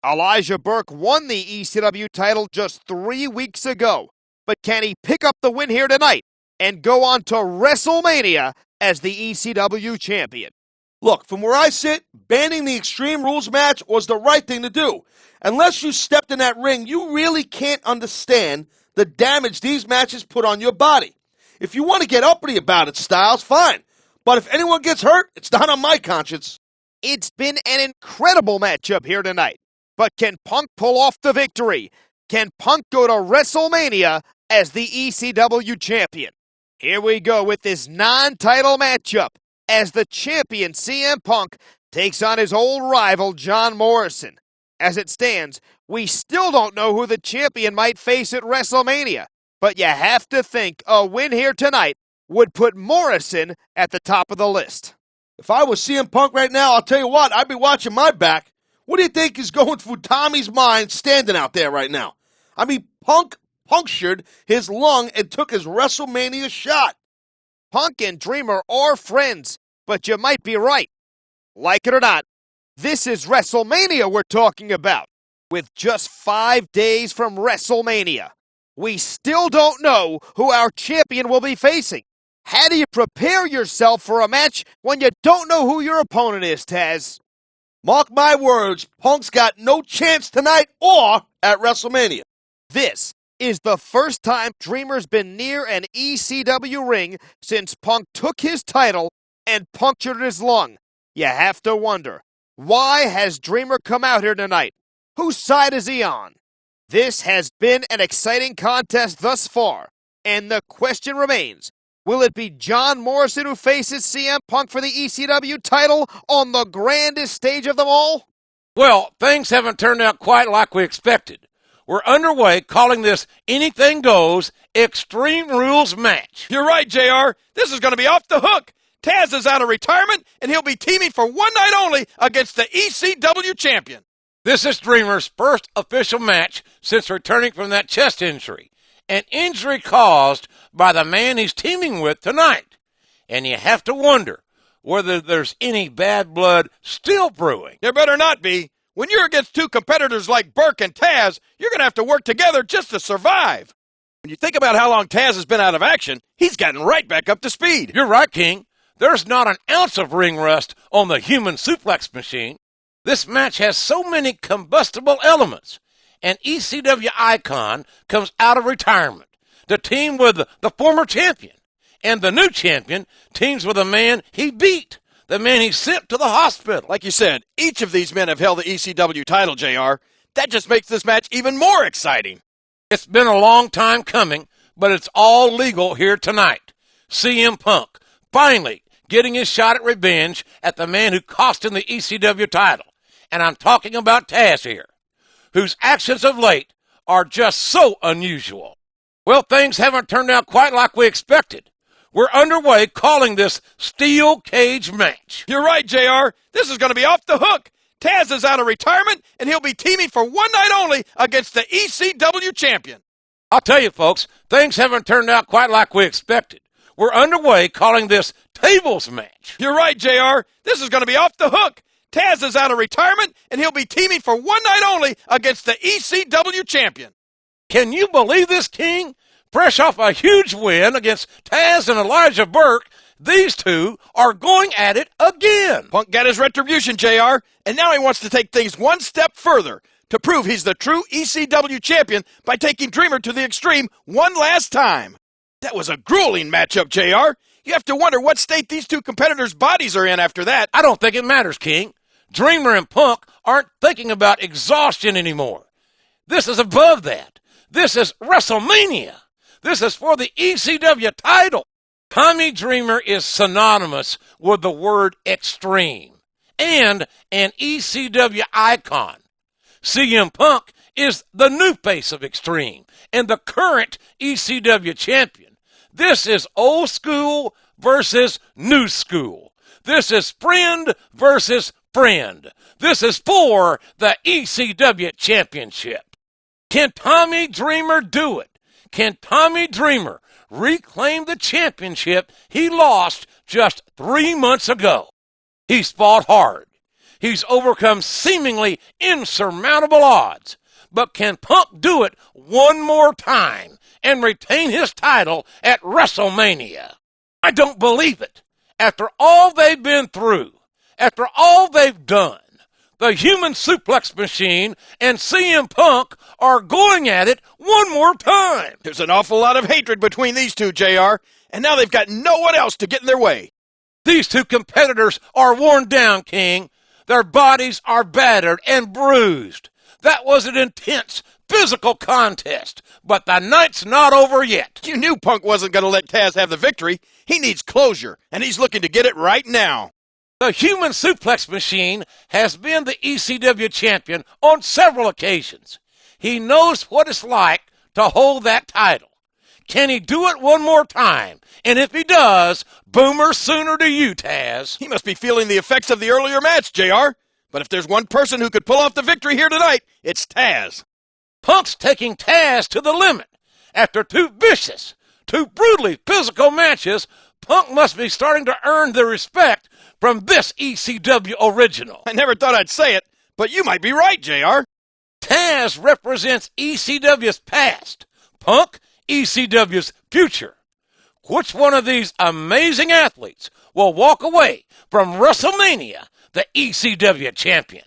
Elijah Burke won the ECW title just 3 weeks ago, but can he pick up the win here tonight and go on to WrestleMania as the ECW champion? Look, from where I sit, banning the Extreme Rules match was the right thing to do. Unless you stepped in that ring, you really can't understand the damage these matches put on your body. If you want to get uppity about it, Styles, fine. But if anyone gets hurt, it's not on my conscience. It's been an incredible matchup here tonight. But can Punk pull off the victory? Can Punk go to WrestleMania as the ECW champion? Here we go with this non-title matchup as the champion CM Punk takes on his old rival John Morrison. As it stands, we still don't know who the champion might face at WrestleMania, but you have to think a win here tonight would put Morrison at the top of the list. If I was CM Punk right now, I'll tell you what, I'd be watching my back. What do you think is going through Tommy's mind standing out there right now? I mean, Punk punctured his lung and took his WrestleMania shot. Punk and Dreamer are friends, but you might be right. Like it or not, this is WrestleMania we're talking about. With just 5 days from WrestleMania, we still don't know who our champion will be facing. How do you prepare yourself for a match when you don't know who your opponent is, Taz? Mark my words, Punk's got no chance tonight or at WrestleMania. This is the first time Dreamer's been near an ECW ring since Punk took his title and punctured his lung. You have to wonder, why has Dreamer come out here tonight? Whose side is he on? This has been an exciting contest thus far, and the question remains, will it be John Morrison who faces CM Punk for the ECW title on the grandest stage of them all? Well, things haven't turned out quite like we expected. We're underway calling this Anything Goes Extreme Rules match. You're right, JR. This is going to be off the hook. Tazz is out of retirement, and he'll be teaming for one night only against the ECW champion. This is Dreamer's first official match since returning from that chest injury, an injury caused by the man he's teaming with tonight. And you have to wonder whether there's any bad blood still brewing. There better not be. When you're against two competitors like Burke and Tazz, you're going to have to work together just to survive. When you think about how long Tazz has been out of action, he's gotten right back up to speed. You're right, King. There's not an ounce of ring rust on the human suplex machine. This match has so many combustible elements. An ECW icon comes out of retirement to team with the former champion. And the new champion teams with a man he beat, the man he sent to the hospital. Like you said, each of these men have held the ECW title, JR. That just makes this match even more exciting. It's been a long time coming, but it's all legal here tonight. CM Punk finally getting his shot at revenge at the man who cost him the ECW title. And I'm talking about Tazz here, whose actions of late are just so unusual. Well, things haven't turned out quite like we expected. We're underway calling this Steel Cage match. You're right, JR. This is going to be off the hook. Tazz is out of retirement, and he'll be teaming for one night only against the ECW champion. I'll tell you, folks, things haven't turned out quite like we expected. We're underway calling this Tables match. You're right, JR. This is going to be off the hook. Tazz is out of retirement, and he'll be teaming for one night only against the ECW champion. Can you believe this, King? Fresh off a huge win against Tazz and Elijah Burke, these two are going at it again. Punk got his retribution, JR, and now he wants to take things one step further to prove he's the true ECW champion by taking Dreamer to the extreme one last time. That was a grueling matchup, JR. You have to wonder what state these two competitors' bodies are in after that. I don't think it matters, King. Dreamer and Punk aren't thinking about exhaustion anymore. This is above that. This is WrestleMania. This is for the ECW title. Tommy Dreamer is synonymous with the word extreme and an ECW icon. CM Punk is the new face of extreme and the current ECW champion. This is old school versus new school. This is friend versus friend. This is for the ECW championship. Can Tommy Dreamer do it? Can Tommy Dreamer reclaim the championship he lost just 3 months ago? He's fought hard. He's overcome seemingly insurmountable odds. But can Punk do it one more time and retain his title at WrestleMania? I don't believe it. After all they've been through, after all they've done, The human suplex machine and CM Punk are going at it one more time. There's an awful lot of hatred between these two, JR, and now they've got no one else to get in their way. These two competitors are worn down, King. Their bodies are battered and bruised. That was an intense physical contest, but the night's not over yet. You knew Punk wasn't going to let Tazz have the victory. He needs closure, and he's looking to get it right now. The human suplex machine has been the ECW champion on several occasions. He knows what it's like to hold that title. Can he do it one more time? And if he does, boomer sooner to you, Tazz. He must be feeling the effects of the earlier match, JR. But if there's one person who could pull off the victory here tonight, it's Tazz. Punk's taking Tazz to the limit. After two vicious, two brutally physical matches, Punk must be starting to earn the respect from this ECW original. I never thought I'd say it, but you might be right, JR. Tazz represents ECW's past. Punk, ECW's future. Which one of these amazing athletes will walk away from WrestleMania the ECW champion?